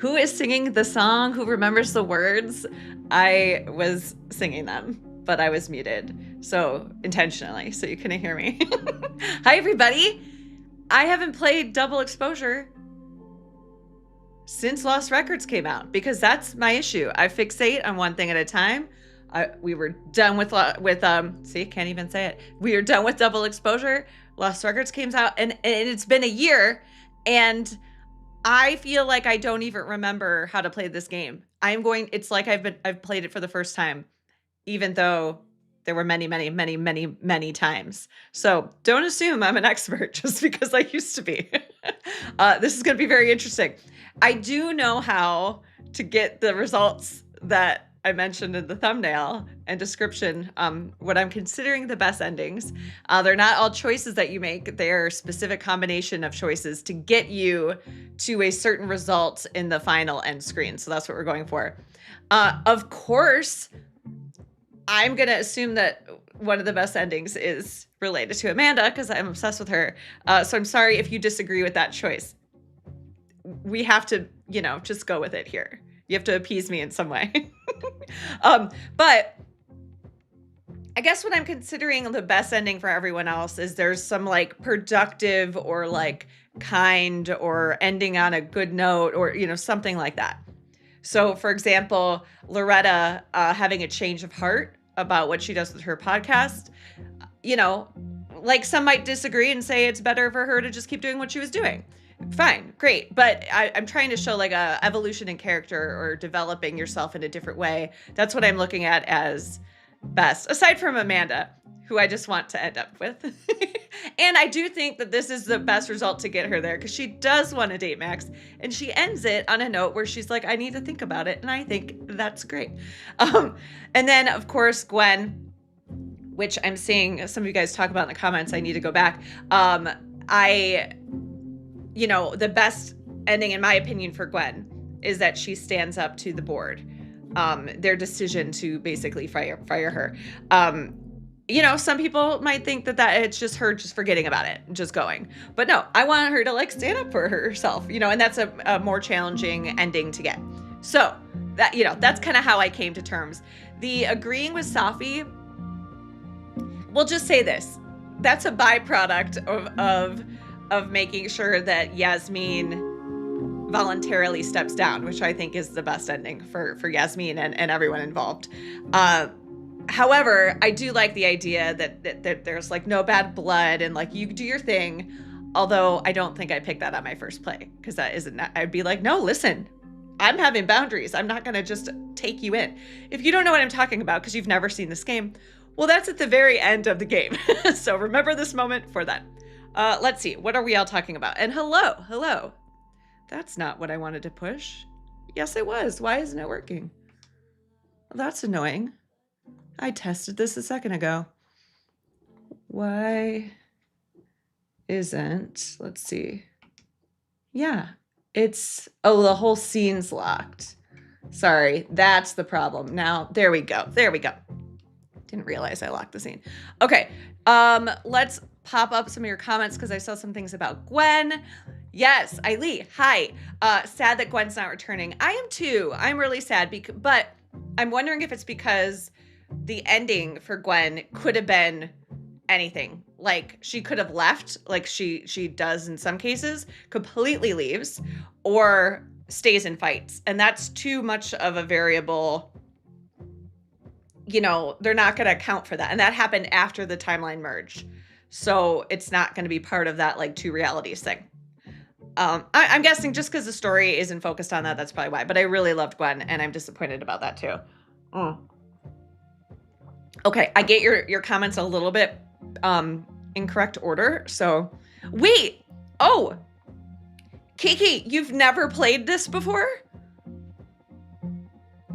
who is singing the song? Who remembers the words? I was singing them, but I was muted. So intentionally, so you couldn't hear me. Hi, everybody. I haven't played Double Exposure since Lost Records came out because that's my issue. I fixate on one thing at a time. We were done with see, can't even say it. We were done with Double Exposure. Lost Records came out, and it's been a year, and I feel like I don't even remember how to play this game. It's like I've played it for the first time, even though there were many times. So don't assume I'm an expert just because I used to be. This is going to be very interesting. I do know how to get the results that I mentioned in the thumbnail and description, what I'm considering the best endings. They're not all choices that you make. They're a specific combination of choices to get you to a certain result in the final end screen. So that's what we're going for. Of course, I'm going to assume that one of the best endings is related to Amanda because I'm obsessed with her. So I'm sorry if you disagree with that choice. We have to, just go with it here. You have to appease me in some way. But I guess what I'm considering the best ending for everyone else is there's some like productive or like kind or ending on a good note or, something like that. So for example, Loretta having a change of heart about what she does with her podcast, like some might disagree and say it's better for her to just keep doing what she was doing. Fine, great. But I'm trying to show like a evolution in character or developing yourself in a different way. That's what I'm looking at as best, aside from Amanda, who I just want to end up with. And I do think that this is the best result to get her there because she does want to date Max and she ends it on a note where she's like, I need to think about it. And I think that's great. And then of course, Gwen, which I'm seeing some of you guys talk about in the comments. I need to go back. The best ending, in my opinion, for Gwen is that she stands up to the board. Their decision to basically fire her. Some people might think that it's just her just forgetting about it, just going. But no, I want her to like stand up for herself, and that's a more challenging ending to get. So that, that's kind of how I came to terms. The agreeing with Safi, we'll just say this. That's a byproduct of making sure that Yasmin voluntarily steps down, which I think is the best ending for Yasmin and everyone involved. However, I do like the idea that there's like no bad blood and like you do your thing. Although I don't think I picked that on my first play because I'd be like, no, listen, I'm having boundaries. I'm not going to just take you in. If you don't know what I'm talking about because you've never seen this game, well, that's at the very end of the game. So remember this moment for that. Let's see. What are we all talking about? And hello. That's not what I wanted to push. Yes, it was. Why isn't it working? Well, that's annoying. I tested this a second ago. Why isn't, let's see. Yeah, the whole scene's locked. Sorry, that's the problem. Now, there we go. Didn't realize I locked the scene. Okay, let's pop up some of your comments because I saw some things about Gwen. Yes, Eileen, hi. Sad that Gwen's not returning. I am too. I'm really sad, but I'm wondering if it's because the ending for Gwen could have been anything. Like she could have left, like she does in some cases, completely leaves, or stays and fights. And that's too much of a variable. They're not going to account for that. And that happened after the timeline merged. So it's not going to be part of that like two realities thing. I'm guessing just because the story isn't focused on that, that's probably why. But I really loved Gwen, and I'm disappointed about that too. Okay, I get your comments a little bit incorrect order. So, wait. Oh, Kiki, you've never played this before?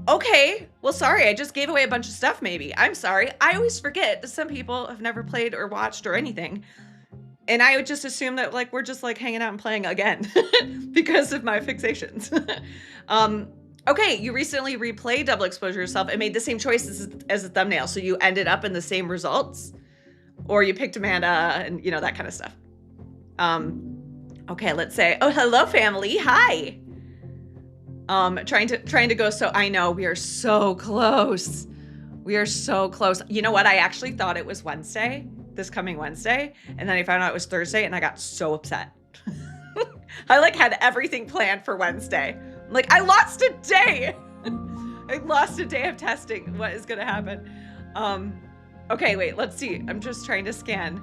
Okay, well, sorry, I just gave away a bunch of stuff maybe. I'm sorry. I always forget that some people have never played or watched or anything. And I would just assume that like we're just like hanging out and playing again because of my fixations. Okay, you recently replayed Double Exposure yourself and made the same choices as the thumbnail. So you ended up in the same results? Or you picked Amanda and, that kind of stuff. Okay, let's say, oh, hello, family. Hi. Trying to go. So I know we are so close. We are so close. You know what? I actually thought it was Wednesday, this coming Wednesday, and then I found out it was Thursday, and I got so upset. I like had everything planned for Wednesday. I'm like, I lost a day. I lost a day of testing. What is gonna happen? Okay, wait, let's see. I'm just trying to scan.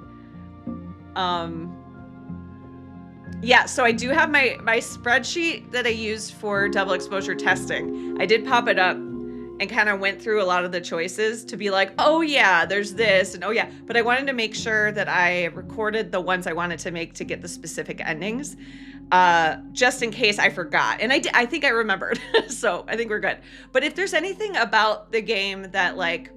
Yeah, so I do have my spreadsheet that I use for double exposure testing. I did pop it up and kind of went through a lot of the choices to be like, oh yeah, there's this, and oh yeah. But I wanted to make sure that I recorded the ones I wanted to make to get the specific endings, just in case I forgot. And I think I remembered, so I think we're good. But if there's anything about the game that like,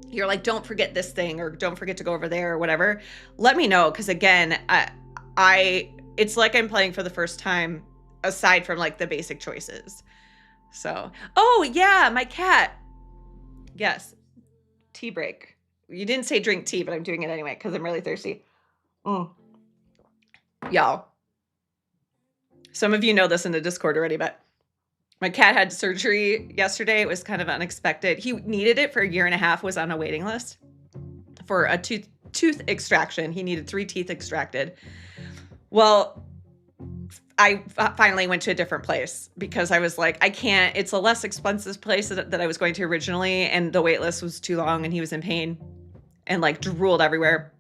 you're like, don't forget this thing, or don't forget to go over there, or whatever, let me know. Because again, it's like I'm playing for the first time, aside from like the basic choices. So, oh yeah, my cat. Yes, tea break. You didn't say drink tea, but I'm doing it anyway because I'm really thirsty. Y'all, some of you know this in the Discord already, but my cat had surgery yesterday. It was kind of unexpected. He needed it for a year and a half, was on a waiting list for a tooth extraction. He needed 3 teeth extracted. Well, I finally went to a different place because I was like, I can't, it's a less expensive place that I was going to originally. And the wait list was too long and he was in pain and like drooled everywhere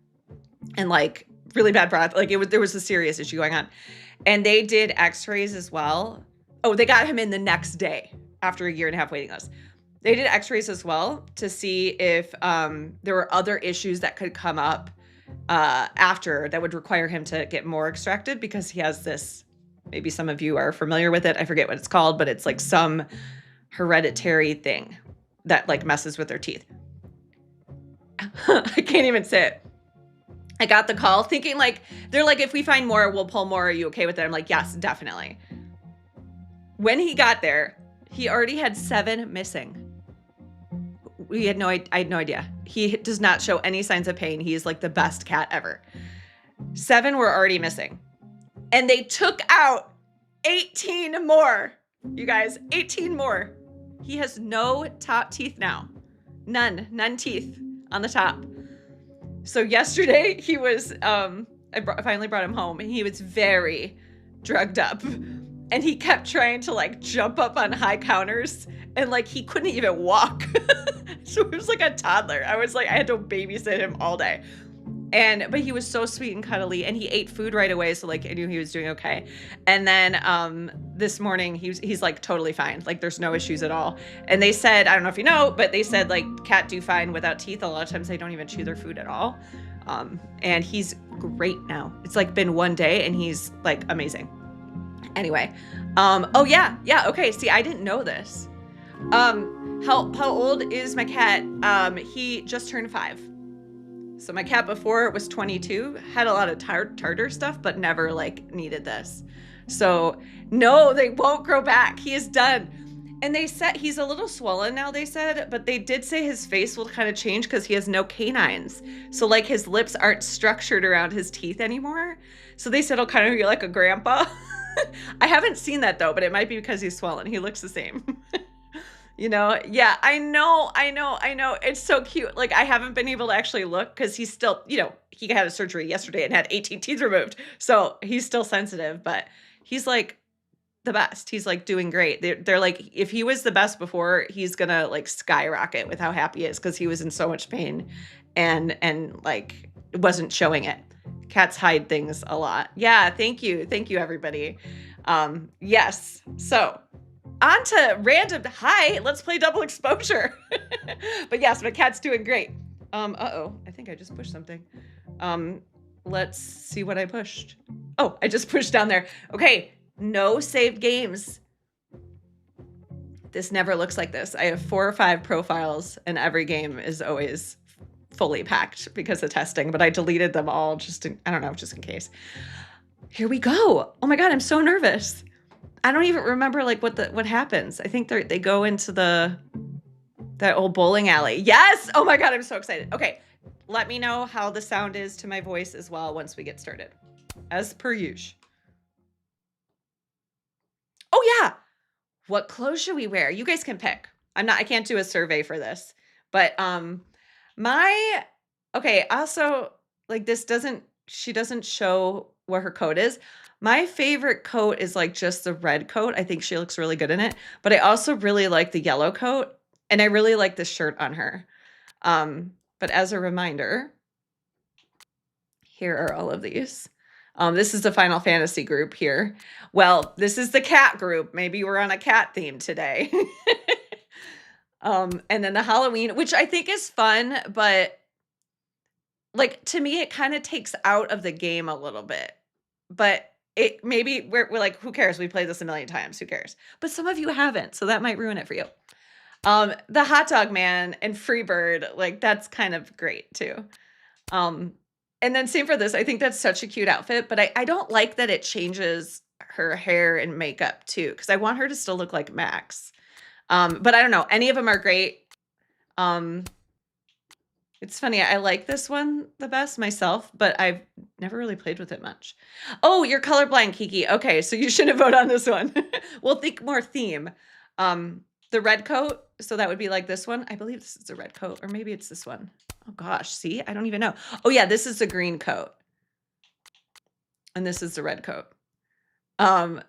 and like really bad breath. Like there was a serious issue going on. And they did x-rays as well. Oh, they got him in the next day after a year and a half waiting list. They did x-rays as well to see if there were other issues that could come up after that would require him to get more extracted, because he has this, maybe some of you are familiar with it. I forget what it's called, but it's like some hereditary thing that like messes with their teeth. I can't even say it. I got the call thinking like, they're like, if we find more, we'll pull more. Are you okay with it? I'm like, yes, definitely. When he got there, he already had 7 missing. I had no idea. He does not show any signs of pain. He's like the best cat ever. 7 were already missing. And they took out 18 more. You guys, 18 more. He has no top teeth now. None teeth on the top. So yesterday he was, I finally brought him home and he was very drugged up. And he kept trying to like jump up on high counters and like he couldn't even walk. So he was like a toddler. I was like, I had to babysit him all day. But he was so sweet and cuddly and he ate food right away. So like I knew he was doing okay. And then this morning he's like totally fine. Like there's no issues at all. And they said, I don't know if you know, but they said like cat do fine without teeth. A lot of times they don't even chew their food at all. And he's great now. It's like been 1 day and he's like amazing. Anyway, oh yeah. Okay. See, I didn't know this. How old is my cat? He just turned 5. So my cat before was 22, had a lot of tartar stuff, but never like needed this. So no, they won't grow back. He is done. And they said he's a little swollen now, they said, but they did say his face will kind of change because he has no canines. So like his lips aren't structured around his teeth anymore. So they said he'll kind of be like a grandpa. I haven't seen that though, but it might be because he's swollen. He looks the same. You know? Yeah, I know. It's so cute. Like I haven't been able to actually look because he's still, you know, he had a surgery yesterday and had 18 teeth removed. So he's still sensitive, but he's like the best. He's like doing great. They're like, if he was the best before, he's gonna like skyrocket with how happy he is because he was in so much pain and like wasn't showing it. Cats hide things a lot. Yeah, thank you everybody. Yes. So on to random. Hi, let's play double exposure. But yes, my cat's doing great. Uh-oh, I think I just pushed something. Let's see what I pushed. Oh, I just pushed down there. Okay, no saved games. This never looks like this. I have 4 or 5 profiles and every game is always fully packed because of testing, but I deleted them all just in, I don't know, just in case. Here we go. Oh my God, I'm so nervous. I don't even remember like what happens. I think they go into that old bowling alley. Yes. Oh my God, I'm so excited. Okay, let me know how the sound is to my voice as well once we get started, as per usual. Oh yeah, what clothes should we wear? You guys can pick. I can't do a survey for this, but okay, also, like, she doesn't show what her coat is. My favorite coat is like just the red coat. I think she looks really good in it, but I also really like the yellow coat, and I really like the shirt on her. But as a reminder, here are all of these. This is the Final Fantasy group here. Well, this is the cat group. Maybe we're on a cat theme today. And then the Halloween, which I think is fun, but like, to me, it kind of takes out of the game a little bit. But maybe we're like, who cares? We played this a million times. Who cares? But some of you haven't, so that might ruin it for you. The Hot Dog Man and Freebird, like, that's kind of great too. And then same for this. I think that's such a cute outfit, but I don't like that it changes her hair and makeup too, because I want her to still look like Max. But I don't know. Any of them are great. It's funny. I like this one the best myself, but I've never really played with it much. Oh, you're colorblind, Kiki. Okay, so you shouldn't vote on this one. We'll think more theme. The red coat. So that would be like this one. I believe this is the red coat, or maybe it's this one. Oh gosh, see? I don't even know. Oh yeah, this is the green coat. And this is the red coat. Fan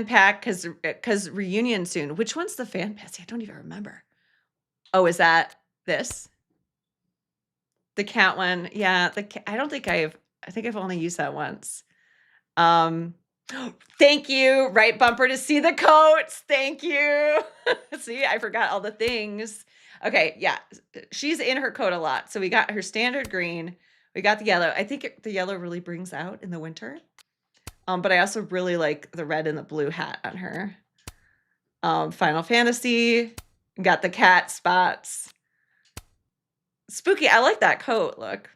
pack, because reunion soon. Which one's the fan pack? See, I don't even remember. Oh, is that this? The cat one. Yeah, I think I've only used that once. Thank you. Right bumper to see the coats. Thank you. See, I forgot all the things. Okay, yeah. She's in her coat a lot. So we got her standard green. We got the yellow. I think the yellow really brings out in the winter. But I also really like the red and the blue hat on her. Final Fantasy. Got the cat spots. Spooky. I like that coat. Look.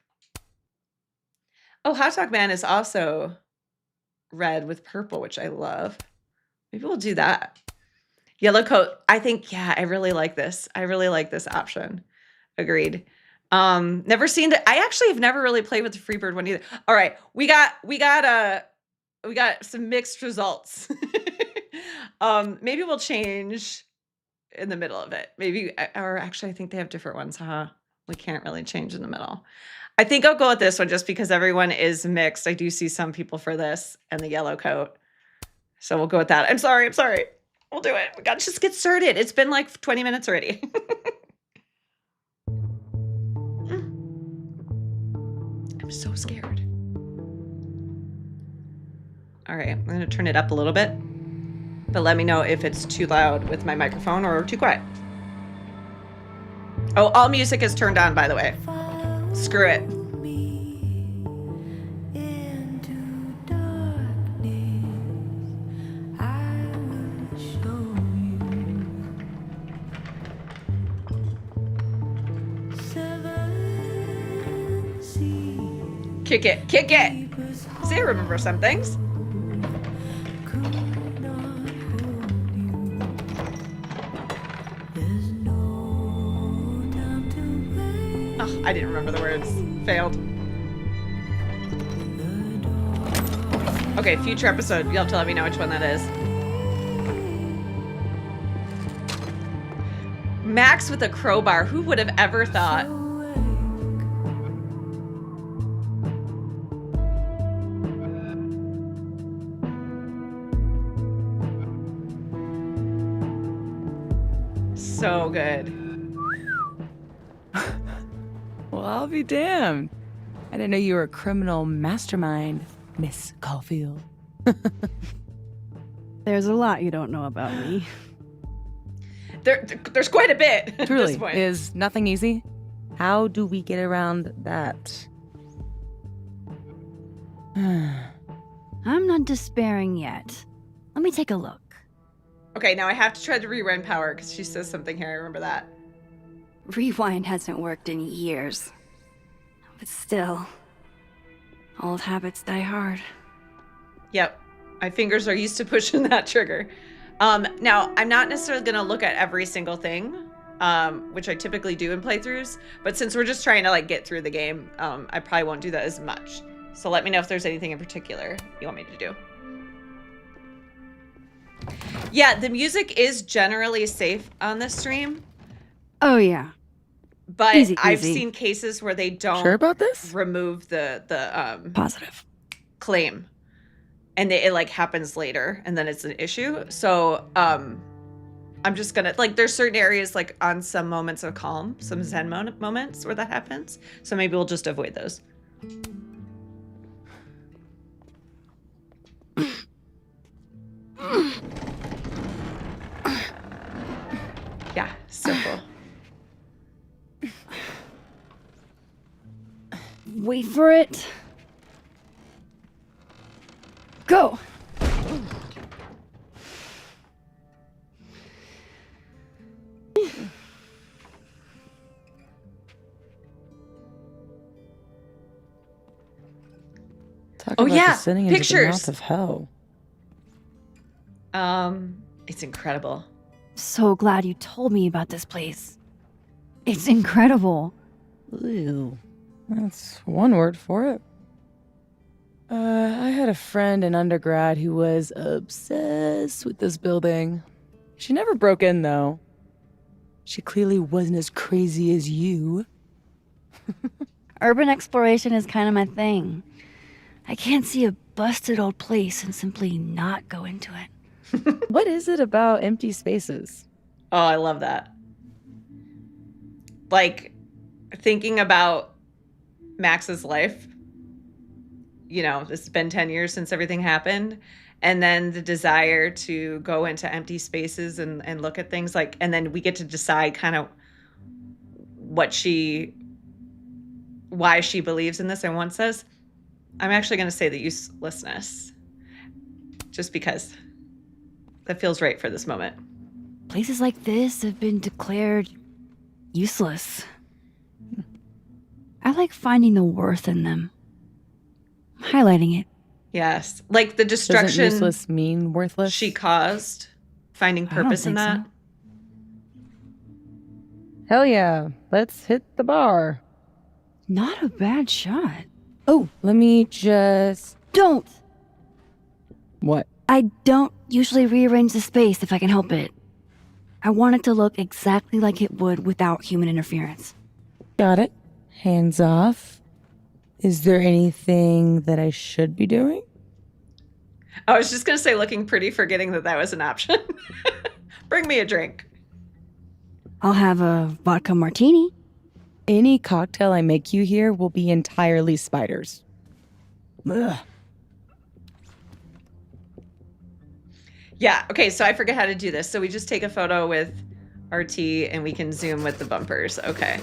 Oh, Hot Dog Man is also red with purple, which I love. Maybe we'll do that. Yellow coat. I think, yeah, I really like this. I really like this option. Agreed. Never seen it. I actually have never really played with the Freebird one either. All right. We got some mixed results. Maybe we'll change in the middle of it. Maybe, or actually I think they have different ones, huh? We can't really change in the middle. I think I'll go with this one just because everyone is mixed. I do see some people for this and the yellow coat. So we'll go with that. I'm sorry. We'll do it. We got to just get started. It's been like 20 minutes already. I'm so scared. All right, I'm gonna turn it up a little bit, but let me know if it's too loud with my microphone or too quiet. Oh, all music is turned on, by the way. Screw it. Kick it, kick it. See, I remember some things. Oh, I didn't remember the words. Failed. Okay, future episode. You'll have to let me know which one that is. Max with a crowbar. Who would have ever thought? So good. Well, I'll be damned. I didn't know you were a criminal mastermind, Miss Caulfield. There's a lot you don't know about me. There's quite a bit at Truly, this point. is nothing easy? How do we get around that? I'm not despairing yet. Let me take a look. Okay, now I have to try the rewind power because she says something here. I remember that. Rewind hasn't worked in years. But still, old habits die hard. Yep. My fingers are used to pushing that trigger. Now, I'm not necessarily going to look at every single thing, which I typically do in playthroughs. But since we're just trying to like get through the game, I probably won't do that as much. So let me know if there's anything in particular you want me to do. Yeah, the music is generally safe on this stream, Oh, yeah. but Easy, I've easy. seen cases where they don't Sure about this? remove the Positive. claim, and it like happens later, and then it's an issue. So I'm just gonna like there's certain areas like on some moments of calm, some zen moments where that happens. So maybe we'll just avoid those. Yeah, so cool. Wait for it. Go! Talk Oh, about yeah, descending into the pictures. mouth of hell. It's incredible. So glad you told me about this place. It's incredible. Ew. That's one word for it. I had a friend in undergrad who was obsessed with this building. She never broke in, though. She clearly wasn't as crazy as you. Urban exploration is kind of my thing. I can't see a busted old place and simply not go into it. What is it about empty spaces? Oh, I love that. Like thinking about Max's life. You know, it's been 10 years since everything happened. And then the desire to go into empty spaces and look at things like, and then we get to decide kind of why she believes in this. And one says, I'm actually going to say the uselessness, just because that feels right for this moment. Places like this have been declared useless. I like finding the worth in them. I'm highlighting it. Yes. Like the Doesn't destruction useless mean worthless? she caused, finding I don't purpose in think that. so. Hell yeah. Let's hit the bar. Not a bad shot. Oh, let me just... Don't! What? I don't usually rearrange the space if I can help it. I want it to look exactly like it would without human interference. Got it. Hands off. Is there anything that I should be doing? I was just going to say looking pretty, forgetting that was an option. Bring me a drink. I'll have a vodka martini. Any cocktail I make you here will be entirely spiders. Ugh. Yeah, okay, so I forget how to do this. So we just take a photo with RT and we can zoom with the bumpers. Okay.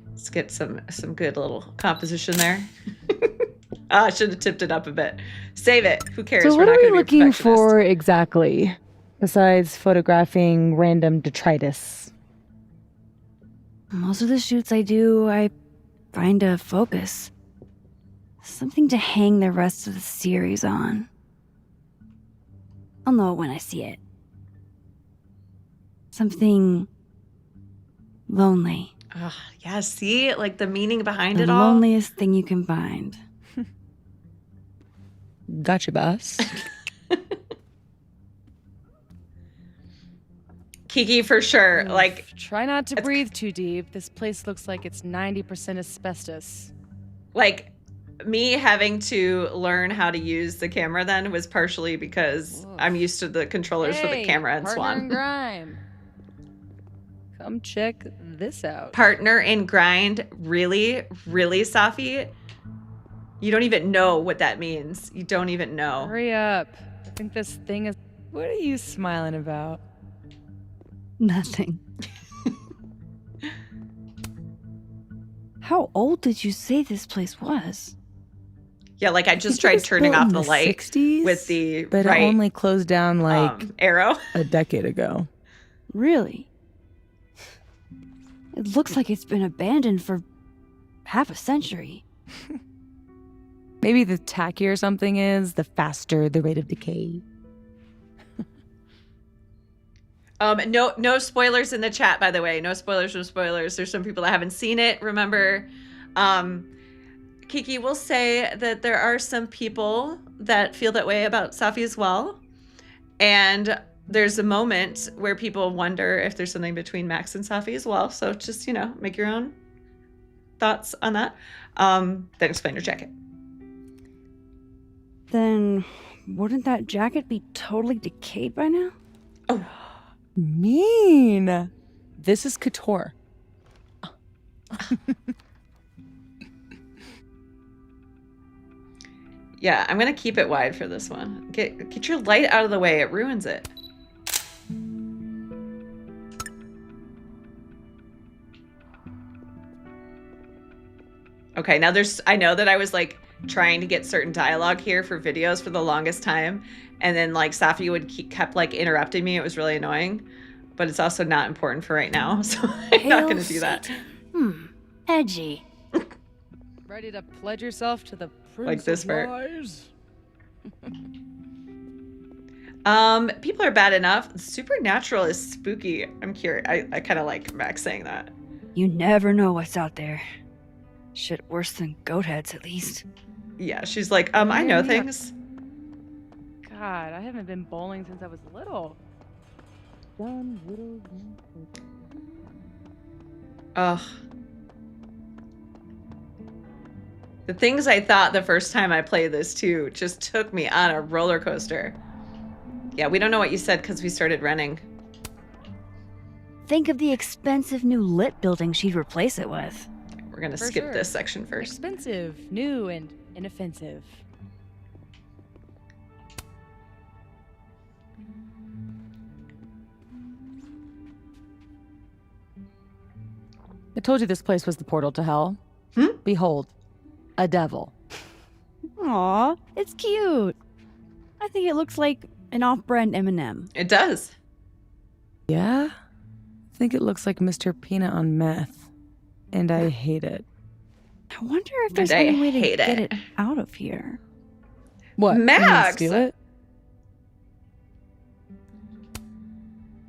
Let's get some good little composition there. I should have tipped it up a bit. Save it. Who cares? So We're what not are we going to be looking perfectionists. for exactly? Besides photographing random detritus. Most of the shoots I do, I find a focus. Something to hang the rest of the series on. I'll know it when I see it. Something lonely. Oh, yeah, see? Like the meaning behind The it all. loneliest thing you can find. Gotcha, boss. Kiki, for sure. Like, Try not to breathe too deep. This place looks like it's 90% asbestos. like me having to learn how to use the camera then was partially because I'm used to the controllers for the camera and partner in Swan. grime. Come check this out. Partner in grind, really, really, Safi? You don't even know what that means. You don't even know. Hurry up. I think this thing is... What are you smiling about? Nothing. How old did you say this place was? Yeah, like I I just think it tried was turning built off in the light 60s, with the but right it only closed down like arrow. a decade ago. Really? It looks like it's been abandoned for half a century. Maybe the tackier something is, the faster the rate of decay. No spoilers in the chat, by the way. No spoilers, no spoilers. There's some people that haven't seen it. Remember, Kiki will say that there are some people that feel that way about Safi as well. And there's a moment where people wonder if there's something between Max and Safi as well. So just, make your own thoughts on that. Then explain your jacket. Then wouldn't that jacket be totally decayed by now? Oh, Mean. This is couture. yeah, I'm going to keep it wide for this one. Get your light out of the way. It ruins it. Okay, now I know that I was like trying to get certain dialogue here for videos for the longest time. And then like Safi kept like interrupting me. It was really annoying, but it's also not important for right now. So I'm not going to do that. Edgy. Ready to pledge yourself to the Prince Like this of part. Lies? People are bad enough. Supernatural is spooky. I'm curious. I kind of like Max saying that. You never know what's out there. Shit worse than goat heads, at least. Yeah, she's like, I know things. God, I haven't been bowling since I was little. Ugh. The things I thought the first time I played this too just took me on a roller coaster. Yeah, we don't know what you said because we started running. Think of the expensive new lit building she'd replace it with. We're gonna For skip sure. this section first. Expensive, new, and inoffensive. I told you this place was the portal to hell. Behold, a devil. Aw, it's cute. I think it looks like an off-brand M&M. It does. Yeah? I think it looks like Mr. Peanut on meth. And I hate it. I wonder if there's And I any way to hate get it. it out of here. What? you Max! gonna steal it?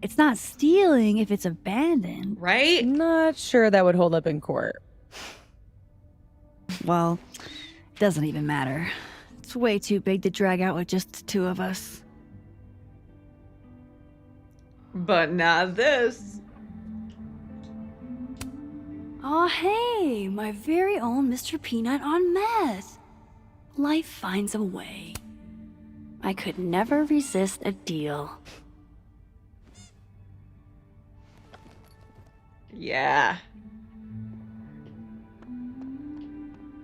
It's not stealing if it's abandoned. Right? Not sure that would hold up in court. Well, it doesn't even matter. It's way too big to drag out with just the two of us. But not this. Aw, hey, my very own Mr. Peanut on meth. Life finds a way. I could never resist a deal. Yeah.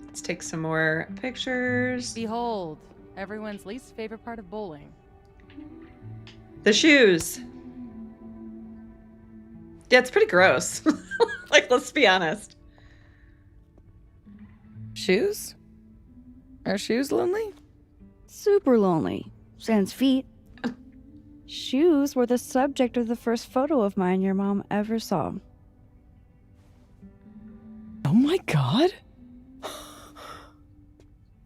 Let's take some more pictures. Behold, everyone's least favorite part of bowling. The shoes. Yeah, it's pretty gross. Like, let's be honest. Shoes? Are shoes lonely? Super lonely. Sans feet. Shoes were the subject of the first photo of mine your mom ever saw. Oh my god!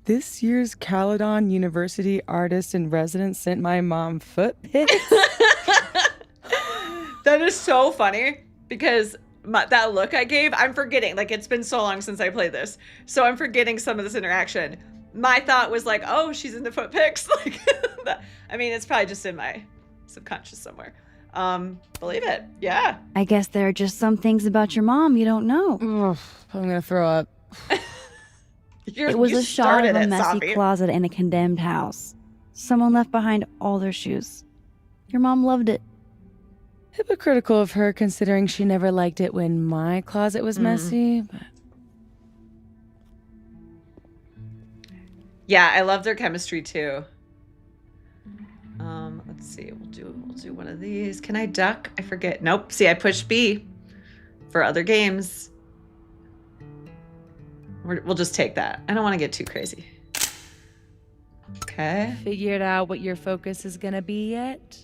This year's Caledon University artist in residence sent my mom foot pics. That is so funny because that look I gave, I'm forgetting. Like, it's been so long since I played this. So I'm forgetting some of this interaction. My thought was like, oh, she's into foot pics. Like, I mean, it's probably just in my subconscious somewhere. Believe it. Yeah. I guess there are just some things about your mom you don't know. Ugh, I'm gonna throw up. It was You a shot of started a it, messy Safi. closet in a condemned house. Someone left behind all their shoes. Your mom loved it. Hypocritical of her, considering she never liked it when my closet was messy. But Yeah, I love their chemistry too. Let's see. We'll do one of these. Can I duck? I forget. Nope. See, I pushed B for other games. We'll just take that. I don't want to get too crazy. Okay. figured out what your focus is gonna be yet?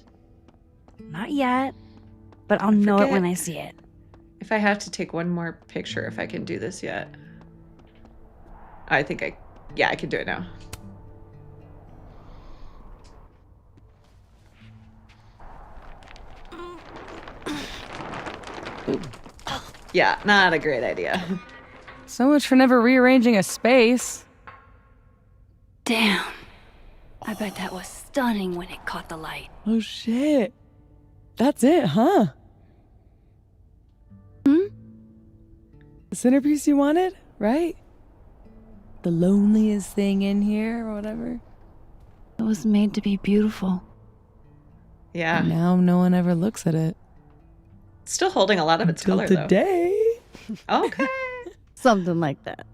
Not yet, but I'll know it forget. when I see it. If I have to take one more picture, if I can do this yet. I think I can do it now. Yeah, not a great idea. So much for never rearranging a space. Damn. I bet that was stunning when it caught the light. Oh shit. That's it, huh? Hmm? The centerpiece you wanted, right? The loneliest thing in here or whatever. It was made to be beautiful. Yeah. And now no one ever looks at it. Still holding a lot of its Till color, today. though. Okay. Something like that.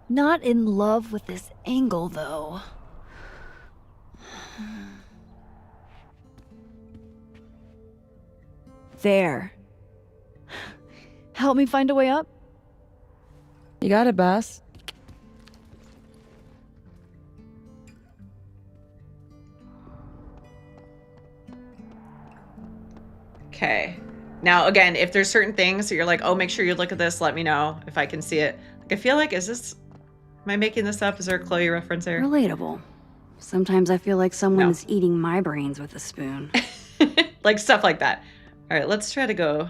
Not in love with this angle, though. There. Help me find a way up? You got it, boss. Okay. Now, again, if there's certain things that you're like, oh, make sure you look at this, let me know if I can see it. Like, I feel like, am I making this up? Is there a Chloe reference there? Relatable. Sometimes I feel like someone is eating my brains with a spoon. Like, stuff like that. All right, let's try to go.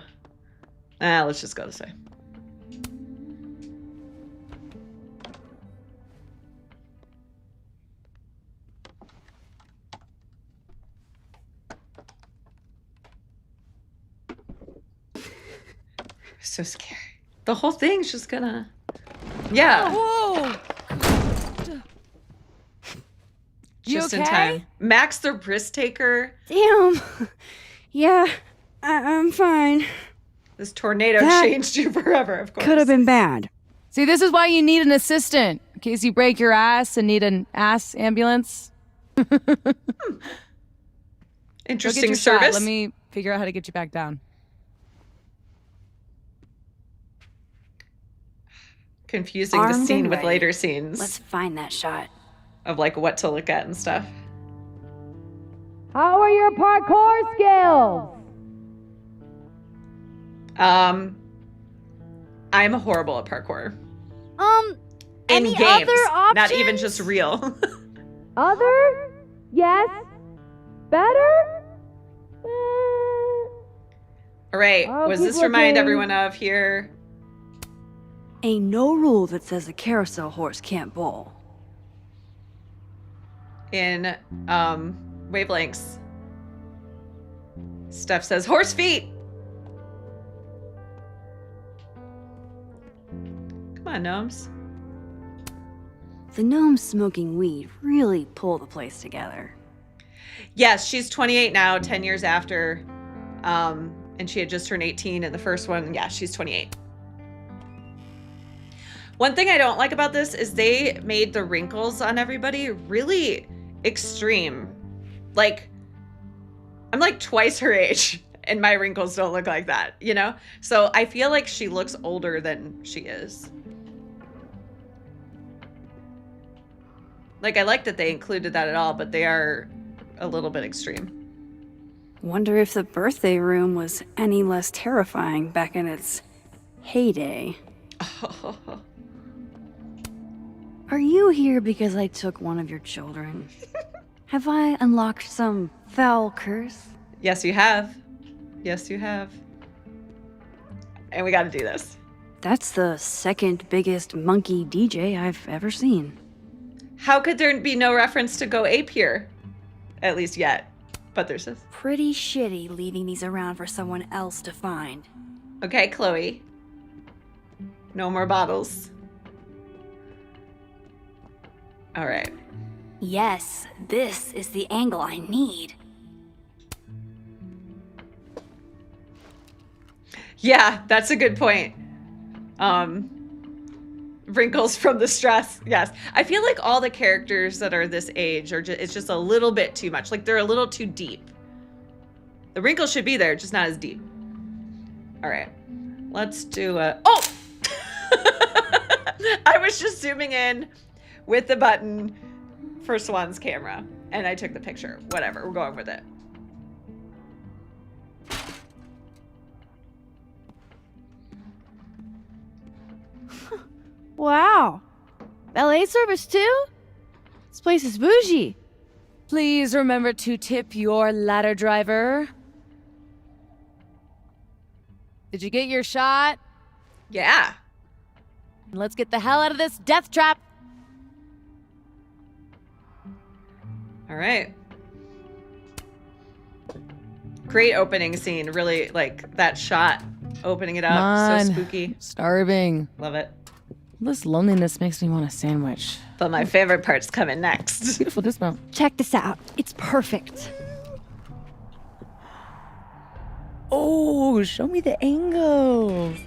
Let's just go this way. So scary. The whole thing's just gonna... Yeah. Whoa! Just You in okay? time. Max the risk taker. Damn. Yeah, I'm fine. This tornado That changed you forever, of course. Could have been bad. See, this is why you need an assistant. In case you break your ass and need an ass ambulance. Interesting Go get your service. shot. Let me figure out how to get you back down. Confusing the Armed scene and with ready. later scenes Let's find that shot. of like what to look at and stuff. How are your parkour skills? I'm horrible at parkour. In In games, other options? not even just real. Other? Yes. Better? All right, I'll was keep this remind looking. everyone of here? Ain't no rule that says a carousel horse can't bowl. In wavelengths. Steph says horse feet. Come on, gnomes. The gnomes smoking weed really pull the place together. Yes, she's 28 now, 10 years after. And she had just turned 18 in the first one. Yeah, she's 28. One thing I don't like about this is they made the wrinkles on everybody really extreme. Like, I'm like twice her age and my wrinkles don't look like that, you know? So I feel like she looks older than she is. Like, I like that they included that at all, but they are a little bit extreme. Wonder if the birthday room was any less terrifying back in its heyday. Are you here because I took one of your children? Have I unlocked some foul curse? Yes, you have. Yes, you have. And we got to do this. That's the second biggest monkey DJ I've ever seen. How could there be no reference to Go Ape here? At least yet. But there's this. Pretty shitty leaving these around for someone else to find. Okay, Chloe. No more bottles. All right. Yes, this is the angle I need. Yeah, that's a good point. Wrinkles from the stress. Yes. I feel like all the characters that are this age are it's just a little bit too much. Like they're a little too deep. The wrinkles should be there, just not as deep. All right. Let's do oh! I was just zooming in with the button for Swan's camera and I took the picture. Whatever, we're going with it. Wow. Ballet service too? This place is bougie. Please remember to tip your ladder driver. Did you get your shot? Yeah. Let's get the hell out of this death trap. All right. Great opening scene. Really like that shot, opening it up. So spooky. Starving. Love it. This loneliness makes me want a sandwich. But my favorite part's coming next. Beautiful dismount. Check this out. It's perfect. Oh, show me the angles.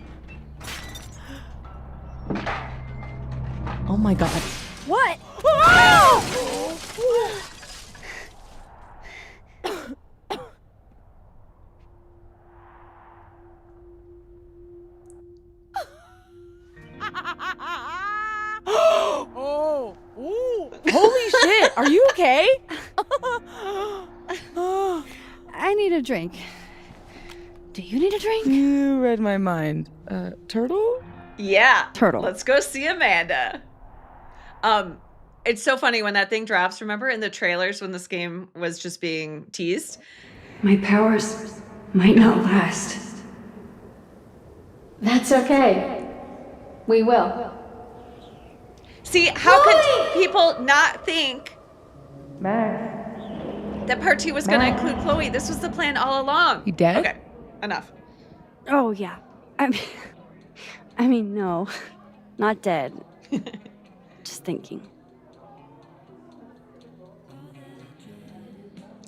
Oh my god. What? Oh, ooh. Holy shit, are you okay? I need a drink. Do you need a drink? You read my mind. Turtle? Yeah. Turtle. Let's go see Amanda. It's so funny when that thing drops, remember in the trailers when this game was just being teased? My powers might not last. That's okay. We will. See, how could people not think Max. that part 2 was going to include Chloe? This was the plan all along. You dead? Okay, enough. Oh, yeah. I mean, no. Not dead. Just thinking.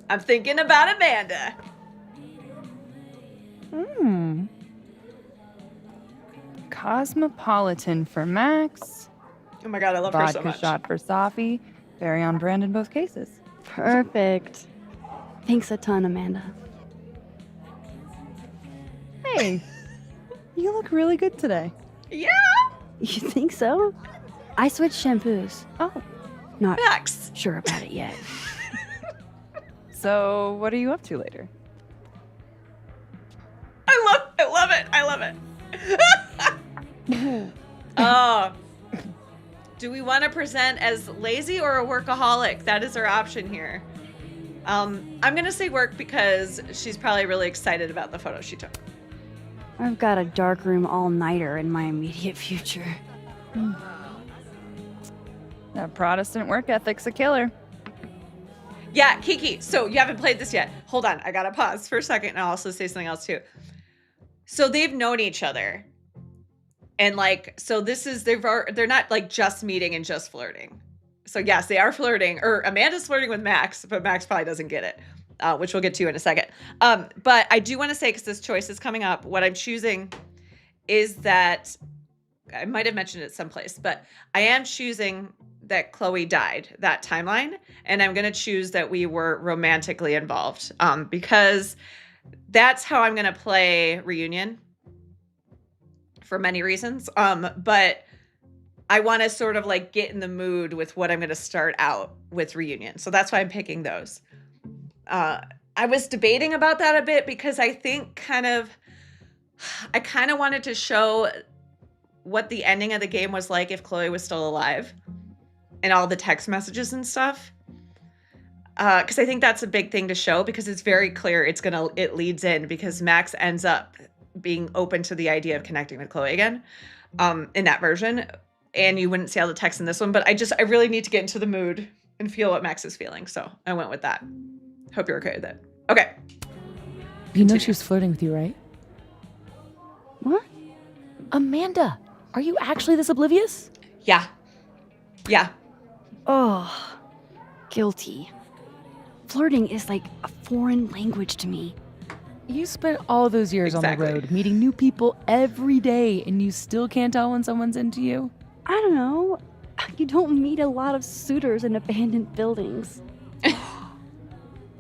I'm thinking about Amanda. Cosmopolitan for Max. Oh my god, I love her so Vodka much. shot for Safi. Very on brand in both cases. Perfect. Thanks a ton, Amanda. Hey, you look really good today. Yeah, You think so? I switched shampoos. Oh, Not Max. sure about it yet. so what are you up to later? I love it. Oh. Do we want to present as lazy or a workaholic? That is our option here. I'm going to say work because she's probably really excited about the photo she took. I've got a darkroom all-nighter in my immediate future. That Protestant work ethic's a killer. Yeah, Kiki, so you haven't played this yet. Hold on, I got to pause for a second and I'll also say something else too. So they've known each other. And like, so this is, they're not like just meeting and just flirting. So yes, they are flirting, or Amanda's flirting with Max, but Max probably doesn't get it, which we'll get to in a second. But I do want to say, because this choice is coming up, what I'm choosing is that, I might have mentioned it someplace, but I am choosing that Chloe died, that timeline. And I'm going to choose that we were romantically involved, because that's how I'm going to play Reunion for many reasons. But I want to sort of like get in the mood with what I'm going to start out with Reunion. So that's why I'm picking those. I was debating about that a bit because I think I kind of wanted to show what the ending of the game was like if Chloe was still alive and all the text messages and stuff. Because I think that's a big thing to show, because it's very clear it leads in, because Max ends up being open to the idea of connecting with Chloe again in that version. And you wouldn't see all the text in this one, but I really need to get into the mood and feel what Max is feeling. So I went with that. Hope you're okay with it. Okay. You know she was flirting with you, right? What? Amanda, are you actually this oblivious? Yeah. Yeah. Oh, guilty. Flirting is like a foreign language to me. You spent all those years Exactly. on the road, meeting new people every day, and you still can't tell when someone's into you? I don't know. You don't meet a lot of suitors in abandoned buildings.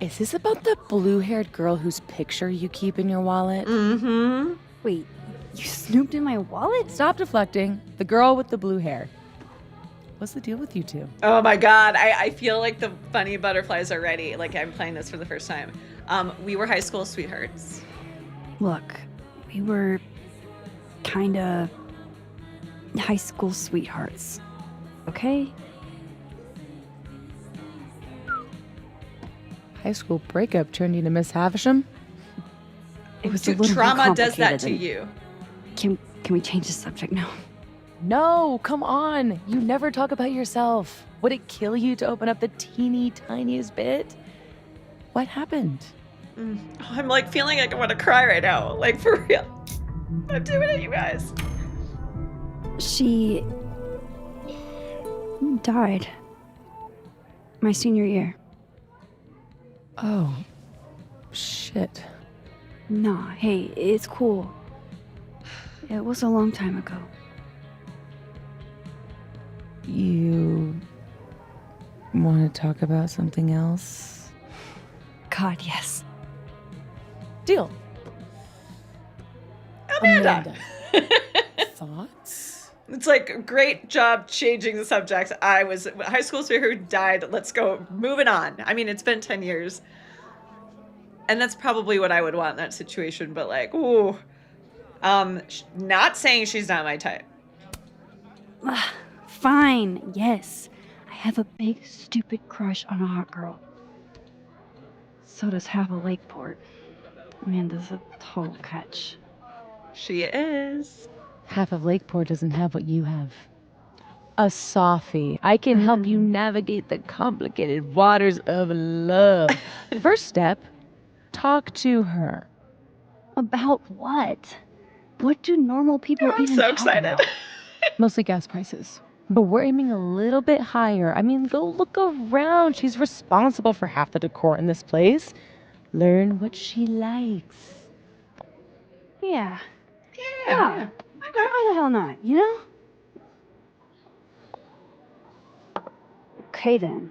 Is this about the blue-haired girl whose picture you keep in your wallet? Mm-hmm. Wait, you snooped in my wallet? Stop deflecting. The girl with the blue hair. What's the deal with you two? Oh my God. I feel like the funny butterflies are ready. Like I'm playing this for the first time. We were high school sweethearts. Look, we were kinda high school sweethearts. Okay? High school breakup turned you into Miss Havisham? It was a little more Trauma does that complicated to than- you. Can we change the subject now? No, come on. You never talk about yourself. Would it kill you to open up the teeny tiniest bit? What happened? I'm like feeling like I want to cry right now. Like, for real. I'm doing it, you guys. She died my senior year. Oh, shit. Nah, hey, it's cool. It was a long time ago. You want to talk about something else? God, yes. Deal. Amanda. Thoughts? It's like, great job changing the subject. I was a high school sweetheart who died. Let's go. Moving on. I mean, it's been 10 years. And that's probably what I would want in that situation. But like, ooh. Not saying she's not my type. Fine, yes. I have a big, stupid crush on a hot girl. So does half of Lakeport. Amanda's a total catch. She is. Half of Lakeport doesn't have what you have. A softie. I can help you navigate the complicated waters of love. First step, talk to her. About what? What do normal people I'm even so talk excited. about? Mostly gas prices. But we're aiming a little bit higher. I mean, go look around. She's responsible for half the decor in this place. Learn what she likes. Yeah. Yeah. Why the hell not, you know? Okay then.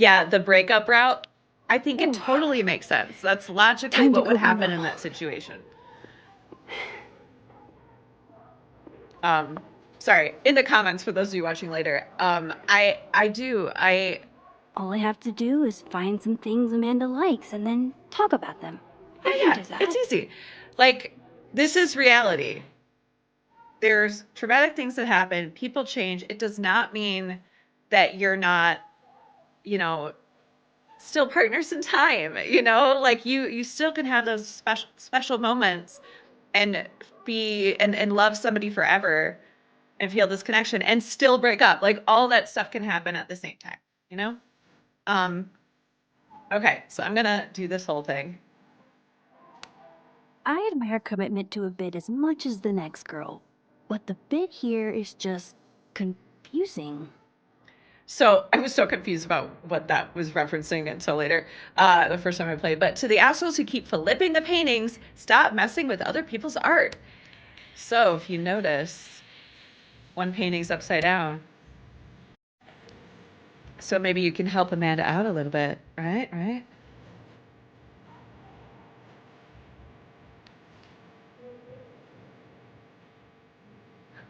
Yeah, the breakup route, I think it totally makes sense. That's logically Time to what would open happen up. in that situation. Sorry, in the comments for those of you watching later, I All I have to do is find some things Amanda likes and then talk about them. I can do that. it's easy. Like, this is reality. There's traumatic things that happen. People change. It does not mean that you're not, you know, still partners in time. Like, you still can have those special moments and and love somebody forever and feel this connection and still break up. Like, all that stuff can happen at the same time, you know? Okay, so I'm gonna do this whole thing. I admire commitment to a bit as much as the next girl, but the bit here is just confusing. So I was so confused about what that was referencing until later, the first time I played. But to the assholes who keep flipping the paintings, stop messing with other people's art. So if you notice, one painting's upside down. So maybe you can help Amanda out a little bit, right? Right?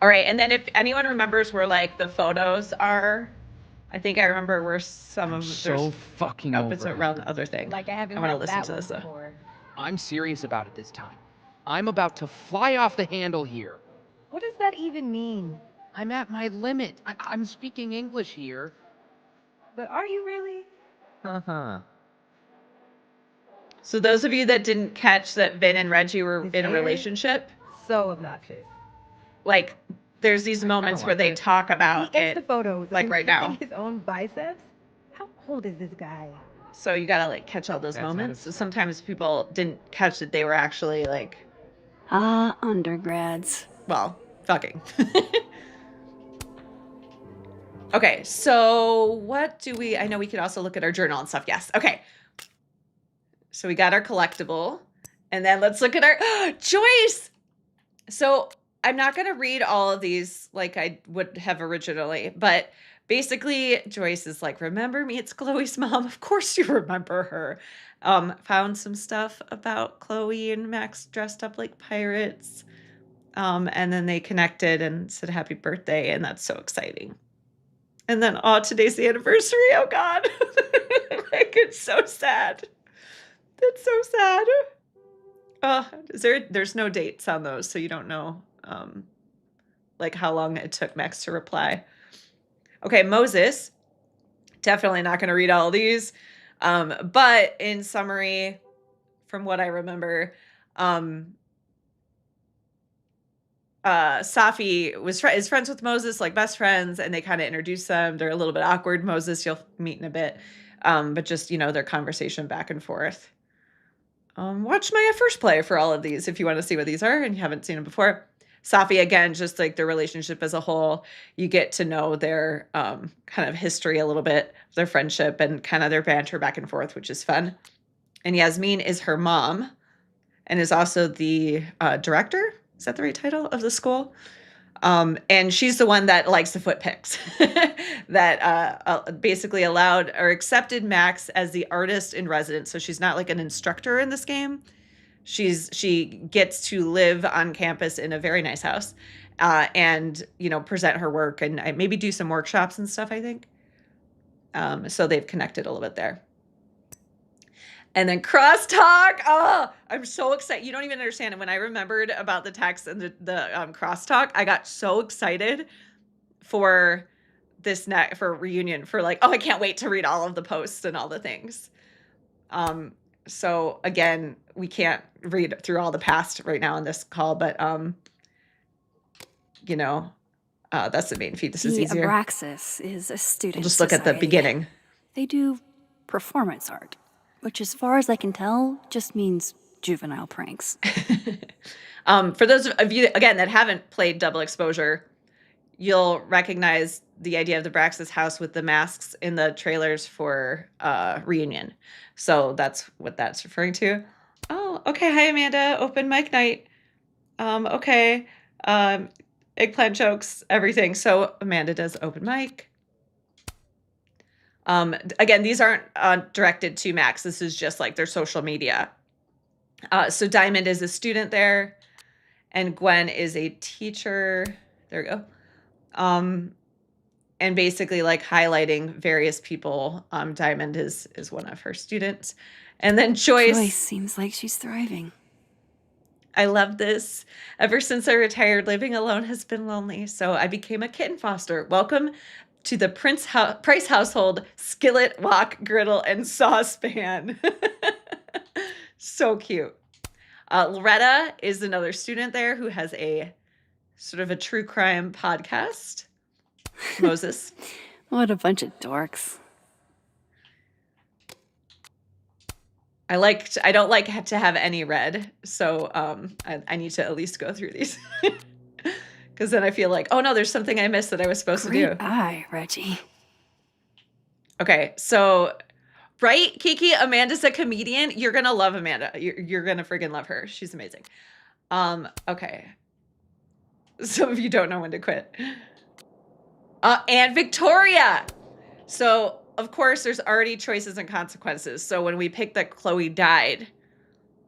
All right, and then if anyone remembers where like the photos are, I think I remember where some of So fucking oh, over it's it. around the other thing. Like I haven't I want to heard listen that to one this though. before. I'm serious about it this time. I'm about to fly off the handle here. What does that even mean? I'm at my limit. I'm speaking English here. But are you really? Uh-huh. So those of you that didn't catch that Vin and Reggie were His in a hair? relationship, So obnoxious. like there's these moments where they talk He about gets the it, photos. like and right kissing now. his own biceps? How old is this guy? So you gotta like catch all those That's moments. how So sometimes people didn't catch that they were actually like, Undergrads. well, fucking. Okay, so what do I know we could also look at our journal and stuff. Yes. Okay. So we got our collectible, and then let's look at our Joyce. So I'm not going to read all of these like I would have originally, but basically Joyce is like, remember me? It's Chloe's mom. Of course you remember her. Found some stuff about Chloe and Max dressed up like pirates. And then they connected and said happy birthday, and that's so exciting. And then, oh, today's the anniversary. Oh God. Like, it's so sad. It's so sad. There's no dates on those, so you don't know like how long it took Max to reply. Okay, Moses Definitely not going to read all of these. But in summary, from what I remember, Safi is friends with Moses, like best friends, and they kind of introduce them. They're a little bit awkward. Moses, you'll meet in a bit, but just their conversation back and forth. Watch my first play for all of these if you want to see what these are and you haven't seen them before. Safi, again, just like their relationship as a whole, you get to know their kind of history a little bit, their friendship, and kind of their banter back and forth, which is fun. And Yasmin is her mom and is also the director. Is that the right title of the school? And she's the one that likes the foot picks that basically allowed or accepted Max as the artist in residence. So she's not like an instructor in this game. She gets to live on campus in a very nice house and, present her work and maybe do some workshops and stuff, I think. So they've connected a little bit there. And then crosstalk. Oh, I'm so excited. You don't even understand it. When I remembered about the text and the crosstalk, I got so excited for for reunion, for like, oh, I can't wait to read all of the posts and all the things. So again, we can't read through all the past right now in this call, but that's the main feed. This is easier. Abraxas is a student. We'll just look at the beginning. They do performance art, which as far as I can tell, just means juvenile pranks. For those of you, again, that haven't played Double Exposure, you'll recognize the idea of the Braxis house with the masks in the trailers for Reunion. So that's what that's referring to. Oh, okay. Hi, Amanda. Open mic night. Okay. Eggplant jokes, everything. So Amanda does open mic. Again, these aren't directed to Max. This is just like their social media. So Diamond is a student there, and Gwen is a teacher. There we go. And basically like highlighting various people. Diamond is one of her students. And then Joyce seems like she's thriving. I love this. Ever since I retired, living alone has been lonely. So I became a kitten foster. Welcome to the Price household, skillet, wok, griddle, and saucepan. So cute. Loretta is another student there who has a sort of a true crime podcast. Moses. What a bunch of dorks. I don't like to have any red, so I need to at least go through these. Because then I feel like, oh no, there's something I missed that I was supposed to do. Great eye, Reggie. Okay, so, right, Kiki? Amanda's a comedian. You're going to love Amanda. You're going to friggin' love her. She's amazing. Okay. Some of you don't know when to quit. And Victoria. So, of course, there's already choices and consequences. So when we pick that Chloe died,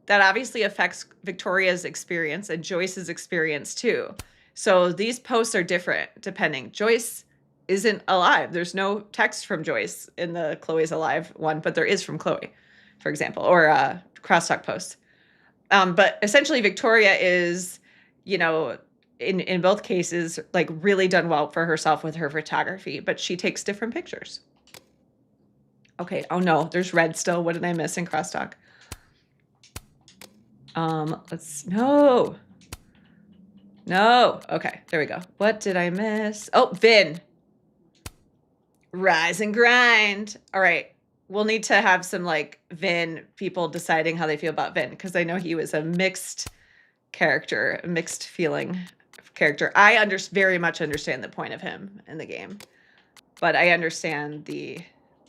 that obviously affects Victoria's experience and Joyce's experience too. So these posts are different depending. Joyce isn't alive. There's no text from Joyce in the Chloe's alive one, but there is from Chloe, for example, or crosstalk post. But essentially Victoria is, in both cases, like really done well for herself with her photography, but she takes different pictures. Okay. Oh no, there's red still. What did I miss in crosstalk? No. Okay, there we go. What did I miss? Oh, Vin. Rise and grind. All right. We'll need to have some like Vin people deciding how they feel about Vin, because I know he was a mixed character, a mixed feeling character. I very much understand the point of him in the game, but I understand the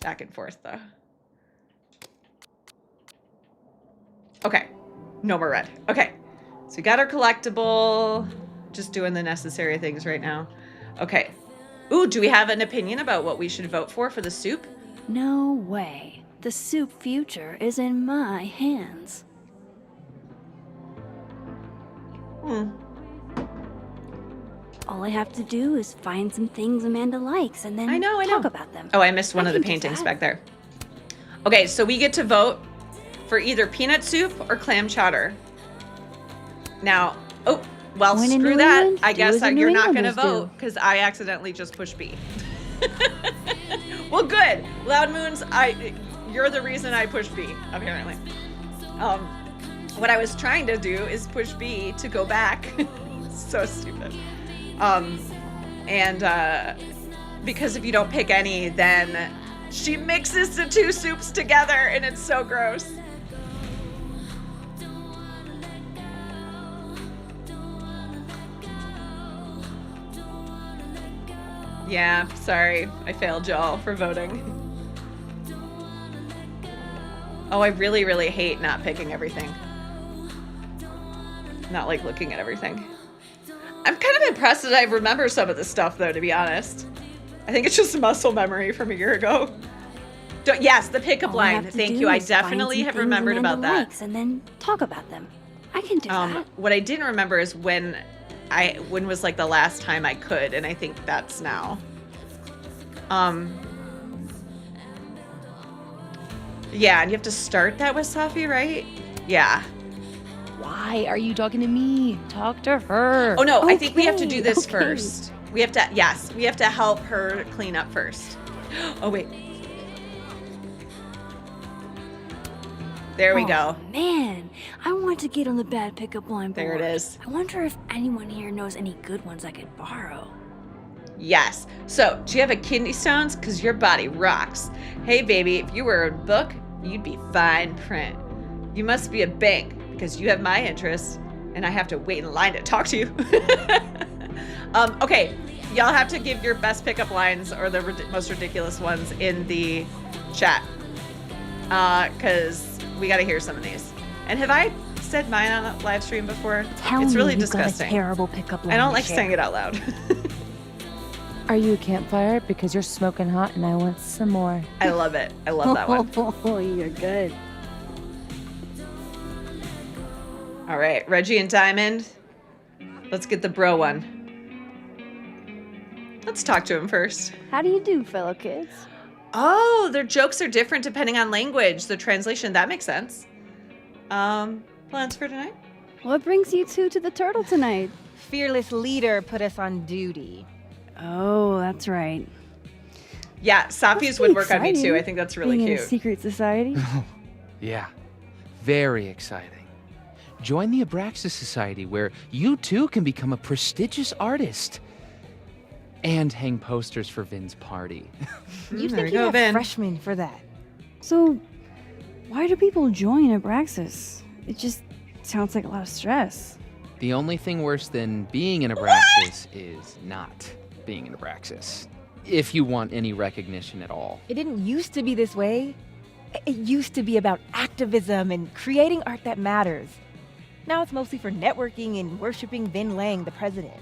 back and forth though. Okay, no more red. Okay, so we got our collectible, just doing the necessary things right now. Okay, ooh, do we have an opinion about what we should vote for the soup? No way. The soup future is in my hands. All I have to do is find some things Amanda likes and then I know. talk about them. Oh, I missed one of the can do paintings that. back there. Okay, so we get to vote for either peanut soup or clam chowder. Now, well, When in screw New that. England, I do guess as the you're New not going to Englanders do. vote because I accidentally just pushed B. Well, good. Loud Moons, you're the reason I pushed B, apparently. What I was trying to do is push B to go back. So stupid. Because if you don't pick any, then she mixes the two soups together, and it's so gross. Yeah, sorry. I failed y'all for voting. Oh, I really, really hate not picking everything. Not like looking at everything. I'm kind of impressed that I remember some of this stuff, though, to be honest. I think it's just muscle memory from a year ago. Yes, the pickup line. Thank you. I definitely have remembered about that. And then talk about them. I can do that. What I didn't remember is when was like the last time I could, and I think that's now. Yeah, and you have to start that with Safi, right? Yeah. Why are you talking to me? Talk to her. Oh no, I think we have to do this first. We have to help her clean up first. Oh wait. There we go. Man, I want to get on the bad pickup line board. There it is. I wonder if anyone here knows any good ones I could borrow. Yes. So, do you have a kidney stones? Because your body rocks. Hey, baby, if you were a book, you'd be fine print. You must be a bank because you have my interests, and I have to wait in line to talk to you. Okay, y'all have to give your best pickup lines or the most ridiculous ones in the chat. Because we got to hear some of these. And have I said mine on a live stream before? It's really disgusting. Got a terrible pickup line. I don't like saying it out loud. Are you a campfire? Because you're smoking hot and I want some more. I love it. I love that one. Oh, you're good. All right, Reggie and Diamond. Let's get the bro one. Let's talk to him first. How do you do, fellow kids? Oh, their jokes are different depending on language. The translation, that makes sense. Plans for tonight? What brings you two to the turtle tonight? Fearless leader put us on duty. Oh, that's right. Yeah, Safi's would work on me too. I think that's really Being cute. in a secret society? Yeah, very exciting. Join the Abraxas Society, where you too can become a prestigious artist. And hang posters for Vin's party. You'd There we think go, you have Vin. freshmen for that. So, why do people join Abraxas? It just sounds like a lot of stress. The only thing worse than being in Abraxas is not being in Abraxas. If you want any recognition at all. It didn't used to be this way. It used to be about activism and creating art that matters. Now it's mostly for networking and worshiping Vin Lang, the president.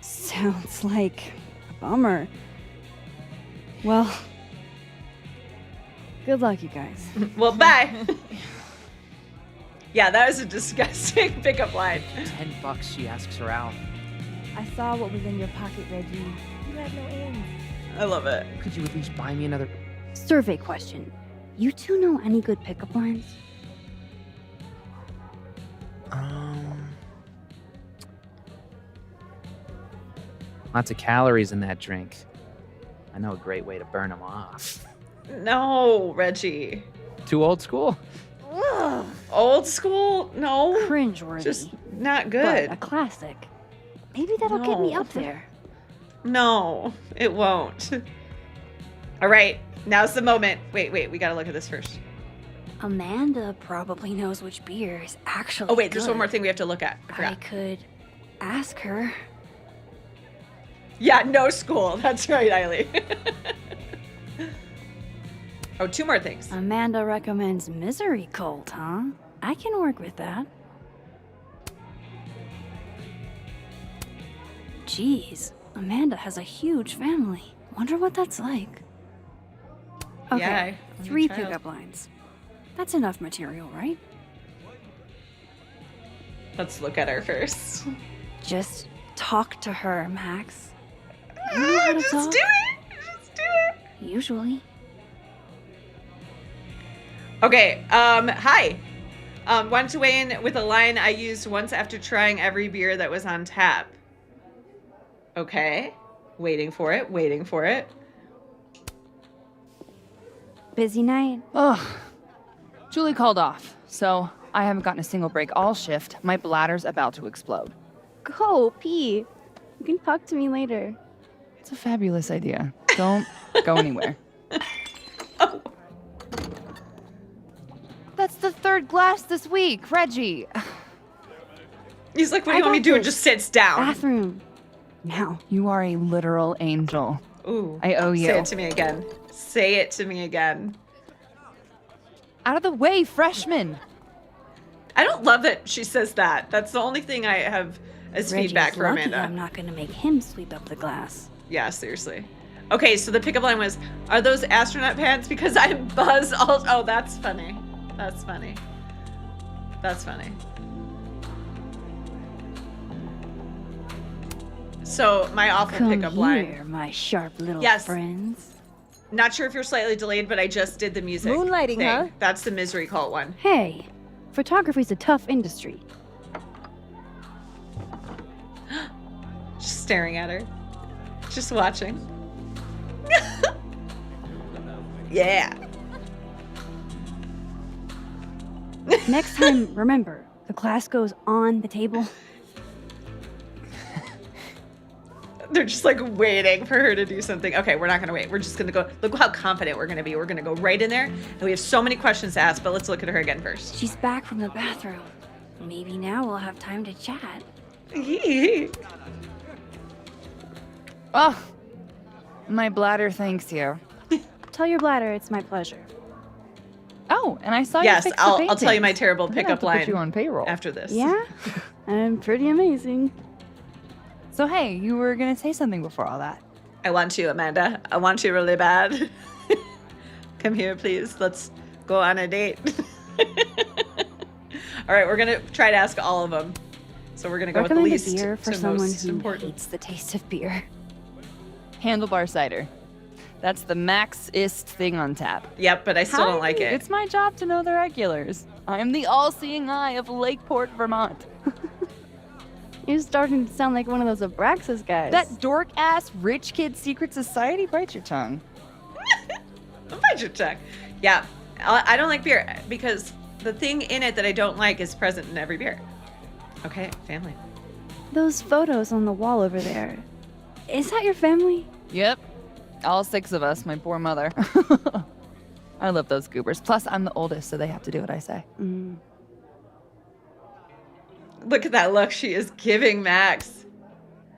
Sounds like a bummer. Well, good luck, you guys. Well, bye. Yeah, that was a disgusting pickup line. $10 she asks her out. I saw what was in your pocket, Reggie. You had no ends. I love it. Could you at least buy me another? Survey question. You two know any good pickup lines? Lots of calories in that drink. I know a great way to burn them off. No, Reggie. Too old school? Ugh. Old school? No. Cringeworthy. Just not but good. a classic. Maybe that'll get me No. up there. No, it won't. All right, now's the moment. Wait, we gotta look at this first. Amanda probably knows which beer is actually Oh wait, there's good. one more thing we have to look at. I I forgot. could ask her. Yeah, no school. That's right, Eiley. Oh, two more things. Amanda recommends Misery Cult, huh? I can work with that. Jeez, Amanda has a huge family. Wonder what that's like. Okay, Yeah, I'm a 3 child. pickup lines. That's enough material, right? Let's look at her first. Just talk to her, Max. You know how to Just talk? do it. Just do it. Usually. Okay, hi. Wanted to weigh in with a line I used once after trying every beer that was on tap. Okay. Waiting for it. Busy night? Ugh. Julie called off, so I haven't gotten a single break all shift. My bladder's about to explode. Go pee. You can talk to me later. It's a fabulous idea. Don't go anywhere. Oh, That's the third glass this week, Reggie. he's like, what do I you want me to got do? And this. just sits down. Bathroom. Now. You are a literal angel. Ooh. I owe you. Say it to me again. Say it to me again. Out of the way, freshman. I don't love that she says that. That's the only thing I have as Reggie's feedback for lucky Amanda. I'm not gonna make him sweep up the glass. Yeah, seriously. Okay, so the pickup line was, are those astronaut pants? Because I'm Buzz Aldrin. Oh, that's funny. That's funny. That's funny. So my awful Come pickup here, line. my sharp little Yes. friends. Not sure if you're slightly delayed, but I just did the music. Moonlighting, thing. huh? That's the misery cult one. Hey, photography's a tough industry. Just staring at her. Just watching. Yeah. Next time, remember, the glass goes on the table. They're just like waiting for her to do something. Okay, we're not gonna wait. We're just gonna go. Look how confident we're gonna be. We're gonna go right in there. And we have so many questions to ask, but let's look at her again first. She's back from the bathroom. Maybe now we'll have time to chat. Oh, my bladder thanks you. Tell your bladder it's my pleasure. Oh, and I saw you Yes, fix the I'll tell you paintings. my terrible I'm gonna have pickup to line put you on payroll. after this. Yeah? I'm pretty amazing. So hey, you were gonna say something before all that. I want you, Amanda. I want you really bad. Come here, please. Let's go on a date. All right, we're gonna try to ask all of them. So we're gonna go with the Recommend a least beer for to someone most who important. hates the taste of beer. Handlebar cider. That's the max-ist thing on tap. Yep, but I still don't like it. It's my job to know the regulars. I'm the all-seeing eye of Lakeport, Vermont. You're starting to sound like one of those Abraxas guys. That dork-ass rich kid secret society? Bite your tongue. Bite your tongue. Yeah, I don't like beer because the thing in it that I don't like is present in every beer. Okay, family. Those photos on the wall over there. Is that your family? Yep. All 6 of us, my poor mother. I love those goobers. Plus, I'm the oldest, so they have to do what I say. Mm. Look at that look she is giving Max.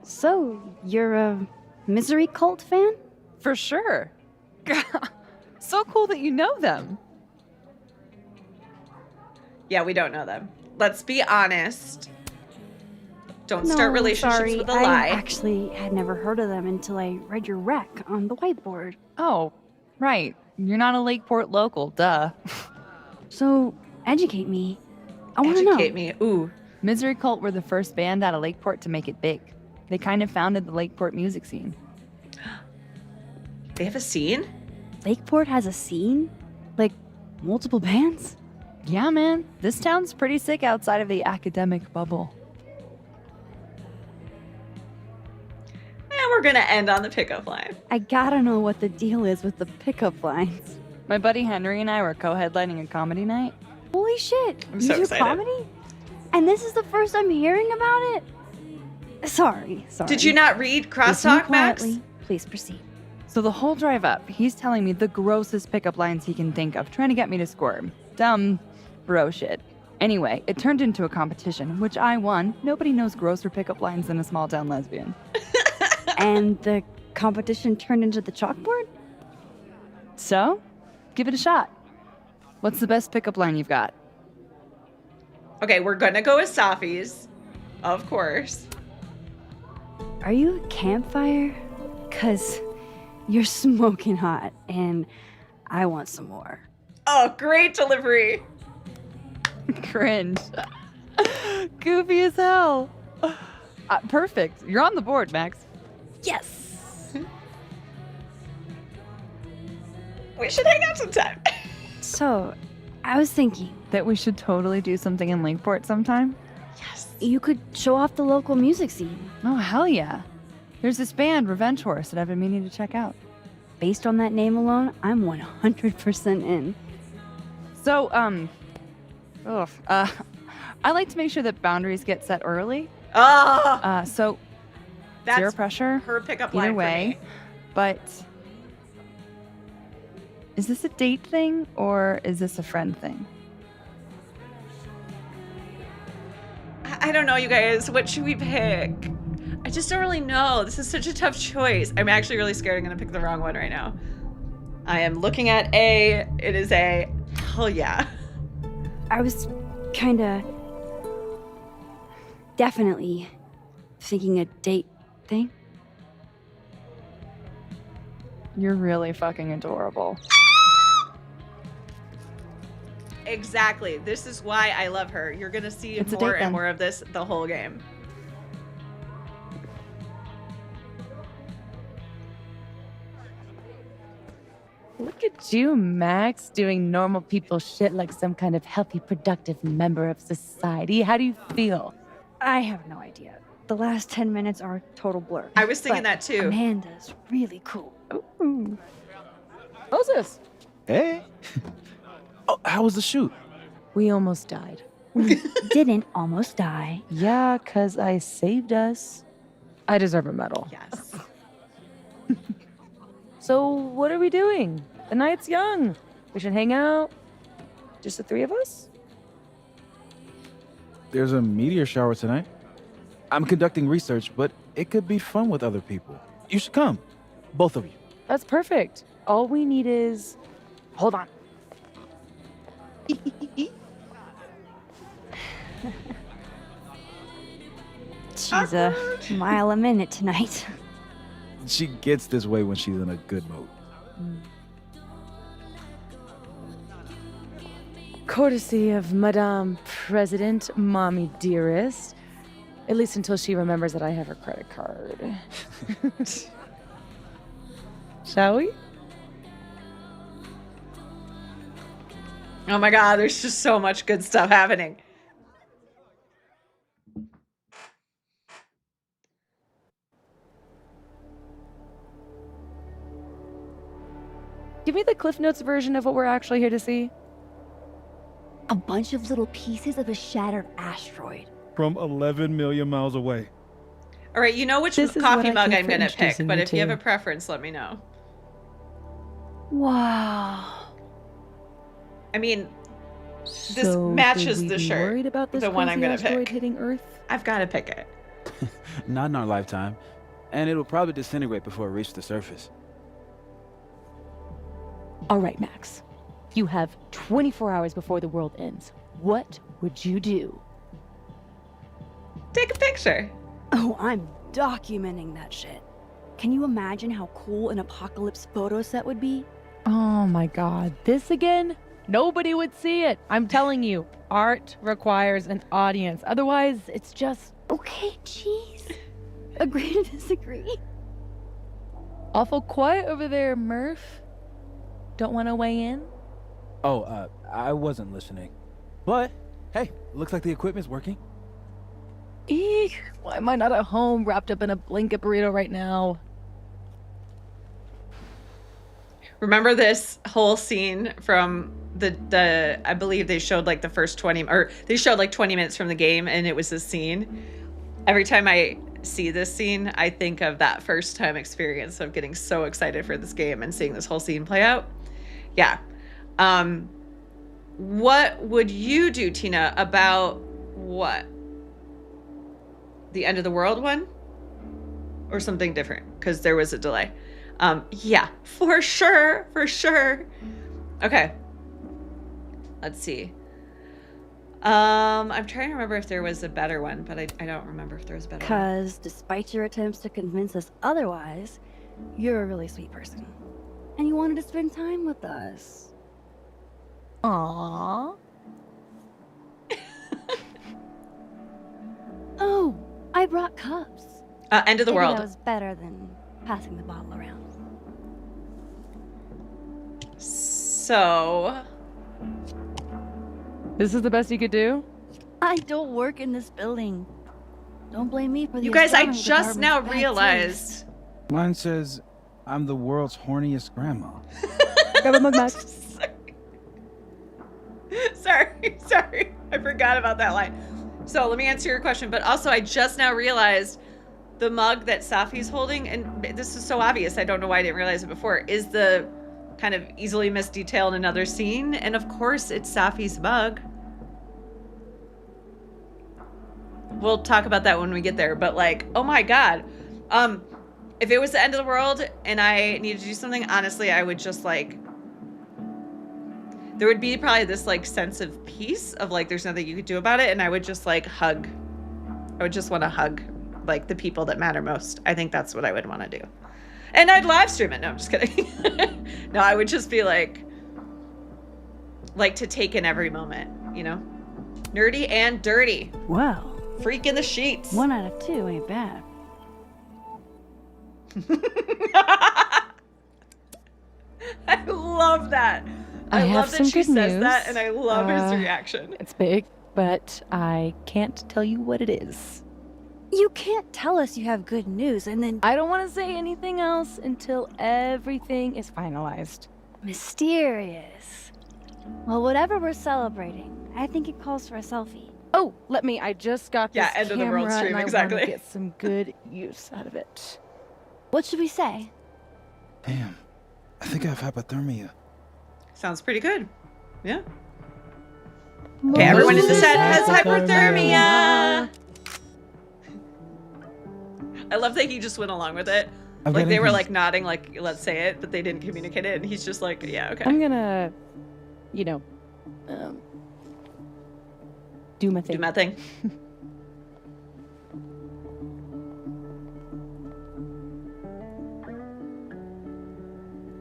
So, you're a misery cult fan? For sure. So cool that you know them. Yeah, we don't know them. Let's be honest. Don't start relationships sorry. with a I lie. actually had never heard of them until I read your rec on the whiteboard. Oh, right. You're not a Lakeport local, duh. So, educate me. I want to know. Educate me. Ooh. Misery Cult were the first band out of Lakeport to make it big. They kind of founded the Lakeport music scene. They have a scene? Lakeport has a scene? Like, multiple bands? Yeah, man. This town's pretty sick outside of the academic bubble. And we're gonna end on the pickup line. I gotta know what the deal is with the pickup lines. My buddy Henry and I were co-headlining a comedy night. Holy shit! I'm you so do excited. comedy? And this is the first I'm hearing about it? Sorry. Did you not read Listen Crosstalk, Max? quietly. Please proceed. So the whole drive up, he's telling me the grossest pickup lines he can think of, trying to get me to squirm. Dumb bro shit. Anyway, it turned into a competition, which I won. Nobody knows grosser pickup lines than a small town lesbian. And the competition turned into the chalkboard? So, give it a shot. What's the best pickup line you've got? Okay, we're gonna go with Safi's. Of course. Are you a campfire? 'Cause you're smoking hot, and I want some more. Oh, great delivery. Cringe. Goofy as hell. Perfect. You're on the board, Max. Yes! We should hang out sometime. So, I was thinking, That we should totally do something in Lakeport sometime? Yes. you could show off the local music scene. Oh, hell yeah. There's this band, Revenge Horse, that I've been meaning to check out. based on that name alone, I'm 100% in. So, I like to make sure that boundaries get set early. Oh, So that's zero pressure her pickup either line way. for me. But is this a date thing or is this a friend thing? I don't know, you guys. What should we pick? I just don't really know. This is such a tough choice. I'm actually really scared I'm going to pick the wrong one right now. I am looking at A. It is A. Hell yeah. I was kinda definitely thinking a date thing. You're really fucking adorable. Exactly. This is why I love her. You're going to see It's a more date, and then. more of this the whole game. Look at you, Max, doing normal people shit like some kind of healthy, productive member of society. How do you feel? I have no idea. The last 10 minutes are a total blur. I was thinking But that too. Amanda's really cool. Ooh. Moses, Hey. Oh, how was the shoot? we almost died. Didn't almost die. Yeah, 'cause I saved us. I deserve a medal. Yes. So what are we doing? The night's young. We should hang out. Just the three of us? There's a meteor shower tonight. I'm conducting research, but it could be fun with other people. You should come. Both of you. That's perfect. All we need is... Hold on. She's a mile a minute tonight. She gets this way when she's in a good mood. Courtesy of Madame President, Mommy Dearest. At least until she remembers that I have her credit card. Shall we? Oh my God, there's just so much good stuff happening. Give me the Cliff Notes version of what we're actually here to see. A bunch of little pieces of a shattered asteroid. From 11 million miles away. All right, you know which This is coffee what I mug get I'm for going to pick, introducing but you if you have to. a preference, let me know. Wow. I mean, this So matches should we the be shirt. Worried about this the one I'm crazy gonna asteroid pick. hitting Earth? I've got to pick it. Not in our lifetime. And it'll probably disintegrate before it reaches the surface. All right, Max. You have 24 hours before the world ends. What would you do? Take a picture. Oh, I'm documenting that shit. Can you imagine how cool an apocalypse photo set would be? Oh my god, this again? Nobody would see it. I'm telling you, art requires an audience. Otherwise, it's just Okay, jeez. Agree to disagree. awful quiet over there, Murph. Don't want to weigh in? Oh, I wasn't listening. But, hey, looks like the equipment's working. Eek, why am I not at home wrapped up in a blanket burrito right now? Remember this whole scene from the I believe they showed like the first 20 or they showed like 20 minutes from the game and it was this scene. Every time I see this scene, I think of that first time experience of getting so excited for this game and seeing this whole scene play out. Yeah. What would you do, Tina, about what? The end of the world one? Or something different? Because there was a delay. Yeah, for sure. Okay. Let's see. I'm trying to remember if there was a better one, but I don't remember if there was a better one. Because despite your attempts to convince us otherwise, you're a really sweet person. And you wanted to spend time with us. Aww. Oh, I brought cups. End of the Maybe world. That was better than passing the bottle around. So, This is the best you could do? I don't work in this building. Don't blame me for the you guys, I astronomy just now department's bad realized. taste. Mine says I'm the world's horniest grandma. Grab a mug, Max. Sorry. I forgot about that line. So let me answer your question. But also, I just now realized the mug that Safi's holding, and this is so obvious, I don't know why I didn't realize it before, is the kind of easily missed detail in another scene. And of course, it's Safi's mug. We'll talk about that when we get there. But like, oh my God. If it was the end of the world and I needed to do something, honestly, I would just like, there would be probably this like sense of peace of like, there's nothing you could do about it. And I would just like hug. I would just want to hug like the people that matter most. I think that's what I would want to do. And I'd live stream it. No, I'm just kidding. No, I would just be like to take in every moment, you know? Nerdy and dirty. Well, Freak in the sheets. 1 out of 2 ain't bad. I love that. I have love that some she good says news. that, and I love his reaction. It's big, but I can't tell you what it is. You can't tell us you have good news and then I don't want to say anything else until everything is finalized. mysterious. Well, whatever we're celebrating, I think it calls for a selfie. Oh, I just got this Yeah, end of the world camera stream, and I exactly. want to get some good use out of it. What should we say? Damn, I think I have hypothermia. Sounds pretty good. Yeah. Okay, everyone in the set has hypothermia. I love that he just went along with it. I'm Like they getting were his- like nodding, like let's say it, but they didn't communicate it, and he's just like, yeah, okay. I'm gonna, do my thing. Do my thing.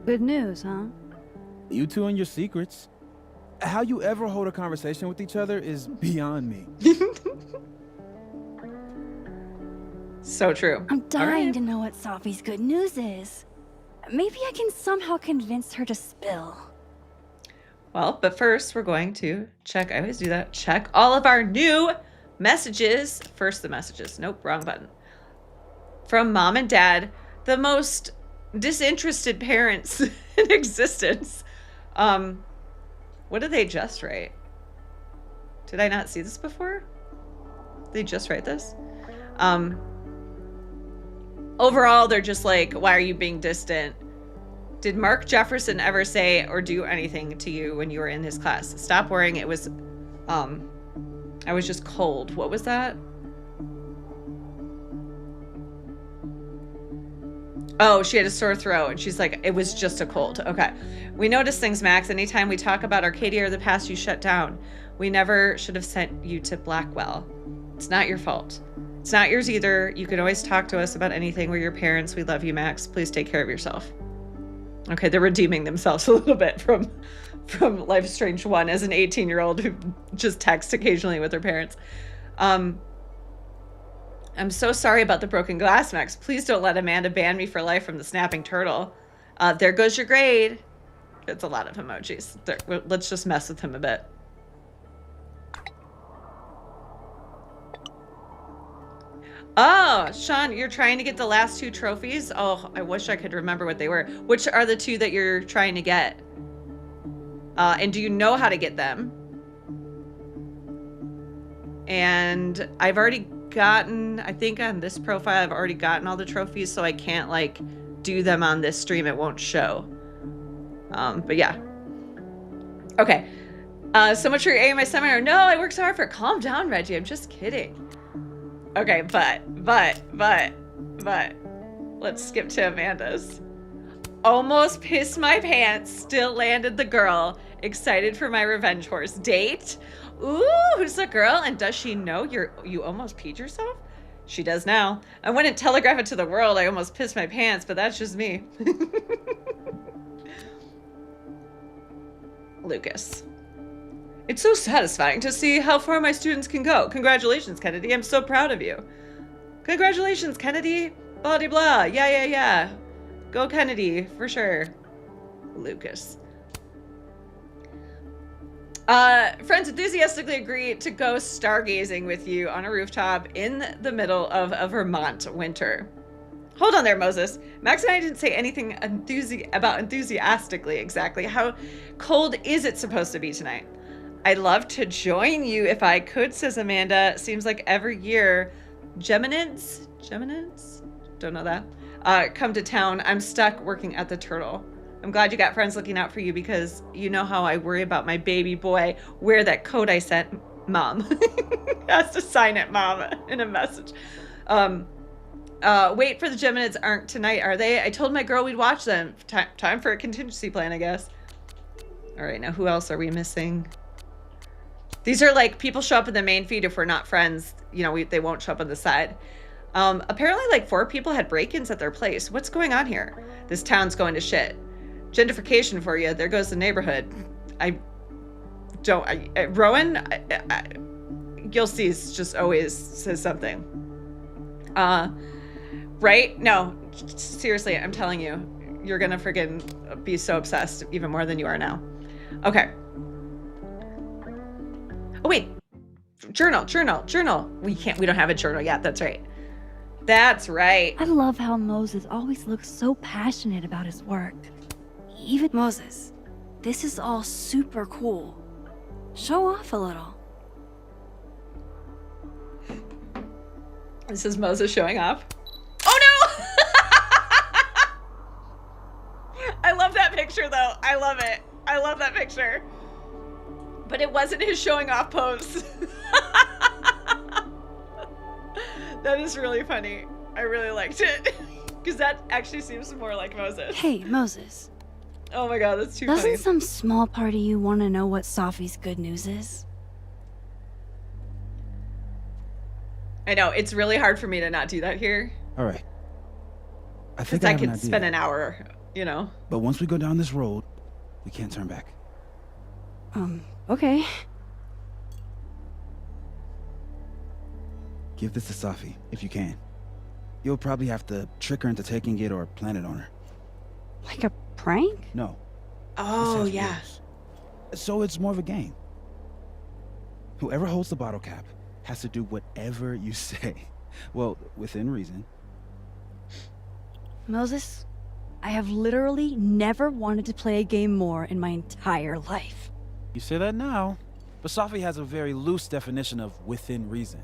Good news, huh? You two and your secrets. How you ever hold a conversation with each other is beyond me. So true. I'm dying right. to know what Safi's good news is. Maybe I can somehow convince her to spill. Well, but first we're going to check. I always do that. Check all of our new messages. First, the messages. Nope, wrong button. From mom and dad, the most disinterested parents in existence. What did they just write? Did I not see this before? Did they just write this? Overall, they're just like, why are you being distant? Did Mark Jefferson ever say or do anything to you when you were in his class? Stop worrying. It was, I was just cold. What was that? Oh, she had a sore throat, and she's like, it was just a cold. Okay. We notice things, Max. Anytime we talk about Arcadia or the past, you shut down. We never should have sent you to Blackwell. It's not your fault. It's not yours either. You can always talk to us about anything. We're your parents. We love you, Max. Please take care of yourself. Okay, they're redeeming themselves a little bit from Life is Strange 1 as an 18-year-old who just texts occasionally with her parents. I'm so sorry about the broken glass, Max. Please don't let Amanda ban me for life from the snapping turtle. There goes your grade. It's a lot of emojis. Let's just mess with him a bit. Oh, Sean, you're trying to get the last 2 trophies? Oh, I wish I could remember what they were. Which are the 2 that you're trying to get? And do you know how to get them? And I've already gotten, I think on this profile, I've already gotten all the trophies, so I can't like do them on this stream. It won't show. But yeah. Okay. So much for your AMI seminar. No, I worked so hard for it. Calm down, Reggie. I'm just kidding. Okay, but, let's skip to Amanda's. Almost pissed my pants, still landed the girl. Excited for my revenge horse date. Ooh, who's the girl? And does she know you almost peed yourself? She does now. I wouldn't telegraph it to the world. I almost pissed my pants, but that's just me. Lucas. It's so satisfying to see how far my students can go. Congratulations, Kennedy. I'm so proud of you. Congratulations, Kennedy. Blah, de blah. Yeah. Go, Kennedy, for sure. Lucas. Friends enthusiastically agree to go stargazing with you on a rooftop in the middle of a Vermont winter. Hold on there, Moses. Max and I didn't say anything about enthusiastically exactly. How cold is it supposed to be tonight? I'd love to join you if I could, says Amanda. Seems like every year Geminids? Don't know that. Come to town. I'm stuck working at the Turtle. I'm glad you got friends looking out for you because you know how I worry about my baby boy. Wear that coat I sent, Mom. Has to sign it, Mom, in a message. Wait for the Geminids aren't tonight, are they? I told my girl we'd watch them. Time for a contingency plan, I guess. All right, now who else are we missing? These are like people show up in the main feed if we're not friends. You know, they won't show up on the side. Apparently like 4 people had break-ins at their place. What's going on here? This town's going to shit. Gentrification for you. There goes the neighborhood. Rowan, you'll see, just always says something. Right? No, seriously, I'm telling you, you're gonna friggin' be so obsessed even more than you are now. Okay. Oh wait, journal. We don't have a journal yet, that's right. That's right. I love how Moses always looks so passionate about his work. Even Moses, this is all super cool. Show off a little. This is Moses showing off. Oh no! I love that picture though. I love it. I love that picture. But it wasn't his showing off pose. That is really funny. I really liked it. Because that actually seems more like Moses. Hey, Moses. Oh my god, that's too funny. Doesn't some small part of you want to know what Safi's good news is? I know, it's really hard for me to not do that here. All right. I think Because I have an could idea. spend an hour, you know. But once we go down this road, we can't turn back. Okay. Give this to Safi, if you can. You'll probably have to trick her into taking it or plant it on her. Like a prank? No. Oh, This has yeah. rules. So it's more of a game. Whoever holds the bottle cap has to do whatever you say. Well, within reason. Moses, I have literally never wanted to play a game more in my entire life. You say that now, but Safi has a very loose definition of within reason.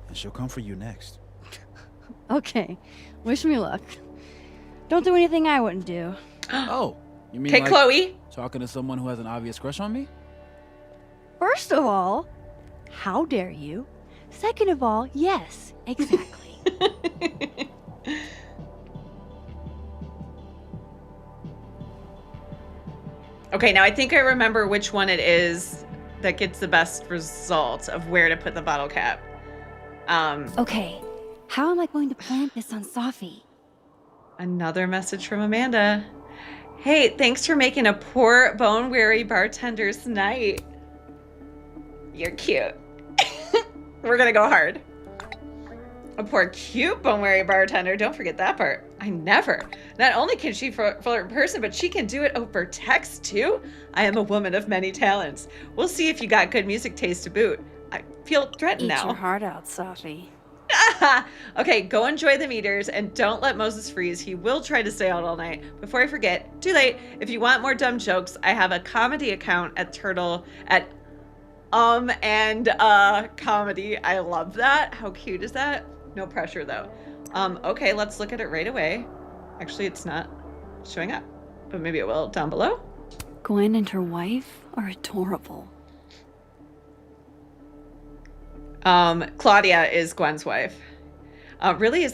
And she'll come for you next. Okay, wish me luck. Don't do anything I wouldn't do. Oh, you mean Okay, like Chloe. talking to someone who has an obvious crush on me? First of all, how dare you? Second of all, yes, exactly. Okay, now I think I remember which one it is that gets the best result of where to put the bottle cap. Okay, how am I going to plant this on Safi? Another message from Amanda. Hey, thanks for making a poor bone-weary bartender's night. You're cute. We're gonna go hard. A poor cute bone-weary bartender. Don't forget that part. I never. Not only can she flirt in person, but she can do it over text too. I am a woman of many talents. We'll see if you got good music taste to boot. I feel threatened Eat now. your heart out, Safi. Okay, go enjoy the meters and don't let Moses freeze. He will try to stay out all night. Before I forget, too late. If you want more dumb jokes, I have a comedy account at Turtle at comedy. I love that. How cute is that? No pressure though. Okay, let's look at it right away. Actually, it's not showing up, but maybe it will down below. Gwen and her wife are adorable. Claudia is Gwen's wife. Really?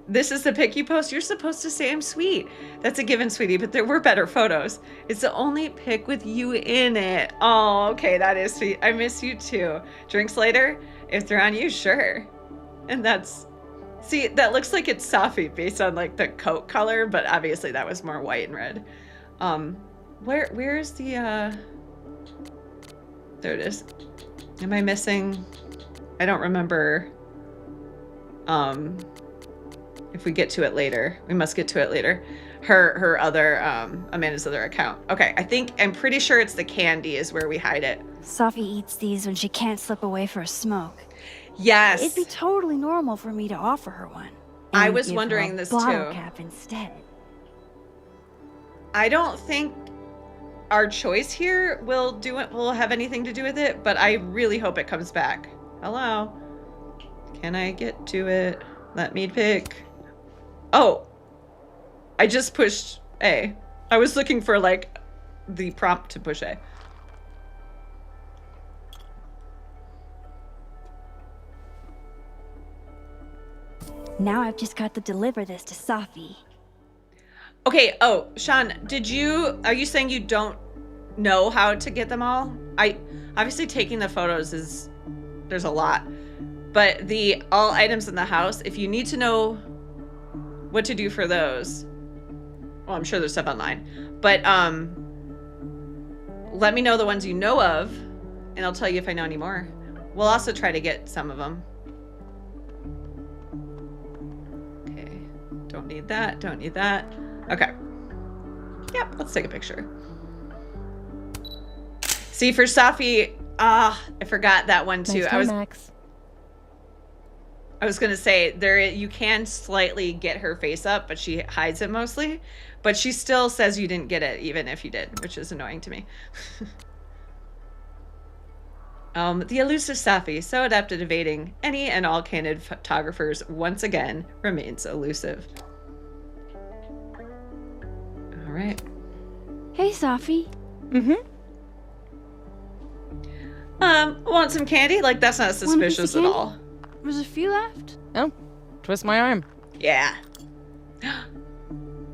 This is the pic you post? You're supposed to say I'm sweet. That's a given, sweetie, but there were better photos. It's the only pic with you in it. Oh, okay, that is sweet. I miss you too. Drinks later? If they're on you, sure. And see, that looks like it's Safi based on like the coat color, but obviously that was more white and red. Where's the, there it is. Am I missing? I don't remember if we get to it later. We must get to it later. Her other, Amanda's other account. Okay, I'm pretty sure it's the candy is where we hide it. Safi eats these when she can't slip away for a smoke. Yes. It'd be totally normal for me to offer her one. I and was give wondering her a this bottle too. cap instead. I don't think our choice here will have anything to do with it, but I really hope it comes back. Hello. Can I get to it? Let me pick. Oh. I just pushed A. I was looking for like the prompt to push A. Now I've just got to deliver this to Safi. Okay, oh, Sean, are you saying you don't know how to get them all? Obviously taking the photos there's a lot. But the all items in the house, if you need to know what to do for those, well, I'm sure there's stuff online, but let me know the ones you know of, and I'll tell you if I know any more. We'll also try to get some of them. Okay, don't need that, don't need that. Okay. Yep, let's take a picture. See, for Safi, I forgot that one too. Nice Max. I was gonna say you can slightly get her face up, but she hides it mostly. But she still says you didn't get it, even if you did, which is annoying to me. The elusive Safi, so adept at evading any and all candid photographers, once again remains elusive. All right. Hey, Safi. Want some candy? Like, that's not suspicious at all. There's a few left. Oh, twist my arm. Yeah.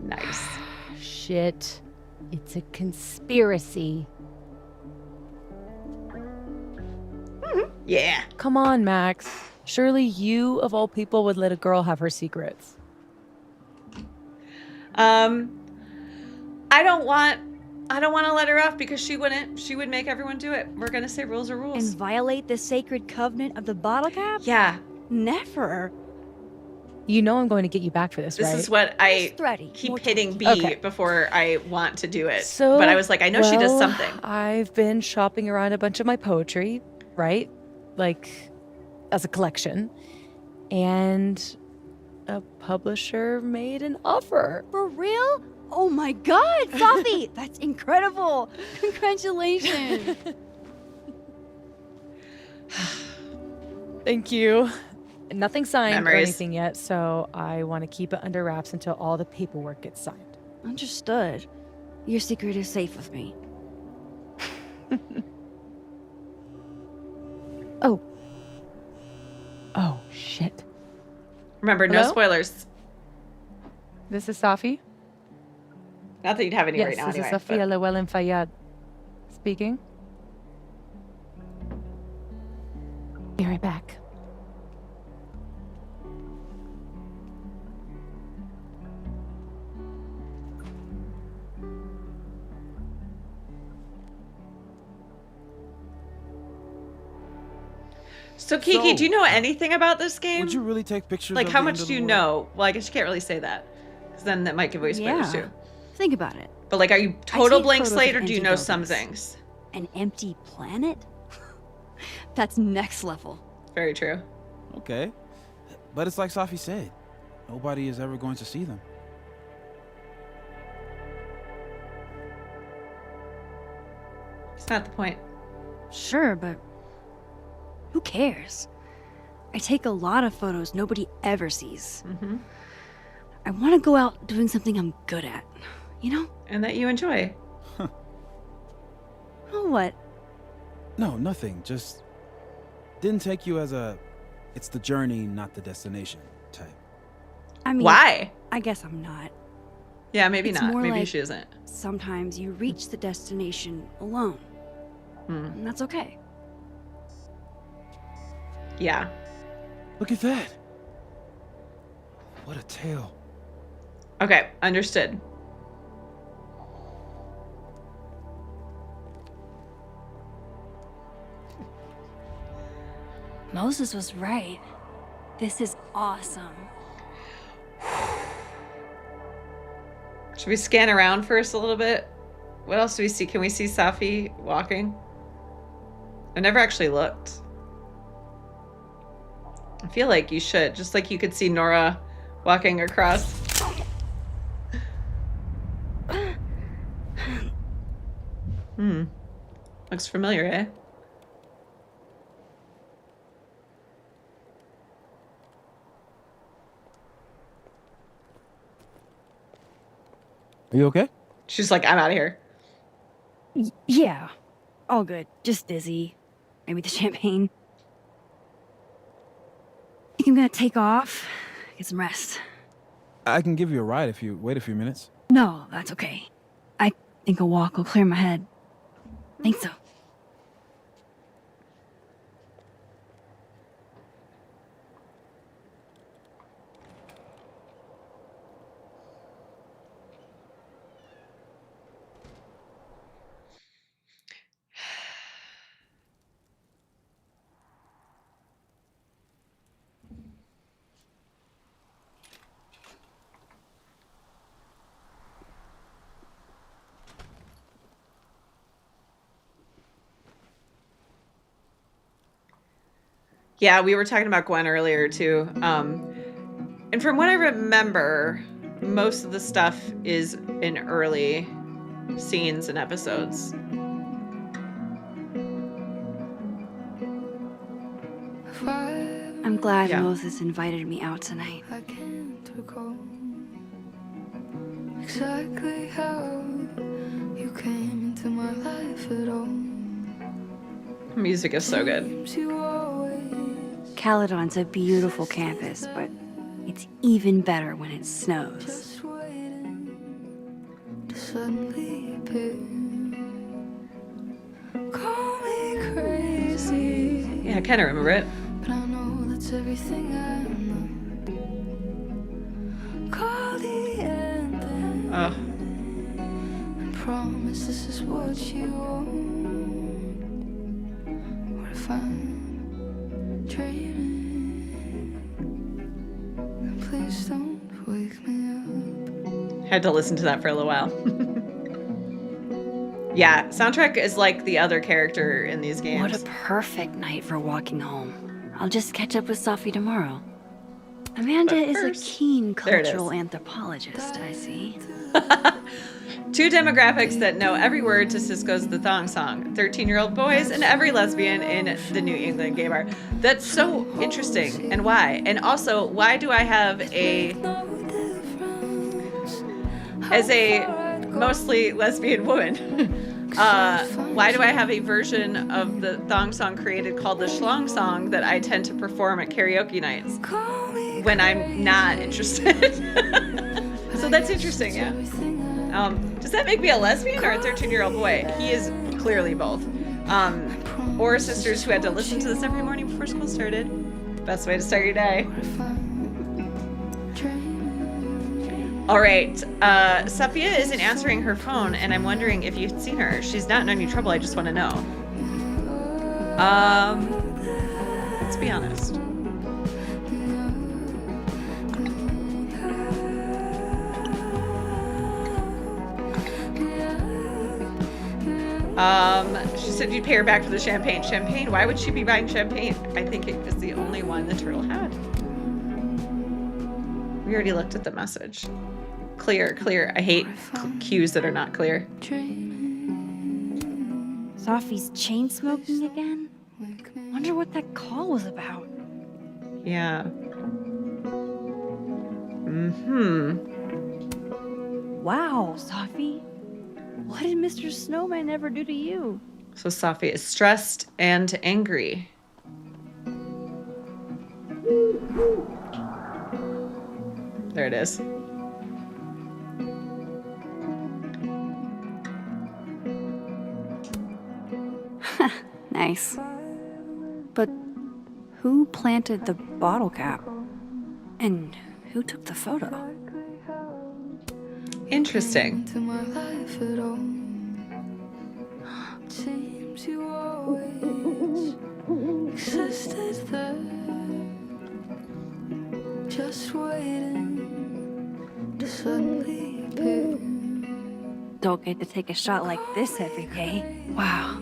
Nice. Shit. It's a conspiracy. Yeah. Come on, Max. Surely you, of all people, would let a girl have her secrets. I don't want to let her off because she wouldn't. She would make everyone do it. We're gonna say rules are rules. And violate the sacred covenant of the bottle cap? Yeah. Never. You know I'm going to get you back for this, right? This is what I keep hitting B before I want to do it. So, but I was like, I know she does something. I've been shopping around a bunch of my poetry, right? Like, as a collection. And a publisher made an offer. For real? Oh my god, Safi! That's incredible! Congratulations! Thank you. Nothing signed Memories. or anything yet, so I want to keep it under wraps until all the paperwork gets signed. Understood. Your secret is safe with me. Oh, shit. Remember, no Hello? spoilers. This is Safi? Not that you'd have any Yes, right now this anyway. is Safia Llewellyn Fayyad speaking. Be right back. So Kiki, So, do you know anything about this game? Would you really take pictures? Like, of how the much end of do the you world? know? Well, I guess you can't really say that, because then that might give away spoilers Yeah. too. Think about it. But like, are you total take blank photos slate, of or do you empty know some buildings. things? An empty planet? That's next level. Very true. Okay, but it's like Safi said, nobody is ever going to see them. It's not the point. Sure, but who cares? I take a lot of photos nobody ever sees. Mm-hmm. I want to go out doing something I'm good at, you know? And that you enjoy. Oh, what? No, nothing. Just didn't take you as it's the journey, not the destination type. I mean, Why? I guess I'm not. Yeah, maybe It's not. more Maybe like- she isn't. Sometimes you reach the destination alone, Hmm. and that's okay. Yeah. Look at that. What a tale. Okay, understood. Moses was right. This is awesome. Should we scan around first a little bit? What else do we see? Can we see Safi walking? I never actually looked. I feel like you should. Just like you could see Nora walking across. Looks familiar, eh? Are you okay? She's like, I'm out of here. Yeah, all good. Just dizzy. Maybe the champagne. Think I'm gonna take off, get some rest. I can give you a ride if you wait a few minutes. No, that's okay. I think a walk will clear my head. Think so. Yeah, we were talking about Gwen earlier too. And from what I remember, most of the stuff is in early scenes and episodes. I'm glad Yeah. Moses invited me out tonight. I can't recall exactly how you came into my life at all. Music is so good. Seems you always Caledon's a beautiful campus, but it's even better when it snows. just waiting to suddenly appear. Call me crazy, Yeah, I kind of remember it. but I know that's everything I know. Call the end then. Oh, I promise this is what you want. What if I'm dreaming? Please don't wake me up. had to listen to that for a little while. Yeah, soundtrack is like the other character in these games. What a perfect night for walking home. I'll just catch up with Sophie tomorrow. Amanda But is first- a keen there it is. cultural anthropologist, I see. Two demographics that know every word to Cisco's The Thong Song: 13-year-old boys and every lesbian in the New England gay bar. That's so interesting. And why? And also, why do I have as a mostly lesbian woman, why do I have a version of the thong song created called the Schlong Song that I tend to perform at karaoke nights when I'm not interested? So that's interesting, yeah. Does that make me a lesbian or a 13-year-old boy? He is clearly both. Or sisters who had to listen to this every morning before school started. Best way to start your day. All right, Sophia isn't answering her phone, and I'm wondering if you've seen her. She's not in any trouble. I just want to know. Let's be honest. She said you'd pay her back for the champagne. Champagne? Why would she be buying champagne? I think it was the only one the turtle had. We already looked at the message. Clear, clear. I hate cues that are not clear. Sophie's chain smoking again? Wonder what that call was about. Yeah. Wow, Sophie. What did Mr. Snowman ever do to you? So Sophie is stressed and angry. There it is. Nice. But who planted the bottle cap? And who took the photo? Interesting. To my life at all. Seems you always existed there. Just waiting to suddenly appear. Don't get to take a shot like this every day. Wow.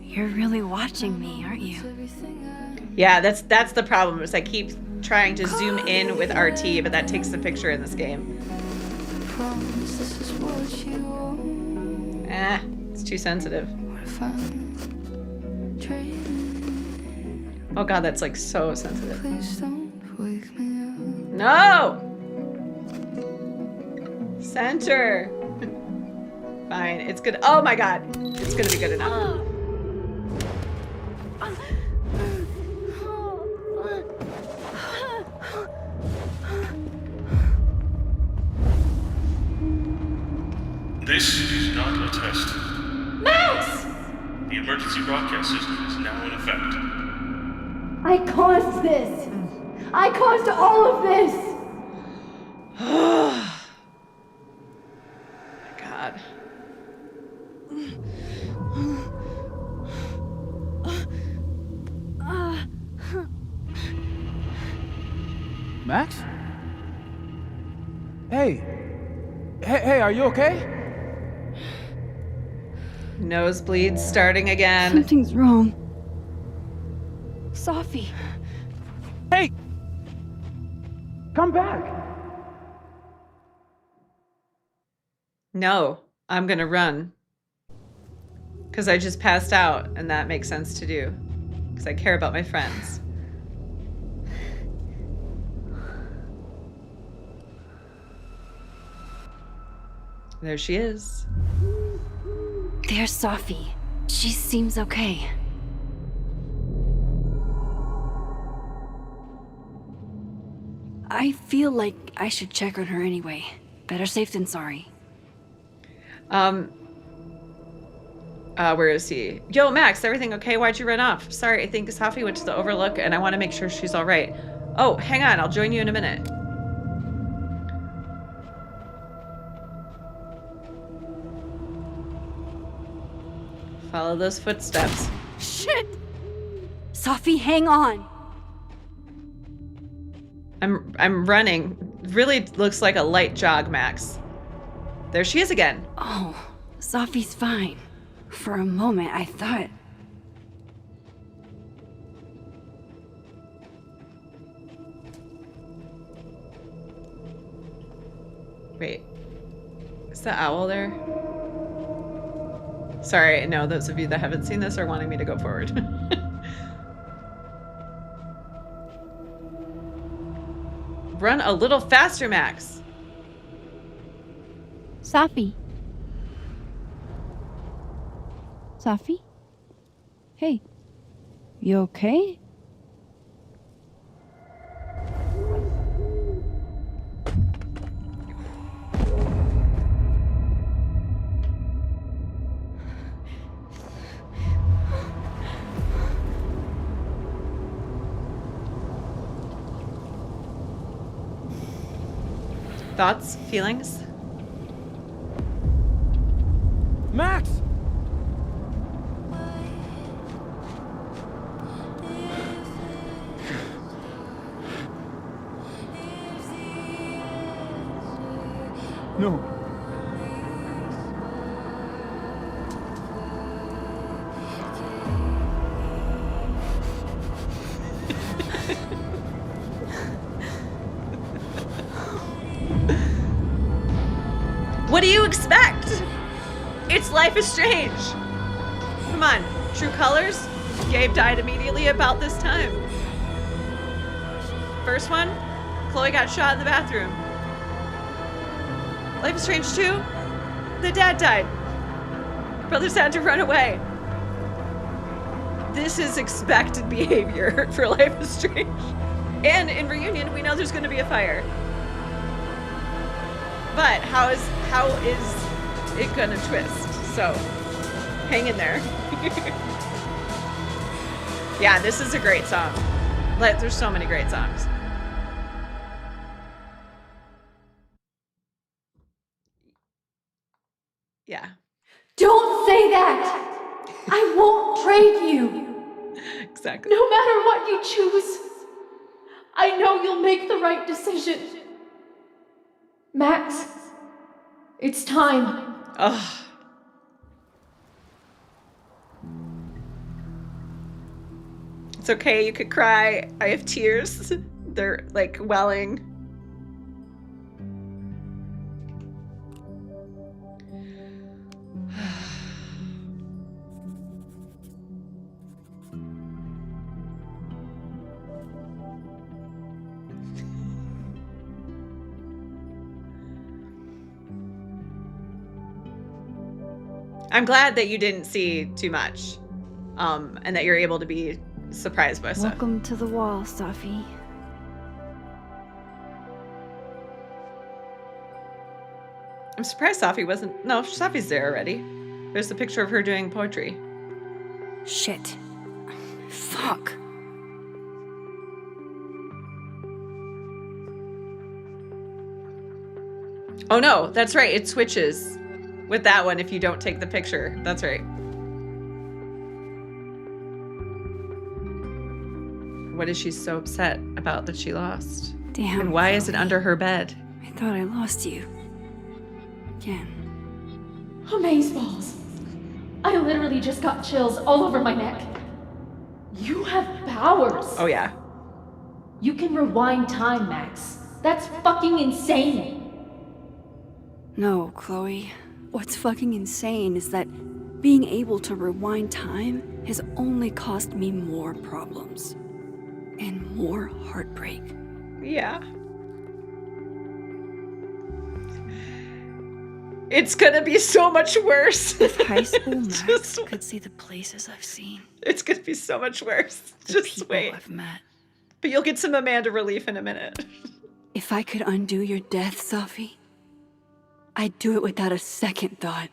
You're really watching me, aren't you? Yeah, that's the problem. Is I keep trying to zoom in with RT, but that takes the picture in this game. Promise this is what you want. It's too sensitive. What if I'm dreaming? Oh god, that's like so sensitive. Please don't wake me up. No! Center. Fine, it's good. Oh my god, it's gonna be good enough. This is not a test. Max! The emergency broadcast system is now in effect. I caused this! I caused all of this! Oh my god. Max? Hey. Hey, are you okay? Nosebleeds starting again. Something's wrong. Sophie. Hey! Come back! No, I'm gonna run. Because I just passed out, and that makes sense to do. Because I care about my friends. There she is. There's Sophie. She seems okay. I feel like I should check on her anyway. Better safe than sorry. Where is he? Yo, Max, everything okay? Why'd you run off? Sorry, I think Sophie went to the Overlook and I want to make sure she's all right. Oh, hang on, I'll join you in a minute. Follow those footsteps. Shit! Sophie, hang on! I'm running. Really looks like a light jog, Max. There she is again. Oh, Sophie's fine. For a moment, I thought... Wait. Is the owl there? Sorry, no, those of you that haven't seen this are wanting me to go forward. Run a little faster, Max. Sophie. Sophie? Hey. You okay? Thoughts? Feelings? Max! No. What do you expect? It's Life is Strange. Come on, true colors? Gabe died immediately about this time. First one, Chloe got shot in the bathroom. Life is Strange 2, the dad died. Brothers had to run away. This is expected behavior for Life is Strange. And in Reunion, we know there's going to be a fire. But how is it gonna twist? So, hang in there. Yeah, this is a great song. There's so many great songs. Yeah. Don't say that! I won't trade you! Exactly. No matter what you choose, I know you'll make the right decision. Max, it's time. Ugh. It's okay, you could cry. I have tears. They're like welling. I'm glad that you didn't see too much, and that you're able to be surprised by stuff. Welcome to the wall, Safi. I'm surprised Safi wasn't. No, Safi's there already. There's a picture of her doing poetry. Shit. Fuck. Oh no, that's right. It switches with that one if you don't take the picture. That's right. What is she so upset about that she lost? Damn. And why is it under her bed? I thought I lost you. Again. Amazeballs. I literally just got chills all over my neck. You have powers. Oh yeah. You can rewind time, Max. That's fucking insane. No, Chloe. What's fucking insane is that being able to rewind time has only caused me more problems. And more heartbreak. Yeah. It's gonna be so much worse. If high school Max could see the places I've seen. It's gonna be so much worse. The Just people wait. I've met. But you'll get some Amanda relief in a minute. If I could undo your death, Safi, I'd do it without a second thought.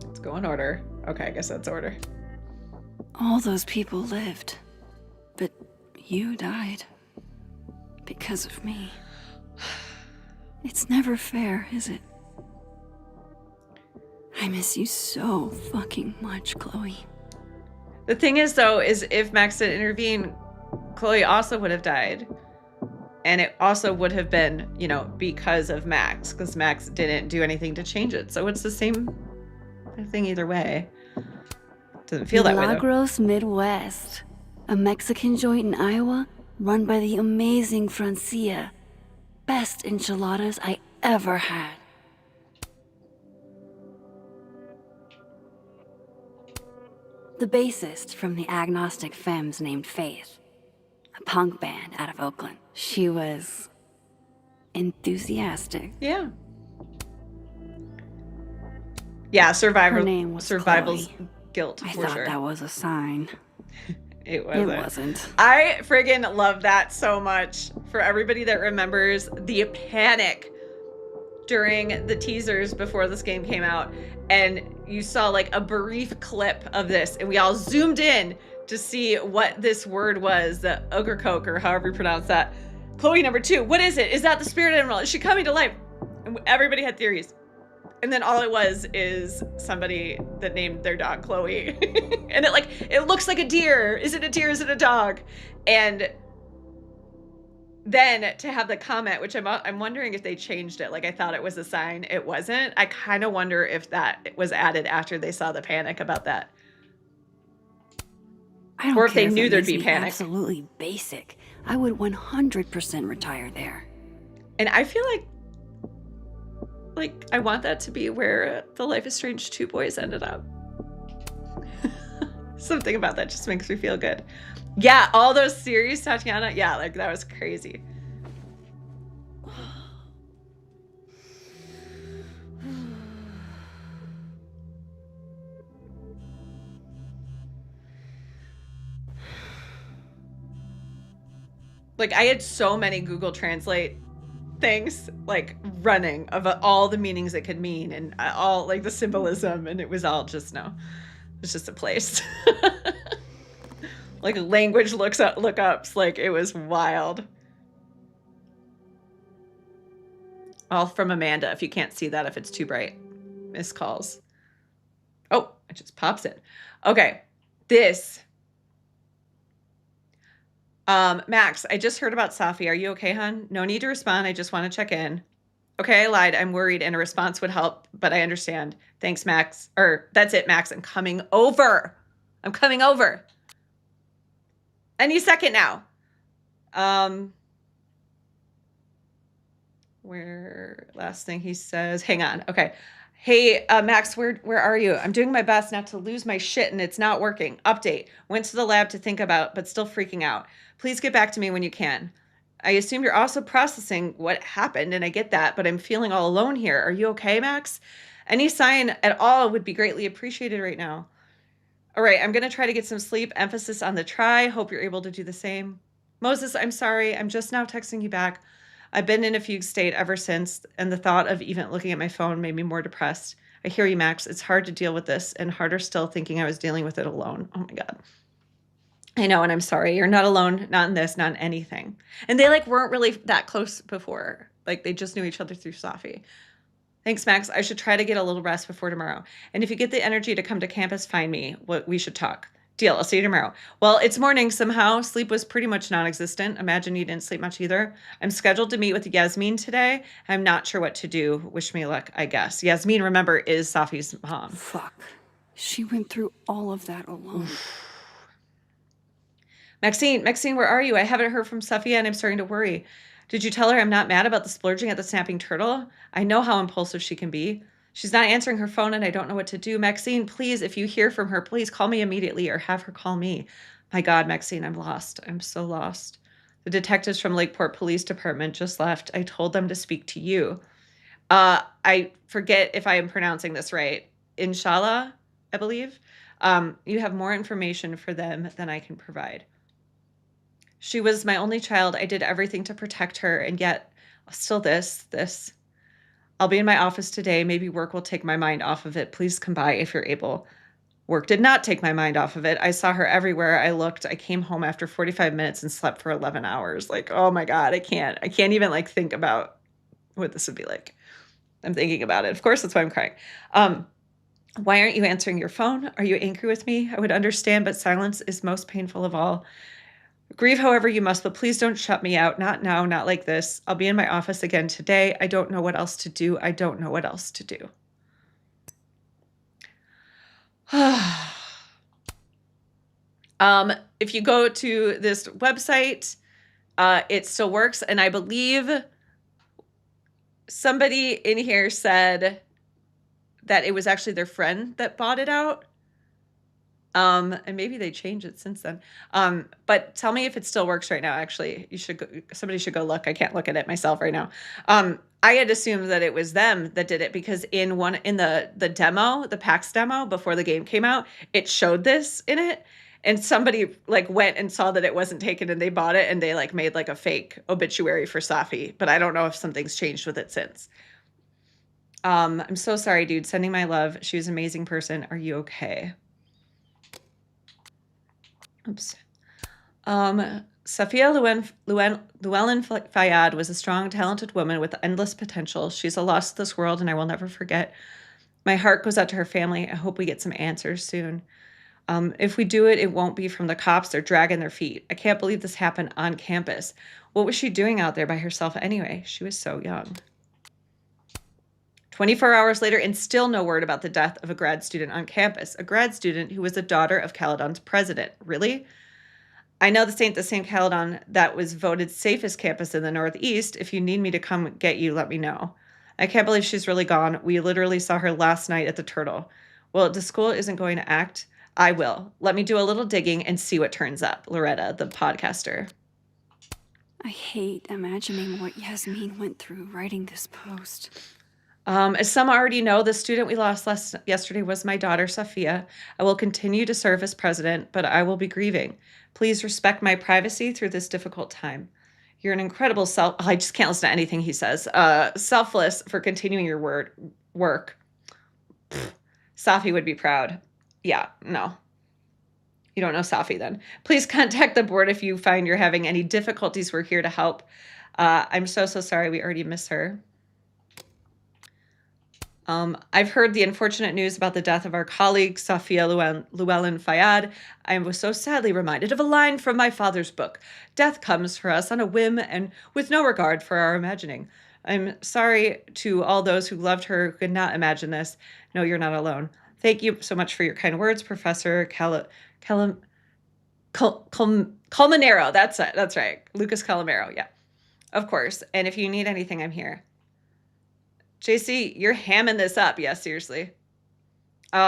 Let's go in order. Okay, I guess that's order. All those people lived, but you died. Because of me. It's never fair, is it? I miss you so fucking much, Chloe. The thing is, though, is if Max didn't intervene, Chloe also would have died. And it also would have been, you know, because of Max. Because Max didn't do anything to change it. So it's the same thing either way. Doesn't feel that way, though. Milagros Midwest. A Mexican joint in Iowa run by the amazing Francia. Best enchiladas I ever had. The bassist from the Agnostic Femmes named Faith. A punk band out of Oakland. She was enthusiastic. Yeah. Yeah, Her name was survival's Chloe. guilt, I for thought sure. that was a sign. It wasn't. It wasn't. I friggin' love that so much. For everybody that remembers the panic during the teasers before this game came out, and you saw like a brief clip of this, and we all zoomed in to see what this word was, the ogre coke, or however you pronounce that. Chloe number 2, what is it? Is that the spirit animal? Is she coming to life? And everybody had theories. And then all it was is somebody that named their dog Chloe. And it looks like a deer. Is it a deer? Is it a dog? And then to have the comment, which I'm wondering if they changed it. Like, I thought it was a sign. It wasn't. I kind of wonder if that was added after they saw the panic about that. I don't or if care they knew it there'd makes be me panic. Absolutely basic. I would 100% retire there. And I feel like I want that to be where the Life is Strange 2 boys ended up. Something about that just makes me feel good. Yeah, all those series, Tatiana. Yeah, like that was crazy. Like, I had so many Google Translate things like running of all the meanings it could mean and all like the symbolism, and it was all just it's just a place. Like language lookups, like it was wild. All from Amanda. If you can't see that, if it's too bright, missed calls. Oh, it just pops in. Okay, this. Max, I just heard about Safi. Are you okay, hon? No need to respond. I just want to check in. Okay, I lied. I'm worried and a response would help, but I understand. Thanks, Max. Or that's it, Max. I'm coming over. I'm coming over. Any second now. Where last thing he says, hang on. Okay. Hey, Max, where are you? I'm doing my best not to lose my shit and it's not working. Update. Went to the lab to think about, but still freaking out. Please get back to me when you can. I assume you're also processing what happened, and I get that, but I'm feeling all alone here. Are you okay, Max? Any sign at all would be greatly appreciated right now. All right, I'm going to try to get some sleep. Emphasis on the try. Hope you're able to do the same. Moses, I'm sorry. I'm just now texting you back. I've been in a fugue state ever since, and the thought of even looking at my phone made me more depressed. I hear you, Max. It's hard to deal with this, and harder still thinking I was dealing with it alone. Oh my God. I know, and I'm sorry. You're not alone, not in this, not in anything. And they weren't really that close before. They just knew each other through Safi. Thanks, Max. I should try to get a little rest before tomorrow. And if you get the energy to come to campus, find me. We should talk. Deal. I'll see you tomorrow. Well, it's morning somehow. Sleep was pretty much non-existent. Imagine you didn't sleep much either. I'm scheduled to meet with Yasmin today. I'm not sure what to do. Wish me luck, I guess. Yasmin, remember, is Safi's mom. Fuck. She went through all of that alone. Maxine, where are you? I haven't heard from Safia and I'm starting to worry. Did you tell her I'm not mad about the splurging at the snapping turtle? I know how impulsive she can be. She's not answering her phone and I don't know what to do. Maxine, please, if you hear from her, please call me immediately or have her call me. My God, Maxine, I'm lost. I'm so lost. The detectives from Lakeport Police Department just left. I told them to speak to you. I forget if I am pronouncing this right. Inshallah, I believe. You have more information for them than I can provide. She was my only child. I did everything to protect her, and yet still this. I'll be in my office today. Maybe work will take my mind off of it. Please come by if you're able. Work did not take my mind off of it. I saw her everywhere I looked. I came home after 45 minutes and slept for 11 hours. Oh my God, I can't even think about what this would be like. I'm thinking about it. Of course, that's why I'm crying. Why aren't you answering your phone? Are you angry with me? I would understand, but silence is most painful of all. Grieve however you must, but please don't shut me out. Not now, not like this. I'll be in my office again today. I don't know what else to do. If you go to this website, it still works. And I believe somebody in here said that it was actually their friend that bought it out. And maybe they changed it since then. But tell me if it still works right now. Actually, somebody should go look. I can't look at it myself right now. I had assumed that it was them that did it because in the demo, the PAX demo before the game came out, it showed this in it. And somebody went and saw that it wasn't taken and they bought it and they made a fake obituary for Safi. But I don't know if something's changed with it since. I'm so sorry, dude. Sending my love. She was an amazing person. Are you okay? Oops. Safia Llewellyn Fayyad was a strong, talented woman with endless potential. She's a loss to this world, and I will never forget. My heart goes out to her family. I hope we get some answers soon. If we do it, it won't be from the cops. They're dragging their feet. I can't believe this happened on campus. What was she doing out there by herself anyway? She was so young. 24 hours later, and still no word about the death of a grad student on campus. A grad student who was the daughter of Caledon's president. Really? I know this ain't the same Caledon that was voted safest campus in the Northeast. If you need me to come get you, let me know. I can't believe she's really gone. We literally saw her last night at the Turtle. Well, the school isn't going to act. I will. Let me do a little digging and see what turns up. Loretta, the podcaster. I hate imagining what Yasmin went through writing this post. As some already know, the student we lost yesterday was my daughter, Safia. I will continue to serve as president, but I will be grieving. Please respect my privacy through this difficult time. You're an incredible I just can't listen to anything he says. Selfless for continuing your work. Pfft. Safi would be proud. Yeah, no. You don't know Safi then. Please contact the board if you find you're having any difficulties. We're here to help. I'm so sorry. We already miss her. I've heard the unfortunate news about the death of our colleague, Safia Llewellyn Fayyad. I was so sadly reminded of a line from my father's book. Death comes for us on a whim and with no regard for our imagining. I'm sorry to all those who loved her who could not imagine this. No, you're not alone. Thank you so much for your kind words, Professor Culminero. That's it. That's right. Lucas Culminero. Yeah, of course. And if you need anything, I'm here. JC, you're hamming this up. Yeah, seriously. He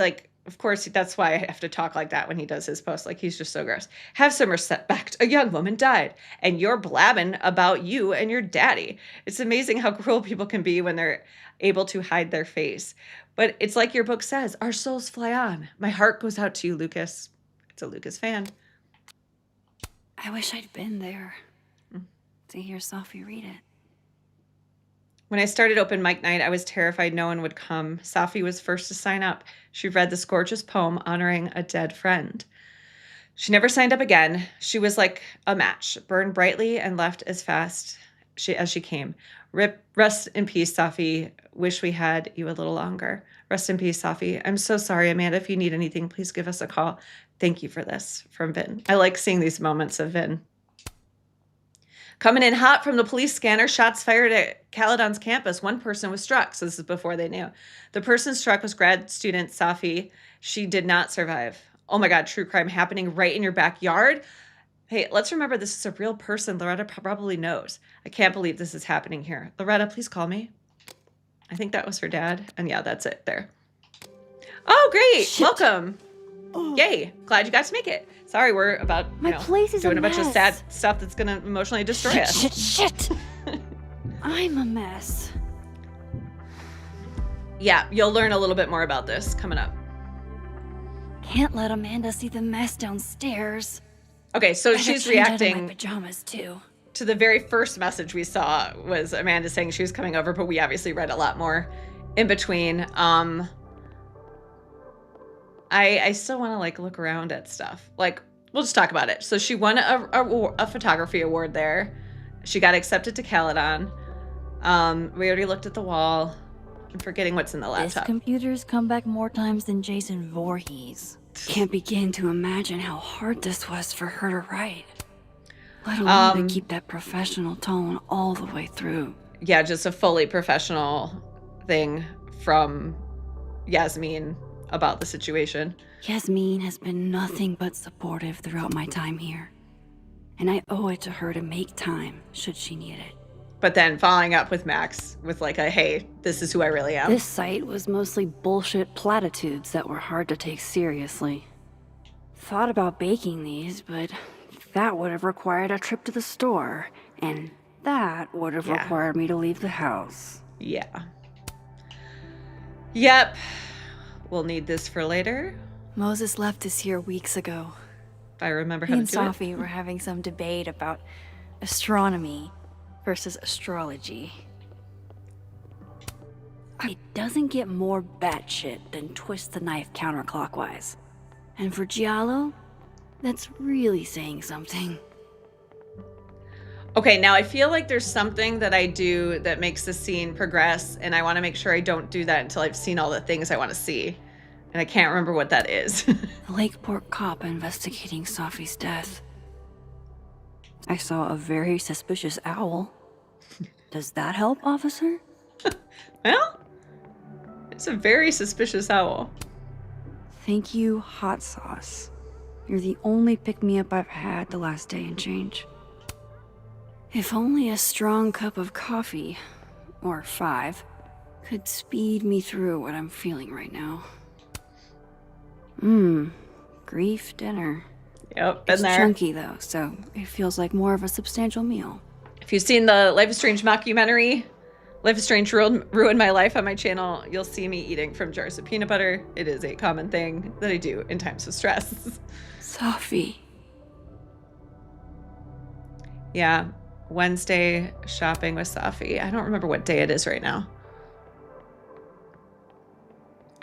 like, of course, that's why I have to talk like that when he does his post. Like, he's just so gross. Have some respect. A young woman died, and you're blabbing about you and your daddy. It's amazing how cruel people can be when they're able to hide their face. But it's like your book says, our souls fly on. My heart goes out to you, Lucas. It's a Lucas fan. I wish I'd been there to hear Sophie read it. When I started open mic night, I was terrified no one would come. Safi was first to sign up. She read this gorgeous poem honoring a dead friend. She never signed up again. She was like a match, burned brightly and left as fast as she came. Rest in peace, Safi. Wish we had you a little longer. Rest in peace, Safi. I'm so sorry, Amanda. If you need anything, please give us a call. Thank you for this, from Vin. I like seeing these moments of Vin. Coming in hot from the police scanner, shots fired at Caledon's campus. One person was struck, so this is before they knew. The person struck was grad student Safi. She did not survive. Oh my God, true crime happening right in your backyard. Hey, let's remember this is a real person. Loretta probably knows. I can't believe this is happening here. Loretta, please call me. I think that was her dad. And yeah, that's it there. Oh, great. Shit. Welcome. Oh. Yay. Glad you got to make it. Sorry, we're about doing a bunch of sad stuff that's going to emotionally destroy us. Shit. I'm a mess. Yeah, you'll learn a little bit more about this coming up. Can't let Amanda see the mess downstairs. Okay, so she's reacting my pajamas too. To the very first message we saw was Amanda saying she was coming over, but we obviously read a lot more in between. I still want to like look around at stuff. Like, we'll just talk about it. So she won a photography award there. She got accepted to Caledon. We already looked at the wall. I'm forgetting what's in the laptop. This computer's come back more times than Jason Voorhees. Can't begin to imagine how hard this was for her to write. Let alone to keep that professional tone all the way through. Yeah, just a fully professional thing from Yasmin about the situation. Yasmin has been nothing but supportive throughout my time here. And I owe it to her to make time, should she need it. But then following up with Max with like a, hey, this is who I really am. This site was mostly bullshit platitudes that were hard to take seriously. Thought about baking these, but that would have required a trip to the store. And that would have required me to leave the house. Yeah. Yep. We'll need this for later. Moses left this here weeks ago. If I remember how to do it. He and Sophie were having some debate about astronomy versus astrology. It doesn't get more batshit than twist the knife counterclockwise. And for Giallo, that's really saying something. Okay, now I feel like there's something that I do that makes the scene progress, and I want to make sure I don't do that until I've seen all the things I want to see. And I can't remember what that is. The Lakeport cop investigating Sophie's death. I saw a very suspicious owl. Does that help, officer? Well, it's a very suspicious owl. Thank you, hot sauce. You're the only pick-me-up I've had the last day and change. If only a strong cup of coffee, or 5, could speed me through what I'm feeling right now. Grief dinner. Yep, been it's there. Chunky though, so it feels like more of a substantial meal. If you've seen the Life is Strange mockumentary, Life is Strange Ruined My Life on my channel, you'll see me eating from jars of peanut butter. It is a common thing that I do in times of stress. Sophie. Yeah, Wednesday shopping with Safi. I don't remember what day it is right now.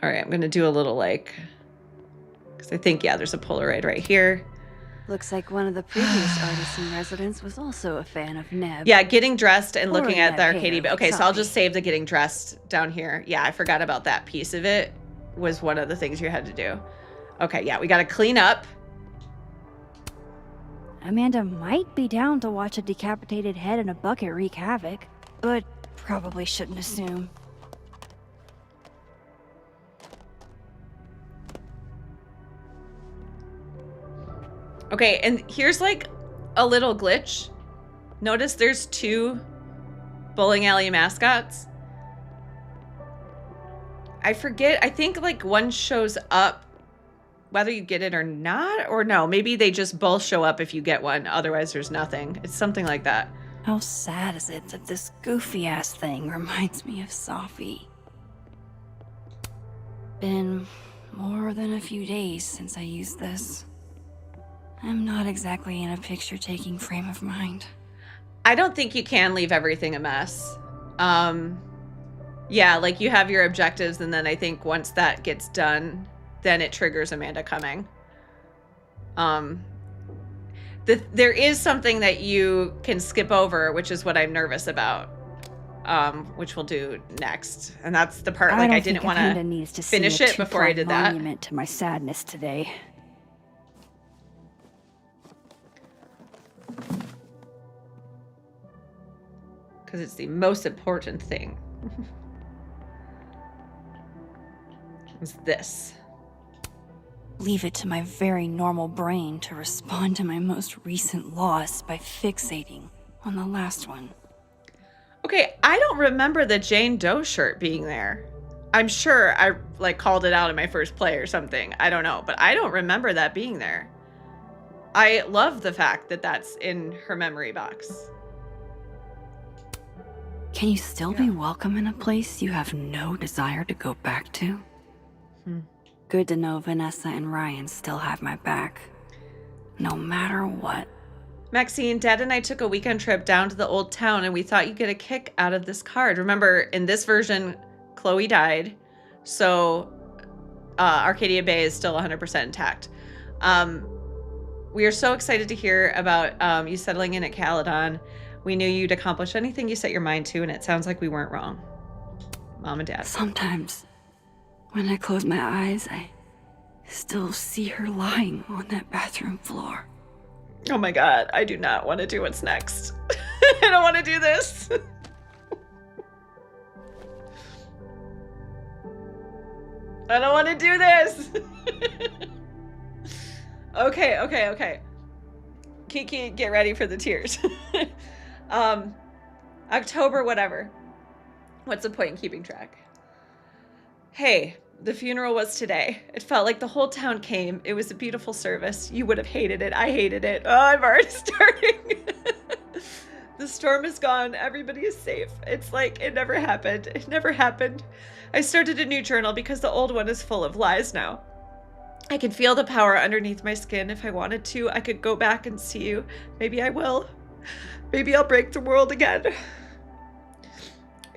All right, I'm gonna do a little like, because I think, yeah, there's a Polaroid right here. Looks like one of the previous artists in residence was also a fan of Neb. Yeah, getting dressed and looking at the Neb arcade. Okay, so I'll just save the getting dressed down here. Yeah, I forgot about that piece of it. Was one of the things you had to do. Okay, yeah, we gotta clean up. Amanda might be down to watch a decapitated head in a bucket wreak havoc, but probably shouldn't assume. Okay, and here's like a little glitch. Notice there's 2 bowling alley mascots. I forget, I think like one shows up whether you get it or not, or no, maybe they just both show up if you get one, otherwise there's nothing. It's something like that. How sad is it that this goofy-ass thing reminds me of Sophie? Been more than a few days since I used this. I'm not exactly in a picture-taking frame of mind. I don't think you can leave everything a mess. Yeah, like you have your objectives, and then I think once that gets done, then it triggers Amanda coming. There is something that you can skip over, which is what I'm nervous about, which we'll do next. And that's the part, like, I didn't want to finish it before I did that. Monument to my sadness today. Because it's the most important thing. It's this. Leave it to my very normal brain to respond to my most recent loss by fixating on the last one. Okay, I don't remember the Jane Doe shirt being there. I'm sure I like called it out in my first play or something. I don't know, but I don't remember that being there. I love the fact that that's in her memory box. Can you still be welcome in a place you have no desire to go back to? Good to know Vanessa and Ryan still have my back, no matter what. Maxine, Dad and I took a weekend trip down to the old town, and we thought you'd get a kick out of this card. Remember, in this version, Chloe died, so Arcadia Bay is still 100% intact. We are so excited to hear about you settling in at Caledon. We knew you'd accomplish anything you set your mind to, and it sounds like we weren't wrong. Mom and Dad. Sometimes, when I close my eyes, I still see her lying on that bathroom floor. Oh my God, I do not want to do what's next. I don't want to do this. I don't want to do this. Okay. Kiki, get ready for the tears. October, whatever. What's the point in keeping track? Hey, the funeral was today. It felt like the whole town came. It was a beautiful service. You would have hated it. I hated it. Oh, I'm already starting. The storm is gone. Everybody is safe. It's like it never happened. It never happened. I started a new journal because the old one is full of lies now. I can feel the power underneath my skin. If I wanted to, I could go back and see you. Maybe I will. Maybe I'll break the world again.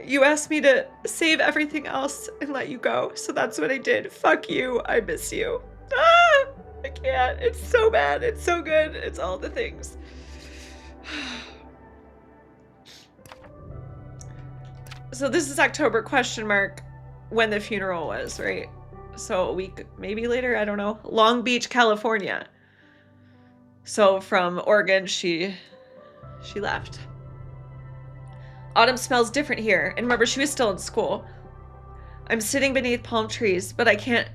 You asked me to save everything else and let you go, so that's what I did. Fuck you. I miss you. Ah, I can't. It's so bad. It's so good. It's all the things. So this is October, question mark, when the funeral was, right? So a week, maybe later, I don't know. Long Beach, California. So from Oregon, she left. Autumn smells different here. And remember, she was still in school. I'm sitting beneath palm trees, but I can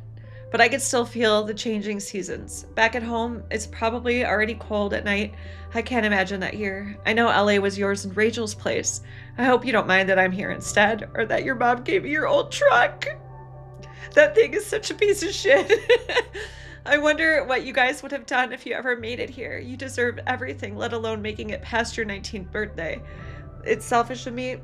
still feel the changing seasons. Back at home, it's probably already cold at night. I can't imagine that here. I know LA was yours and Rachel's place. I hope you don't mind that I'm here instead, or that your mom gave me your old truck. That thing is such a piece of shit. I wonder what you guys would have done if you ever made it here. You deserve everything, let alone making it past your 19th birthday. It's selfish of me,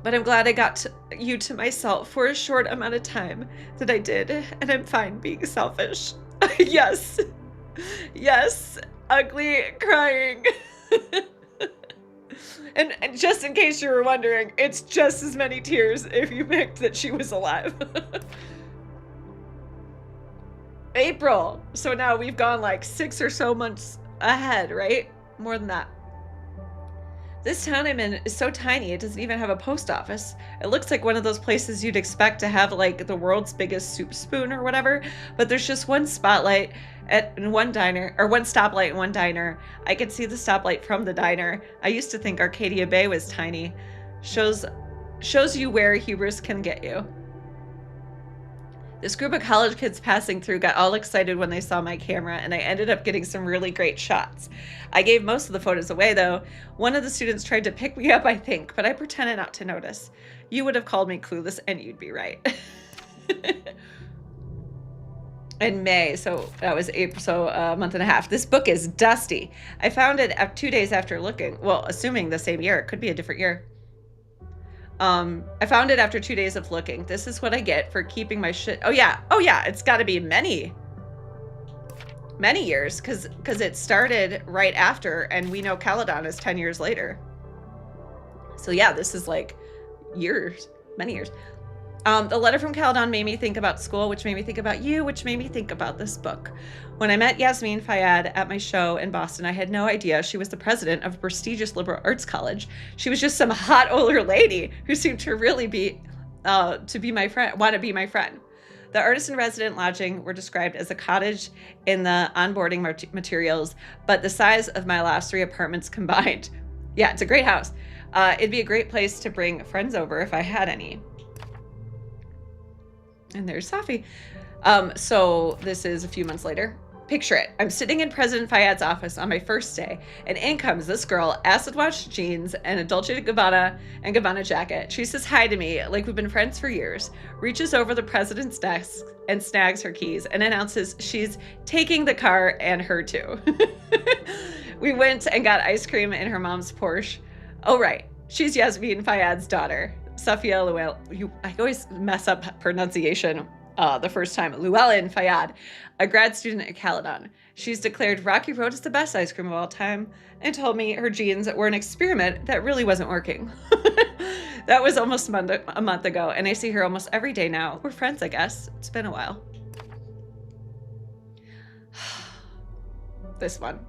but I'm glad I got you to myself for a short amount of time that I did, and I'm fine being selfish. Yes, ugly crying. And just in case you were wondering, it's just as many tears if you picked that she was alive. April. So now we've gone like 6 or so months ahead, right? More than that. This town I'm in is so tiny, it doesn't even have a post office. It looks like one of those places you'd expect to have like the world's biggest soup spoon or whatever, but there's just one spotlight in one diner, or one stoplight in one diner. I could see the stoplight from the diner. I used to think Arcadia Bay was tiny. Shows you where hubris can get you. This group of college kids passing through got all excited when they saw my camera, and I ended up getting some really great shots. I gave most of the photos away, though. One of the students tried to pick me up, I think, but I pretended not to notice. You would have called me clueless, and you'd be right. In May, so that was April, so a month and a half. This book is dusty. I found it 2 days after looking. Well, assuming the same year. It could be a different year. I found it after 2 days of looking. This is what I get for keeping my shit. Oh yeah, it's got to be many years, because it started right after, and we know Caledon is 10 years later. So yeah, this is like years, many years. The letter from Caledon made me think about school, which made me think about you, which made me think about this book. When I met Yasmin Fayyad at my show in Boston, I had no idea she was the president of a prestigious liberal arts college. She was just some hot older lady who seemed to really be, to be my friend, want to be my friend. The artist in resident lodging were described as a cottage in the onboarding materials, but the size of my last 3 apartments combined. Yeah, it's a great house. It'd be a great place to bring friends over if I had any. And there's Safi. So this is a few months later. Picture it. I'm sitting in President Fayyad's office on my first day, and in comes this girl, acid wash jeans and a Dolce & Gabbana jacket. She says hi to me like we've been friends for years, reaches over the president's desk and snags her keys, and announces she's taking the car and her too. We went and got ice cream in her mom's Porsche. Oh right, she's Yasmin Fayyad's daughter. Safia Llewellyn, I always mess up pronunciation the first time. Llewellyn Fayyad, a grad student at Caledon. She's declared Rocky Road is the best ice cream of all time and told me her jeans were an experiment that really wasn't working. That was almost a month ago, and I see her almost every day now. We're friends, I guess. It's been a while. This one.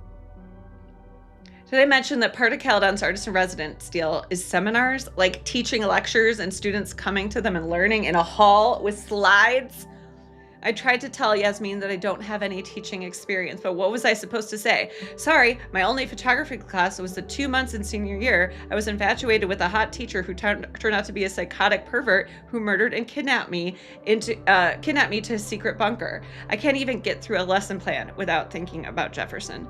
Did I mention that part of Caledon's artist in residence deal is seminars, like teaching lectures and students coming to them and learning in a hall with slides? I tried to tell Yasmin that I don't have any teaching experience, but what was I supposed to say? Sorry, my only photography class was the 2 months in senior year. I was infatuated with a hot teacher who turned out to be a psychotic pervert who murdered and kidnapped me to a secret bunker. I can't even get through a lesson plan without thinking about Jefferson.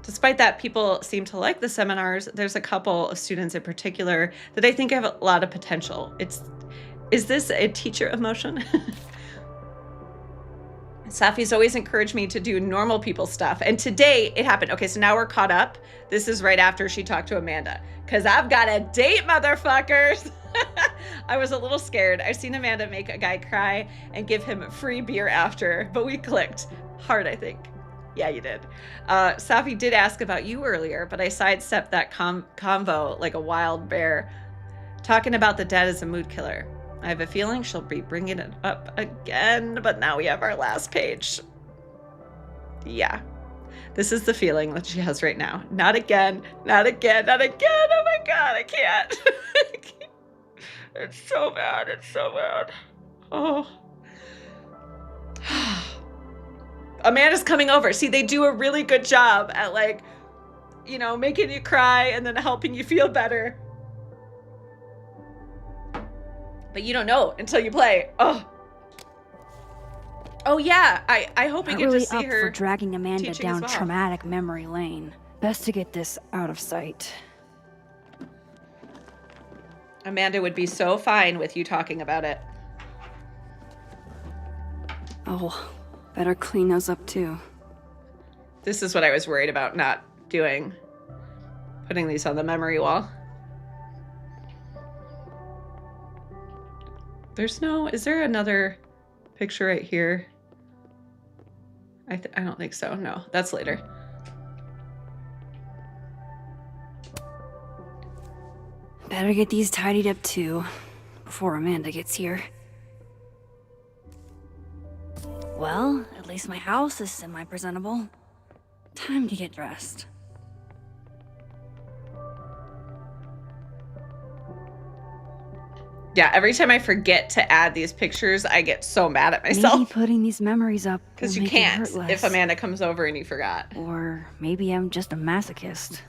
Despite that, people seem to like the seminars. There's a couple of students in particular that I think have a lot of potential. Is this a teacher emotion? Safi's always encouraged me to do normal people stuff. And today it happened. Okay, so now we're caught up. This is right after she talked to Amanda. Because I've got a date, motherfuckers. I was a little scared. I've seen Amanda make a guy cry and give him free beer after. But we clicked hard, I think. Yeah, you did. Safi did ask about you earlier, but I sidestepped that convo like a wild bear. Talking about the dead as a mood killer. I have a feeling she'll be bringing it up again, but now we have our last page. Yeah, this is the feeling that she has right now. Not again, not again, not again. Oh my God, I can't. It's so bad, it's so bad. Oh. Amanda's coming over. See, they do a really good job at making you cry and then helping you feel better. But you don't know until you play. Oh yeah. I hope we get to see her for dragging Amanda down well. Traumatic memory lane. Best to get this out of sight. Amanda would be so fine with you talking about it. Oh, better clean those up too. This is what I was worried about not doing. Putting these on the memory wall. Is there another picture right here? I don't think so. No, that's later. Better get these tidied up too, before Amanda gets here. Well, at least my house is semi-presentable. Time to get dressed. Yeah, every time I forget to add these pictures, I get so mad at myself. Maybe putting these memories up because will you make it can't hurt less. if Amanda comes over and you forgot. Or maybe I'm just a masochist.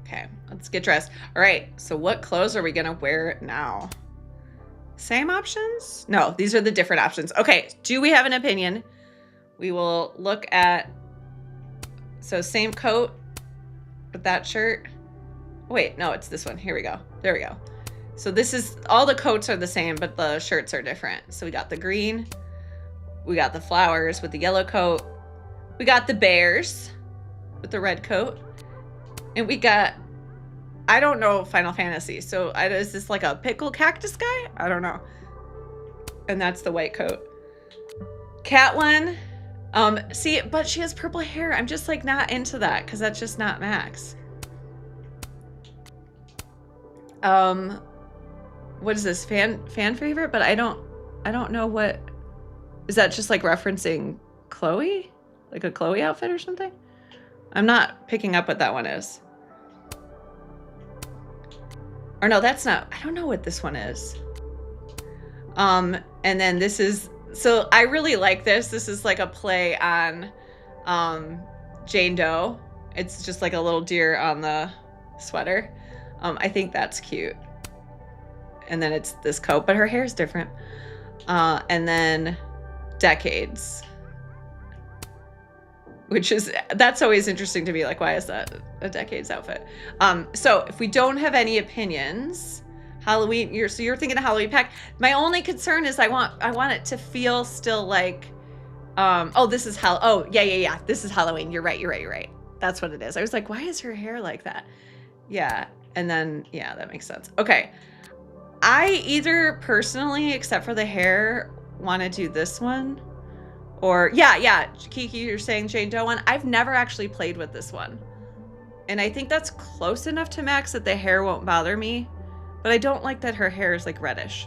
Okay, let's get dressed. All right, so what clothes are we gonna wear now? Same options? No, these are the different options. Okay, do we have an opinion? We will look at, so same coat with that shirt. Wait, no, it's this one. Here we go. There we go. So this is, all the coats are the same, but the shirts are different. So we got the green, we got the flowers with the yellow coat, we got the bears with the red coat, and we got, I don't know Final Fantasy, so is this like a pickle cactus guy? I don't know. And that's the white coat. Cat one, see, but she has purple hair. I'm just like not into that because that's just not Max. What is this, fan favorite? But I don't know what, is that just like referencing Chloe? Like a Chloe outfit or something? I'm not picking up what that one is. Or no, that's not, I don't know what this one is. And then this is, so I really like this. This is like a play on Jane Doe. It's just like a little deer on the sweater. I think that's cute. And then it's this coat, but her hair is different. And then Decades. Which is, that's always interesting to me. Like, why is that a Decades outfit? So if we don't have any opinions, Halloween, you're thinking a Halloween pack. My only concern is I want it to feel still like, oh, this is yeah. This is Halloween. You're right. That's what it is. I was like, why is her hair like that? Yeah. And then, yeah, that makes sense. Okay. I either personally, except for the hair, want to do this one. Or, yeah, Kiki, you're saying Jane Doe one. I've never actually played with this one. And I think that's close enough to Max that the hair won't bother me. But I don't like that her hair is like reddish.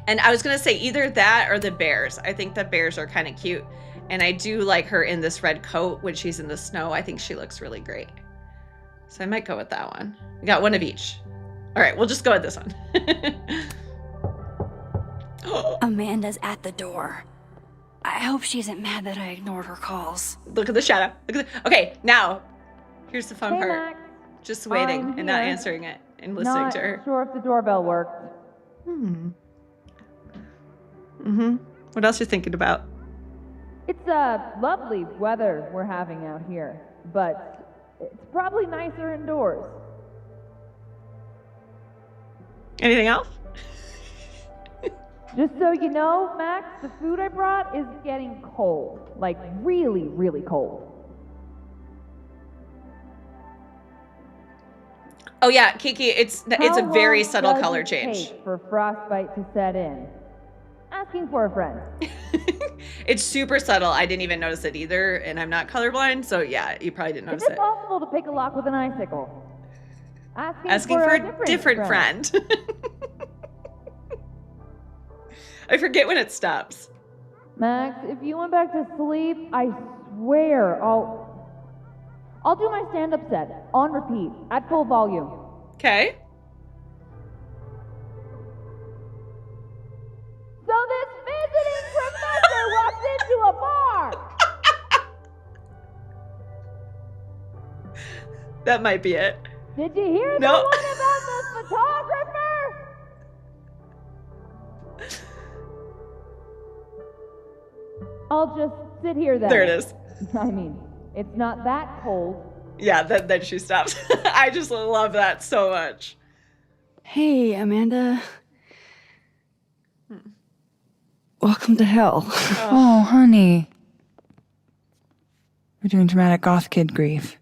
And I was going to say either that or the bears. I think the bears are kind of cute. And I do like her in this red coat when she's in the snow. I think she looks really great. So I might go with that one. We got one of each. All right, we'll just go with this one. Amanda's at the door. I hope she isn't mad that I ignored her calls. Look at the shadow. Okay, now, here's the fun Hey, part. Max. Just waiting I'm and not here. answering it and listening to her. Not sure if the doorbell worked. What else you thinking about? It's lovely weather we're having out here, but it's probably nicer indoors. Anything else? Just so you know, Max, the food I brought is getting cold. Like, really, really cold. Oh yeah, Kiki, it's a very subtle color How long does change. it take for frostbite to set in? Asking for a friend. It's super subtle. I didn't even notice it either, and I'm not colorblind, so yeah, you probably didn't Is notice it it. possible to pick a lock with an icicle? Asking for a different friend. I forget when it stops. Max, if you went back to sleep, I swear I'll do my stand-up set on repeat at full volume. Okay. So this visiting professor walks into a bar. That might be it. Did you hear the No. one about the photographer? I'll just sit here then. There it is. I mean, it's not that cold. Yeah, then she stops. I just love that so much. Hey, Amanda. Welcome to hell. Oh, honey. We're doing dramatic goth kid grief.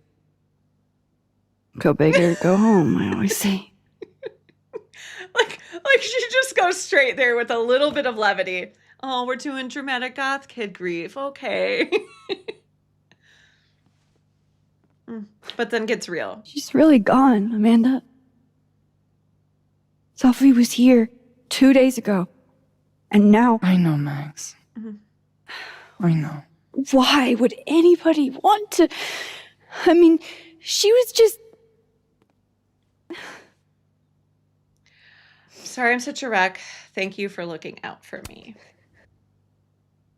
Go big or go home, I always say. Like she just goes straight there with a little bit of levity. Oh, we're doing dramatic goth kid grief. Okay. But then gets real. She's really gone, Amanda. Sophie was here 2 days ago. And now... I know, Max. I know. Why would anybody want to... I mean, she was just... Sorry I'm such a wreck. Thank you for looking out for me.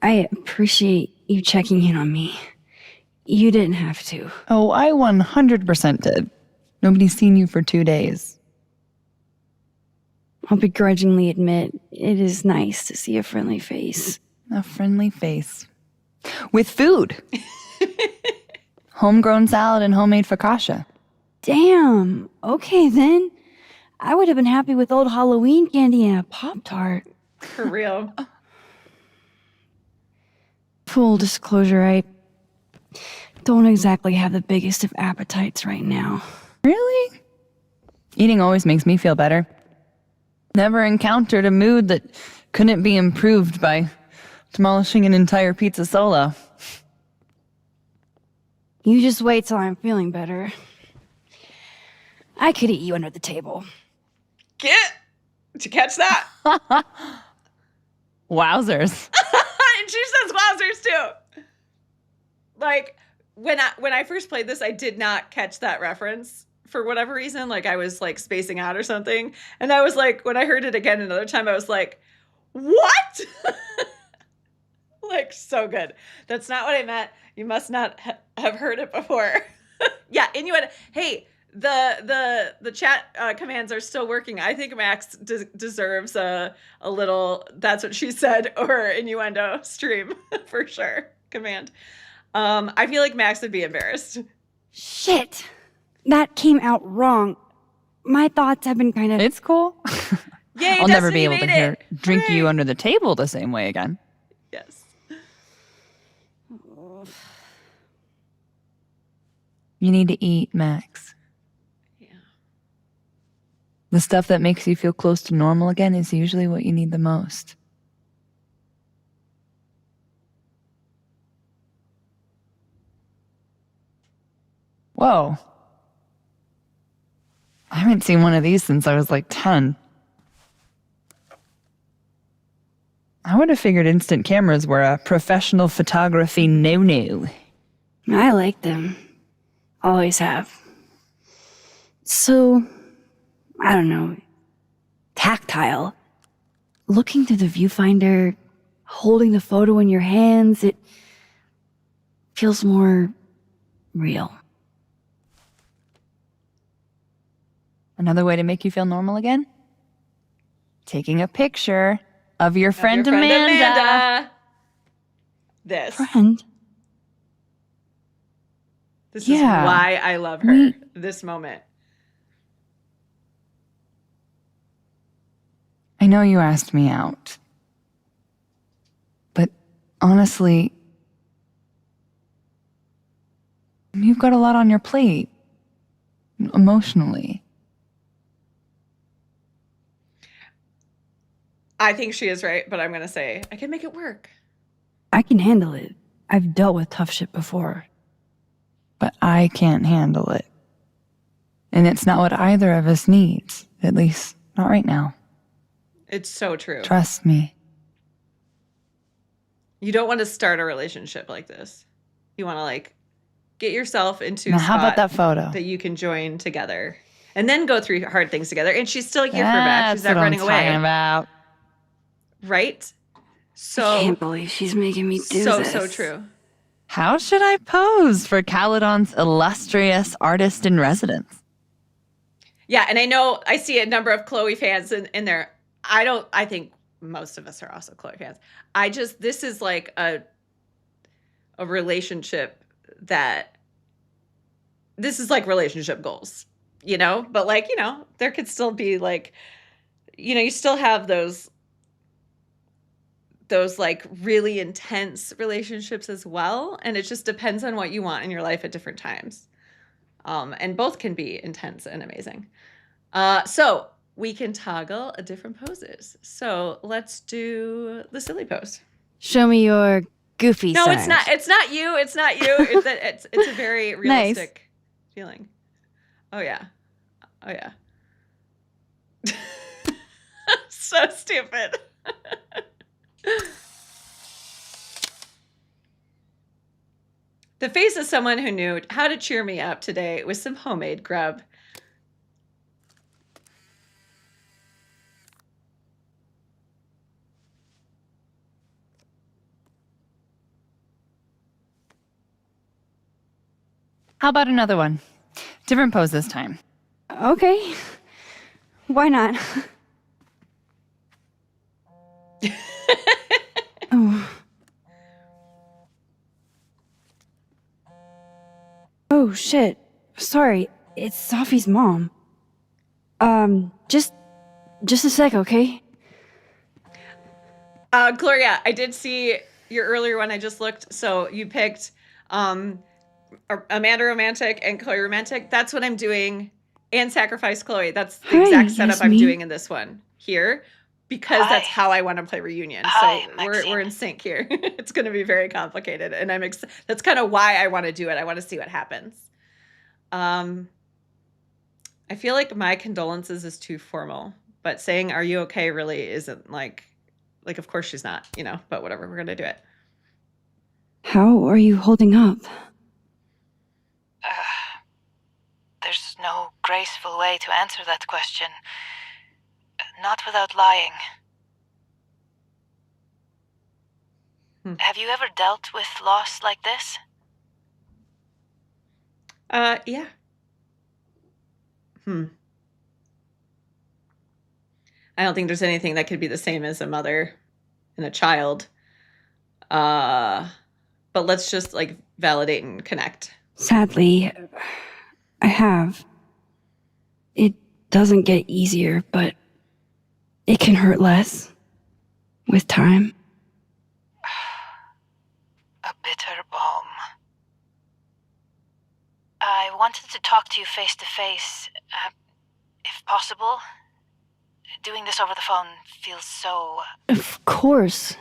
I appreciate you checking in on me. You didn't have to. Oh, I 100% did. Nobody's seen you for 2 days. I'll begrudgingly admit it is nice to see a friendly face. A friendly face. With food. Homegrown salad and homemade focaccia. Damn. Okay, then. I would have been happy with old Halloween candy and a Pop-Tart. For real. Full disclosure, I don't exactly have the biggest of appetites right now. Really? Eating always makes me feel better. Never encountered a mood that couldn't be improved by demolishing an entire pizza solo. You just wait till I'm feeling better. I could eat you under the table. Did you catch that? Wowzers. And she says wowzers too. Like, when I first played this, I did not catch that reference for whatever reason. Like, I was like spacing out or something. And I was like, when I heard it again another time, I was like, what? Like, so good. That's not what I meant. You must not have heard it before. Yeah, innuendo. Hey, the chat commands are still working. I think Max deserves a little "that's what she said" or innuendo stream for sure. Command. I feel like Max would be embarrassed. Shit. That came out wrong. My thoughts have been kind of... It's cool. Yay, I'll never be Destiny able to made it. drink Hooray. you under the table the same way again. Yes. You need to eat, Max. Yeah. The stuff that makes you feel close to normal again is usually what you need the most. Whoa. I haven't seen one of these since I was like 10. I would have figured instant cameras were a professional photography no-no. I like them. Always have. So, I don't know, tactile. Looking through the viewfinder, holding the photo in your hands, it feels more real. Another way to make you feel normal again? Taking a picture of your friend, Amanda. This. Friend? This Yeah. is why I love her. This moment. I know you asked me out. But honestly, you've got a lot on your plate. Emotionally. I think she is right, but I'm going to say I can make it work. I can handle it. I've dealt with tough shit before. But I can't handle it. And it's not what either of us needs. At least, not right now. It's so true. Trust me. You don't want to start a relationship like this. You want to like get yourself into Now, a how about spot that photo? that you can join together and then go through hard things together. And she's still here for back. That's She's not what running I'm away. talking about. Right? I So can't believe she's making me do so this. so true. How should I pose for Caledon's illustrious artist in residence? Yeah, and I know I see a number of Chloe fans in there. I think most of us are also Chloe fans. This is like a relationship this is like relationship goals, you know? But like, you know, there could still be like, you know, you still have those like really intense relationships as well. And it just depends on what you want in your life at different times. And both can be intense and amazing. So we can toggle different poses. So let's do the silly pose. Show me your goofy No, side. it's not. It's not you. It's not you. It's a very realistic feeling. Oh yeah. Oh yeah. So stupid. The face of someone who knew how to cheer me up today with some homemade grub. How about another one? Different pose this time. Okay. Why not? Oh. Oh, shit. Sorry, it's Sophie's mom. Just a sec, okay? Gloria, I did see your earlier one. I just looked. So you picked Amanda Romantic and Chloe Romantic. That's what I'm doing. And Sacrifice Chloe. That's the exact setup I'm doing in this one here. Because that's how I want to play Reunion. So we're in sync here. It's going to be very complicated. And that's kind of why I want to do it. I want to see what happens. I feel like my condolences is too formal. But saying, are you okay, really isn't like, of course she's not, but whatever, we're going to do it. How are you holding up? There's no graceful way to answer that question. Not without lying. Have you ever dealt with loss like this? Yeah. I don't think there's anything that could be the same as a mother and a child. But let's just validate and connect. Sadly, I have. It doesn't get easier, but it can hurt less with time. A bitter balm. I wanted to talk to you face to face, if possible. Doing this over the phone feels so... Of course.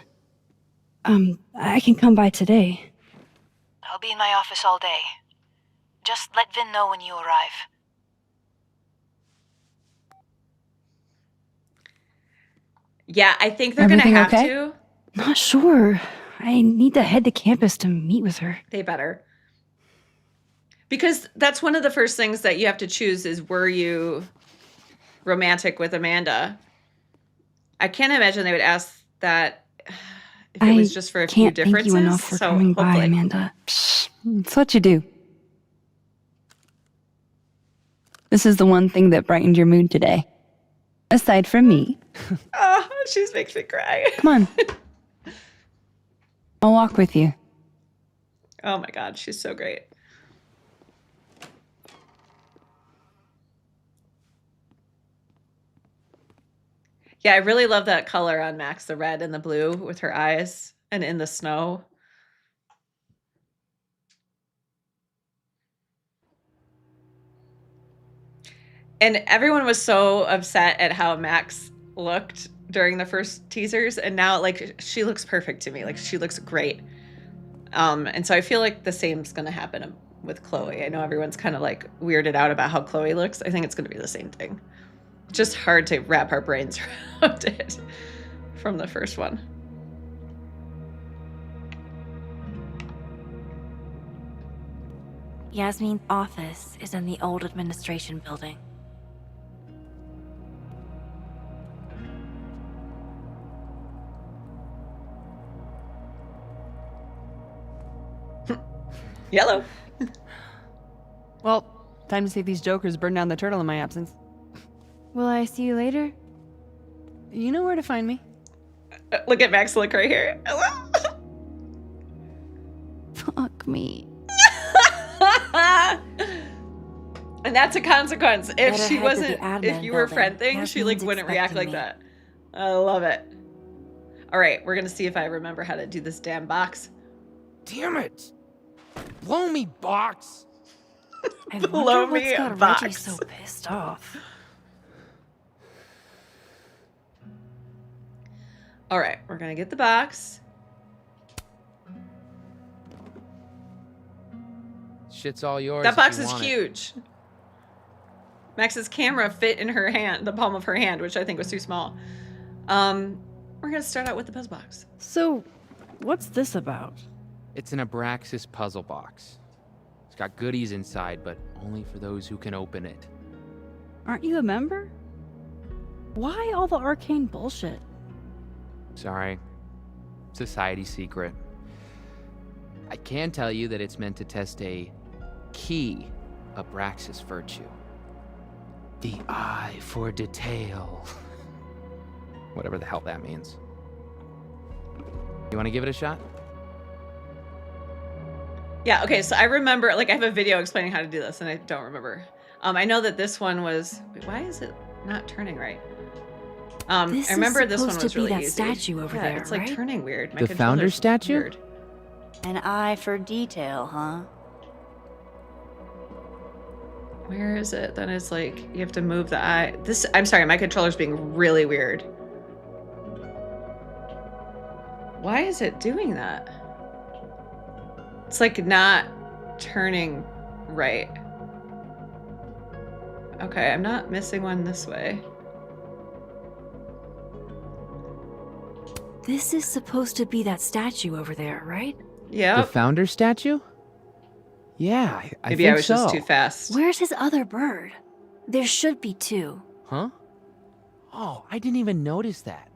I can come by today. I'll be in my office all day. Just let Vin know when you arrive. Yeah, I think they're going to have to. Not sure. I need to head to campus to meet with her. They better. Because that's one of the first things that you have to choose is, were you romantic with Amanda? I can't imagine they would ask that if it was just for a few differences. Thank you enough for coming by, Amanda. Psst, it's what you do. This is the one thing that brightened your mood today. Aside from me. Oh, she just makes me cry. Come on. I'll walk with you. Oh my God, she's so great. Yeah, I really love that color on Max, the red and the blue with her eyes and in the snow. And everyone was so upset at how Max looked during the first teasers, and now she looks perfect to me. She looks great. And so I feel like the same's going to happen with Chloe. I know everyone's kind of weirded out about how Chloe looks. I think it's going to be the same thing. Just hard to wrap our brains around it from the first one. Yasmin's office is in the old administration building. Yellow. Well, time to see if these jokers burn down the turtle in my absence. Will I see you later? You know where to find me. Look at Max look right here. Fuck me. And that's a consequence. If Better she head to wasn't, the admin if you were building. friending, she Yasmin's wouldn't react like expecting that. I love it. All right, we're gonna see if I remember how to do this damn box. Damn it! Blow me, box! I Blow wonder what's me, got box. Reggie so pissed off. All right, we're gonna get the box. Shit's all yours. That if box you is want it. huge. Max's camera fit in her hand, the palm of her hand, which I think was too small. We're gonna start out with the puzzle box. So, what's this about? It's an Abraxas puzzle box. It's got goodies inside, but only for those who can open it. Aren't you a member? Why all the arcane bullshit? Sorry. Society secret. I can tell you that it's meant to test a key Abraxas virtue. The eye for detail. Whatever the hell that means. You want to give it a shot? Yeah, okay, so I remember, like, I have a video explaining how to do this, and I don't remember. I know that this one was... Wait, why is it not turning right? I remember this one was really easy. This is supposed to be that statue over there, it's, like, right? turning weird. My The founder controller's statue? weird. An eye for detail, huh? Where is it? Then it's like, you have to move the eye. I'm sorry, my controller's being really weird. Why is it doing that? It's like not turning right. Okay, I'm not missing one this way. This is supposed to be that statue over there, right? Yeah. The founder statue? Yeah, I Maybe think I was so. just too fast. Where's his other bird? There should be two. Huh? Oh, I didn't even notice that.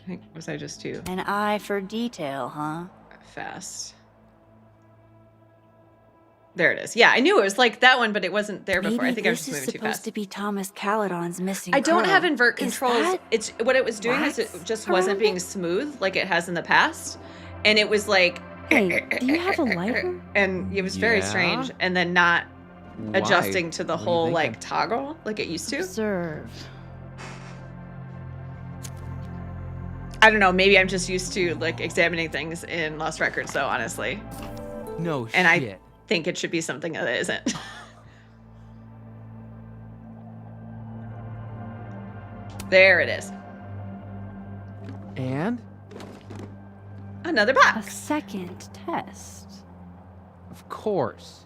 I think, was I just too An eye for detail, huh? fast? There it is. Yeah, I knew it was like that one, but it wasn't there before. I think I was just moving too This is supposed fast. to be Thomas Caledon's missing I don't pearl. have invert Is controls. that It's what it was doing is it wax just wasn't around being it? smooth like it has in the past, and it was like. Hey, do you have a lighter? And it was very Yeah? strange, and then not Why? adjusting to the What are you whole thinking? like toggle like it used to. Observe. I don't know. Maybe I'm just used to like examining things in Lost Records, though. Honestly, No and shit. I think it should be something that it isn't. There it is. And? Another A box. second test. Of course.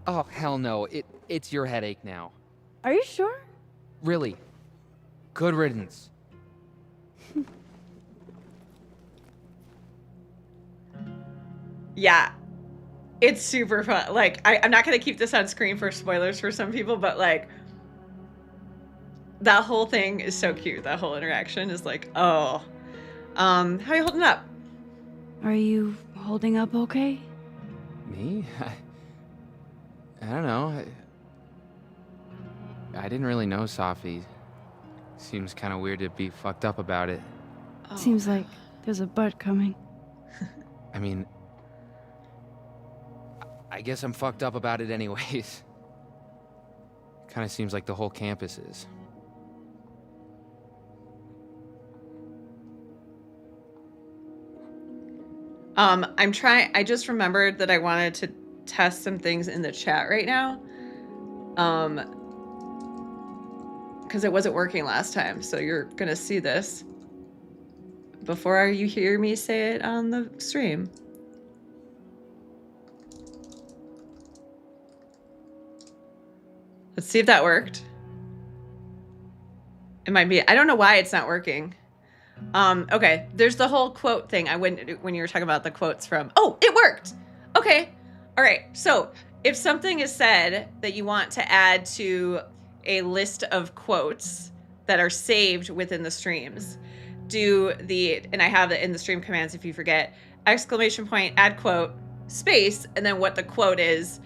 Oh, hell no. It's your headache now. Are you sure? Really. Good riddance. Yeah, it's super fun. Like I'm not gonna keep this on screen for spoilers for some people, but like that whole thing is so cute. That whole interaction is like, oh, how are you holding up? Are you holding up okay? Me? I don't know. I didn't really know Safi. Seems kind of weird to be fucked up about it. Oh. Seems like there's a butt coming. I mean, I guess I'm fucked up about it anyways. Kind of seems like the whole campus is. I just remembered that I wanted to test some things in the chat right now. Because it wasn't working last time, so you're gonna see this before you hear me say it on the stream. Let's see if that worked. It might be. I don't know why it's not working. Okay, there's the whole quote thing. When you were talking about the quotes from. Oh, it worked. Okay, all right. So if something is said that you want to add to a list of quotes that are saved within the streams, and I have it in the stream commands if you forget, ! Add quote, space, and then what the quote is,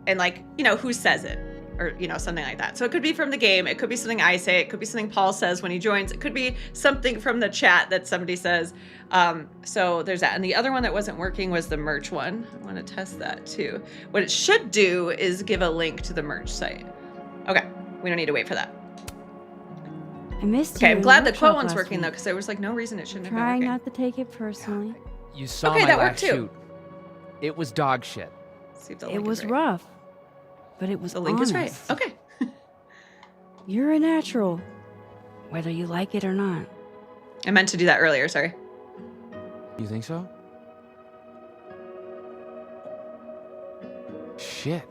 and like, who says it, or, something like that. So it could be from the game, it could be something I say, it could be something Paul says when he joins, it could be something from the chat that somebody says. So there's that. And the other one that wasn't working was the merch one. I want to test that too. What it should do is give a link to the merch site. Okay, we don't need to wait for that. I missed Okay, you I'm in glad the workshop quote one's last working though, week. because there was like no reason it shouldn't have been Trying working. not to take it personally. You saw Okay, my that last worked too. shoot. It was dog shit. See if the It link was is right. rough, but it was The link is right. honest. Okay. You're a natural, whether you like it or not. I meant to do that earlier, sorry. You think so? Shit.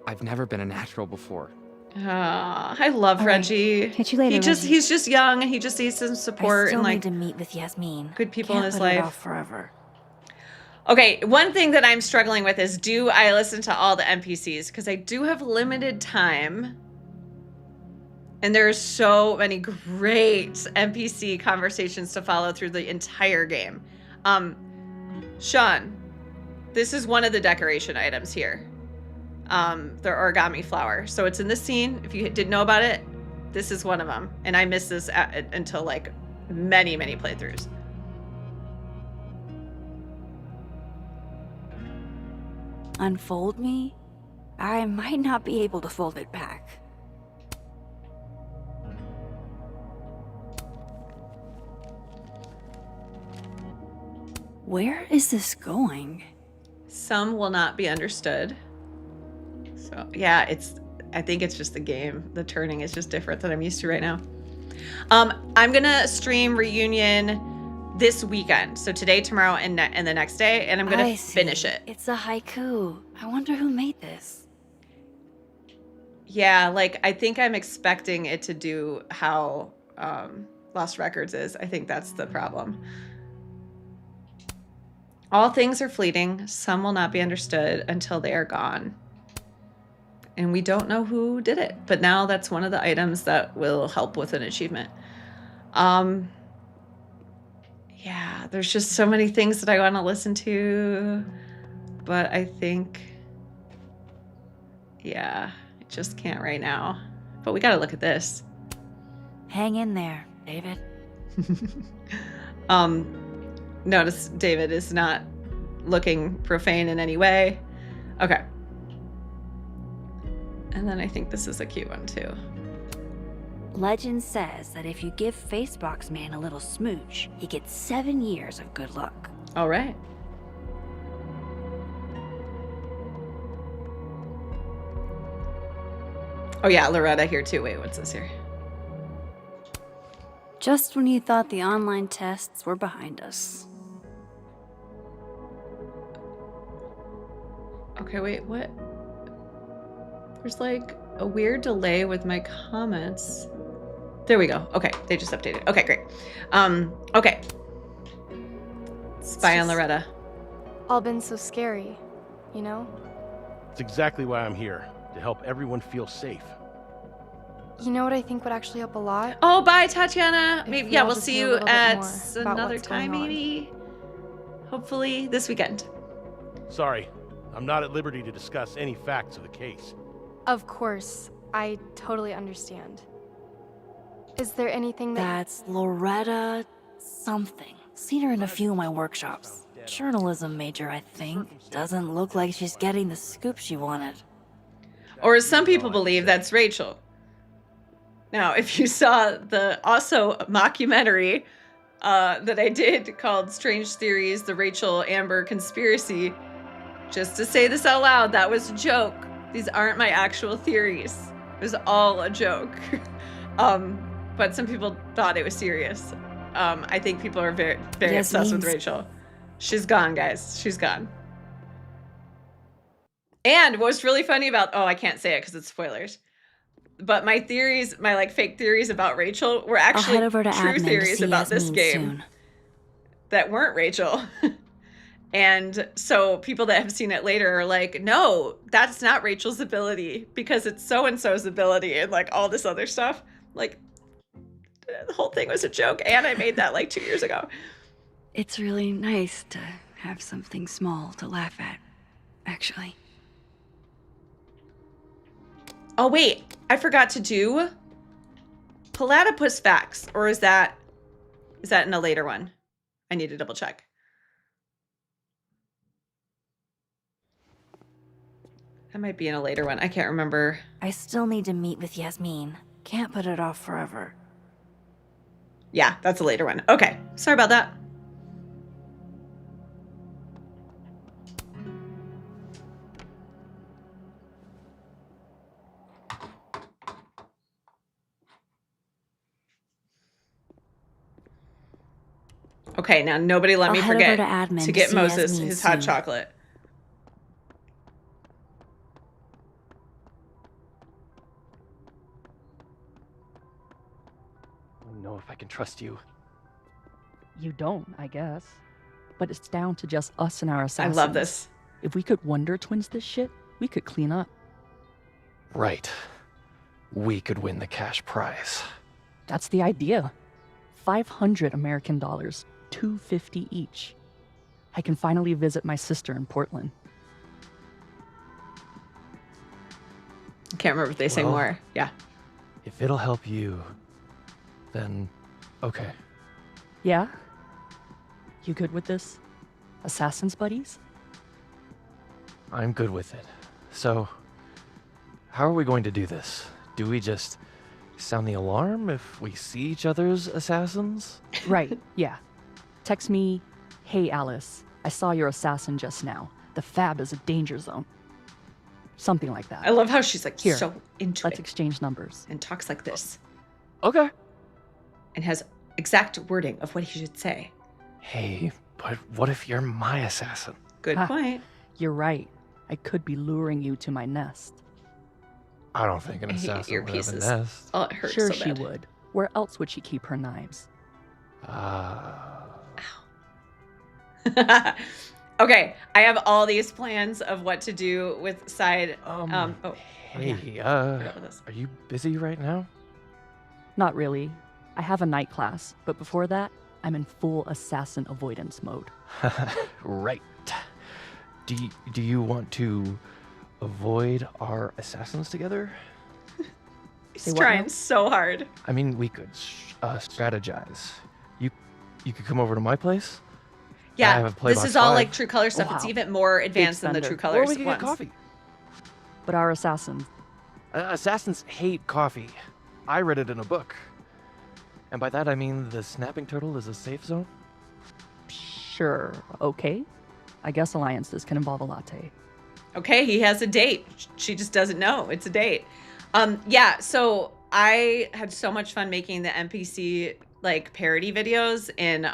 I've never been a natural before. I love All right. Reggie. Catch you later, Reggie. He's just young and he just needs some I support still and need like to meet with Yasmin. good people in Can't his put it life. off forever. Okay, one thing that I'm struggling with is, do I listen to all the NPCs? Because I do have limited time. And there's so many great NPC conversations to follow through the entire game. Sean, this is one of the decoration items here. their origami flower. So it's in this scene. If you didn't know about it, this is one of them. And I missed this until like many, many playthroughs. Unfold me? I might not be able to fold it back. Where is this going? Some will not be understood. So yeah, I think it's just the game. The turning is just different than I'm used to right now. I'm gonna stream Reunion this weekend. So today, tomorrow, and the next day, and I'm gonna finish it. It's a haiku. I wonder who made this. Yeah, like I think I'm expecting it to do how Lost Records is. I think that's the problem. All things are fleeting. Some will not be understood until they are gone. And we don't know who did it, but now that's one of the items that will help with an achievement. Yeah, there's just so many things that I want to listen to, but I think, yeah, I just can't right now. But we got to look at this. Hang in there, David. Notice David is not looking profane in any way. Okay. And then I think this is a cute one too. Legend says that if you give Facebox Man a little smooch, he gets 7 years of good luck. All right. Oh yeah, Loretta here too. Wait, what's this here? Just when you thought the online tests were behind us. Okay, wait, what? There's like a weird delay with my comments. There we go. Okay, they just updated. Okay, great. Okay. Spy on Loretta. All been so scary, you know? It's exactly why I'm here, to help everyone feel safe. You know what I think would actually help a lot? Oh, bye, Tatiana. Maybe, we yeah, all we'll just see knew a you little bit at more about another what's time, going on. maybe. Hopefully this weekend. Sorry, I'm not at liberty to discuss any facts of the case. Of course, I totally understand. Is there anything that... That's Loretta something. Seen her in a few of my workshops. Journalism major, I think. Doesn't look like she's getting the scoop she wanted. Or as some people believe, that's Rachel. Now, if you saw the also mockumentary that I did called Strange Theories, the Rachel Amber Conspiracy, just to say this out loud, that was a joke. These aren't my actual theories. It was all a joke. But some people thought it was serious. I think people are very, very obsessed with Rachel. She's gone, guys. She's gone. And what's really funny about, I can't say it because it's spoilers. But my theories, my like fake theories about Rachel were actually true theories about this game that weren't Rachel. And so people that have seen it later are like, no, that's not Rachel's ability because it's so-and-so's ability and like all this other stuff. Like the whole thing was a joke. And I made that like 2 years ago. It's really nice to have something small to laugh at, actually. Oh, wait, I forgot to do Platypus facts, or is that in a later one? I need to double check. That might be in a later one. I can't remember. I still need to meet with Yasmin. Can't put it off forever. Yeah, that's a later one. Okay, sorry about that. Okay, now nobody let me forget to get Moses his hot chocolate. I don't know if I can trust you. You don't, I guess. But it's down to just us and our assassins. I love this. If we could Wonder Twins this shit, we could clean up. Right. We could win the cash prize. That's the idea. 500 American dollars. $250 each. I can finally visit my sister in Portland. Can't remember if they say Well, more. Yeah. If it'll help you, then okay. Yeah? You good with this? Assassin's buddies? I'm good with it. So, how are we going to do this? Do we just sound the alarm if we see each other's assassins? Right, yeah. Text me, hey Alice, I saw your assassin just now. The fab is a danger zone. Something like that. I love how she's like Here, so into let's it exchange numbers. and talks like this Okay. and has exact wording of what he should say. Hey, but what if you're my assassin? Good Ha. point. You're right. I could be luring you to my nest. I don't think an I hate assassin would have a earpieces. nest. Oh, it hurts Sure so she bad. would. Where else would she keep her knives? Okay, I have all these plans of what to do with side. Hey, forgot about this. are you busy right now? Not really. I have a night class, but before that, I'm in full assassin avoidance mode. Right. Do you want to avoid our assassins together? He's trying so hard. I mean, we could strategize. You could come over to my place. I Yeah, have a play this box is all 5. like True Color stuff. It's Wow. even more advanced than the spender. True Colors Or we could ones. get coffee. But our assassins, Assassins hate coffee. I read it in a book. And by that I mean the snapping turtle is a safe zone. sure, okay. I guess alliances can involve a latte. Okay, he has a date. She just doesn't know it's a date. Yeah, so I had so much fun making the NPC like parody videos in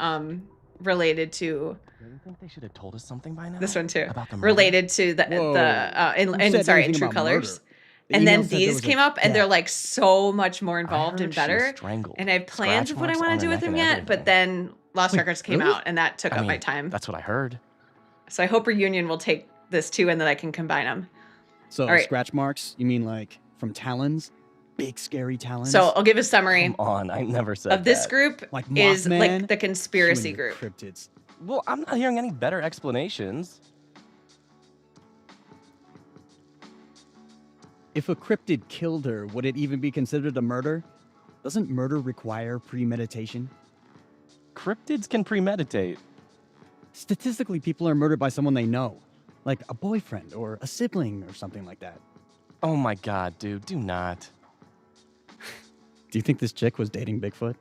related to I think they should have told us something by now. this one too. About the murder? Related to the Whoa. in Who said sorry, in anything True about Colors. murder? The And email then said there these was a came up and they're death. like so much more involved and heard she was better. strangled. And I have plans of what I Scratch want marks to do on with her them neck and yet, but then Lost Records came really? out and that took I up mean, my time. That's what I heard. So I hope Reunion will take this too and then I can combine them. So All right. scratch marks, you mean like from talons? Big scary talons? So I'll give a summary Come on, I never said of this that. group Like is Mothman? like the conspiracy You and your group. Cryptids. Well, I'm not hearing any better explanations. If a cryptid killed her, would it even be considered a murder? Doesn't murder require premeditation? Cryptids can premeditate. Statistically, people are murdered by someone they know, like a boyfriend or a sibling or something like that. Oh my god, dude, do not. Do you think this chick was dating Bigfoot?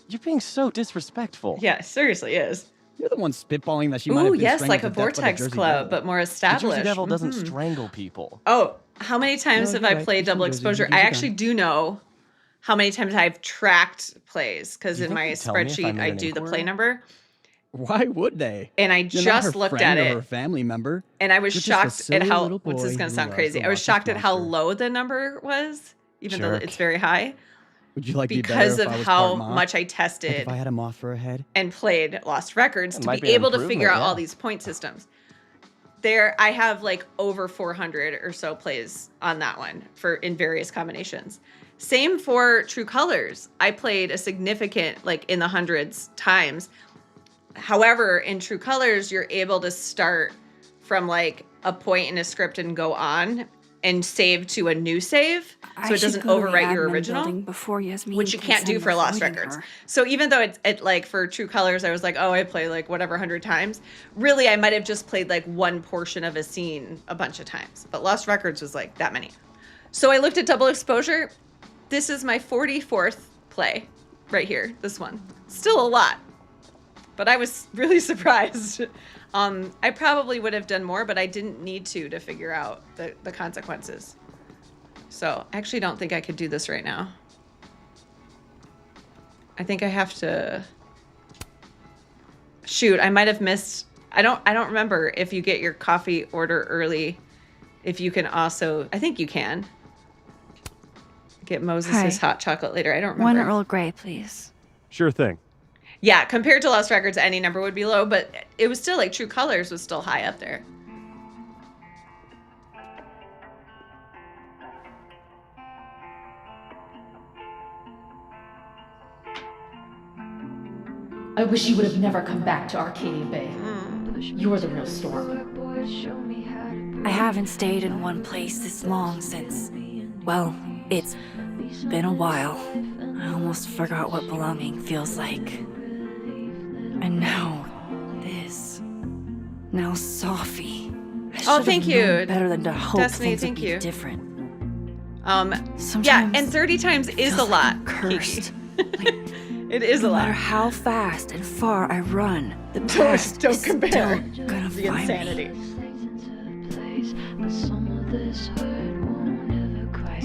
You're being so disrespectful. Yeah, seriously is. You're the one spitballing that she might have Ooh, been yes, strangled like to a death by the Vortex Jersey Club, Devil. but more The established. Jersey Devil doesn't Mhm. strangle people. Oh, how many times No, have you're I right. played She's Double from Jersey. Exposure? Jersey I guy. actually do know how many times I've tracked plays because You in think my you'd tell me if I spreadsheet made I an do the play inquiry? number, Why would they? and I You're not just her looked friend at or it, her family member. and I was You're just a shocked at silly how. little What's this boy gonna who sound loves crazy? the I was Loch shocked Ness at how Monster. low the number was, even though Jerk. it's very high, Would you like me better because if of I was how part moth? much I Like tested if I had a moth for a head? and played Lost Records That to might be be an able to figure improvement, out all yeah. these point systems. There, I have like over 400 or so plays on that one in various combinations. Same for True Colors. I played a significant, like in the hundreds times. However, in True Colors, you're able to start from like a point in a script and go on and save to a new save, I so it should doesn't go to the overwrite your admin original. building before Yasmin Which you thinks can't do I'm for Lost avoiding Records. her. So even though it like for True Colors, I was like, oh, I play like whatever 100 times. Really, I might have just played like one portion of a scene a bunch of times. But Lost Records was like that many. So I looked at Double Exposure. This is my 44th play right here. This one. Still a lot. But I was really surprised. I probably would have done more, but I didn't need to figure out the consequences. So I actually don't think I could do this right now. I think I have to shoot. I might have missed. I don't remember if you get your coffee order early. If you can also, I think you can get Moses his Hi. hot chocolate later. I don't One remember. Earl Grey, please. Sure thing. Yeah, compared to Lost Records, any number would be low, but it was still like True Colors was still high up there. I wish you would have never come back to Arcadia Bay. You're the real storm. I haven't stayed in one place this long since Well, it's been a while. I almost forgot what belonging feels like. And now, this. Now, Sophie. Oh, thank you. Better than to hope Destiny, things thank would be you. different. Yeah, and 30 times is a lot. Cursed. It is a No lot. matter how fast and far I run, the past Don't is compare. still gonna The find insanity.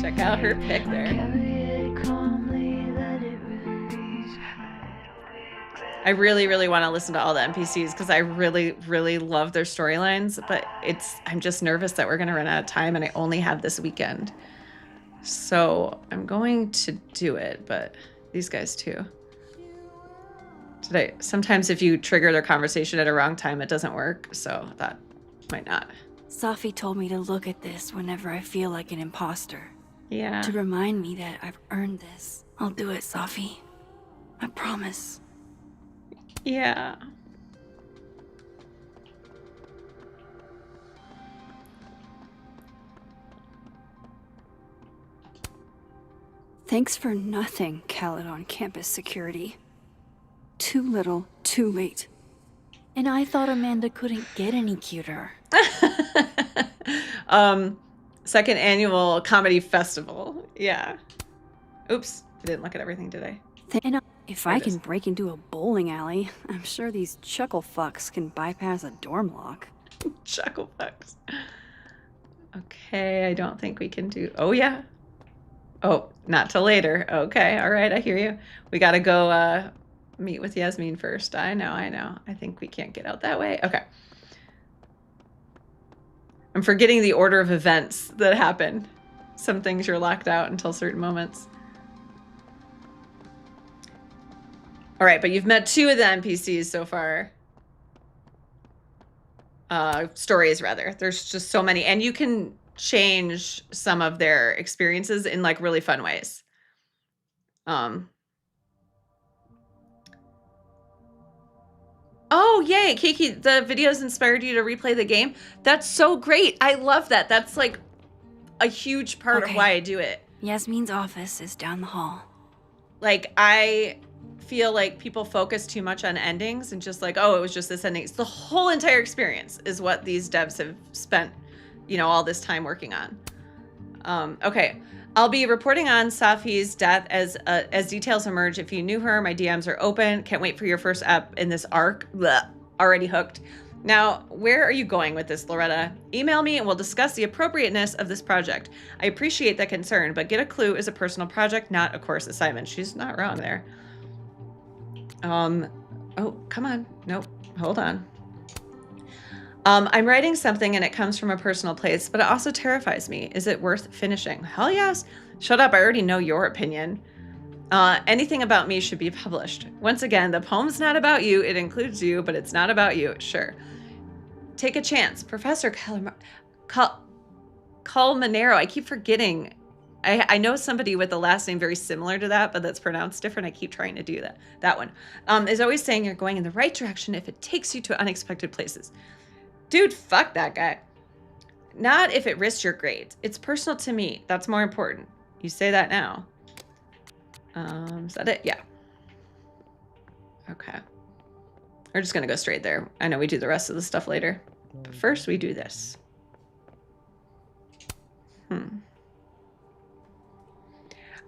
Check out her pick there. I really, really want to listen to all the NPCs because I really, really love their storylines, but I'm just nervous that we're going to run out of time and I only have this weekend. So I'm going to do it, but these guys too. Sometimes if you trigger their conversation at a wrong time, it doesn't work. So that might not. Sophie told me to look at this whenever I feel like an imposter. Yeah. To remind me that I've earned this. I'll do it, Sophie. I promise. Yeah. Thanks for nothing, Caledon campus security. Too little, too late. And I thought Amanda couldn't get any cuter. Second annual comedy festival. Yeah. Oops. I didn't look at everything, did I? And if I can break into a bowling alley, I'm sure these chuckle fucks can bypass a dorm lock. Chuckle fucks. Okay, I don't think we can do... Oh, yeah. Oh, not till later. Okay, all right, I hear you. We gotta go meet with Yasmin first. I know. I think we can't get out that way. Okay. I'm forgetting the order of events that happen. Some things you're locked out until certain moments. All right, but you've met 2 of the NPCs so far. Stories, rather. There's just so many. And you can change some of their experiences in, like, really fun ways. Oh, yay, Kiki, the videos inspired you to replay the game? That's so great. I love that. That's, like, a huge part of why I do it. Yasmin's office is down the hall. Like, I feel like people focus too much on endings and just like, oh, it was just this ending. It's the whole entire experience is what these devs have spent, all this time working on. Okay. I'll be reporting on Safi's death as details emerge. If you knew her, my DMs are open. Can't wait for your first ep in this arc. Blech. Already hooked. Now, where are you going with this, Loretta? Email me and we'll discuss the appropriateness of this project. I appreciate that concern, but Get a Clue is a personal project, not a course assignment. She's not wrong there. Oh, come on. Nope. Hold on. I'm writing something and it comes from a personal place, but it also terrifies me. Is it worth finishing? Hell yes. Shut up. I already know your opinion. Anything about me should be published. Once again, the poem's not about you. It includes you, but it's not about you. Sure. Take a chance. Professor Colmenero. I keep forgetting. I know somebody with a last name very similar to that, but that's pronounced different. I keep trying to do that one. Is always saying you're going in the right direction if it takes you to unexpected places. Dude, fuck that guy. Not if it risks your grades. It's personal to me. That's more important. You say that now. Is that it? Yeah. Okay. We're just gonna go straight there. I know we do the rest of the stuff later. But first we do this.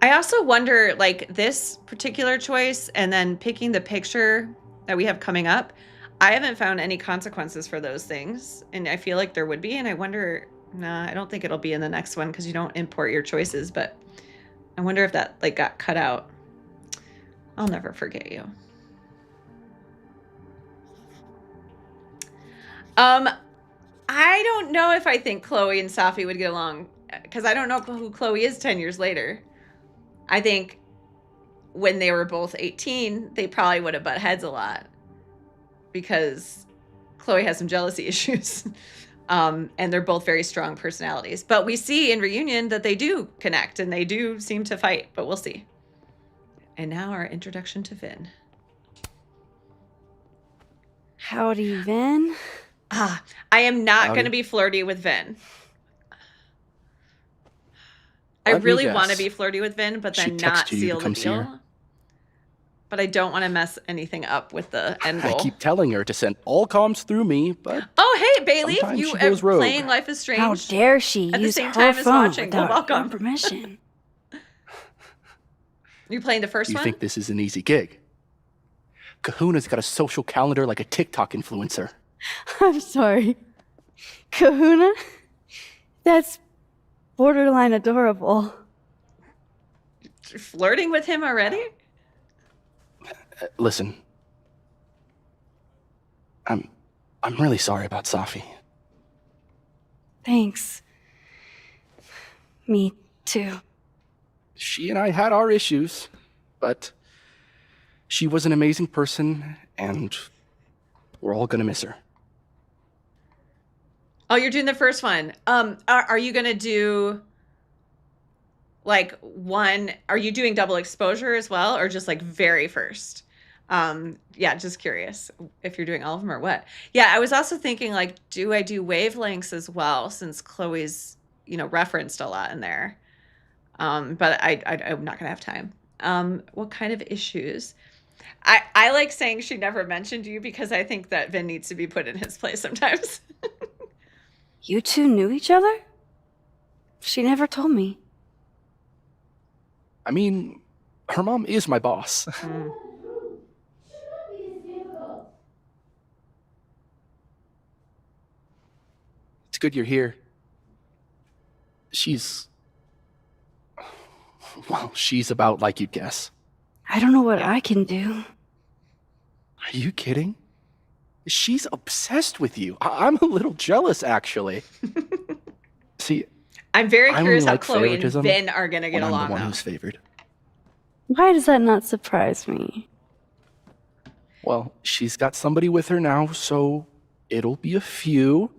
I also wonder, like, this particular choice and then picking the picture that we have coming up, I haven't found any consequences for those things. And I feel like there would be. And I wonder, nah, I don't think it'll be in the next one because you don't import your choices. But I wonder if that, like, got cut out. I'll never forget you. I don't know if I think Chloe and Safi would get along because I don't know who Chloe is 10 years later. I think when they were both 18, they probably would have butt heads a lot because Chloe has some jealousy issues. And they're both very strong personalities. But we see in Reunion that they do connect and they do seem to fight, but we'll see. And now our introduction to Vin. Howdy, Vin. I am not going to be flirty with Vin. I Let me really want to guess. be flirty with Vin, but She then texts not you to seal the come see her? deal. But I don't want to mess anything up with the end I goal. keep telling her to send all comms through me, but Oh, hey, Bailey, sometimes you she are goes rogue. playing Life is Strange. How dare she at the use same her time as phone watching. Well, without your welcome. permission? You playing the first You one? think this is an easy gig? Kahuna's got a social calendar like a TikTok influencer. I'm sorry. Kahuna? That's borderline adorable. Flirting with him already? Listen, I'm really sorry about Safi. Thanks. Me too. She and I had our issues, but she was an amazing person, and we're all gonna miss her. Oh, you're doing the first one. Are you gonna do like one? Are you doing double exposure as well, or just like very first? Yeah, just curious if you're doing all of them or what. Yeah, I was also thinking like, do I do wavelengths as well, since Chloe's referenced a lot in there. But I'm not gonna have time. What kind of issues? I like saying she never mentioned you because I think that Vin needs to be put in his place sometimes. You two knew each other? She never told me. I mean, her mom is my boss. It's good you're here. She's about like you'd guess. I don't know what I can do. Are you kidding? She's obsessed with you. I'm a little jealous, actually. See, I'm very I curious only how like Chloe and favoritism Vin are gonna get when I'm along the one though. who's favored. Why does that not surprise me? Well, she's got somebody with her now, so it'll be a few.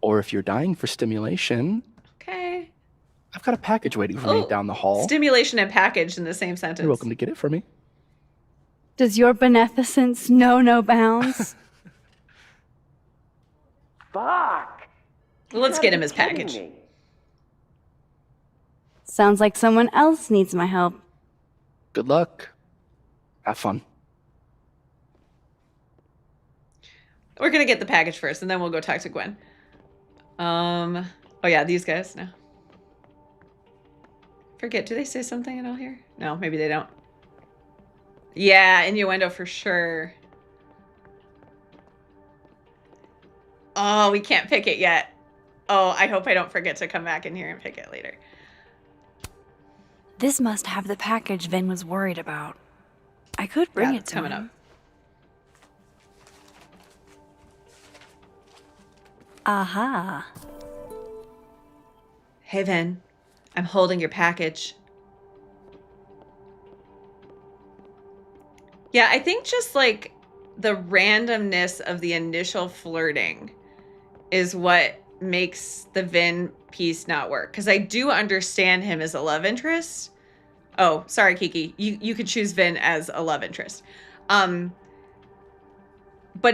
Or if you're dying for stimulation, Okay. I've got a package waiting for me down the hall. Stimulation and package in the same sentence. You're welcome to get it for me. Does your beneficence know no bounds? Fuck! Well, let's get him his package. Sounds like someone else needs my help. Good luck. Have fun. We're gonna get the package first, and then we'll go talk to Gwen. Oh yeah, these guys. No. Forget. Do they say something at all here? No, maybe they don't. Yeah, innuendo for sure. Oh, we can't pick it yet. Oh, I hope I don't forget to come back in here and pick it later. This must have the package Vin was worried about. I could bring it to coming him. up. Aha. Hey, Vin. I'm holding your package. Yeah, I think just like the randomness of the initial flirting is what makes the Vin piece not work. Because I do understand him as a love interest. Oh, sorry, Kiki. You could choose Vin as a love interest. But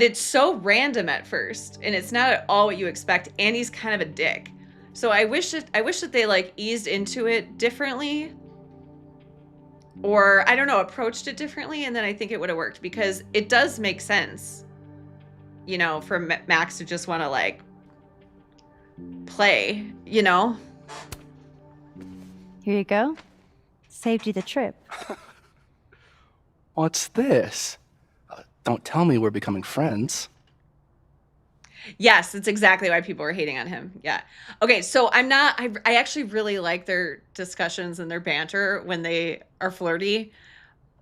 it's so random at first, and it's not at all what you expect, and he's kind of a dick. So I wish that they like eased into it differently, or I don't know, approached it differently, and then I think it would have worked, because it does make sense, for Max to just want to like play, Here you go. Saved you the trip. What's this? Don't tell me we're becoming friends. Yes, that's exactly why people are hating on him. Yeah. Okay, so I actually really like their discussions and their banter when they are flirty,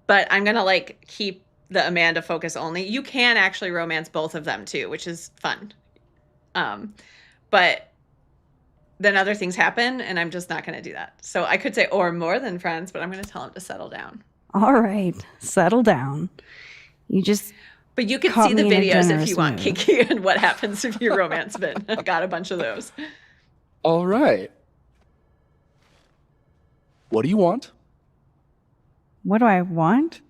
but I'm going to like keep the Amanda focus only. You can actually romance both of them too, which is fun. But then other things happen, and I'm just not going to do that. So I could say, or more than friends, but I'm going to tell him to settle down. All right, settle down. But you can caught see the me in a videos if generous you want, mood. Kiki, and what happens if you romance Vin. I got a bunch of those. All right. What do you want? What do I want?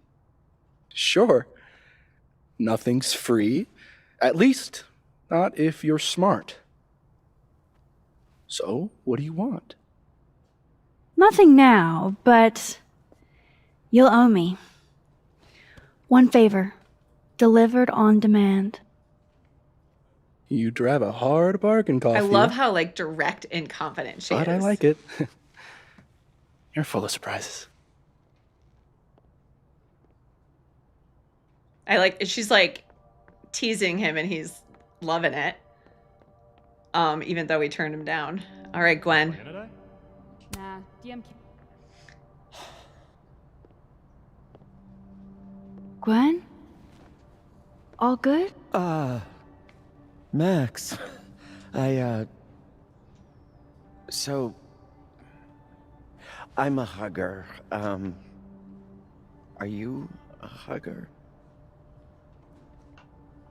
Sure. Nothing's free. At least, not if you're smart. So, what do you want? Nothing now, but you'll owe me. One favor, delivered on demand. You drive a hard bargain, Coffee. I love how like direct and confident she But is. I like it. You're full of surprises. I like she's like teasing him and he's loving it. Even though we turned him down. All right, Gwen. Nah, DM. Gwen? All good? Max. So, I'm a hugger. Are you a hugger?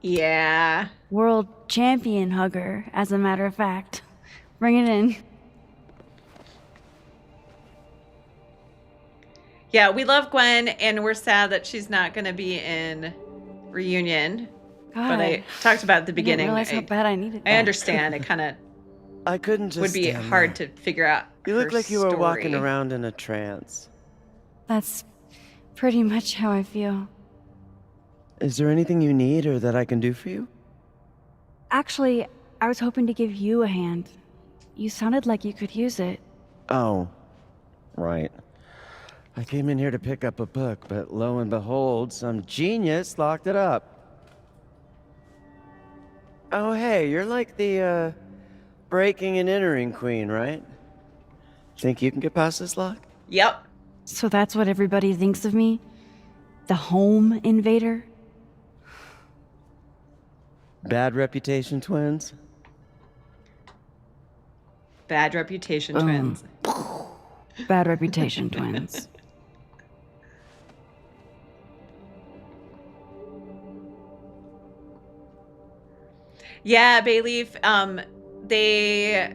Yeah. World champion hugger, as a matter of fact. Bring it in. Yeah, we love Gwen, and we're sad that she's not going to be in Reunion. God, but I talked about at the beginning. I didn't realize how bad I needed that. I understand. It kind of I couldn't just would be stand hard there. to figure out. You look her like you were walking story. around in a trance. That's pretty much how I feel. Is there anything you need or that I can do for you? Actually, I was hoping to give you a hand. You sounded like you could use it. Oh, right. I came in here to pick up a book, but lo and behold, some genius locked it up. Oh, hey, you're like the, breaking and entering queen, right? Think you can get past this lock? Yep. So that's what everybody thinks of me? The home invader? Bad reputation, twins? Bad reputation, twins. Bad reputation, twins. Yeah, Bayleaf. They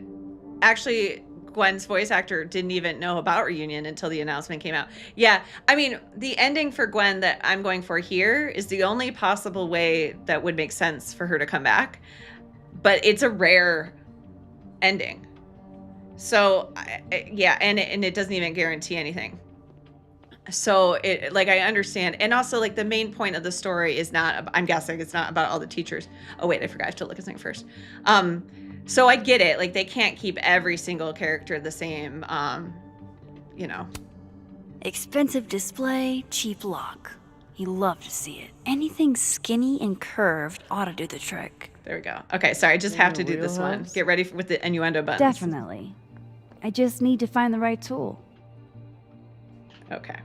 actually, Gwen's voice actor didn't even know about Reunion until the announcement came out. Yeah, I mean, the ending for Gwen that I'm going for here is the only possible way that would make sense for her to come back, but it's a rare ending. So, yeah, and it doesn't even guarantee anything. So it, like, I understand. And also, like, the main point of the story is not, I'm guessing it's not about all the teachers. Oh wait, I forgot, I have to look at something first. So I get it, like, they can't keep every single character the same, you know. Expensive display, cheap lock. You love to see it. Anything skinny and curved ought to do the trick. There we go. Okay, sorry, I just have to do this one. Get ready with the innuendo buttons. Definitely. I just need to find the right tool. Okay.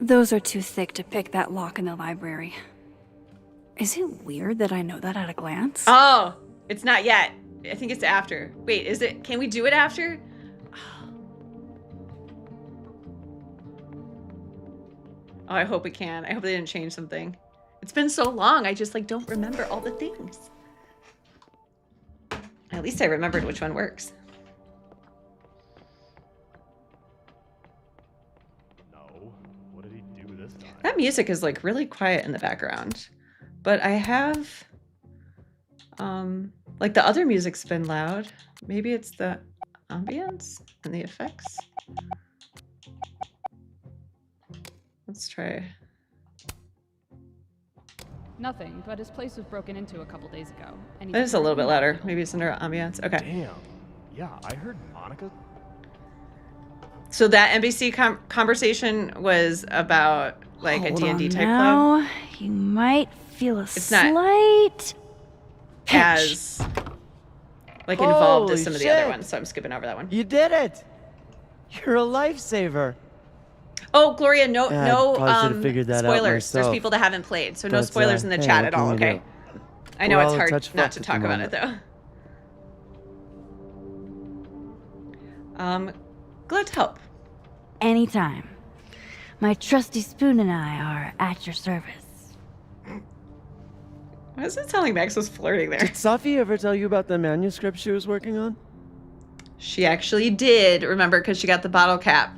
Those are too thick to pick that lock in the library. Is it weird that I know that at a glance? Oh, it's not yet. I think it's after. Wait, is it? Can we do it after? Oh, I hope we can. I hope they didn't change something. It's been so long. I just like don't remember all the things. At least I remembered which one works. That music is like really quiet in the background, but I have, like the other music's been loud. Maybe it's the ambience and the effects. Let's try. Nothing, but his place was broken into a couple days ago. And It is a little bit louder. Maybe it's under ambience. Okay. Damn. Yeah, I heard Monica. So that NBC conversation was about like Hold a D&D on type now. club. You might feel a It's not slight pinch. as like involved as Holy some of the other shit. ones, so I'm skipping over that one. You did it! You're a lifesaver. Oh, Gloria, no, Yeah, I no probably should've figured that out spoilers. There's myself. people that haven't played, so no But, spoilers in the hey, chat what at all, can you okay? do? I know We're it's all a hard touch not to fucked at talk the about it, though. Glad to help. Anytime. My trusty spoon and I are at your service. Why does it sound like Max was flirting there? Did Safi ever tell you about the manuscript she was working on? She actually did, remember, because she got the bottle cap.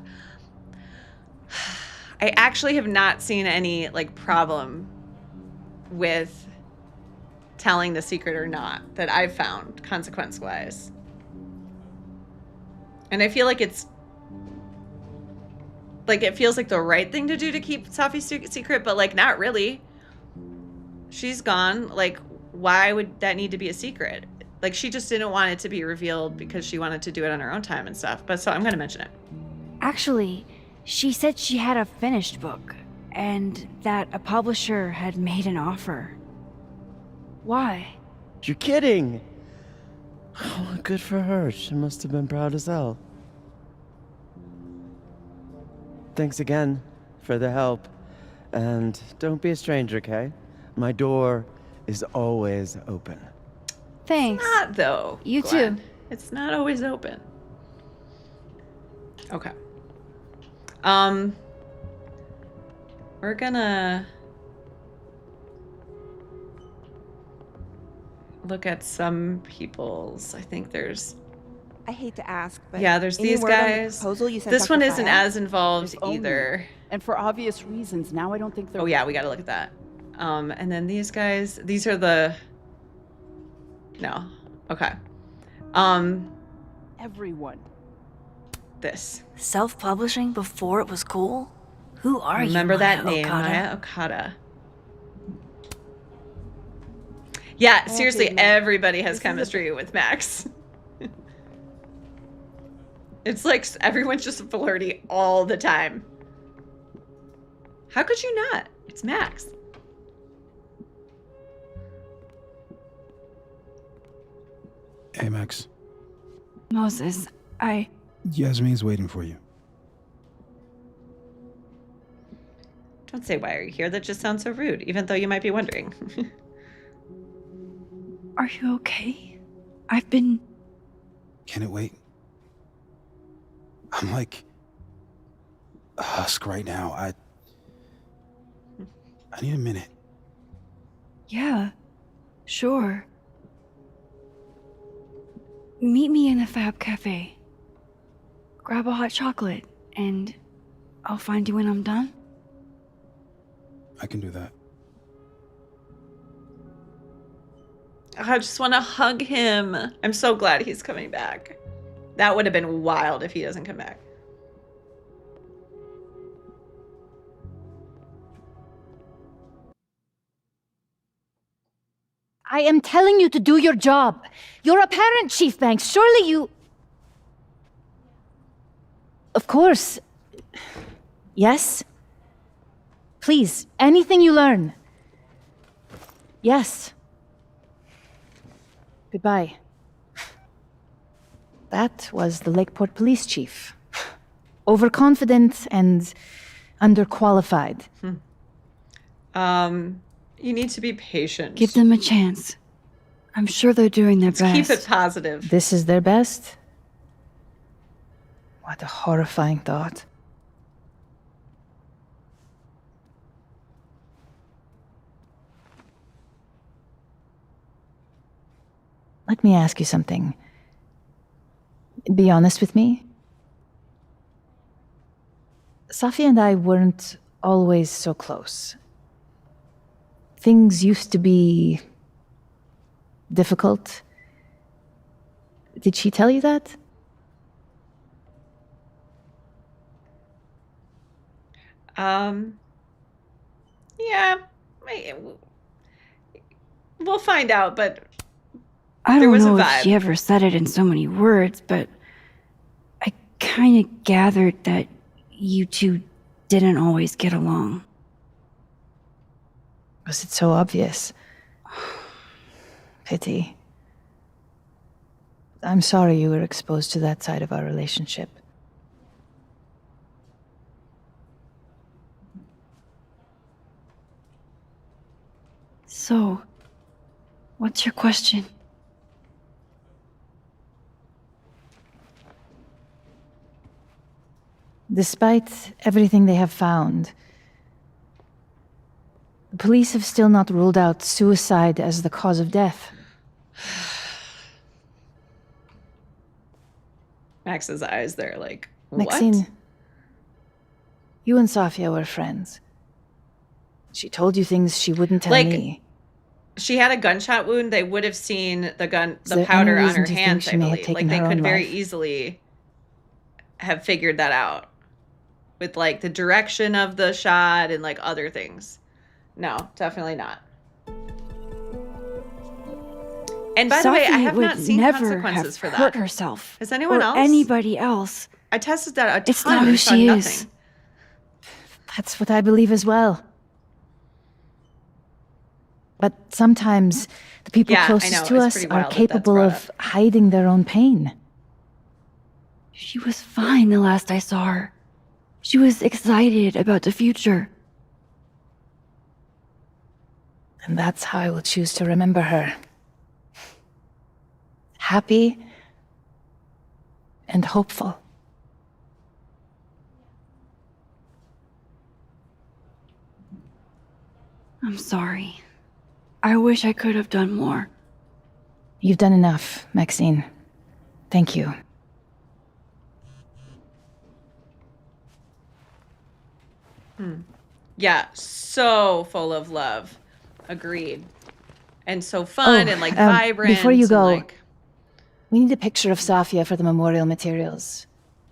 I actually have not seen any, like, problem with telling the secret or not that I've found consequence-wise. And I feel like it feels like the right thing to do to keep Safi's secret, but like not really. She's gone. Like, why would that need to be a secret? Like, she just didn't want it to be revealed because she wanted to do it on her own time and stuff. But so I'm gonna mention it. Actually, she said she had a finished book, and that a publisher had made an offer. Why? You're kidding! Oh, good for her. She must have been proud as hell. Thanks again for the help. And don't be a stranger, okay? My door is always open. Thanks. It's not, though. You Glenn. too. It's not always open. Okay. We're gonna look at some people's. I think there's. I hate to ask, but Yeah, there's any these word on the guys. proposal you sent This Dr. one isn't Fayed? as involved If only. either. And for obvious reasons, now I don't think they're. Oh yeah, we got to look at that. And then these guys. These are the. No. Okay. Everyone. This. Self-publishing before it was cool? Who are you? Remember that Maya name, Okada? Maya Okada. Yeah, seriously, Okay, Max. everybody has chemistry with Max. It's like everyone's just flirty all the time. How could you not? It's Max. Hey, Max. Moses, Yasmin's waiting for you. Don't say why are you here. That just sounds so rude, even though you might be wondering. Are you okay? I've been... Can it wait? I'm like a husk right now. I need a minute. Yeah, sure. Meet me in the Fab Cafe. Grab a hot chocolate, and I'll find you when I'm done. I can do that. I just want to hug him. I'm so glad he's coming back. That would have been wild if he doesn't come back. I am telling you to do your job. You're a parent, Chief Banks. Surely you... Of course. Yes? Please, anything you learn. Yes. Goodbye. That was the Lakeport Police Chief. Overconfident and underqualified. You need to be patient. Give them a chance. I'm sure they're doing their best. Keep it positive. This is their best? What a horrifying thought. Let me ask you something. Be honest with me. Safi and I weren't always so close. Things used to be difficult. Did she tell you that? Yeah. We'll find out, but I there don't was a know if vibe. she ever said it in so many words, but I kind of gathered that you two didn't always get along. Was it so obvious? Pity. I'm sorry you were exposed to that side of our relationship. So, what's your question? Despite everything they have found, the police have still not ruled out suicide as the cause of death. Max's eyes, they're like, Maxine, what? you and Safia were friends. She told you things she wouldn't tell Like, me. she had a gunshot wound, they would have seen the Is the there powder any on reason her to think hands, she I may have believe. taken Like, they her could own very life? easily have figured that out with, like, the direction of the shot and, like, other things. No, definitely not. And by the way, I Sophie have would not seen never consequences have for hurt that. herself. Has anyone or else? anybody else. I tested that a It's ton not who and saw she nothing. is. That's what I believe as well. But sometimes the people Yeah, I closest know. to It's us pretty are wild that that's capable brought of hiding their own pain. She was fine the last I saw her. She was excited about the future. And that's how I will choose to remember her. Happy and hopeful. I'm sorry. I wish I could have done more. You've done enough, Maxine. Thank you. Yeah, so full of love. Agreed. And so fun and, like, vibrant. Before you and, go, like, we need a picture of Safia for the memorial materials.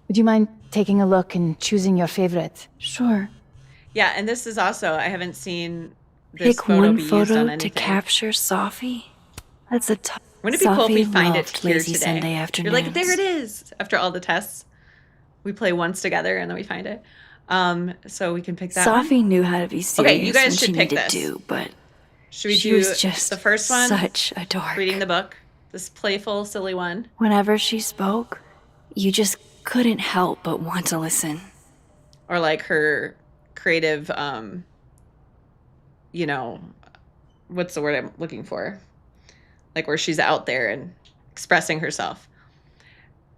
Would you mind taking a look and choosing your favorite? Sure. yeah, and this is also, I haven't seen this Pick photo one be used on photo anything. to capture Sophie? That's a tough. Wouldn't it be cool if we Sophie find it loved here lazy today? Sunday You're afternoons. like, there it is. After all the tests, we play once together and then we find it. So we can pick that one. Sophie knew how to be serious Okay, you guys when should she pick needed this. to, but Should we she do was just the first one? such a dork. Reading the book. This playful, silly one. Whenever she spoke, you just couldn't help but want to listen. Or like her creative, you know, what's the word I'm looking for? Like where she's out there and expressing herself.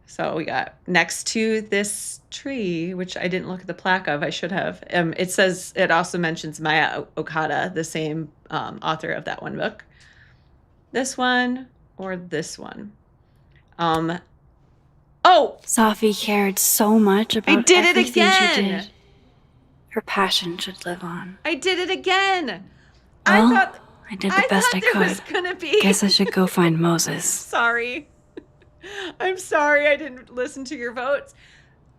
So we got next to this tree, which I didn't look at the plaque of. I should have. It says, it also mentions Maya Okada, the same author of that one book. This one or this one. Oh! Sophie cared so much about I did it everything again! she did. Her passion should live on. I did it again! Well, I did the best I there could. was gonna be. Guess I should go find Moses. Sorry. I'm sorry I didn't listen to your votes.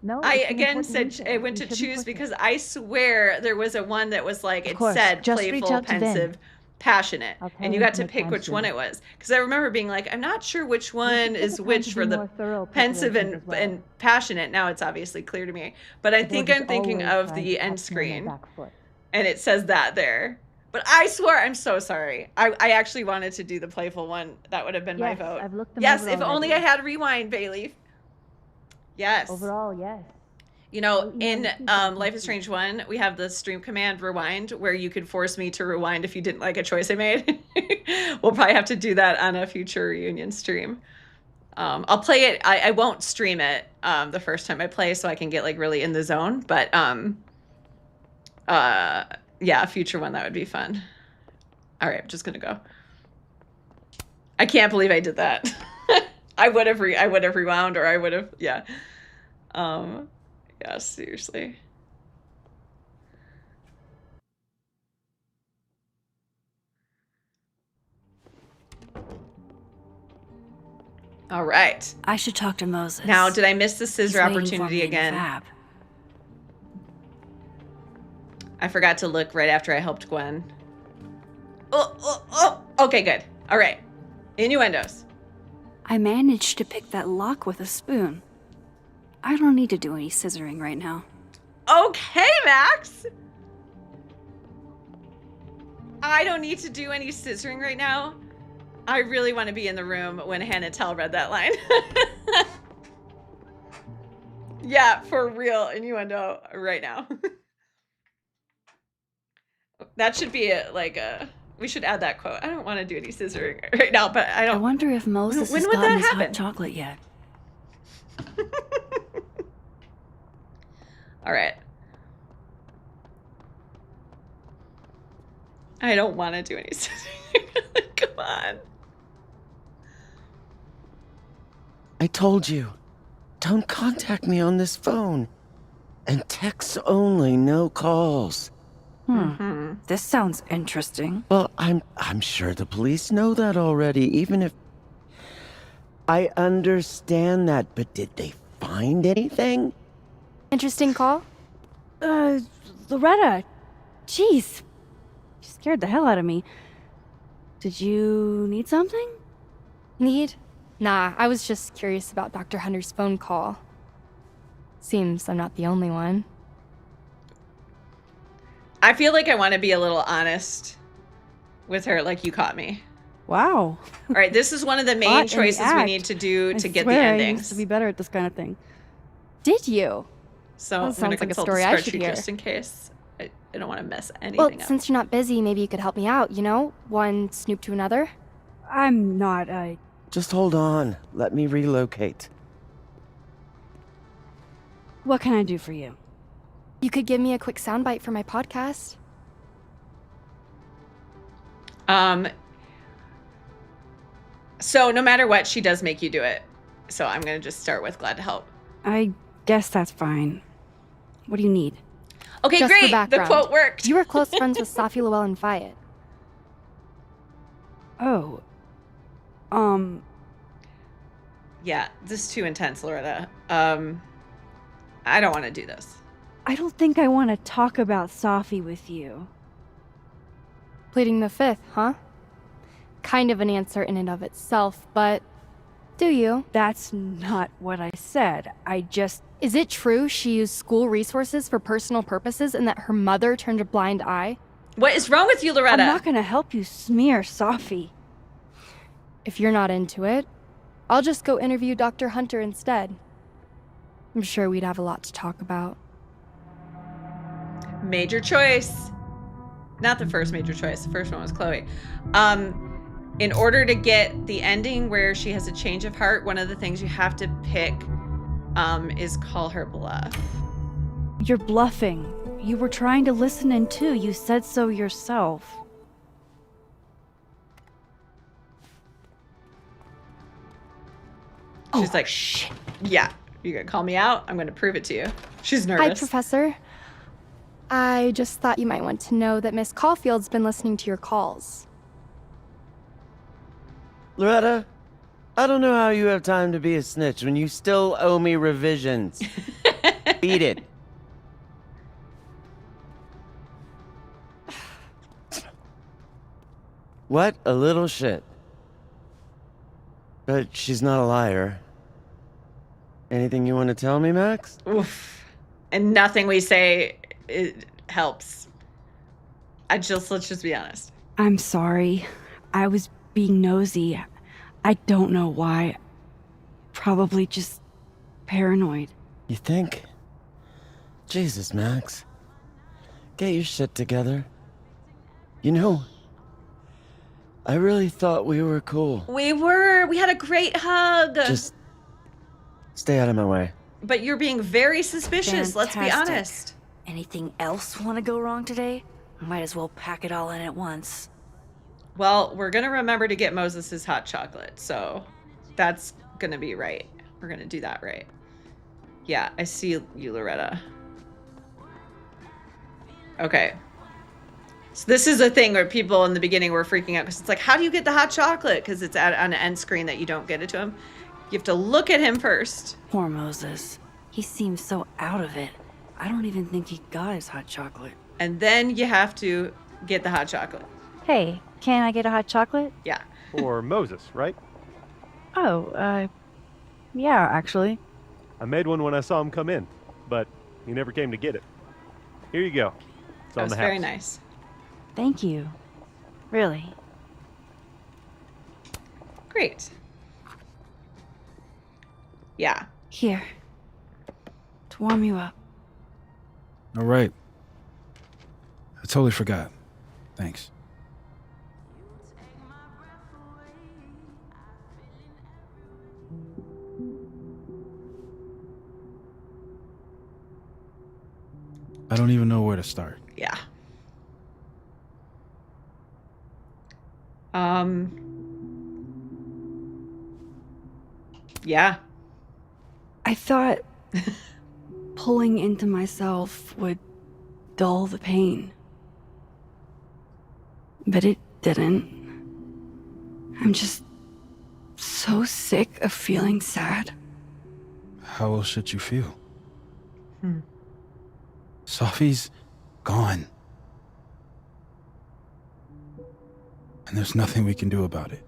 No, I it's an again important said reason. I went You to shouldn't choose push it. because I swear there was a one that was like, Of it course, said just reach playful, out to Vin. pensive, passionate. I'll tell And you him got to to make pick time which one soon. it was. Because I remember being like, I'm not sure which one is take the time which to for do the more thorough pensive preparations and, as well. and passionate. Now it's obviously clear to me. But I The think board is I'm thinking always of trying the to end catch me on my screen. back foot. And it says that there. But I swear, I'm so sorry. I actually wanted to do the playful one. That would have been my Yes, vote. I've looked them Yes, over if only already. I had rewind, Bailey. Yes. Overall, yes. You know, email in you too, Life is Strange 1, we have the stream command rewind where you could force me to rewind if you didn't like a choice I made. We'll probably have to do that on a future reunion stream. I'll play it. I won't stream it the first time I play so I can get like really in the zone. But yeah, a future one, that would be fun. All right, I'm just going to go. I can't believe I did that. I would have rewound or I would have, yeah. Yeah, seriously. All right. I should talk to Moses. Now, did I miss the scissor He's waiting for opportunity me in the again? fab. I forgot to look right after I helped Gwen. Oh. Okay, good. All right. Innuendos. I managed to pick that lock with a spoon. I don't need to do any scissoring right now. Okay, Max. I don't need to do any scissoring right now. I really want to be in the room when Hannah Tell read that line. Yeah, for real. Innuendo right now. That should be we should add that quote. I don't want to do any scissoring right now, but I don't. I wonder if Moses When has would gotten that his hot happen? chocolate yet. All right. I don't want to do any scissoring. Come on. I told you, don't contact me on this phone. And text only, no calls. This sounds interesting. Well, I'm sure the police know that already, even if... I understand that, but did they find anything? Interesting call? Loretta. Jeez. You scared the hell out of me. Did you need something? Need? Nah, I was just curious about Dr. Hunter's phone call. Seems I'm not the only one. I feel like I want to be a little honest with her, like you caught me. Wow. All right, this is one of the main Caught in the choices we act. need to do to I get the swear I endings. used to be better at this kind of thing. Did you? So That I'm going sounds to like a consult story the I should spreadsheet hear. just in case. I don't want to mess anything Well, up. since you're not busy, maybe you could help me out, you know? One snoop to another. I'm not, Just hold on. Let me relocate. What can I do for you? You could give me a quick soundbite for my podcast. So no matter what, she does make you do it. So I'm going to just start with glad to help. I guess that's fine. What do you need? Okay, Just for great. The background, quote worked. You were close friends with Safi Llewellyn Fayette. Oh. Yeah, this is too intense, Loretta. I don't want to do this. I don't think I want to talk about Safi with you. Pleading the fifth, huh? Kind of an answer in and of itself, but do you? That's not what I said. I just... Is it true she used school resources for personal purposes and that her mother turned a blind eye? What is wrong with you, Loretta? I'm not going to help you smear Safi. If you're not into it, I'll just go interview Dr. Hunter instead. I'm sure we'd have a lot to talk about. Major choice. Not the first major choice. The first one was Chloe. In order to get the ending where she has a change of heart, one of the things you have to pick is call her bluff. You're bluffing. You were trying to listen in too. You said so yourself. She's like, shit. Yeah, you're gonna call me out? I'm gonna prove it to you. She's nervous. Hi, Professor. I just thought you might want to know that Miss Caulfield's been listening to your calls. Loretta, I don't know how you have time to be a snitch when you still owe me revisions. Beat it. What a little shit. But she's not a liar. Anything you want to tell me, Max? Oof. And nothing we say it helps. Let's just be honest. I'm sorry. I was being nosy. I don't know why. Probably just paranoid. You think? Jesus, Max. Get your shit together. You know, I really thought we were cool. We had a great hug. Just stay out of my way. But you're being very suspicious, let's be Fantastic. honest. Anything else want to go wrong today? Might as well pack it all in at once. Well, we're gonna remember to get Moses his hot chocolate, so that's gonna be right. We're gonna do that right. Yeah, I see you, Loretta. Okay. So this is a thing where people in the beginning were freaking out because it's like, how do you get the hot chocolate? Because it's on an end screen that you don't get it to him. You have to look at him first. Poor Moses. He seems so out of it. I don't even think he got his hot chocolate. And then you have to get the hot chocolate. Hey, can I get a hot chocolate? Yeah. For Moses, right? Oh, yeah, actually. I made one when I saw him come in, but he never came to get it. Here you go. It's That on was the house. very nice. Thank you. Really. Great. Yeah. Here. To warm you up. All right. I totally forgot. Thanks. I don't even know where to start. Yeah. Yeah. I thought pulling into myself would dull the pain. But it didn't. I'm just so sick of feeling sad. How else should you feel? Hmm. Sophie's gone. And there's nothing we can do about it.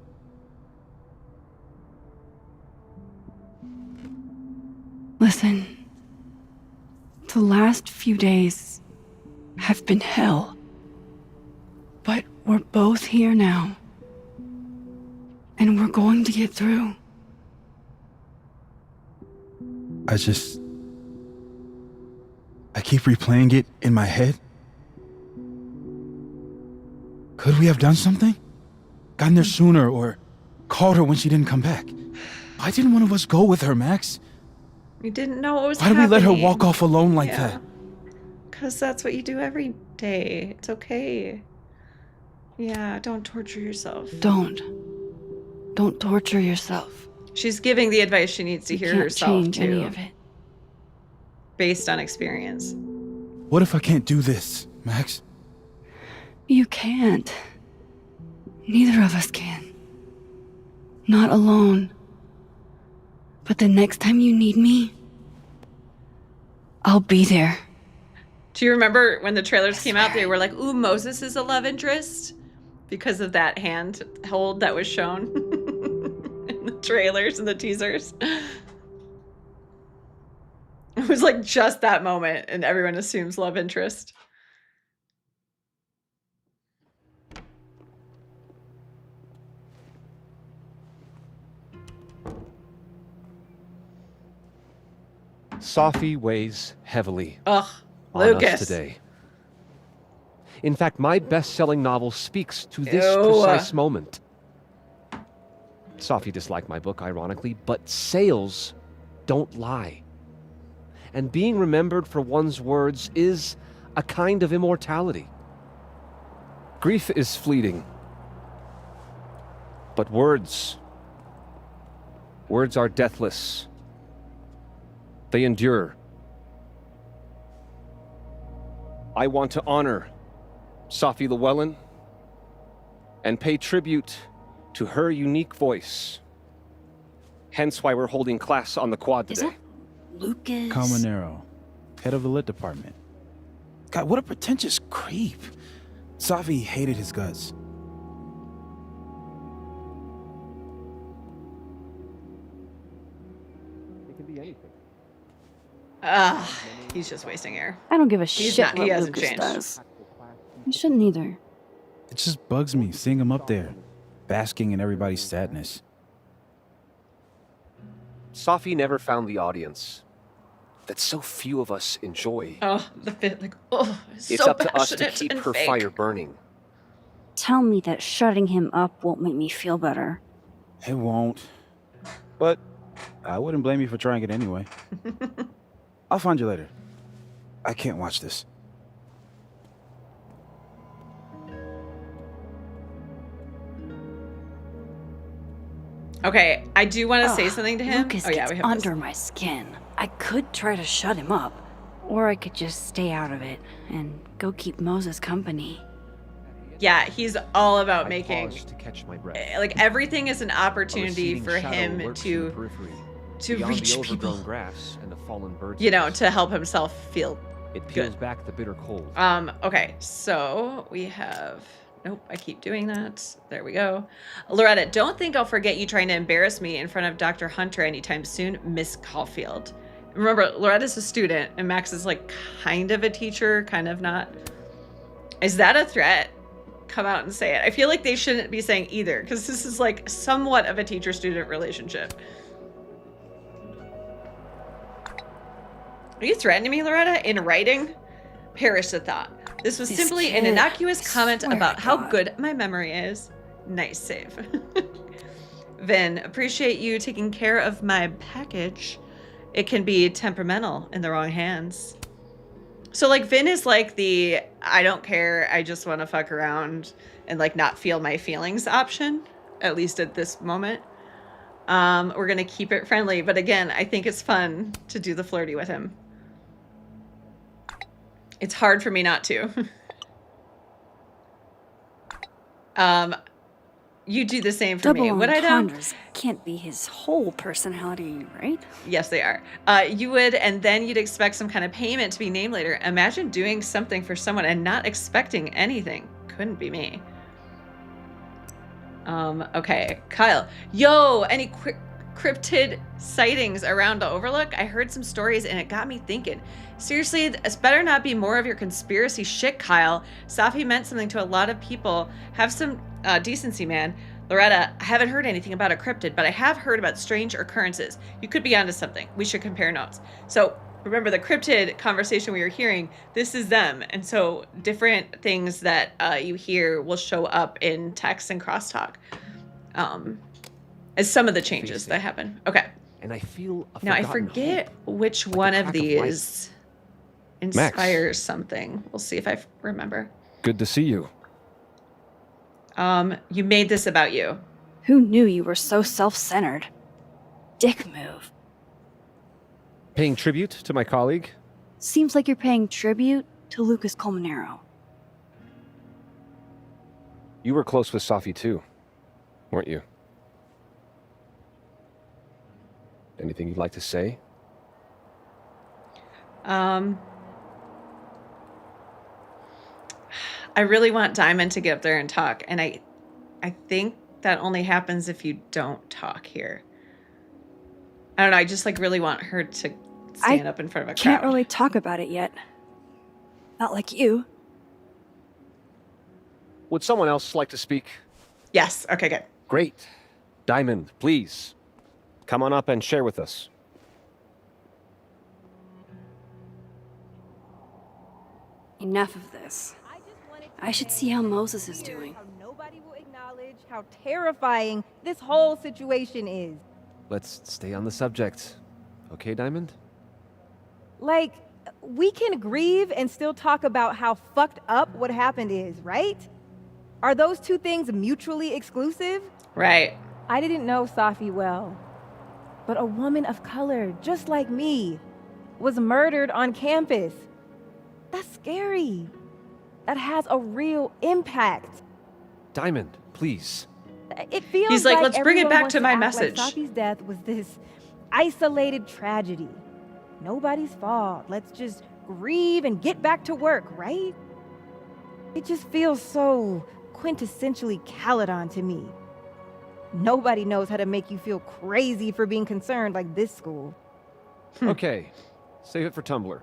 Listen, the last few days have been hell. But we're both here now. And we're going to get through. I keep replaying it in my head. Could we have done something? Gotten there sooner or called her when she didn't come back? Why didn't one of us go with her, Max? We didn't know what was Why happening. did we let her walk off alone like that? Because that's what you do every day. It's okay. Yeah, don't torture yourself. Don't torture yourself. She's giving the advice she needs to You hear can't herself, change too. any of it. Based on experience. What if I can't do this, Max? You can't. Neither of us can. Not alone. But the next time you need me, I'll be there. Do you remember when the trailers came out, they were like, ooh, Moses is a love interest? Because of that hand hold that was shown in the trailers and the teasers. It was like just that moment, and everyone assumes love interest. Sophie weighs heavily Ugh, on Lucus. us today. In fact, my best-selling novel speaks to this Ew. precise moment. Sophie disliked my book, ironically, but sales don't lie. And being remembered for one's words is a kind of immortality. Grief is fleeting. But words are deathless. They endure. I want to honor Sophie Llewellyn and pay tribute to her unique voice. Hence why we're holding class on the quad today. Lucus. Caminero, head of the lit department. God, what a pretentious creep. Sophie hated his guts. It can be anything. He's just wasting air. I don't give a He's shit not- he what hasn't Lucas changed. does. You shouldn't either. It just bugs me seeing him up there, basking in everybody's sadness. Sophie never found the audience that so few of us enjoy. Oh, the fit, like, oh, It's so up to us to passionate keep and her fake. fire burning. Tell me that shutting him up won't make me feel better. It won't. But I wouldn't blame you for trying it anyway. I'll find you later. I can't watch this. Okay, I do want to say Ugh, something to him. Lucas Oh yeah, gets we have under this. my skin. I could try to shut him up, or I could just stay out of it and go keep Moses company. Yeah, he's all about I making paused to catch my breath. like everything is an A opportunity receding for shadow him lurks in the to periphery, to beyond reach the overgrown people. grass and the fallen birds. You know, to help himself feel It peels good. back the bitter cold. Okay, so we have nope, I keep doing that. There we go. Loretta, don't think I'll forget you trying to embarrass me in front of Dr. Hunter anytime soon, Miss Caulfield. Remember, Loretta's a student and Max is like kind of a teacher, kind of not. Is that a threat? Come out and say it. I feel like they shouldn't be saying either, because this is like somewhat of a teacher-student relationship. Are you threatening me, Loretta? In writing? Perish the thought. This was This simply an kid, innocuous comment swear about to how God. good my memory is. Nice save. Vin, appreciate you taking care of my package. It can be temperamental in the wrong hands. So like Vin is like the I don't care, I just want to fuck around and like not feel my feelings option, at least at this moment. We're gonna keep it friendly, but again, I think it's fun to do the flirty with him. It's hard for me not to. You do the same for Double me. Would I know? entendres can't be his whole personality, right? Yes, they are. You would, and then you'd expect some kind of payment to be named later. Imagine doing something for someone and not expecting anything. Couldn't be me. Okay, Kyle. Yo, any quick cryptid sightings around the Overlook? I heard some stories and it got me thinking. Seriously, this better not be more of your conspiracy shit, Kyle. Safi meant something to a lot of people. Have some decency, man. Loretta, I haven't heard anything about a cryptid, but I have heard about strange occurrences. You could be onto something. We should compare notes. So remember the cryptid conversation we were hearing, this is them. And so different things that you hear will show up in text and crosstalk as some of the changes that happen. Okay. And I feel now I forget which one of these inspires something. We'll see if I remember. Good to see you. You made this about you. Who knew you were so self-centered? Dick move. Paying tribute to my colleague? Seems like you're paying tribute to Lucas Colmenero. You were close with Safi too, weren't you? Anything you'd like to say? I really want Diamond to get up there and talk, and I think that only happens if you don't talk here. I don't know, I just like really want her to stand up in front of a crowd. Can't really talk about it yet. Not like you. Would someone else like to speak? Yes, okay, good. Great. Diamond, please. Come on up and share with us. Enough of this. I should see how Moses is doing. Nobody will acknowledge how terrifying this whole situation is. Let's stay on the subject. Okay, Diamond? Like, we can grieve and still talk about how fucked up what happened is, right? Are those two things mutually exclusive? Right. I didn't know Safi well, but a woman of color, just like me, was murdered on campus. That's scary. That has a real impact. Diamond, please. It feels He's like, let's bring it everyone back wants to my act message. Like Safi's death was this isolated tragedy. Nobody's fault. Let's just grieve and get back to work, right? It just feels so quintessentially Caledon to me. Nobody knows how to make you feel crazy for being concerned like this school. Okay, save it for Tumblr.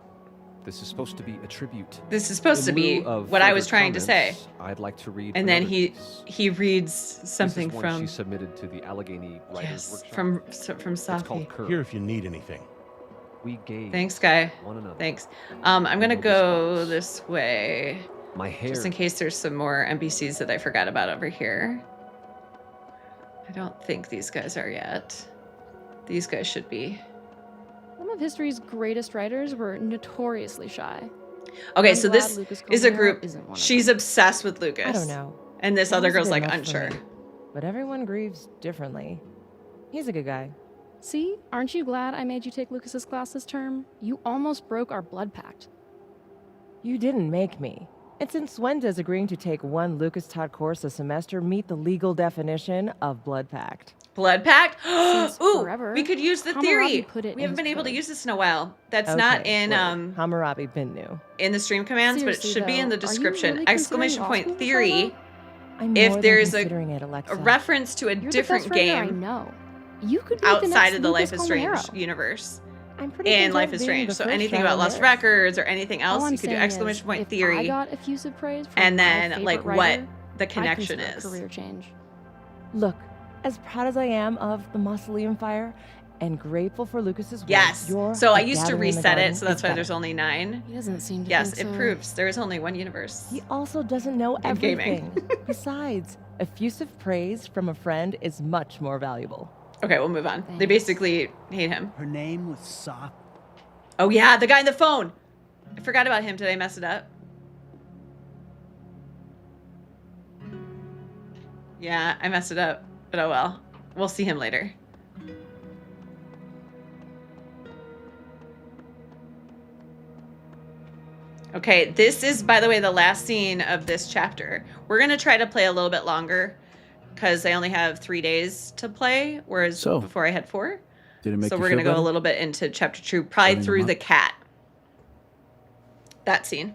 This is supposed to be a tribute. This is supposed to In be lieu of what I further was trying to say. comments, I'd like to read And then another he reads something this is one from she submitted to the Allegheny Writers Workshop. from It's Safi. called Curve. Here if you need anything. We gave Thanks, guy. one another. Thanks. I'm gonna go this way. My hair. Just in case there's some more NPCs that I forgot about over here. I don't think these guys are yet. These guys should be. Some of history's greatest writers were notoriously shy. Okay, I'm so glad this Lucas is a Colmenero group. isn't one of She's obsessed with Lucas. I don't know. And this That other was a girl's bit like much for unsure. me. But everyone grieves differently. He's a good guy. See, aren't you glad I made you take Lucas's class this term? You almost broke our blood pact. You didn't make me. And since when does agreeing to take one Lucas taught course a semester meet the legal definition of blood pact? Blood pact? Since Ooh, forever, we could use the Hammurabi theory. put it We in haven't been his able to code. use this in a while. That's not Okay, in word. Hammurabi been new. in the stream commands, but it Seriously, should be in the though, are you description. really Exclamation considering point law school, theory. I'm If more than there's considering it, a Alexa. reference to a You're different the best writer I game know. You could be the outside next of the Lucas Life is Strange Colmenero. universe. I'm pretty in content Life is being Strange. the So first anything child about on lost Earth. records or anything All else, I'm you could do saying exclamation is, point if theory. I got effusive praise from And my then, favorite like, what writer, the I'd connection consider is. career change. Look, as proud as I am of the Mausoleum Fire and grateful for Lucas's work, Yes. your So I A used to Gathering in the reset Garden it, so that's is why better. there's only 9. He doesn't seem to Yes, think it so. proves there is only one universe. He also doesn't know In gaming. everything. Besides, effusive praise from a friend is much more valuable. Okay, we'll move on. They Thanks. basically hate him. Her name was Safi. Oh yeah, the guy on the phone. I forgot about him. Did I mess it up? Yeah, I messed it up. But oh well. We'll see him later. Okay, this is, by the way, the last scene of this chapter. We're going to try to play a little bit longer because I only have 3 days to play, whereas before I had 4. Did it make So you we're feel going to go a better? little bit into chapter 2, probably Setting through them the up? cat. That scene.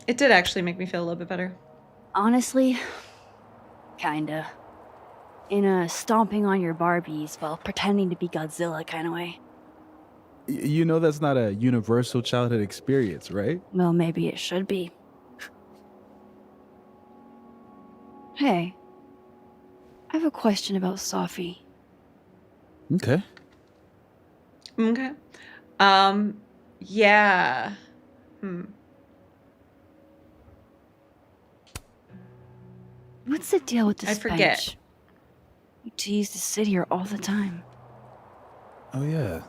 It did actually make me feel a little bit better. Honestly, kinda. In a stomping on your Barbies while pretending to be Godzilla kind of way. You know that's not a universal childhood experience, right? Well, maybe it should be. Hey, I have a question about Sophie. Okay. Okay. Yeah. What's the deal with this I forget. bench? You two used to sit here all the time. Oh, yeah.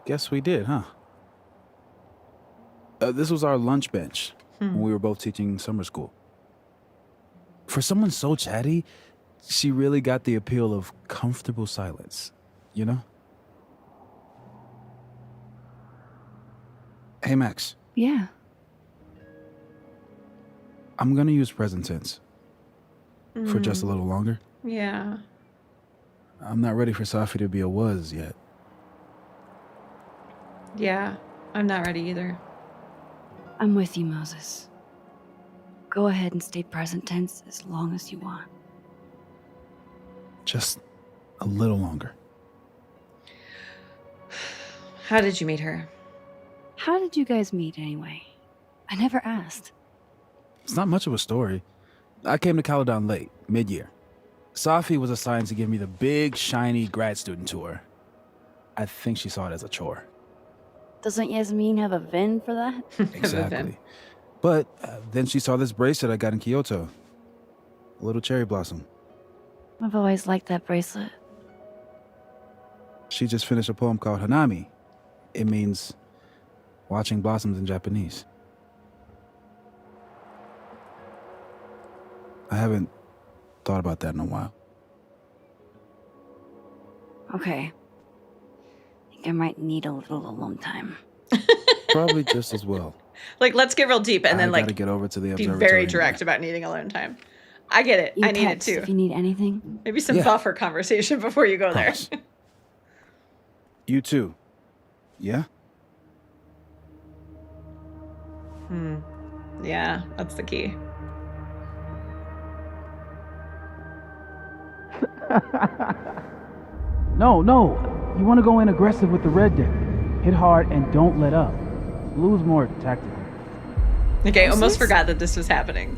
Guess we did, huh? This was our lunch bench when we were both teaching summer school. For someone so chatty, she really got the appeal of comfortable silence, you know? Hey, Max. Yeah. I'm gonna use present tense for just a little longer. Yeah. I'm not ready for Safi to be a was yet. Yeah. I'm not ready either. I'm with you, Moses. Go ahead and stay present tense as long as you want. Just a little longer. How did you meet her? How did you guys meet anyway? I never asked. It's not much of a story. I came to Caledon late, mid-year. Safi was assigned to give me the big, shiny grad student tour. I think she saw it as a chore. Doesn't Yasmin have a VIN for that? Exactly. But then she saw this bracelet I got in Kyoto. A little cherry blossom. I've always liked that bracelet. She just finished a poem called Hanami. It means watching blossoms in Japanese. I haven't thought about that in a while. Okay. I think I might need a little alone time. Probably just as well. Like, let's get real deep and then, I gotta like, get over to the be observatory. very direct about needing alone time. I get it. You I need it text too. if you need anything. Maybe some Yeah. buffer conversation before you go there. You too. Yeah? Yeah, that's the key. No. You want to go in aggressive with the red deck. Hit hard and don't let up. Blue's more tactical. Okay, I almost forgot that this was happening.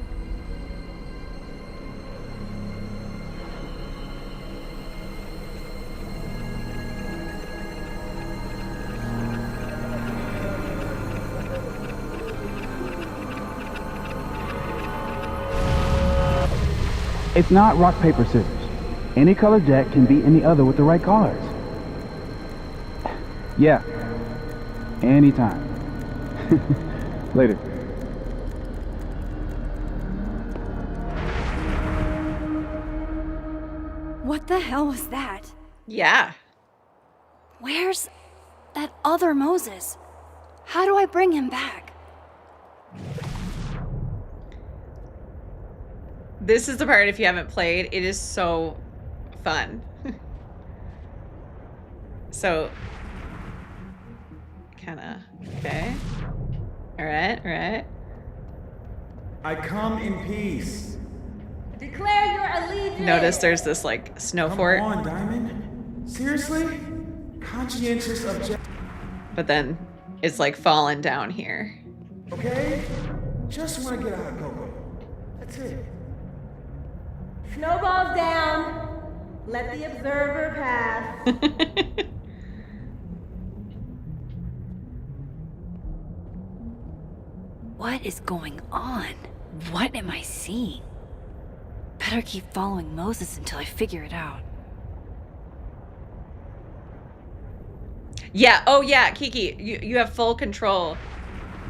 It's not rock, paper, scissors. Any color deck can beat any other with the right cards. Yeah. Anytime. Later. What the hell was that? Yeah. Where's that other Moses? How do I bring him back? This is the part, if you haven't played, it is so fun. So, kind of, okay. All right. I come in peace. Declare your allegiance. Notice there's this, like, snow fort. Come on, Diamond. Seriously? Conscientious object. But then it's, like, falling down here. Okay? Just want to get a hot cocoa. That's it. Snowballs down. Let the observer pass. What is going on? What am I seeing? Better keep following Moses until I figure it out. Yeah, oh yeah, Kiki, you have full control.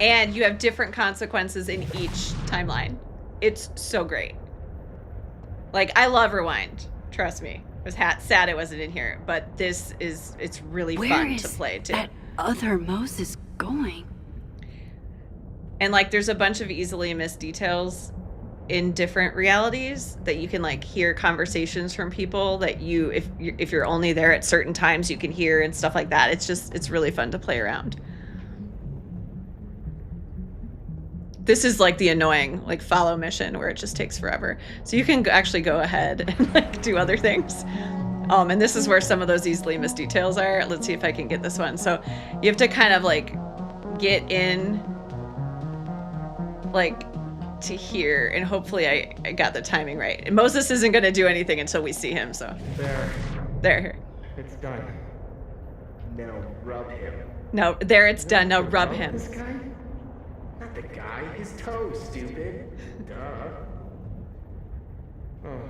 And you have different consequences in each timeline. It's so great. Like, I love Rewind. Trust me. was sad it wasn't in here, but it's really Where fun is to play too. that other Moses going? And like there's a bunch of easily missed details in different realities that you can like hear conversations from people that if you're only there at certain times you can hear and stuff like that. It's really fun to play around. This is like the annoying like follow mission where it just takes forever. So you can actually go ahead and like do other things. And this is where some of those easily missed details are. Let's see if I can get this one. So you have to kind of like get in like to here, and hopefully I got the timing right. And Moses isn't going to do anything until we see him, so. There. It's done. Now rub him. No, there it's done. Now rub him. This guy? Not the guy. His toes, stupid. Duh. Oh.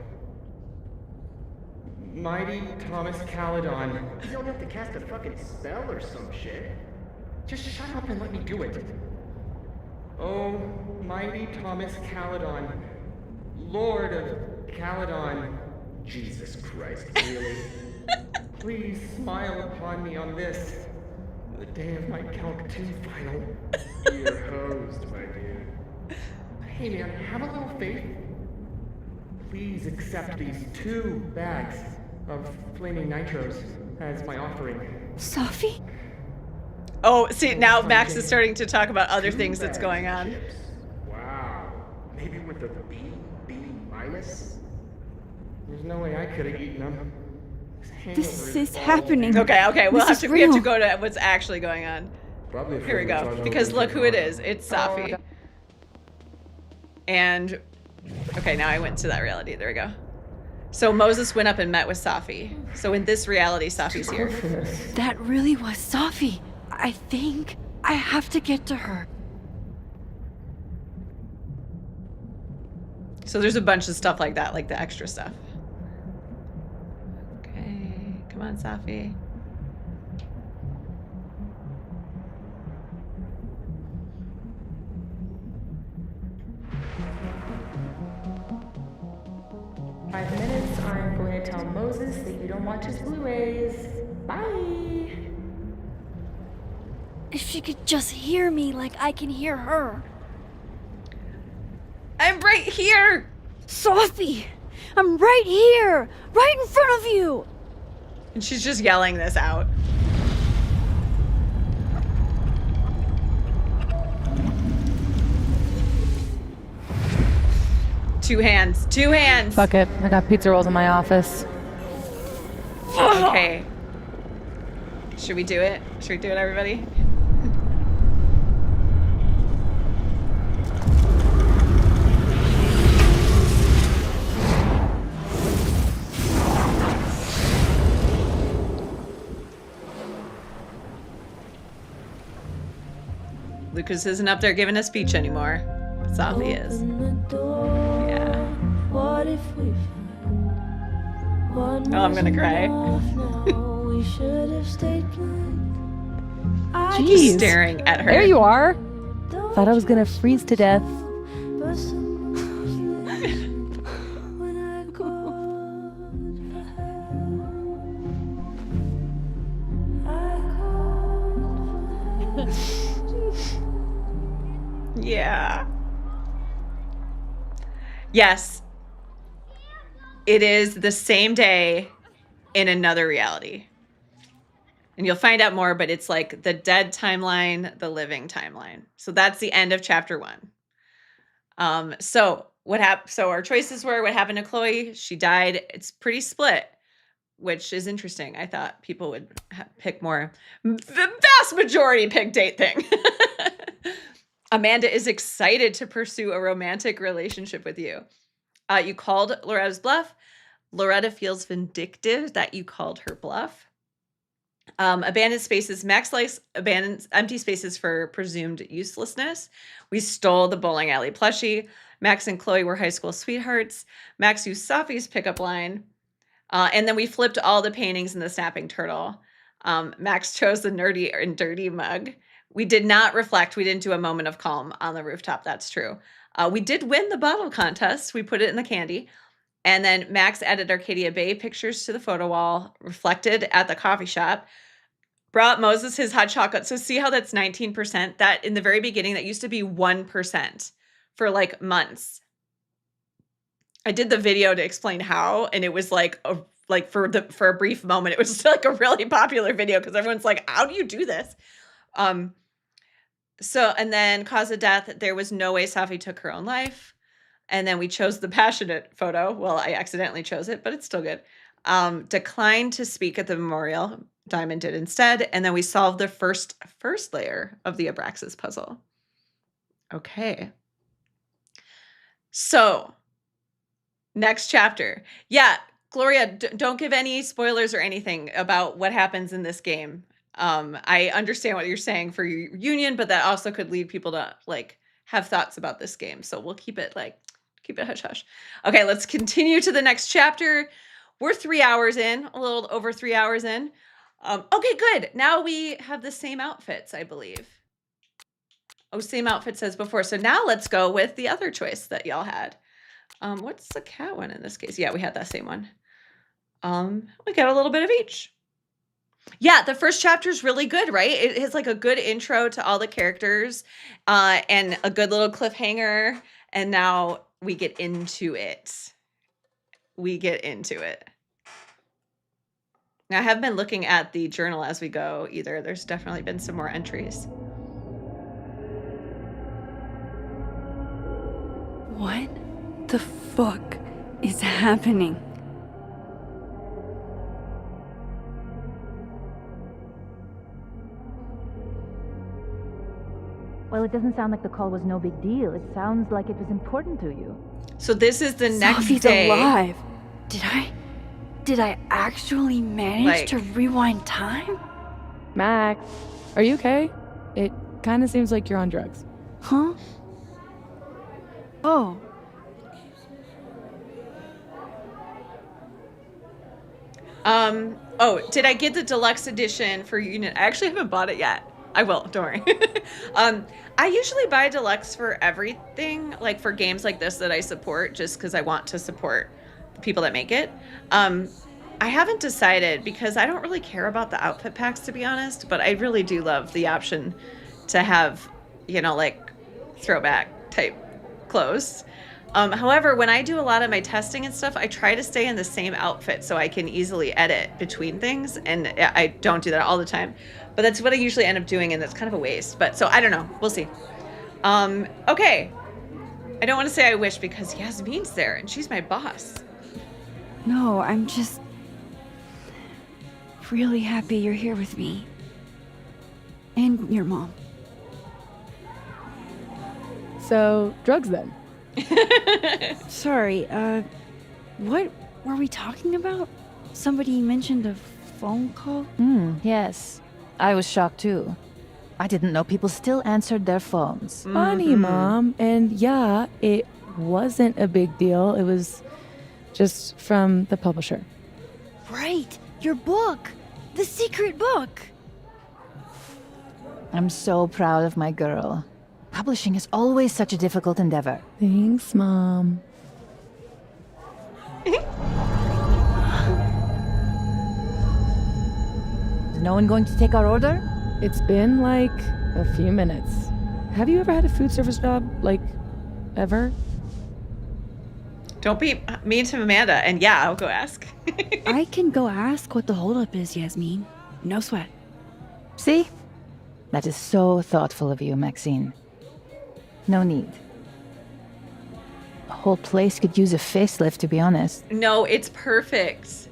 Mighty Thomas Caledon. You don't have to cast a fucking spell or some shit. Just shut up and let me do it. Oh, mighty Thomas Caledon, Lord of Caledon. Jesus Christ, really? Please smile upon me on this, the day of my Calc 2 final. You're hosed, my dude. Hey man, have a little faith. Please accept these 2 bags of flaming nitros as my offering. Safi? Oh, see, now Max is starting to talk about other things that's going on. Wow. Maybe with a B minus? There's no way I could have eaten them. This is happening. Okay, we have to go to what's actually going on. Probably Here we go. Because look who it is. It's Safi. And okay, now I went to that reality. There we go. So Moses went up and met with Safi. So in this reality, Safi's here. That really was Safi. I think I have to get to her. So there's a bunch of stuff like that, like the extra stuff. Okay, come on, Safi. Five minutes, I'm going to tell Moses that you don't watch his Blu-rays. Bye! If she could just hear me like I can hear her. I'm right here! Safi! I'm right here! Right in front of you! And she's just yelling this out. Two hands. Fuck it. I got pizza rolls in my office. Okay. Should we do it? Should we do it, everybody? Lucas isn't up there giving a speech anymore. Safi is. Yeah. Oh, I'm gonna cry. Just staring at her. There you are. Thought I was gonna freeze to death. Yeah. Yes. It is the same day in another reality. And you'll find out more, but it's like the dead timeline, the living timeline. So that's the end of chapter 1. So what happened? So our choices were what happened to Chloe. She died. It's pretty split, which is interesting. I thought people would pick more. The vast majority picked date thing. Amanda is excited to pursue a romantic relationship with you. You called Loretta's bluff. Loretta feels vindictive that you called her bluff. Abandoned spaces. Max likes abandoned empty spaces for presumed uselessness. We stole the bowling alley plushie. Max and Chloe were high school sweethearts. Max used Safi's pickup line. And then we flipped all the paintings in the snapping turtle. Max chose the nerdy and dirty mug. We did not reflect. We didn't do a moment of calm on the rooftop. That's true. We did win the bottle contest. We put it in the candy. And then Max added Arcadia Bay pictures to the photo wall, reflected at the coffee shop. Brought Moses his hot chocolate. So see how that's 19%? That in the very beginning, that used to be 1% for like months. I did the video to explain how, and it was like for a brief moment, it was like a really popular video because everyone's like, how do you do this? So, and then cause of death, there was no way Safi took her own life. And then we chose the passionate photo. Well, I accidentally chose it, but it's still good. Declined to speak at the memorial. Diamond did instead. And then we solved the first layer of the Abraxas puzzle. Okay. So, next chapter. Yeah, Gloria, don't give any spoilers or anything about what happens in this game. I understand what you're saying for your union, but that also could lead people to like have thoughts about this game. So we'll keep it hush hush. Okay, let's continue to the next chapter. We're 3 hours in, a little over 3 hours in. Okay, good. Now we have the same outfits, I believe. Oh, same outfits as before. So now let's go with the other choice that y'all had. What's the cat one in this case? Yeah, we had that same one. We got a little bit of each. Yeah, the first chapter is really good, right? It has like a good intro to all the characters and a good little cliffhanger. And now we get into it. Now, I have been looking at the journal as we go either. There's definitely been some more entries. What the fuck is happening? Well, it doesn't sound like the call was no big deal. It sounds like it was important to you. So this is the next Safi's day. alive. Did I actually manage to rewind time? Max, are you okay? It kind of seems like you're on drugs. Huh? Oh. Oh, did I get the deluxe edition for Union? I actually haven't bought it yet. I will, don't worry. I usually buy deluxe for everything, like for games like this that I support, just because I want to support the people that make it. I haven't decided because I don't really care about the outfit packs, to be honest, but I really do love the option to have, like throwback type clothes. However, when I do a lot of my testing and stuff, I try to stay in the same outfit so I can easily edit between things. And I don't do that all the time, but that's what I usually end up doing. And that's kind of a waste, but so I don't know. We'll see. Okay. I don't want to say I wish because Yasmin's there and she's my boss. No, I'm just really happy you're here with me. And your mom. So, drugs then? Sorry, what were we talking about? Somebody mentioned a phone call? Yes. I was shocked too. I didn't know people still answered their phones. Funny, Mom. And yeah, it wasn't a big deal. It was just from the publisher. Right, your book. The secret book. I'm so proud of my girl. Publishing is always such a difficult endeavor. Thanks, Mom. Is no one going to take our order? It's been like a few minutes. Have you ever had a food service job? Like, ever? Don't be mean to Amanda. And yeah, I'll go ask. I can go ask what the holdup is, Yasmin. No sweat. See? That is so thoughtful of you, Maxine. No need. The whole place could use a facelift, to be honest. No, it's perfect.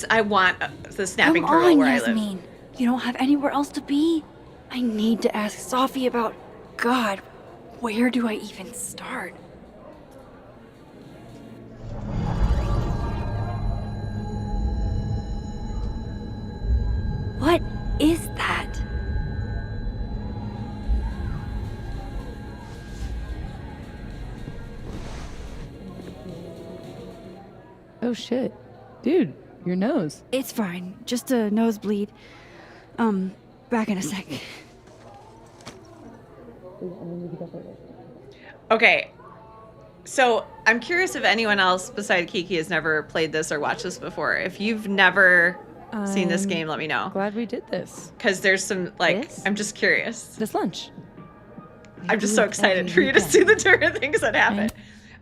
I want the snapping Come turtle on, where Yasmin. I live. You don't have anywhere else to be? I need to ask Safi about... God, where do I even start? What is that? Oh shit. Dude, your nose. It's fine. Just a nosebleed. Back in a sec. Okay. So I'm curious if anyone else beside Kiki has never played this or watched this before. If you've never seen this game, let me know. Glad we did this. Because there's some, like, I'm just curious. This lunch. I'm just so excited for you to see the different things that happen.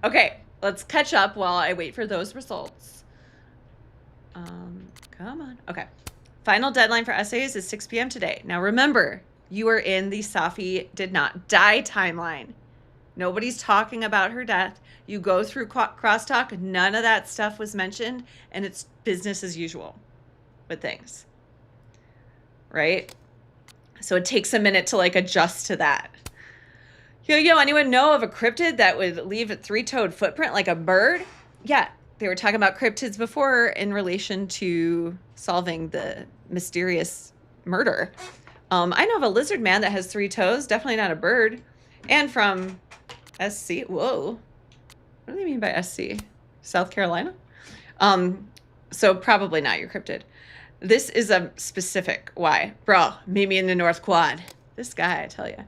Okay, let's catch up while I wait for those results. Come on. Okay. Final deadline for essays is 6 p.m. today. Now remember, you are in the Safi did not die timeline. Nobody's talking about her death. You go through crosstalk. None of that stuff was mentioned, and it's business as usual with things. Right? So it takes a minute to like adjust to that. Yo, anyone know of a cryptid that would leave a three-toed footprint like a bird? Yeah, they were talking about cryptids before in relation to solving the mysterious murder. I know of a lizard man that has 3 toes, definitely not a bird. And from SC, whoa. What do they mean by SC? South Carolina? So probably not your cryptid. This is a specific why. Bro, meet me in the North Quad. This guy, I tell you.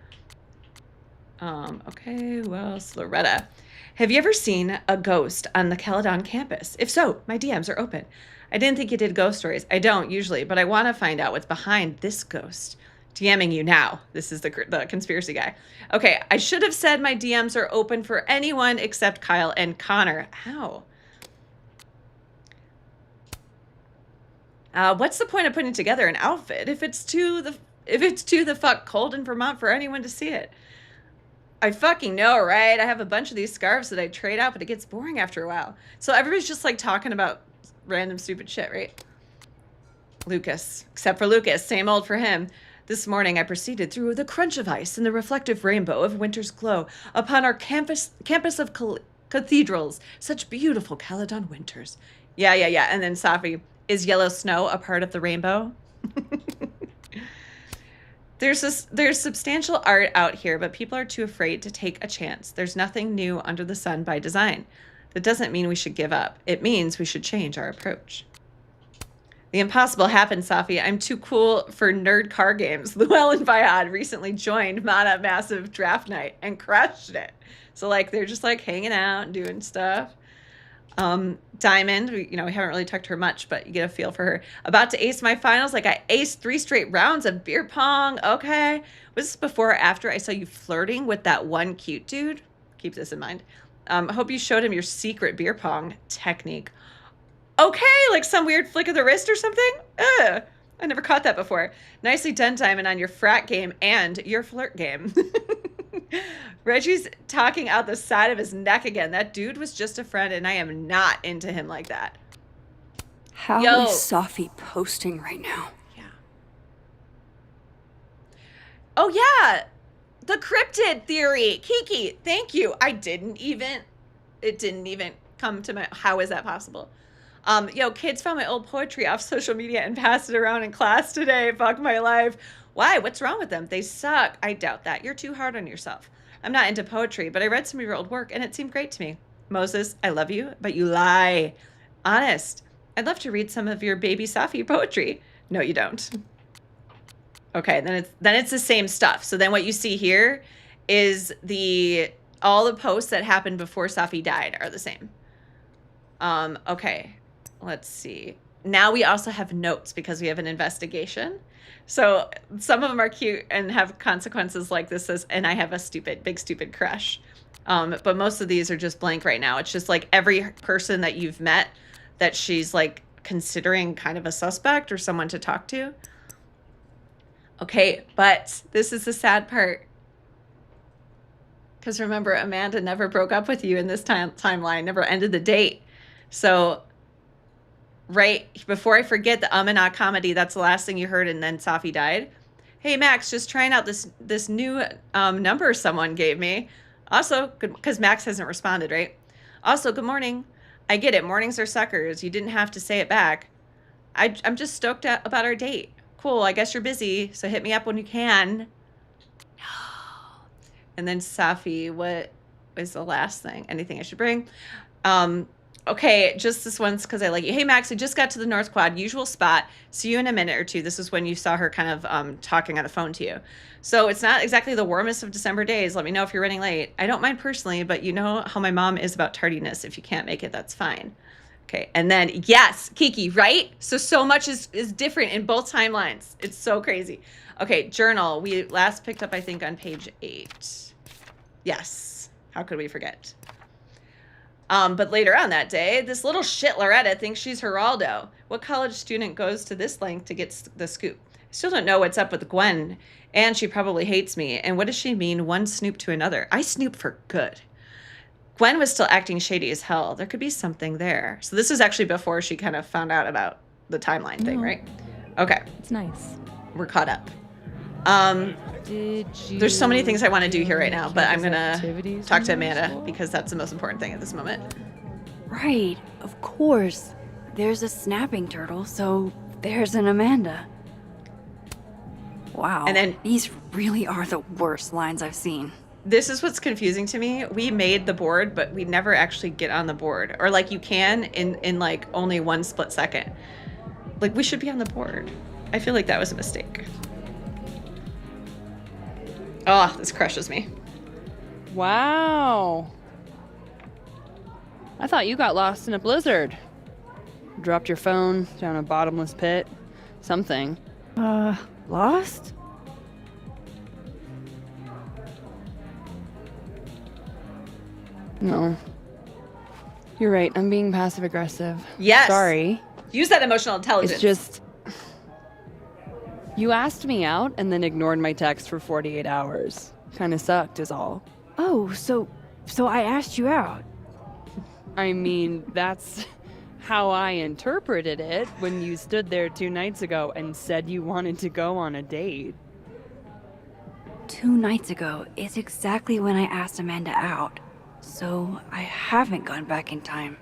Okay, who else? Loretta. Have you ever seen a ghost on the Caledon campus? If so, my DMs are open. I didn't think you did ghost stories. I don't usually, but I want to find out what's behind this ghost. DMing you now. This is the conspiracy guy. Okay, I should have said my DMs are open for anyone except Kyle and Connor. How? What's the point of putting together an outfit if it's too the fuck cold in Vermont for anyone to see it? I fucking know, right? I have a bunch of these scarves that I trade out, but it gets boring after a while. So everybody's just like talking about random stupid shit, right? Lucas. Except for Lucas. Same old for him. This morning I proceeded through the crunch of ice and the reflective rainbow of winter's glow upon our campus of cathedrals. Such beautiful Caledon winters. Yeah. And then Safi, is yellow snow a part of the rainbow? There's substantial art out here, but people are too afraid to take a chance. There's nothing new under the sun by design. That doesn't mean we should give up. It means we should change our approach. The impossible happened, Safi. I'm too cool for nerd car games. Llewellyn Viad recently joined Mana Massive Draft Night and crushed it. So like they're just like hanging out and doing stuff. Diamond, we haven't really talked to her much, but you get a feel for her. About to ace my finals, like I aced 3 straight rounds of beer pong. Okay. Was this before or after I saw you flirting with that one cute dude? Keep this in mind. Hope you showed him your secret beer pong technique. Okay, like some weird flick of the wrist or something? Ugh, I never caught that before. Nicely done, Diamond, on your frat game and your flirt game. Reggie's talking out the side of his neck again. That dude was just a friend, and I am not into him like that. How is Safi posting right now? Yeah. Oh, yeah. The cryptid theory. Kiki, thank you. It didn't even come to my, how is that possible? Kids found my old poetry off social media and passed it around in class today. Fuck my life. Why? What's wrong with them? They suck. I doubt that. You're too hard on yourself. I'm not into poetry, but I read some of your old work and it seemed great to me. Moses, I love you, but you lie. Honest. I'd love to read some of your baby Safi poetry. No, you don't. Okay, then it's the same stuff. So then what you see here is all the posts that happened before Safi died are the same. Okay, let's see. Now we also have notes because we have an investigation. So some of them are cute and have consequences like this says, and I have a big stupid crush. But most of these are just blank right now. It's just like every person that you've met that she's like considering kind of a suspect or someone to talk to. Okay, but this is the sad part. Because remember, Amanda never broke up with you in this timeline, never ended the date. So right before I forget the and ah comedy, that's the last thing you heard, and then Safi died. Hey, Max, just trying out this new number someone gave me. Also, because Max hasn't responded, right? Also, good morning. I get it. Mornings are suckers. You didn't have to say it back. I'm just stoked about our date. Cool. I guess you're busy, so hit me up when you can. No. And then Safi, what is the last thing? Anything I should bring? okay, just this once because I like you. Hey, Max, I just got to the North Quad, usual spot. See you in a minute or two. This is when you saw her kind of talking on the phone to you. So it's not exactly the warmest of December days. Let me know if you're running late. I don't mind personally, but you know how my mom is about tardiness. If you can't make it, that's fine. Okay, and then, yes, Kiki, right? So much is different in both timelines. It's so crazy. Okay, journal. We last picked up, I think, on page 8. Yes, how could we forget? But later on that day, this little shit Loretta thinks she's Geraldo. What college student goes to this length to get the scoop? I still don't know what's up with Gwen, and she probably hates me. And what does she mean, one snoop to another? I snoop for good. Gwen was still acting shady as hell. There could be something there. So this is actually before she kind of found out about the timeline thing, right? Okay. It's nice. We're caught up. There's so many things I want to do here right now, but I'm going to talk to Amanda because that's the most important thing at this moment. Right, of course. There's a snapping turtle, so there's an Amanda. Wow. And then these really are the worst lines I've seen. This is what's confusing to me. We made the board, but we never actually get on the board. Or like you can in like only one split second. Like we should be on the board. I feel like that was a mistake. Oh, this crushes me. Wow. I thought you got lost in a blizzard. Dropped your phone down a bottomless pit. Something. Lost? No. You're right. I'm being passive aggressive. Yes. Sorry. Use that emotional intelligence. It's just... You asked me out and then ignored my text for 48 hours. Kinda sucked is all. Oh, so I asked you out. I mean, that's how I interpreted it when you stood there 2 nights ago and said you wanted to go on a date. 2 nights ago is exactly when I asked Amanda out. So I haven't gone back in time.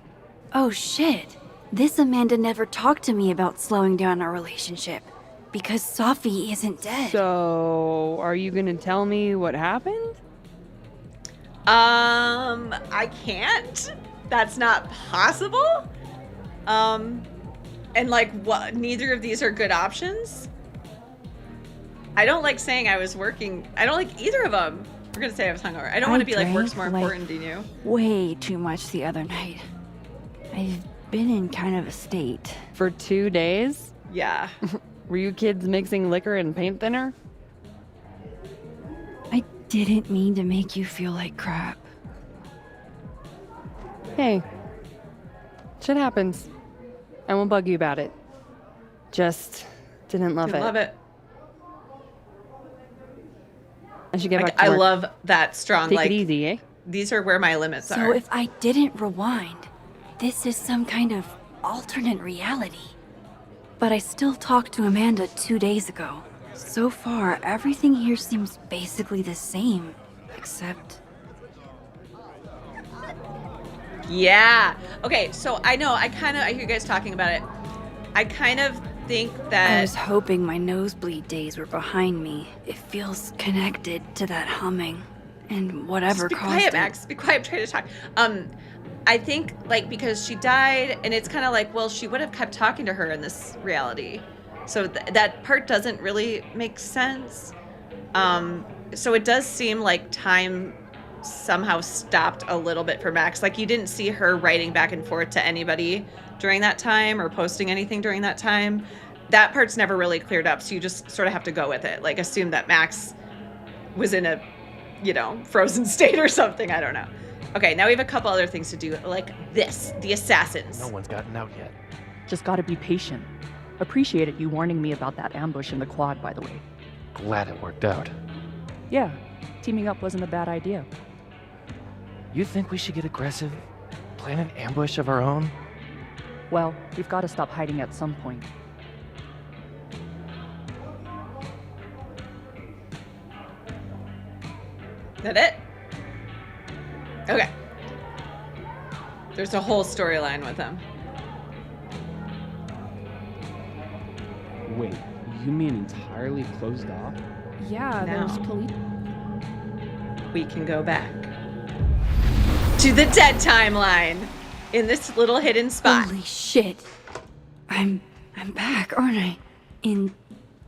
Oh shit. This Amanda never talked to me about slowing down our relationship. Because Safi isn't dead. So, are you gonna tell me what happened? I can't. That's not possible. And like what? Neither of these are good options. I don't like saying I was working. I don't like either of them. We're gonna say I was hungover. I don't want to be like work's more important than you. Way too much the other night. I've been in kind of a state. For 2 days? Yeah. Were you kids mixing liquor and paint thinner? I didn't mean to make you feel like crap. Hey. Shit happens. I won't bug you about it. Just didn't love it. Love it. I should get Like, back to I work. love that strong. Take like it easy, eh? These are where my limits are. So if I didn't rewind, this is some kind of alternate reality. But I still talked to Amanda 2 days ago. So far, everything here seems basically the same, except... Yeah. Okay, so I know, I hear you guys talking about it. I kind of think that... I was hoping my nosebleed days were behind me. It feels connected to that humming. And whatever Just be caused quiet, it. Max. Be quiet. I'm trying to talk. I think, like, because she died, and it's kind of like, well, she would have kept talking to her in this reality. So that part doesn't really make sense. So it does seem like time somehow stopped a little bit for Max. Like, you didn't see her writing back and forth to anybody during that time or posting anything during that time. That part's never really cleared up, so you just sort of have to go with it. Like, assume that Max was in a, frozen state or something. I don't know. Okay, now we have a couple other things to do, like this, the assassins. No one's gotten out yet. Just gotta be patient. Appreciated you warning me about that ambush in the quad, by the way. Glad it worked out. Yeah, teaming up wasn't a bad idea. You think we should get aggressive? Plan an ambush of our own? Well, we've got to stop hiding at some point. That it? Okay. There's a whole storyline with them. Wait, you mean entirely closed off? Yeah, there's police. We can go back to the dead timeline. in this little hidden spot. Holy shit. I'm back, aren't I? In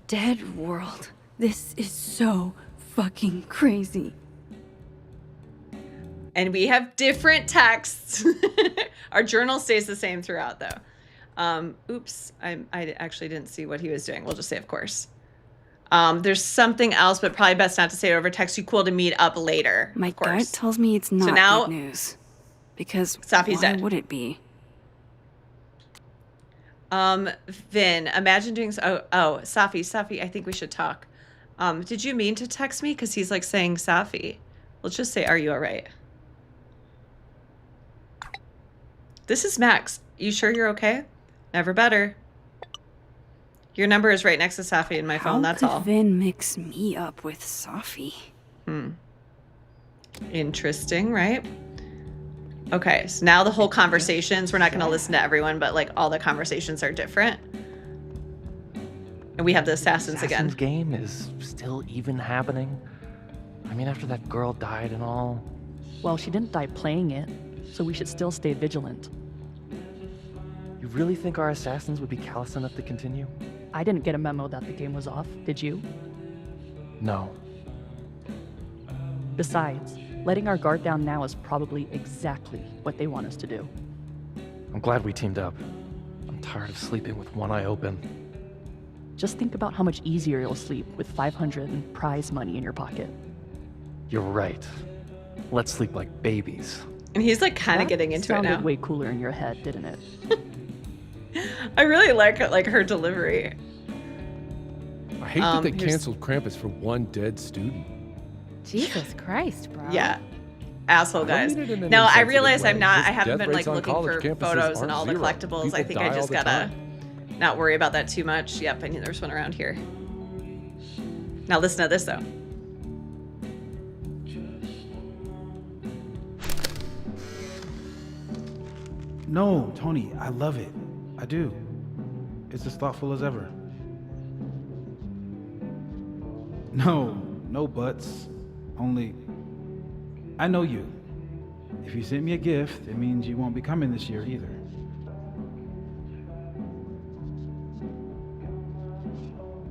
Dead World. This is so fucking crazy. And we have different texts. Our journal stays the same throughout, though. Oops, I actually didn't see what he was doing. We'll just say, of course. There's something else, but probably best not to say it over text. You cool to meet up later. My gut tells me it's not now, good news. Because Safi's why dead. would it be? Vin, imagine doing Safi, I think we should talk. Did you mean to text me? Because he's like saying Safi. Let's just say, are you all right? This is Max. You sure you're okay? Never better. Your number is right next to Safi in my phone, that's How all. could Vin mix me up with Safi? Interesting, right? Okay, so now the whole conversations, we're not going to listen to everyone, but like all the conversations are different. And we have the assassins again. Assassin's game is still even happening? I mean, after that girl died and all. Well, she didn't die playing it, so we should still stay vigilant. You really think our assassins would be callous enough to continue? I didn't get a memo that the game was off, did you? No. Besides, letting our guard down now is probably exactly what they want us to do. I'm glad we teamed up. I'm tired of sleeping with one eye open. Just think about how much easier you'll sleep with 500 in prize money in your pocket. You're right. Let's sleep like babies. And he's like kind of getting into it now. Sounded way cooler in your head, didn't it? I really like her delivery. I hate that they here's- canceled Krampus for one dead student. Jesus Christ, bro. Yeah. Asshole I guys. don't mean it in an No, I insensitive realize I'm way. not, Just I haven't death been like rates on looking college for campuses photos and aren't all the zero. collectibles. I People think I die just all the gotta time. not worry about that too much. Yep, I knew there was one around here. Now listen to this though. No, Tony, I love it. I do. It's as thoughtful as ever. No buts. Only, I know you. If you sent me a gift, it means you won't be coming this year either.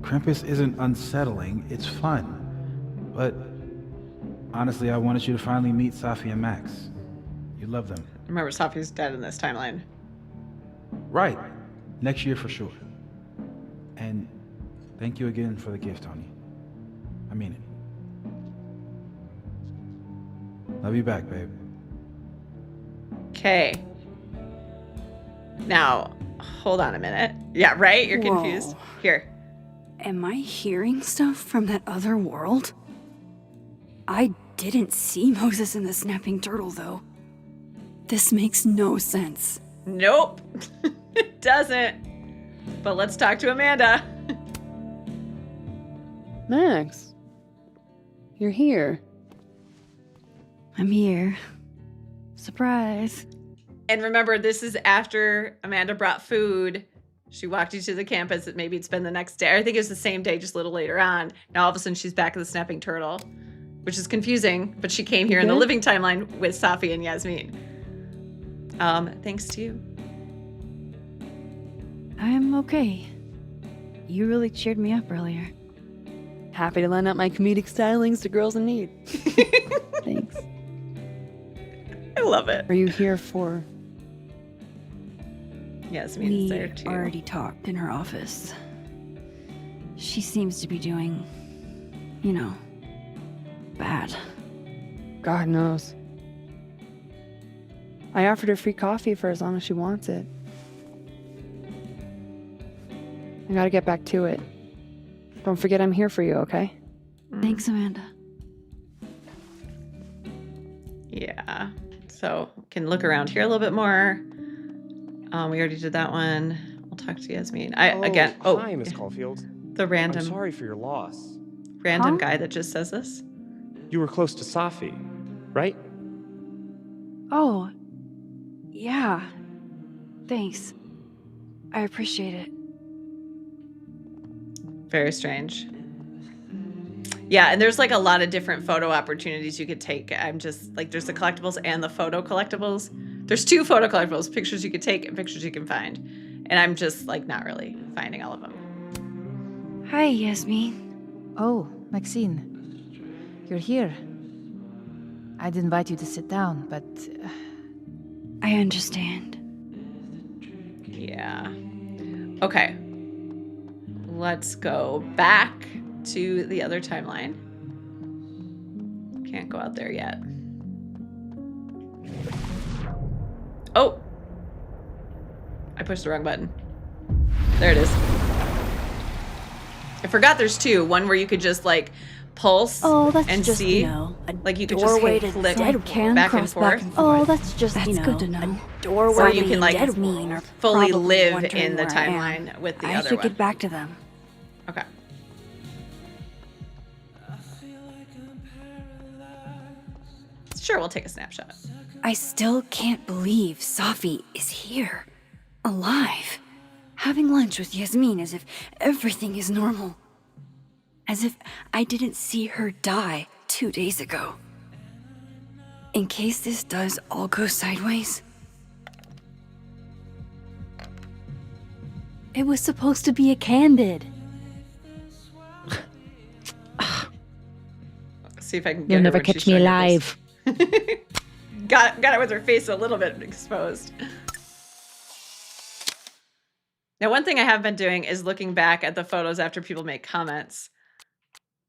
Krampus isn't unsettling, it's fun. But honestly, I wanted you to finally meet Safi and Max. You love them. Remember, Safi's dead in this timeline. Right. Next year for sure. And thank you again for the gift, Tony. I mean it. Love you back, babe. Okay. Now, hold on a minute. Yeah, right? You're Whoa. confused. Here. Am I hearing stuff from that other world? I didn't see Moses and the snapping turtle, though. This makes no sense. Nope. It doesn't. But let's talk to Amanda. Max, you're here. I'm here. Surprise. And remember, this is after Amanda brought food. She walked you to the campus. Maybe it's been the next day. I think it was the same day, just a little later on. Now all of a sudden she's back at the snapping turtle, which is confusing. But she came here in the living timeline with Safi and Yasmin. Thanks to you. I'm okay. You really cheered me up earlier. Happy to lend out my comedic stylings to girls in need. Thanks. I love it. Are you here for... Yasmin's there We too. already talked in her office. She seems to be doing, you know, bad. God knows. I offered her free coffee for as long as she wants it. I gotta get back to it. Don't forget I'm here for you, okay? Thanks, Amanda. Yeah. So can look around here a little bit more. We already did that one. We'll talk to Yasmin. Hi, Miss Caulfield. The random I'm sorry for your loss. random guy that just says this. You were close to Safi, right? Oh, yeah. Thanks. I appreciate it. Very strange. Yeah, and there's like a lot of different photo opportunities you could take. I'm just like, there's the collectibles and the photo collectibles. There's 2 photo collectibles, pictures you could take and pictures you can find. And I'm just like not really finding all of them. Hi, Yasmin. Oh, Maxine. You're here. I'd invite you to sit down, but... I understand. Yeah. Okay. Let's go back to the other timeline. Can't go out there yet. Oh! I pushed the wrong button. There it is. I forgot there's 2. One where you could just like pulse and just, see. You know, a like you could doorway just to click dead can back and cross forth. back and forth. Oh, that's just, That's you know, good to know. a doorway Or you can like dead mean are fully probably live wondering in the where I am. timeline with the I other should one. get back to them. Okay. Sure, we'll take a snapshot. I still can't believe Safi is here, alive, having lunch with Yasmin as if everything is normal. As if I didn't see her die 2 days ago. In case this does all go sideways. It was supposed to be a candid. See if I can get You'll her never when she's catch me showing her alive. face. Got it with her face a little bit exposed. Now, one thing I have been doing is looking back at the photos after people make comments.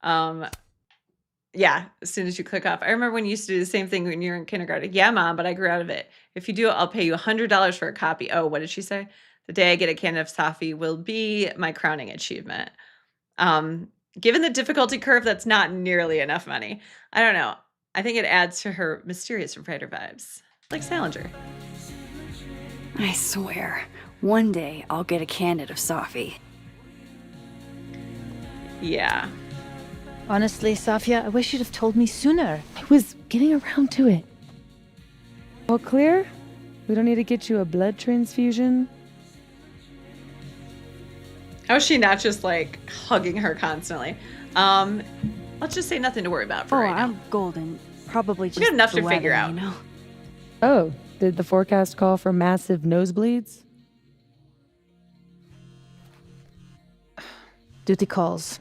Yeah, as soon as you click off. I remember when you used to do the same thing when you were in kindergarten. Yeah, Mom, but I grew out of it. If you do it, I'll pay you $100 for a copy. Oh, what did she say? The day I get a can of Safi will be my crowning achievement. Given the difficulty curve, that's not nearly enough money. I don't know. I think it adds to her mysterious writer vibes. Like Salinger. I swear, one day I'll get a candid of Safi. Yeah. Honestly, Safia, I wish you'd have told me sooner. I was getting around to it. All clear? We don't need to get you a blood transfusion? How is she not just like hugging her constantly? Let's just say nothing to worry about for right now. I'm golden. Probably just We got enough the to figure weather, out. You know? Oh, did the forecast call for massive nosebleeds? Duty calls.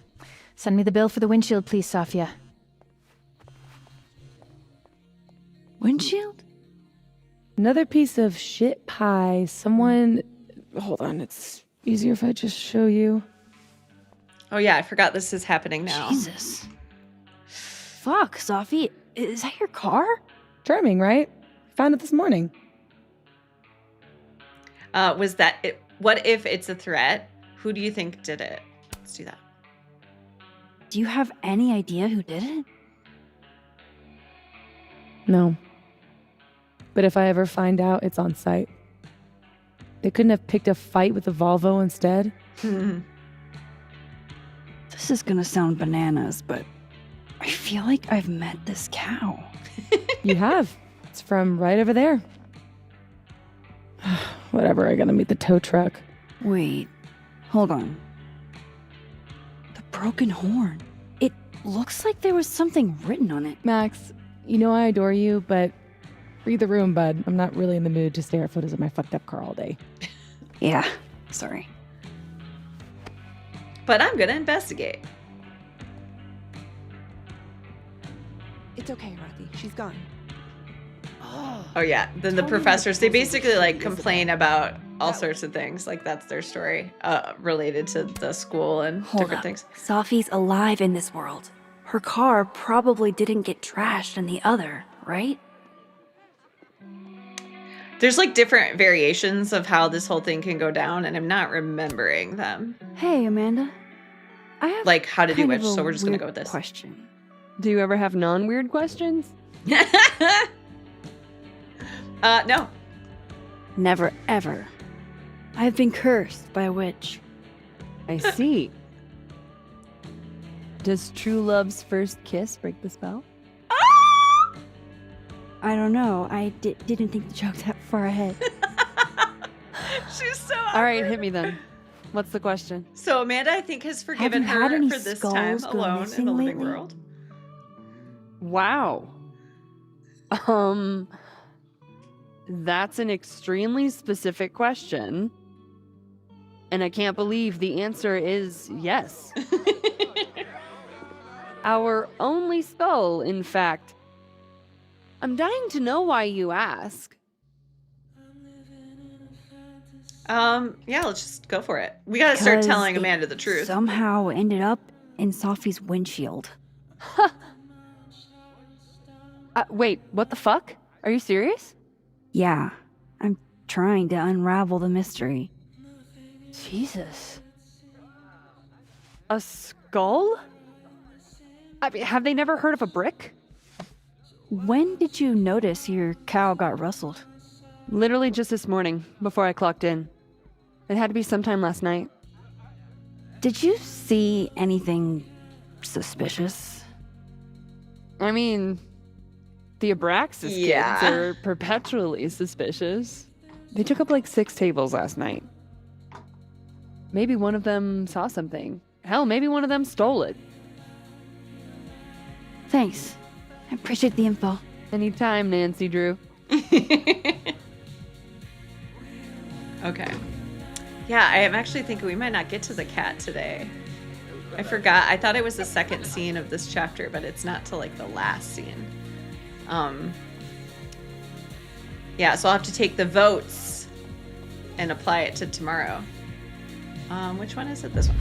Send me the bill for the windshield, please, Safia. Windshield? Another piece of shit pie. Someone... Hold on, it's easier if I just show you. Oh yeah, I forgot this is happening now. Jesus. Fuck, Safi. Is that your car? Charming, right? Found it this morning. Was that it? What if it's a threat? Who do you think did it? Let's do that. Do you have any idea who did it? No. But if I ever find out, it's on site. They couldn't have picked a fight with the Volvo instead? This is gonna sound bananas, but I feel like I've met this cow. You have. It's from right over there. Whatever, I gotta meet the tow truck. Wait, hold on. The broken horn. It looks like there was something written on it. Max, you know I adore you, but read the room, bud. I'm not really in the mood to stare at photos of my fucked up car all day. Yeah, sorry. But I'm gonna investigate. It's okay, Rothy. She's gone. Oh yeah, then the professors, they basically like complain about all sorts of things. Like that's their story related to the school and Hold different up. things. Safi's alive in this world. Her car probably didn't get trashed in the other, right? There's like different variations of how this whole thing can go down, and I'm not remembering them. Hey, Amanda. I have Like how to do kind which, of a so we're just gonna weird go with this. question. Do you ever have non-weird questions? No. Never, ever. I've been cursed by a witch. I see. Does true love's first kiss break the spell? I don't know. I didn't think the joke that far ahead. She's so awkward. All right, hit me then. What's the question? So Amanda, I think, has forgiven you had her any for this time skulls go alone in missing the living lately? world. Wow. That's an extremely specific question. And I can't believe the answer is yes. Our only skull, in fact. I'm dying to know why you ask. Yeah, let's just go for it. We gotta start telling Because Amanda it the truth. somehow ended up in Sophie's windshield. Wait, what the fuck? Are you serious? Yeah, I'm trying to unravel the mystery. Jesus. A skull? I mean, have they never heard of a brick? When did you notice your cow got rustled? Literally just this morning, before I clocked in. It had to be sometime last night. Did you see anything suspicious? I mean, the Abraxas kids are perpetually suspicious. They took up like 6 tables last night. Maybe one of them saw something. Hell, maybe one of them stole it. Thanks. I appreciate the info. Anytime, Nancy Drew. Okay. Yeah, I am actually thinking we might not get to the cat today. I forgot. I thought it was the second scene of this chapter, but it's not till like the last scene. Yeah, so I'll have to take the votes and apply it to tomorrow. Which one is it? This one.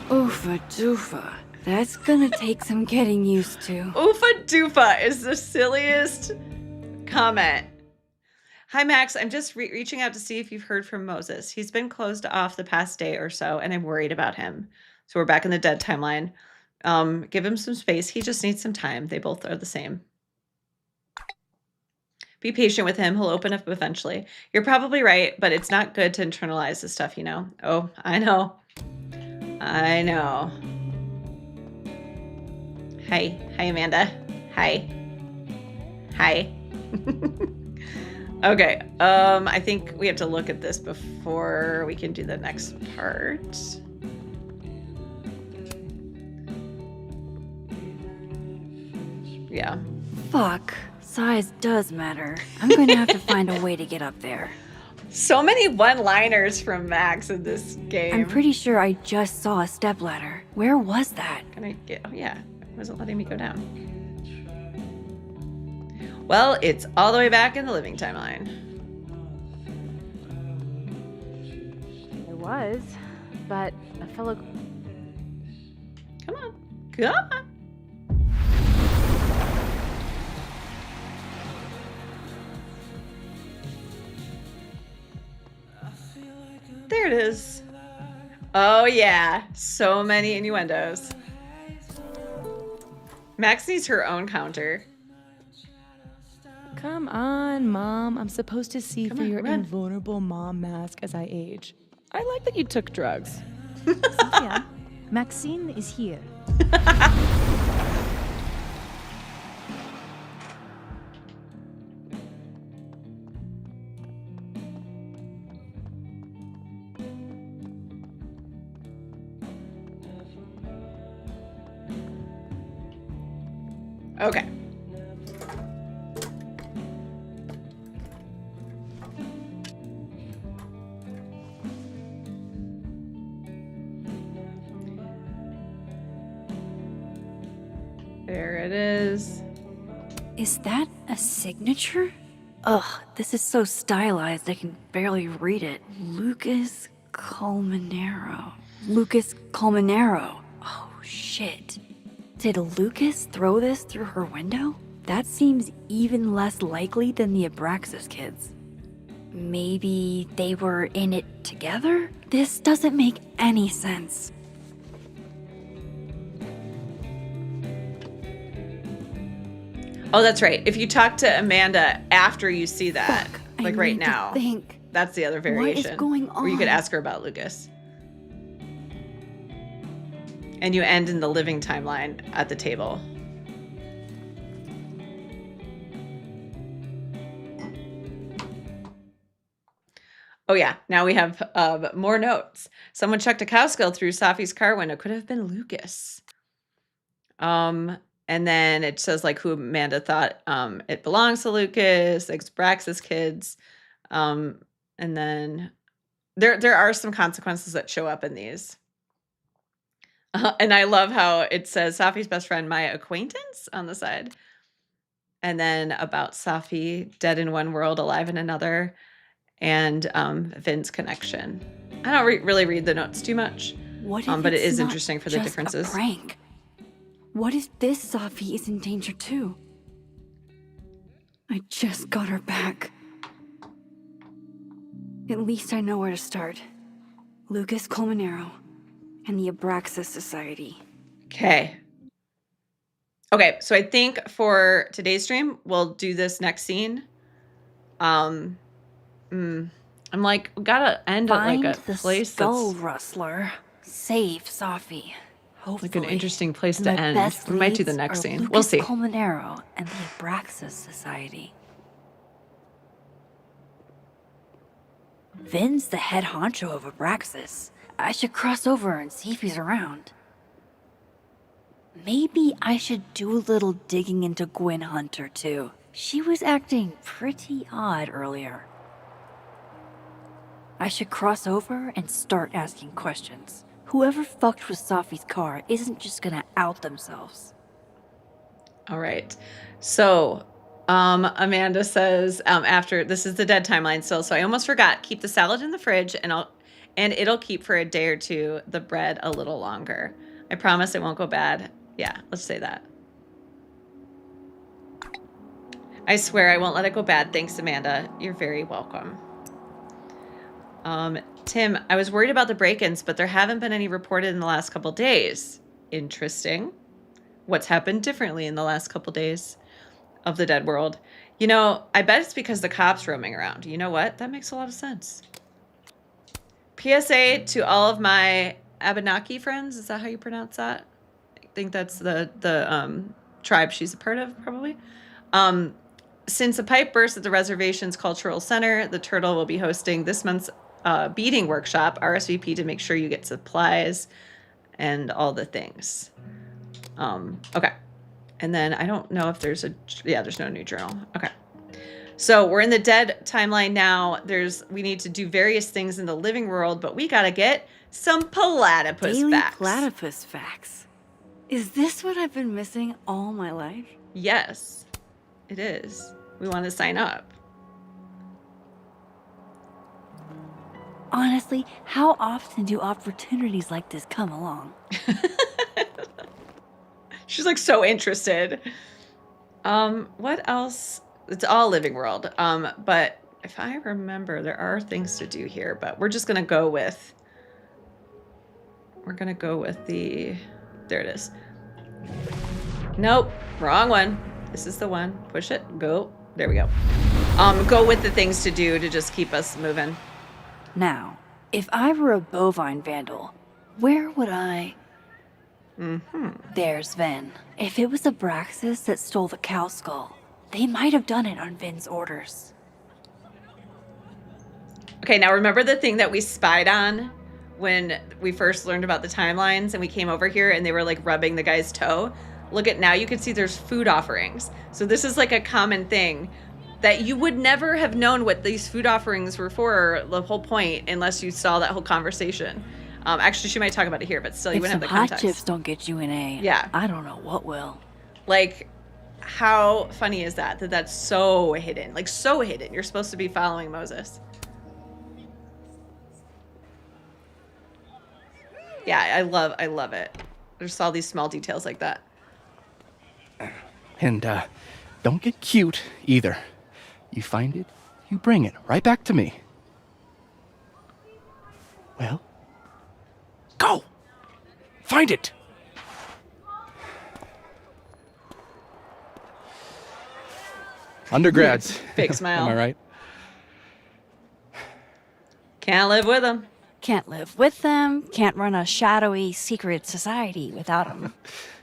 Oofa doofa. That's gonna take some getting used to. Oofa doofa is the silliest comment. Hi, Max. I'm just reaching out to see if you've heard from Moses. He's been closed off the past day or so, and I'm worried about him. So we're back in the dead timeline. Give him some space. He just needs some time. They both are the same. Be patient with him. He'll open up eventually. You're probably right, but it's not good to internalize this stuff, you know? Oh, I know. I know. Hi. Hi, Amanda. Hi. Hi. Okay. I think we have to look at this before we can do the next part. Yeah. Fuck. Size does matter. I'm going to have to find a way to get up there. So many one-liners from Max in this game. I'm pretty sure I just saw a stepladder. Where was that? Can I get... Oh, yeah. It wasn't letting me go down. Well, it's all the way back in the living timeline. It was, but a fellow... Come on. Come on. There it is. Oh, yeah. So many innuendos. Max needs her own counter. Come on, Mom. I'm supposed to see through your run. invulnerable mom mask as I age. I like that you took drugs. Sophia, Maxine is here. Okay. There it is. Is that a signature? Ugh, this is so stylized I can barely read it. Lucus Colmenero. Lucus Colmenero. Oh, shit. Did Lucas throw this through her window? That seems even less likely than the Abraxas kids. Maybe they were in it together? This doesn't make any sense. Oh, that's right. If you talk to Amanda after you see that, like right need to now, think. that's the other variation. What is going Or you could on? ask her about Lucas. And you end in the living timeline at the table. Oh yeah, now we have more notes. Someone chucked a cow skull through Safi's car window. Could have been Lucas. And then it says like who Amanda thought it belongs to Lucus, like Brax's kids. And then there are some consequences that show up in these. And I love how it says Safi's best friend, my acquaintance on the side. And then about Safi, dead in one world, alive in another. And Vin's connection. I don't really read the notes too much. What if but it it's is not interesting for the just differences. A prank? What if this Safi is in danger too? I just got her back. At least I know where to start. Lucas Colmenero and the Abraxas Society. Okay, so I think for today's stream, we'll do this next scene. I'm like, we gotta end at like a place skull that's rustler. Save Safi. Hopefully. like an interesting place to My end. best We might do the leads next are scene. Lucas We'll see. Colmenero and the Abraxas Society. Vin's the head honcho of Abraxas. I should cross over and see if he's around. Maybe I should do a little digging into Gwen Hunter, too. She was acting pretty odd earlier. I should cross over and start asking questions. Whoever fucked with Safi's car isn't just gonna out themselves. All right. So, Amanda says, after this is the dead timeline still, so I almost forgot. Keep the salad in the fridge and it'll keep for a day or two, the bread a little longer. I promise it won't go bad. Yeah, let's say that. I swear I won't let it go bad. Thanks, Amanda. You're very welcome. Tim, I was worried about the break-ins, but there haven't been any reported in the last couple days. Interesting. What's happened differently in the last couple days of the dead world? You know, I bet it's because the cops roaming around. You know what? That makes a lot of sense. PSA to all of my Abenaki friends. Is that how you pronounce that? I think that's the tribe she's a part of, probably. Since a pipe burst at the reservation's cultural center, the Turtle will be hosting this month's beading workshop, RSVP to make sure you get supplies and all the things. Okay. And then I don't know if there's there's no new journal. Okay. So we're in the dead timeline now. We need to do various things in the living world, but we gotta get some platypus Daily facts. platypus facts. Is this what I've been missing all my life? Yes, it is. We want to sign up. Honestly, how often do opportunities like this come along? She's like so interested. What else? It's all living world. But if I remember, there are things to do here, but we're just gonna go with the, there it is. Nope, wrong one. This is the one. Push it, go. There we go. Go with the things to do to just keep us moving. Now, if I were a bovine vandal, where would I... There's Vin. If it was Abraxas that stole the cow skull, they might have done it on Vin's orders. Okay, now remember the thing that we spied on when we first learned about the timelines and we came over here and they were like rubbing the guy's toe? Look at now, you can see there's food offerings. So this is like a common thing that you would never have known what these food offerings were for, the whole point, unless you saw that whole conversation. Actually, she might talk about it here, but still, you wouldn't have the Hot context. chips don't get you an A. Yeah. I don't know what will. Like, how funny is that that's so hidden? Like, so hidden. You're supposed to be following Moses. Yeah, I love it. There's all these small details like that. And don't get cute either. You find it, you bring it right back to me. Well, go! Find it! Undergrads. Fake smile. Am I right? Can't live with them. Can't live with them, can't run a shadowy secret society without them.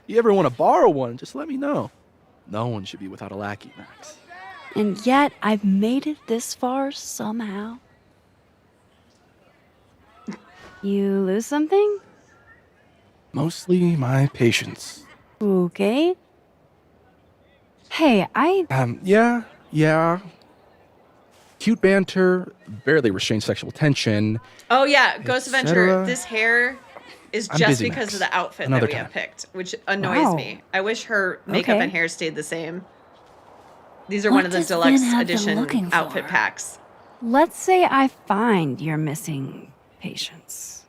You ever want to borrow one, just let me know. No one should be without a lackey, Max. And yet, I've made it this far somehow. You lose something? Mostly my patience. Okay. Hey, Yeah. Cute banter, barely restrained sexual tension. Oh yeah, Ghost Adventure. cetera. This hair is I'm just busy, because Max. of the outfit Another that we have time. picked, which annoys Wow. me. I wish her makeup Okay. and hair stayed the same. These are What one of the does Vin deluxe have been edition looking outfit for? packs. Let's say I find your missing patients.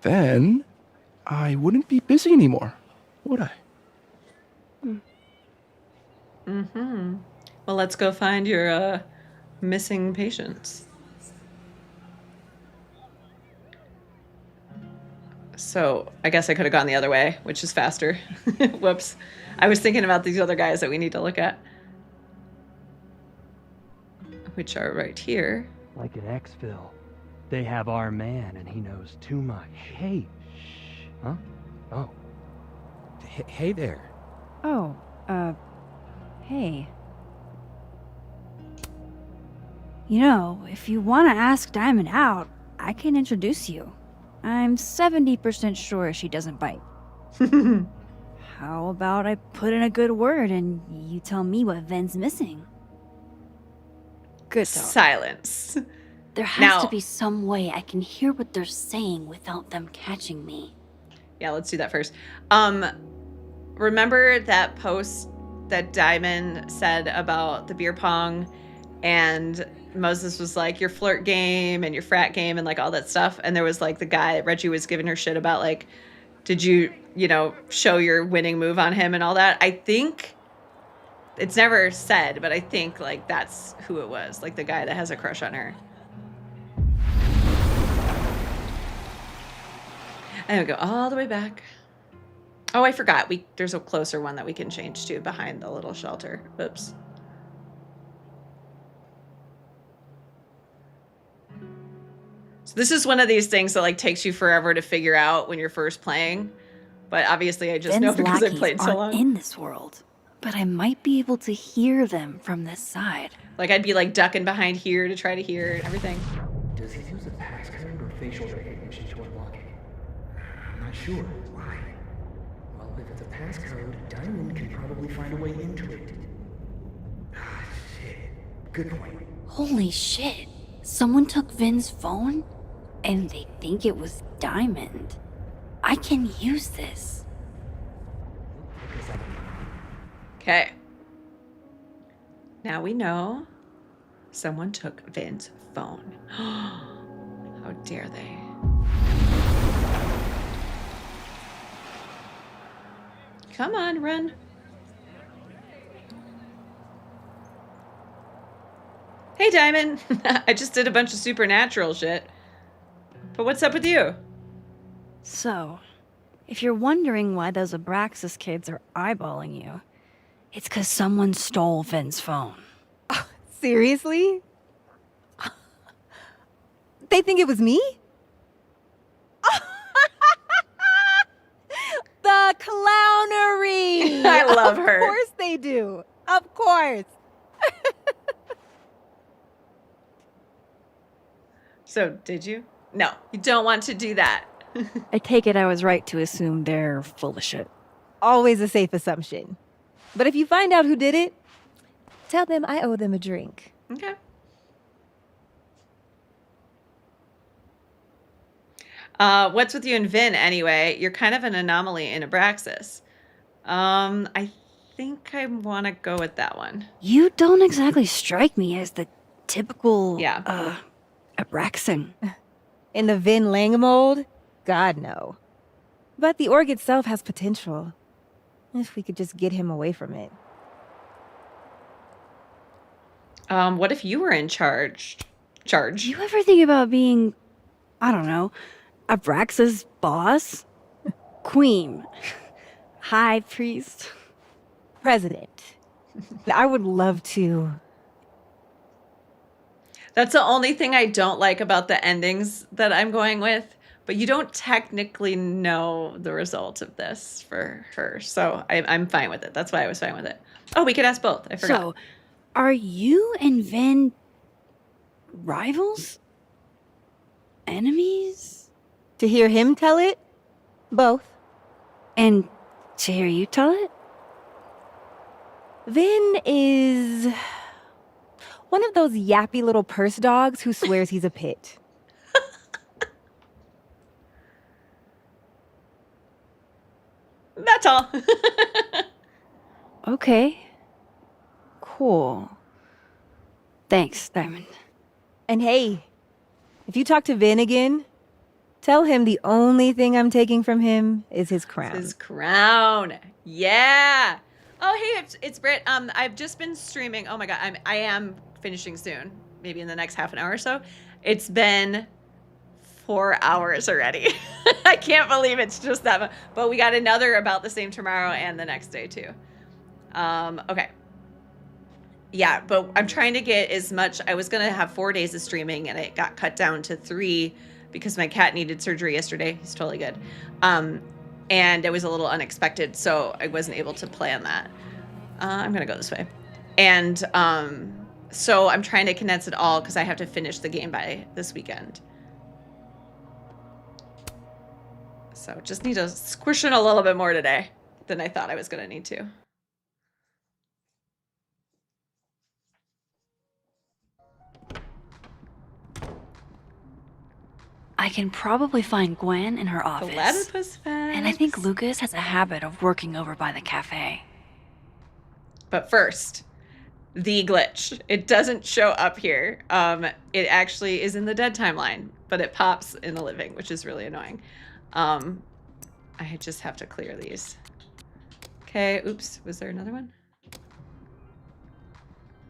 Then I wouldn't be busy anymore, would I? Mm-hmm. Well, let's go find your missing patients. So I guess I could have gone the other way, which is faster. Whoops. I was thinking about these other guys that we need to look at, which are right here. Like an exfil. They have our man and he knows too much. Hey, shh. Huh? Oh. Hey there. Oh, hey. You know, if you want to ask Diamond out, I can introduce you. I'm 70% sure she doesn't bite. How about I put in a good word and you tell me what Ven's missing? Good talk. Silence. There has Now- to be some way I can hear what they're saying without them catching me. Yeah, let's do that first. Remember that post that Diamond said about the beer pong, and Moses was like, your flirt game and your frat game and like all that stuff. And there was like the guy, Reggie was giving her shit about like, did you show your winning move on him and all that. I think it's never said, but I think like that's who it was, like the guy that has a crush on her. And we go all the way back. Oh, I forgot. There's a closer one that we can change to behind the little shelter. Oops. So this is one of these things that like takes you forever to figure out when you're first playing. But obviously I just know Ven's because I lackeys played so aren't long. in this world, but I might be able to hear them from this side. Like I'd be like ducking behind here to try to hear everything. Does he use a passcode or facial recognition to unlock it? I'm not sure. Why? Well, if it's a passcode, Diamond can probably find a way into it. Ah, shit. Good point. Holy shit. Someone took Vin's phone and they think it was Diamond. I can use this. Okay. Now we know someone took Vin's phone. How dare they? Come on, run. Hey, Diamond. I just did a bunch of supernatural shit. But what's up with you? So, if you're wondering why those Abraxas kids are eyeballing you, it's because someone stole Vin's phone. Seriously? They think it was me? The clownery! I love her. Of course they do. Of course. So, did you? No, you don't want to do that. I take it I was right to assume they're full of shit. Always a safe assumption. But if you find out who did it, tell them I owe them a drink. Okay. What's with you and Vin anyway? You're kind of an anomaly in Abraxas. I think I want to go with that one. You don't exactly strike me as the typical, Yeah. Abraxan. In the Vin Lang mold? God, no. But the org itself has potential. If we could just get him away from it. What if you were in charge? You ever think about being, I don't know, Abraxas' boss? Queen. High priest. President. I would love to. That's the only thing I don't like about the endings that I'm going with. But you don't technically know the result of this for her. So I'm fine with it. That's why I was fine with it. Oh, we could ask both. I forgot. So, are you and Vin rivals? Enemies? To hear him tell it? Both. And to hear you tell it? Vin is one of those yappy little purse dogs who swears he's a pit. That's all. Okay. Cool. Thanks, Diamond. And hey, if you talk to Vin again, tell him the only thing I'm taking from him is his crown. His crown. Yeah. Oh, hey, it's Britt. I've just been streaming. Oh my God, I am finishing soon. Maybe in the next half an hour or so. It's been 4 hours already. I can't believe it's just that much. But we got another about the same tomorrow and the next day too. Okay. Yeah, but I'm trying to get as much. I was going to have 4 days of streaming and it got cut down to 3 because my cat needed surgery yesterday. He's totally good. And it was a little unexpected, so I wasn't able to plan that. I'm going to go this way. And so I'm trying to condense it all because I have to finish the game by this weekend. So just need to squish in a little bit more today than I thought I was going to need to. I can probably find Gwen in her office. Platypus facts. And I think Lucas has a habit of working over by the cafe. But first, the glitch. It doesn't show up here. It actually is in the dead timeline, but it pops in the living, which is really annoying. I just have to clear these. Okay, oops. Was there another one?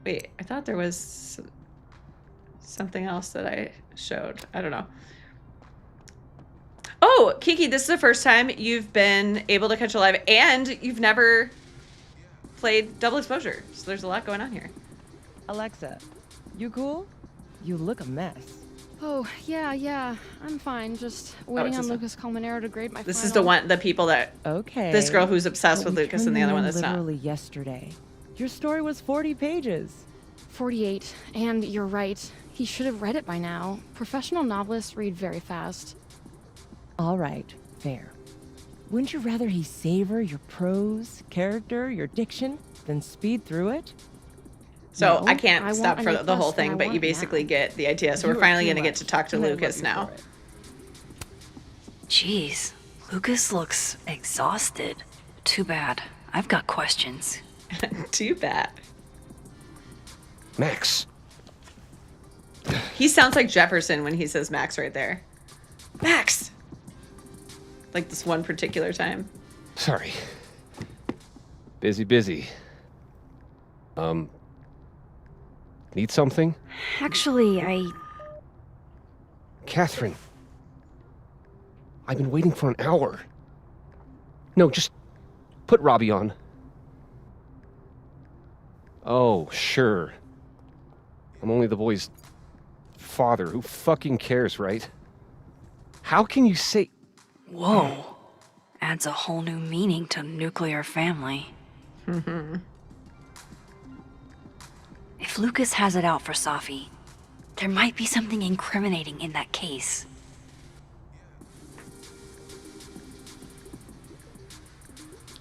Wait, I thought there was something else that I showed. I don't know. Oh, Kiki, this is the first time you've been able to catch a live and you've never played double exposure. So there's a lot going on here. Alexa, you cool? You look a mess. Oh, yeah, I'm fine. Just waiting on Lucas Colmenero to grade my This final. is the one, the people that, okay. This girl who's obsessed with Lucas and the other one that's not. Literally yesterday. Your story was 40 pages. 48, and you're right. He should have read it by now. Professional novelists read very fast. All right, fair. Wouldn't you rather he savor your prose, character, your diction, than speed through it? So No, I can't I stop want for an the A+, whole and I thing, but want you it basically now. get the idea. So You we're are finally too going to get much, to talk to and I love Lucas you now. for it. Jeez, Lucas looks exhausted. Too bad. I've got questions. Too bad. Max. He sounds like Jefferson when he says Max right there. Max! Like this one particular time. Sorry. Busy. Need something? Actually, Catherine. I've been waiting for an hour. No, just put Robbie on. Oh, sure. I'm only the boy's father. Who fucking cares, right? How can you say... Whoa. Adds a whole new meaning to nuclear family. If Lucas has it out for Safi, there might be something incriminating in that case.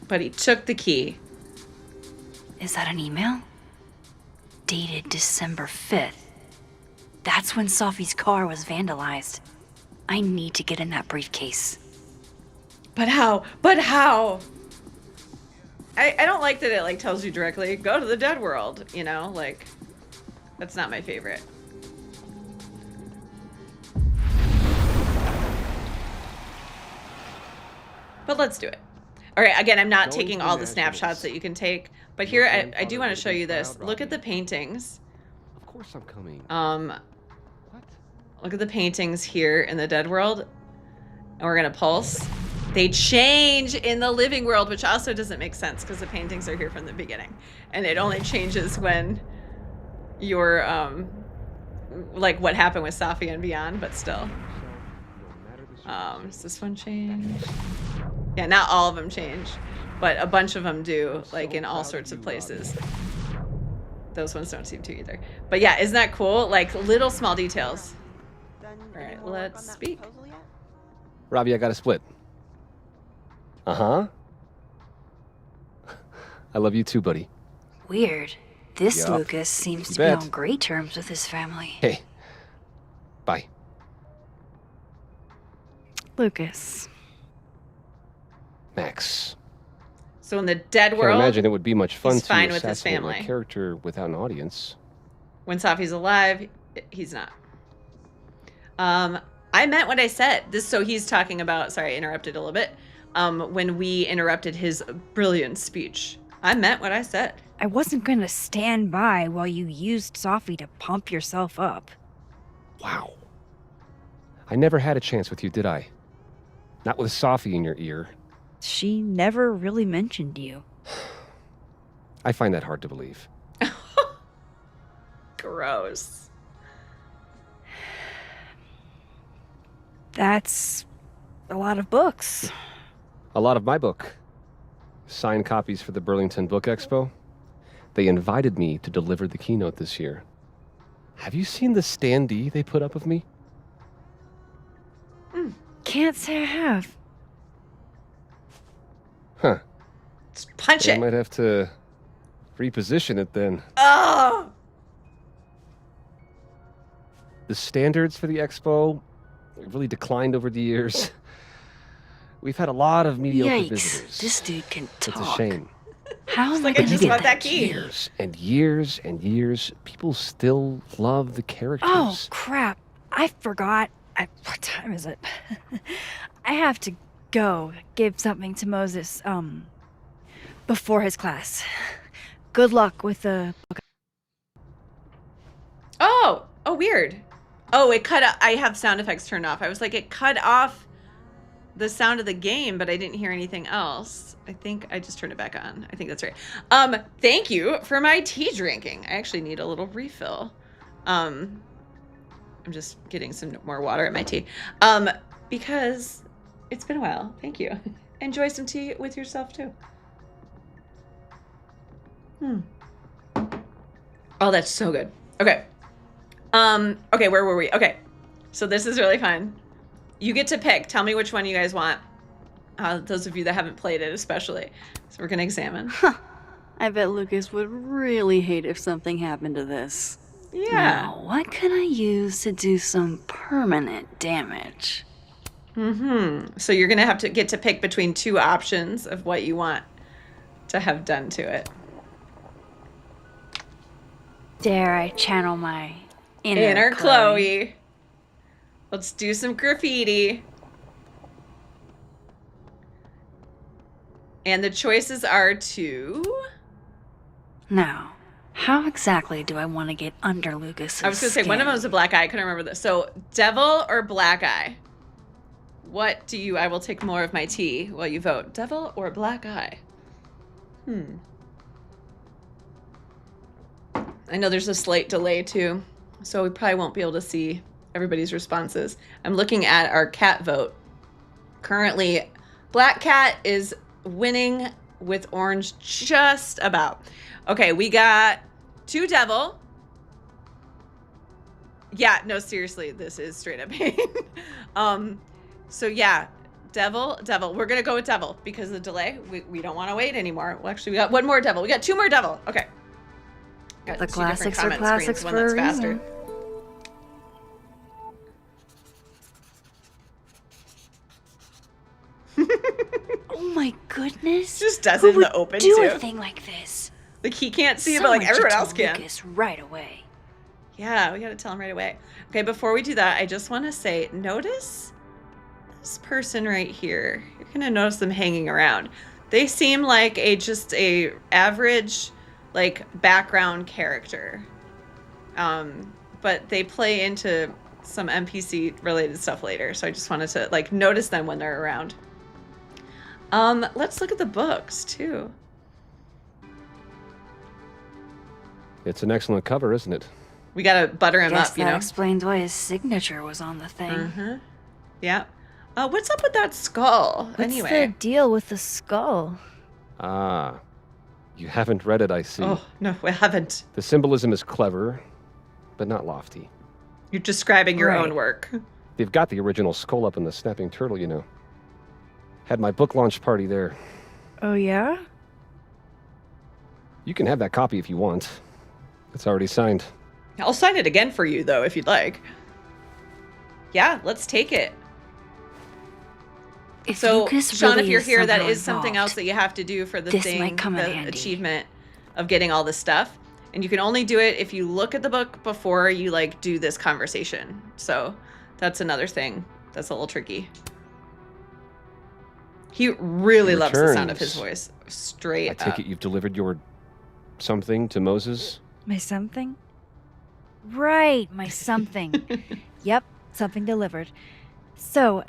But he took the key. Is that an email? Dated December 5th. That's when Safi's car was vandalized. I need to get in that briefcase. But how? But how? I don't like that it like tells you directly, go to the dead world, you know? Like, that's not my favorite. But let's do it. All right, again, I'm not taking all the snapshots that you can take, but here I do want to show you this. Look at the paintings. Of course I'm coming. Look at the paintings here in the dead world. And we're gonna pulse. They change in the living world, which also doesn't make sense because the paintings are here from the beginning. And it only changes when you're, like what happened with Safi and beyond, but still. Does this one change? Yeah, not all of them change, but a bunch of them do, like in all sorts of places. Those ones don't seem to either. But yeah, isn't that cool? Like little small details. All right, let's speak. Robbie, I got a split. Uh-huh. I love you too, buddy. Weird. This Yup. Lucas seems You to be bet. on great terms with his family. Hey. Bye. Lucas. Max. So in the dead Can't world, imagine it would be much fun he's to fine with his assassinate my family. character without an audience. When Safi's alive, he's not. I meant what I said. So he's talking about, sorry, I interrupted a little bit. When we interrupted his brilliant speech. I meant what I said. I wasn't gonna stand by while you used Safi to pump yourself up. Wow. I never had a chance with you, did I? Not with Safi in your ear. She never really mentioned you. I find that hard to believe. Gross. That's a lot of books. A lot of my book. Signed copies for the Burlington Book Expo. They invited me to deliver the keynote this year. Have you seen the standee they put up of me? Can't say I have. Huh. Just punch I it. might have to reposition it then. Oh! The standards for the expo really declined over the years. We've had a lot of mediocre Yikes. visitors. This dude can It's a talk. shame. How am like I I gonna just get want that that key. Years and years and years, people still love the characters. Oh, crap. I forgot. What time is it? I have to go give something to Moses, before his class. Good luck with the book. Oh, weird. Oh, it cut. I have sound effects turned off. I was like, it cut off the sound of the game, but I didn't hear anything else. I think I just turned it back on. I think that's right. Thank you for my tea drinking. I actually need a little refill. I'm just getting some more water in my tea. Because it's been a while. Thank you. Enjoy some tea with yourself too. Oh, that's so good. Okay. Okay, where were we? Okay. So this is really fun. You get to pick. Tell me which one you guys want. Those of you that haven't played it, especially. So we're gonna examine. I bet Lucas would really hate if something happened to this. Yeah. Now, what can I use to do some permanent damage? So you're gonna have to get to pick between two options of what you want to have done to it. Dare I channel my inner, Inner Chloe. Let's do some graffiti. And the choices are to... Now, how exactly do I want to get under Lucas's I was gonna say, one of them was a black eye. I couldn't remember this. So, devil or black eye? What do you... I will take more of my tea while you vote. Devil or black eye? I know there's a slight delay, too. So we probably won't be able to see everybody's responses. I'm looking at our cat vote. Currently, black cat is winning with orange just about. Okay, we got 2 devil. Yeah, no, seriously, this is straight up pain. So yeah, devil. We're gonna go with devil because of the delay. We don't want to wait anymore. Well, actually, we got 1 more devil. We got 2 more devil. Okay. Got The 2 different classics are comment classics screens, one for a that's faster. reason. Oh my goodness! Just does Who it in the would open do too. a thing like this? Like he can't see it, but Someone like everyone should else tell can. Lucas right away. Yeah, we gotta tell him right away. Okay, before we do that, I just want to say, notice this person right here. You're gonna notice them hanging around. They seem like just a average, like background character, but they play into some NPC related stuff later. So I just wanted to like notice them when they're around. Let's look at the books too. It's an excellent cover, isn't it? We gotta butter him Guess up, you that know. explains why his signature was on the thing. Mm-hmm. Yeah. What's up with that skull? What's anyway. the deal with the skull? Ah, you haven't read it, I see. Oh, no, we haven't. The symbolism is clever, but not lofty. You're describing your Right. own work. They've got the original skull up in the Snapping Turtle, you know. Had my book launch party there. Oh yeah? You can have that copy if you want. It's already signed. I'll sign it again for you, though, if you'd like. Yeah, let's take it. So, Lucas Sean, really if you're is here, that somehow is something else that you have to do for the This thing, might come in the handy. achievement of getting all this stuff. And you can only do it if you look at the book before you, like, do this conversation. So, that's another thing that's a little tricky. He really loves the sound of his voice. Straight I take up. it you've delivered your something to Moses? My something? Right, my something. Yep, something delivered. So,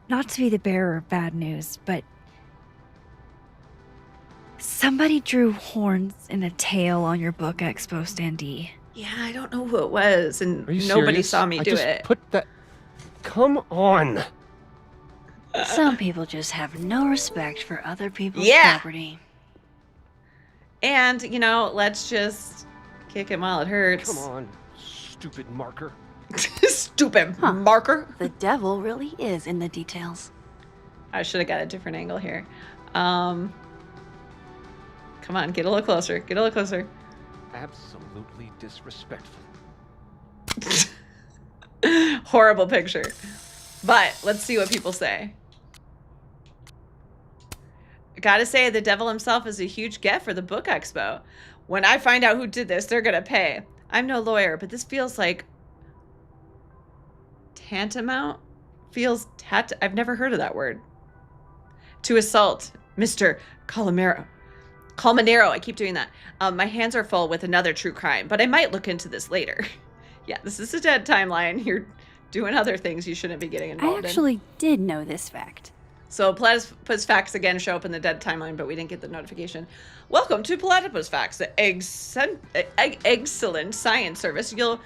not to be the bearer of bad news, but somebody drew horns and a tail on your book expo standee. Yeah, I don't know who it was, and Are you nobody serious? saw me I do just it. Put that. Come on. Some people just have no respect for other people's Yeah. property. And, you know, let's just kick him while it hurts. Come on, stupid marker. Stupid marker. The devil really is in the details. I should have got a different angle here. Come on, get a little closer. Get a little closer. Absolutely disrespectful. Horrible picture. But let's see what people say. I gotta say, the devil himself is a huge get for the book expo. When I find out who did this, they're gonna pay. I'm no lawyer, but this feels like tantamount? I've never heard of that word. To assault Mr. Colmanero. I keep doing that. My hands are full with another true crime, but I might look into this later. Yeah, this is a dead timeline. You're doing other things you shouldn't be getting involved I in. actually did know this fact. So Platypus Facts again show up in the dead timeline, but we didn't get the notification. Welcome to Platypus Facts, the excellent science service you'll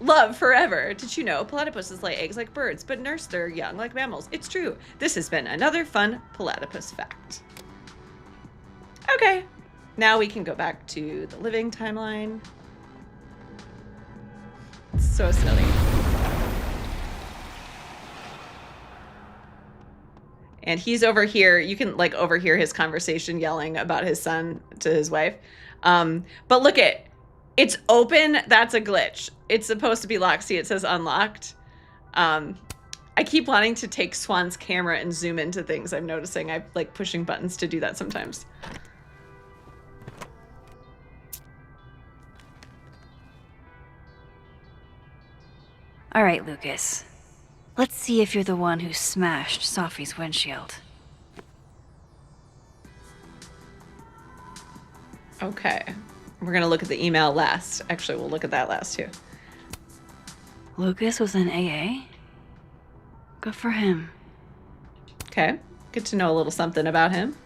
love forever. Did you know platypuses lay eggs like birds, but nurse their young like mammals? It's true. This has been another fun Platypus Fact. Okay, now we can go back to the living timeline. It's so silly. And he's over here. You can like overhear his conversation yelling about his son to his wife. But look it's open. That's a glitch. It's supposed to be locked. See, it says unlocked. I keep wanting to take Swan's camera and zoom into things. I'm noticing I'm like pushing buttons to do that sometimes. All right, Lucas. Let's see if you're the one who smashed Sophie's windshield. Okay. We're going to look at the email last. Actually, we'll look at that last too. Lucas was in AA? Good for him. Okay. Good to know a little something about him.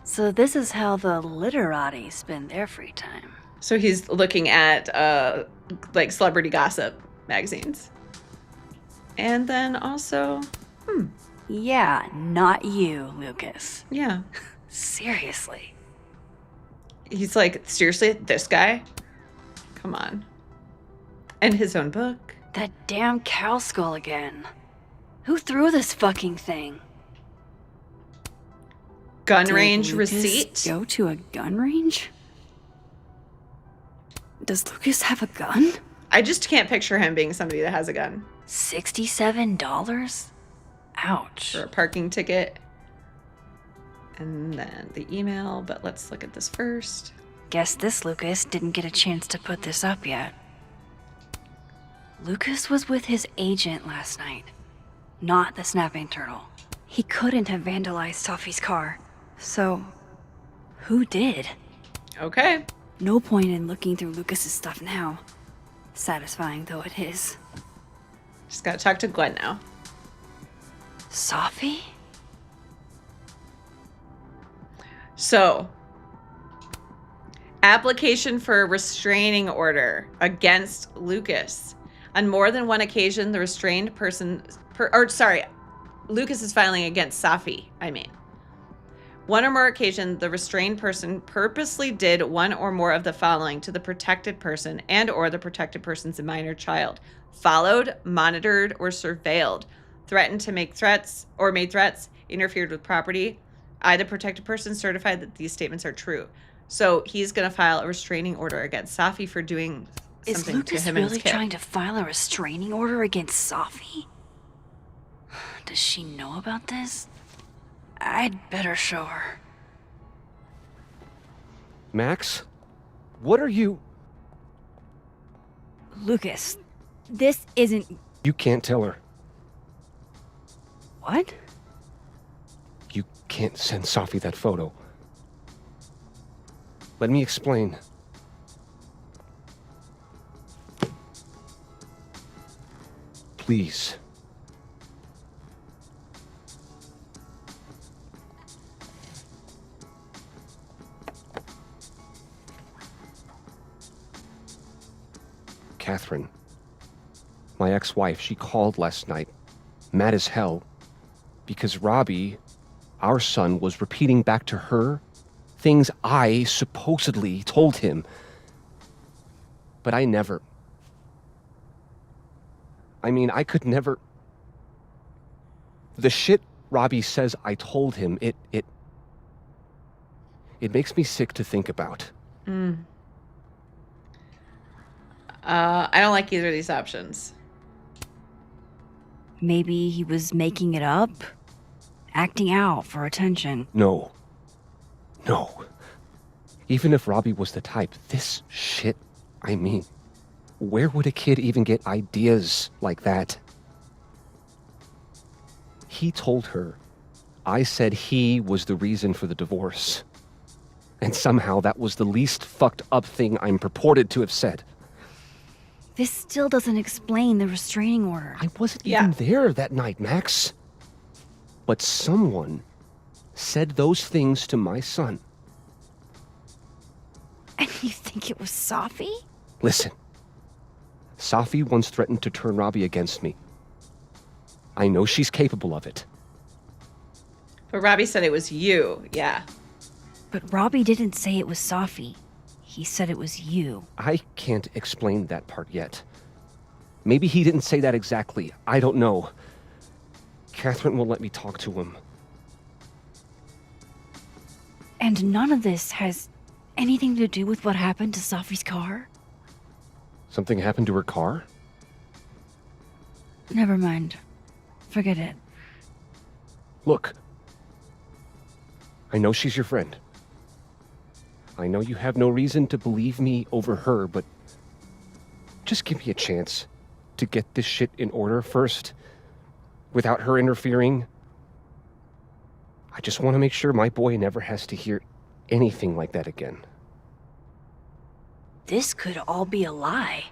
So this is how the literati spend their free time. So he's looking at like celebrity gossip magazines. And then also, Yeah, not you, Lucas. Yeah. Seriously. He's like, seriously, this guy? Come on. And his own book. That damn cow skull again. Who threw this fucking thing? Gun Did range Lucas receipt? Go to a gun range? Does Lucas have a gun? I just can't picture him being somebody that has a gun. $67? Ouch. For a parking ticket. And then the email, but let's look at this first. Guess this Lucas didn't get a chance to put this up yet. Lucas was with his agent last night, not the snapping turtle. He couldn't have vandalized Sophie's car. So, who did? Okay. No point in looking through Lucas's stuff now. Satisfying though it is. Just gotta talk to Gwen now. Sophie? So, application for a restraining order against Lucas. On more than one occasion, the restrained person, Lucas is filing against Safi, One or more occasion, the restrained person purposely did one or more of the following to the protected person and or the protected person's minor child. Followed, monitored, or surveilled. Threatened to make threats or made threats, interfered with property, I, the protected person, certify that these statements are true. So he's going to file a restraining order against Safi for doing Is something to Lucas him and really his kid. trying to file a restraining order against Safi? Does she know about this? I'd better show her. Max? What are you... Lucas, this isn't... You can't tell her. What? You can't send Safi that photo. Let me explain. Please. Catherine, my ex-wife, she called last night, mad as hell, because Robbie, our son, was repeating back to her things I supposedly told him. But I never... I mean, I could never... The shit Robbie says I told him, it makes me sick to think about. I don't like either of these options. Maybe he was making it up? Acting out for attention. No. Even if Robbie was the type, this shit, I mean, where would a kid even get ideas like that? He told her I said he was the reason for the divorce. And somehow that was the least fucked up thing I'm purported to have said. This still doesn't explain the restraining order. I wasn't even there that night, Max. But someone said those things to my son. And you think it was Safi? Listen, Safi once threatened to turn Robbie against me. I know she's capable of it. But Robbie said it was you, yeah. But Robbie didn't say it was Safi. He said it was you. I can't explain that part yet. Maybe he didn't say that exactly. I don't know. Catherine won't let me talk to him. And none of this has anything to do with what happened to Safi's car? Something happened to her car? Never mind. Forget it. Look. I know she's your friend. I know you have no reason to believe me over her, but just give me a chance to get this shit in order first, without her interfering. I just want to make sure my boy never has to hear anything like that again. This could all be a lie.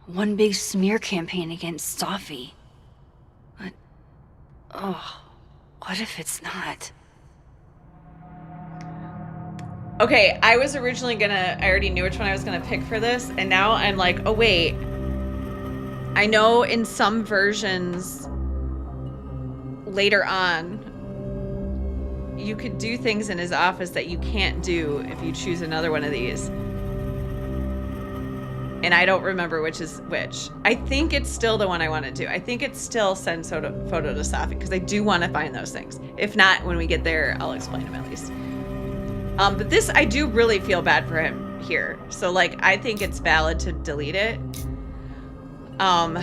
One big smear campaign against Safi. But, what if it's not? Okay, I was originally I already knew which one I was gonna pick for this, and now I'm like, oh wait. I know in some versions later on, you could do things in his office that you can't do if you choose another one of these. And I don't remember which is which. I think it's still the one I want to do. I think it's still send photo to Safi, because I do want to find those things. If not, when we get there, I'll explain them at least. But this, I do really feel bad for him here. So, like, I think it's valid to delete it. And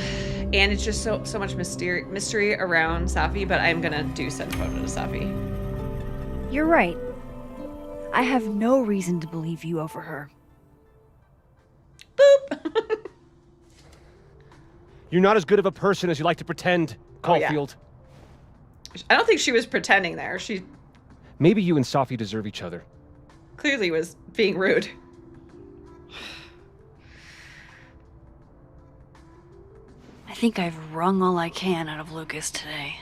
it's just so much mystery around Safi, but I'm gonna do send photo to Safi. You're right. I have no reason to believe you over her. You're not as good of a person as you like to pretend, Caulfield. I don't think she was pretending there. She Maybe you and Safi deserve each other. clearly was being rude. I think I've wrung all I can out of Lucas today.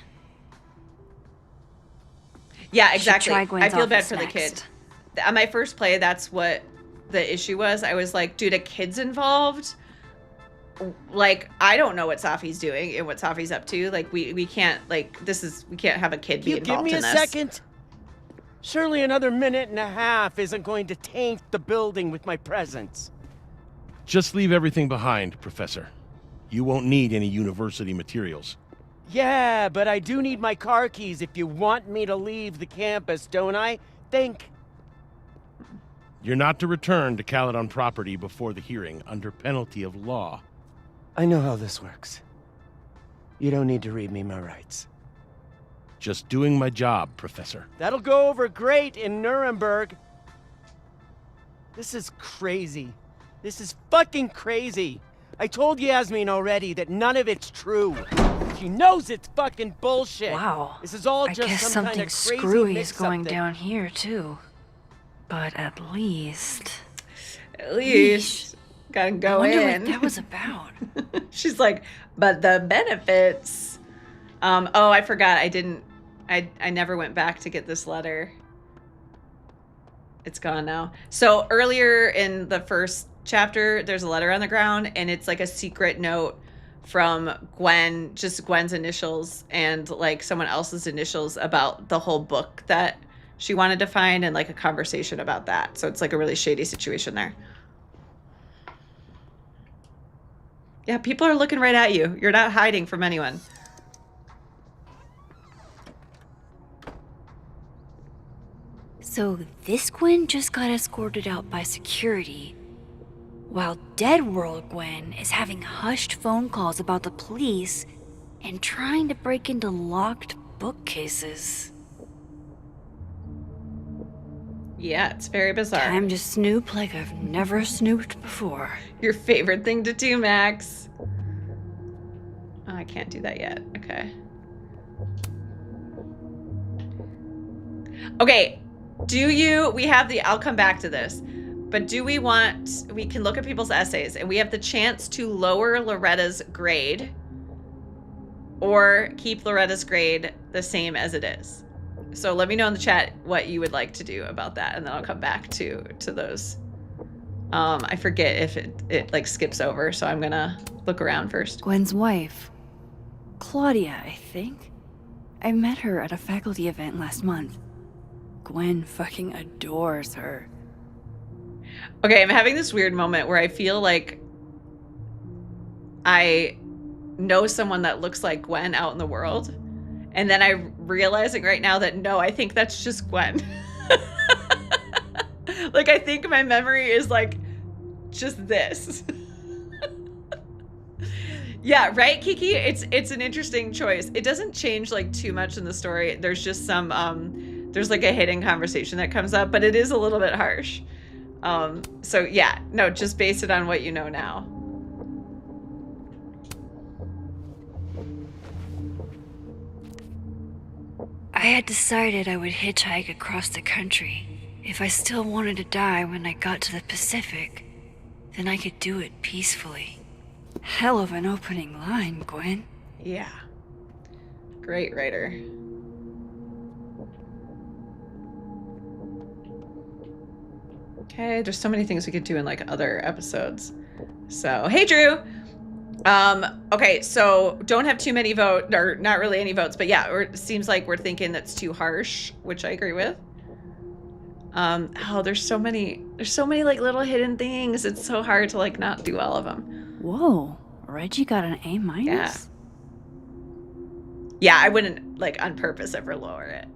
Yeah, exactly. Try I Gwen's feel bad office for the next. kid. On my first play, that's what the issue was. I was like, dude, a kid's involved. Like, I don't know what Safi's doing and what Safi's up to. Like, we can't, like, we can't have a kid be You involved give me in a this. second? Surely another minute and a half isn't going to taint the building with my presence. Just leave everything behind, Professor. You won't need any university materials. Yeah, but I do need my car keys if you want me to leave the campus, don't I? Think. You're not to return to Caledon property before the hearing, under penalty of law. I know how this works. You don't need to read me my rights. Just doing my job, Professor. That'll go over great in Nuremberg. This is crazy. This is fucking crazy. I told Yasmin already that none of it's true. She knows it's fucking bullshit. Wow. This is all I just guess some something kind of crazy screwy is mix-up going thing. down here too. But at least gotta I go wonder in. what that was about. She's like, but the benefits. Oh, I forgot. I never went back to get this letter. It's gone now. So earlier in the first chapter, there's a letter on the ground, and it's like a secret note from Gwen, just Gwen's initials and like someone else's initials about the whole book that she wanted to find, and like a conversation about that. So it's like a really shady situation there. Yeah, people are looking right at you. You're not hiding from anyone. So this Gwen just got escorted out by security, while Dead World Gwen is having hushed phone calls about the police and trying to break into locked bookcases. Yeah, it's very bizarre. Time to snoop like I've never snooped before. Your favorite thing to do, Max. Oh, I can't do that yet. Okay. Okay. I'll come back to this, but we can look at people's essays, and we have the chance to lower Loretta's grade or keep Loretta's grade the same as it is. So let me know in the chat what you would like to do about that, and then I'll come back to those. I forget if it like skips over, so I'm gonna look around first. Gwen's wife, Claudia, I think. I met her at a faculty event last month. Gwen fucking adores her. Okay, I'm having this weird moment where I feel like I know someone that looks like Gwen out in the world, and then I'm realizing right now that no, I think that's just Gwen. Like, I think my memory is like just this. Yeah, right, Kiki? It's an interesting choice. It doesn't change like too much in the story. There's just some there's like a hidden conversation that comes up, but it is a little bit harsh. So yeah, no, just base it on what you know now. I had decided I would hitchhike across the country. If I still wanted to die when I got to the Pacific, then I could do it peacefully. Hell of an opening line, Gwen. Yeah. Great writer. Okay, there's so many things we could do in like other episodes. So, hey Drew. Okay, so don't have too many votes, or not really any votes, but yeah, it seems like we're thinking that's too harsh, which I agree with. Oh, there's so many like little hidden things. It's so hard to like not do all of them. Whoa, Reggie got an A-. Yeah, I wouldn't like on purpose ever lower it.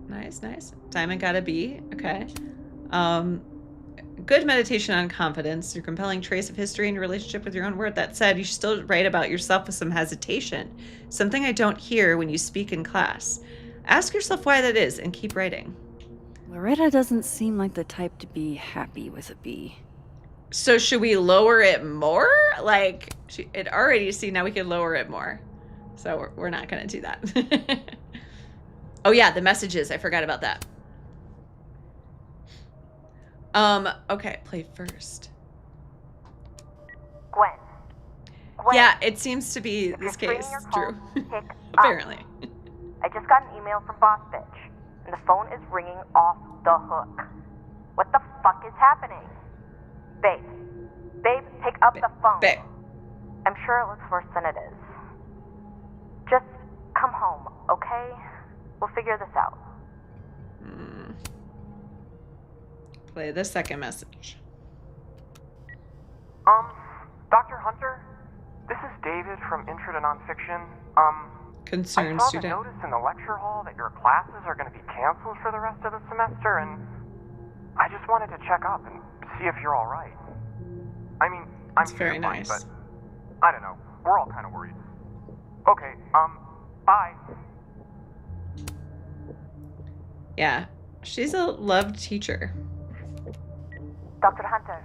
Nice. Diamond got a B. Okay. Good meditation on confidence. Your compelling trace of history and your relationship with your own word. That said, you should still write about yourself with some hesitation. Something I don't hear when you speak in class. Ask yourself why that is and keep writing. Loretta doesn't seem like the type to be happy with a B. So should we lower it more? Like, it already, see, now we can lower it more. So we're not going to do that. Oh yeah, the messages. I forgot about that. Okay, play first. Gwen. Yeah, it seems to be this case, Drew. Apparently. I just got an email from Boss Bitch, and the phone is ringing off the hook. What the fuck is happening? Babe, pick up the phone. Babe. I'm sure it looks worse than it is. Just come home, okay? We'll figure this out. Play the second message. Dr. Hunter? This is David from Intro to Nonfiction. Concerned I saw student. the notice in the lecture hall that your classes are going to be canceled for the rest of the semester, and I just wanted to check up and see if you're all right. I mean, I'm It's very here fine, nice. but I don't know. We're all kind of worried. Okay, bye. Yeah, she's a loved teacher. Dr. Hunter,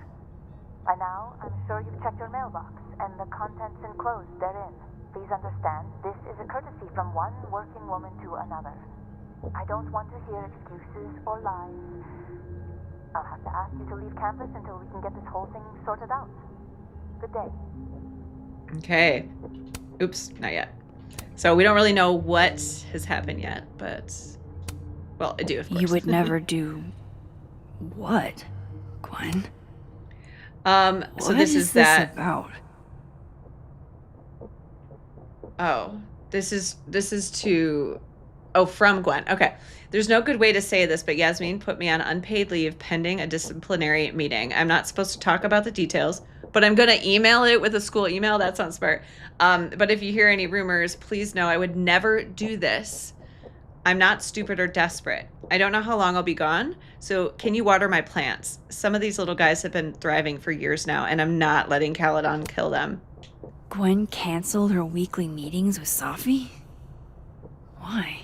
by now I'm sure you've checked your mailbox and the contents enclosed therein. Please understand, this is a courtesy from one working woman to another. I don't want to hear excuses or lies. I'll have to ask you to leave campus until we can get this whole thing sorted out. Good day. Okay. Oops, not yet. So we don't really know what has happened yet, but well, I do, of course. You would never do what, Gwen? So What this is that about? Oh, this is to from Gwen. Okay. There's no good way to say this, but Yasmin put me on unpaid leave pending a disciplinary meeting. I'm not supposed to talk about the details, but I'm going to email it with a school email. That sounds smart. But if you hear any rumors, please know I would never do this. I'm not stupid or desperate. I don't know how long I'll be gone, so can you water my plants? Some of these little guys have been thriving for years now, and I'm not letting Caledon kill them. Gwen canceled her weekly meetings with Safi? Why?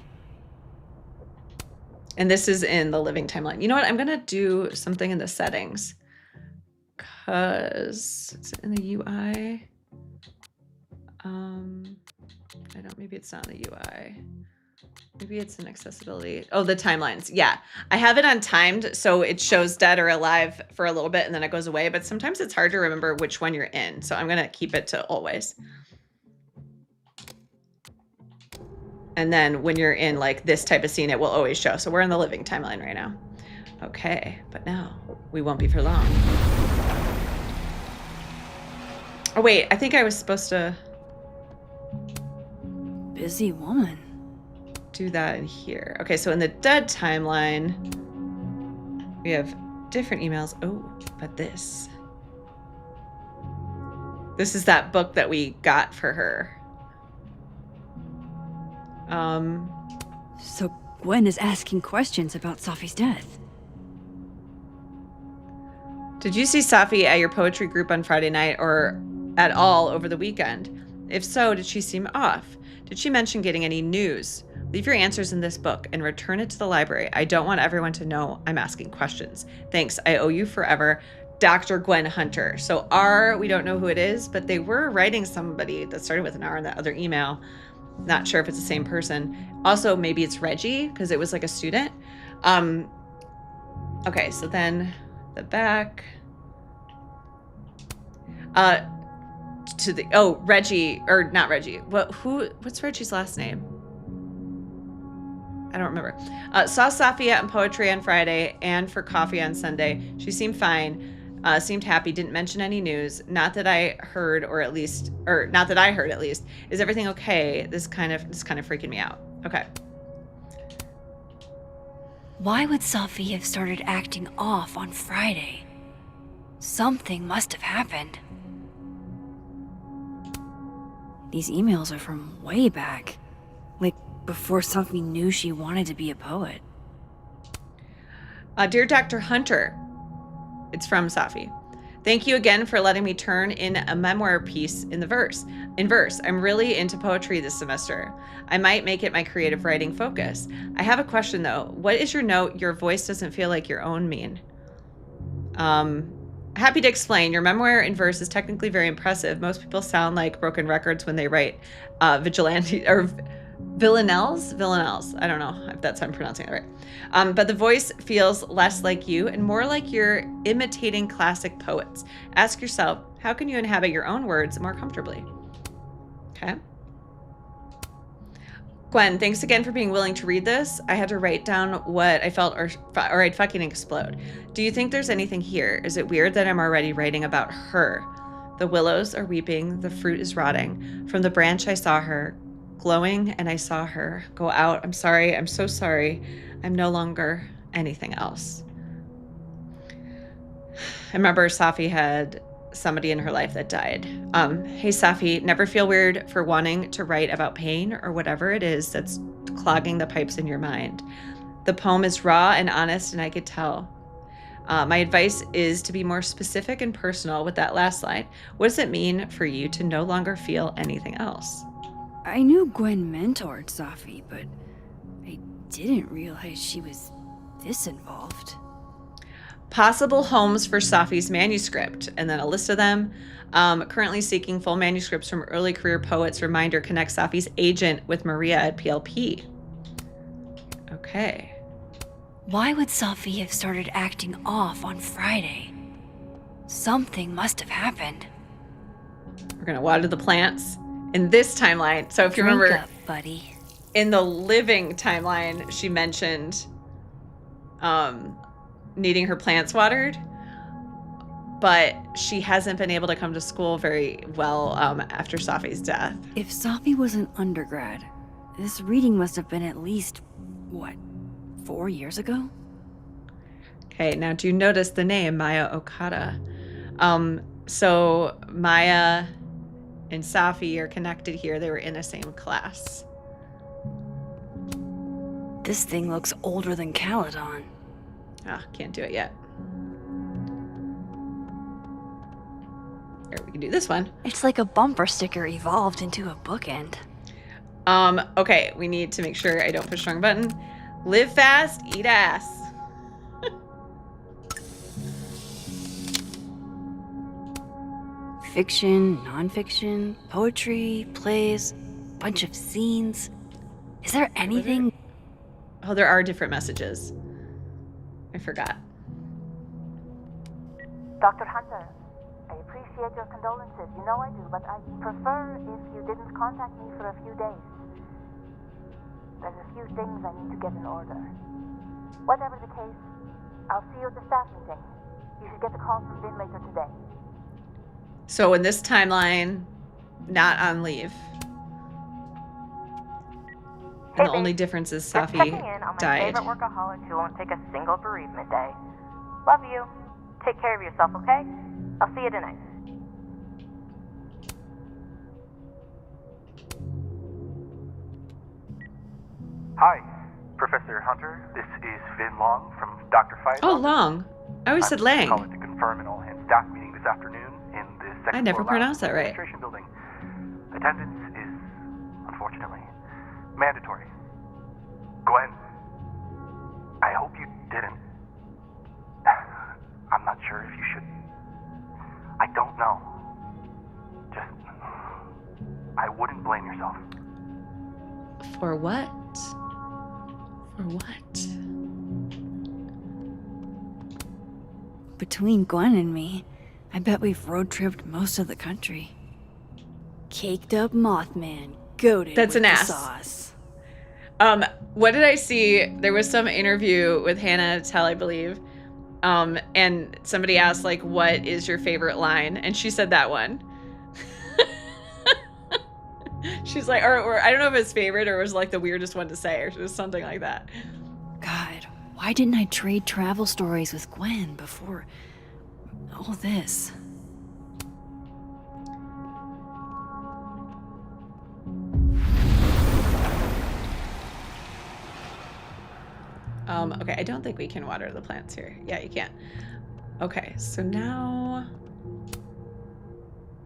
And this is in the living timeline. You know what? I'm going to do something in the settings. Because it's in the UI. I don't, maybe it's not in the UI. Maybe it's in accessibility. Oh, the timelines. Yeah. I have it on timed, so it shows dead or alive for a little bit and then it goes away. But sometimes it's hard to remember which one you're in. So I'm going to keep it to always. And then when you're in like this type of scene, it will always show. So we're in the living timeline right now. Okay, but now we won't be for long. Oh wait, I think I was supposed to Busy woman. do that in here. Okay, so in the dead timeline, we have different emails. Oh, but this is that book that we got for her. So Gwen is asking questions about Safi's death. Did you see Safi at your poetry group on Friday night or at all over the weekend? If so, did she seem off? Did she mention getting any news? Leave your answers in this book and return it to the library. I don't want everyone to know I'm asking questions. Thanks. I owe you forever. Dr. Gwen Hunter. So R, we don't know who it is, but they were writing somebody that started with an R in that other email. Not sure if it's the same person. Also, maybe it's Reggie because it was like a student. Okay, so then the back. Reggie, or not Reggie. What's Reggie's last name? I don't remember. Saw Safi at Poetry on Friday and for coffee on Sunday. She seemed fine. Seemed happy, didn't mention any news. Not that I heard at least. Is everything okay? This kind of freaking me out. Okay. Why would Safi have started acting off on Friday? Something must have happened. These emails are from way back. Like, before Safi knew she wanted to be a poet. Dear Dr. Hunter, it's from Safi. Thank you again for letting me turn in a memoir piece in verse. I'm really into poetry this semester. I might make it my creative writing focus. I have a question though. What is your note? Your voice doesn't feel like your own mean. Happy to explain. Your memoir in verse is technically very impressive. Most people sound like broken records when they write vigilante or villanelles. I don't know if that's how I'm pronouncing it right. But the voice feels less like you and more like you're imitating classic poets. Ask yourself, how can you inhabit your own words more comfortably? Okay. Gwen, thanks again for being willing to read this. I had to write down what I felt or I'd fucking explode. Do you think there's anything here? Is it weird that I'm already writing about her? The willows are weeping, the fruit is rotting. From the branch I saw her glowing and I saw her go out. I'm sorry. I'm so sorry. I'm no longer anything else. I remember Safi had somebody in her life that died. Hey, Safi, never feel weird for wanting to write about pain or whatever it is that's clogging the pipes in your mind. The poem is raw and honest, and I could tell. My advice is to be more specific and personal with that last line. What does it mean for you to no longer feel anything else? I knew Gwen mentored Safi, but I didn't realize she was this involved. Possible homes for Safi's manuscript, and then a list of them. Currently seeking full manuscripts from early career poets. Reminder, connect Safi's agent with Maria at PLP. Okay. Why would Safi have started acting off on Friday? Something must have happened. We're gonna water the plants in this timeline. So if you Drink remember, up, buddy. in the living timeline, she mentioned needing her plants watered, but she hasn't been able to come to school very well after Safi's death. If Safi was an undergrad, this reading must have been at least, what, 4 years ago? Okay, now do you notice the name Maya Okada? So Maya and Safi are connected here. They were in the same class. This thing looks older than Caledon. Can't do it yet. Here, we can do this one. It's like a bumper sticker evolved into a bookend. Okay, we need to make sure I don't push the wrong button. Live fast, eat ass. Fiction, nonfiction, poetry, plays, bunch of scenes. Is there anything? Oh, there are different messages. I forgot. Dr. Hunter, I appreciate your condolences. You know I do, but I prefer if you didn't contact me for a few days. There's a few things I need to get in order. Whatever the case, I'll see you at the staff meeting. You should get the call from Vin later today. So in this timeline, not on leave. And the only difference is Just Safi checking in on my died. favorite workaholic who won't take a single bereavement day. Love you. Take care of yourself, okay? I'll see you tonight. Hi, Professor Hunter. This is Vin Long from Dr. Five's Oh, office. Long. I always said I'm Lang. calling to confirm an all-hands staff meeting this afternoon in the second I never floor pronounced lounge that right. administration building. Attendance is, unfortunately, mandatory. Gwen, I hope you didn't. I'm not sure if you should. I don't know. Just, I wouldn't blame yourself. For what? For what? Between Gwen and me, I bet we've road-tripped most of the country. Caked up Mothman, goated That's with an the ass. sauce. What did I see? There was some interview with Hannah Tell, I believe. And somebody asked, like, what is your favorite line? And she said that one. She's like, or I don't know if it's favorite or it was like the weirdest one to say, or it was something like that. God, why didn't I trade travel stories with Gwen before all this? Okay, I don't think we can water the plants here. Yeah, you can. Okay, so now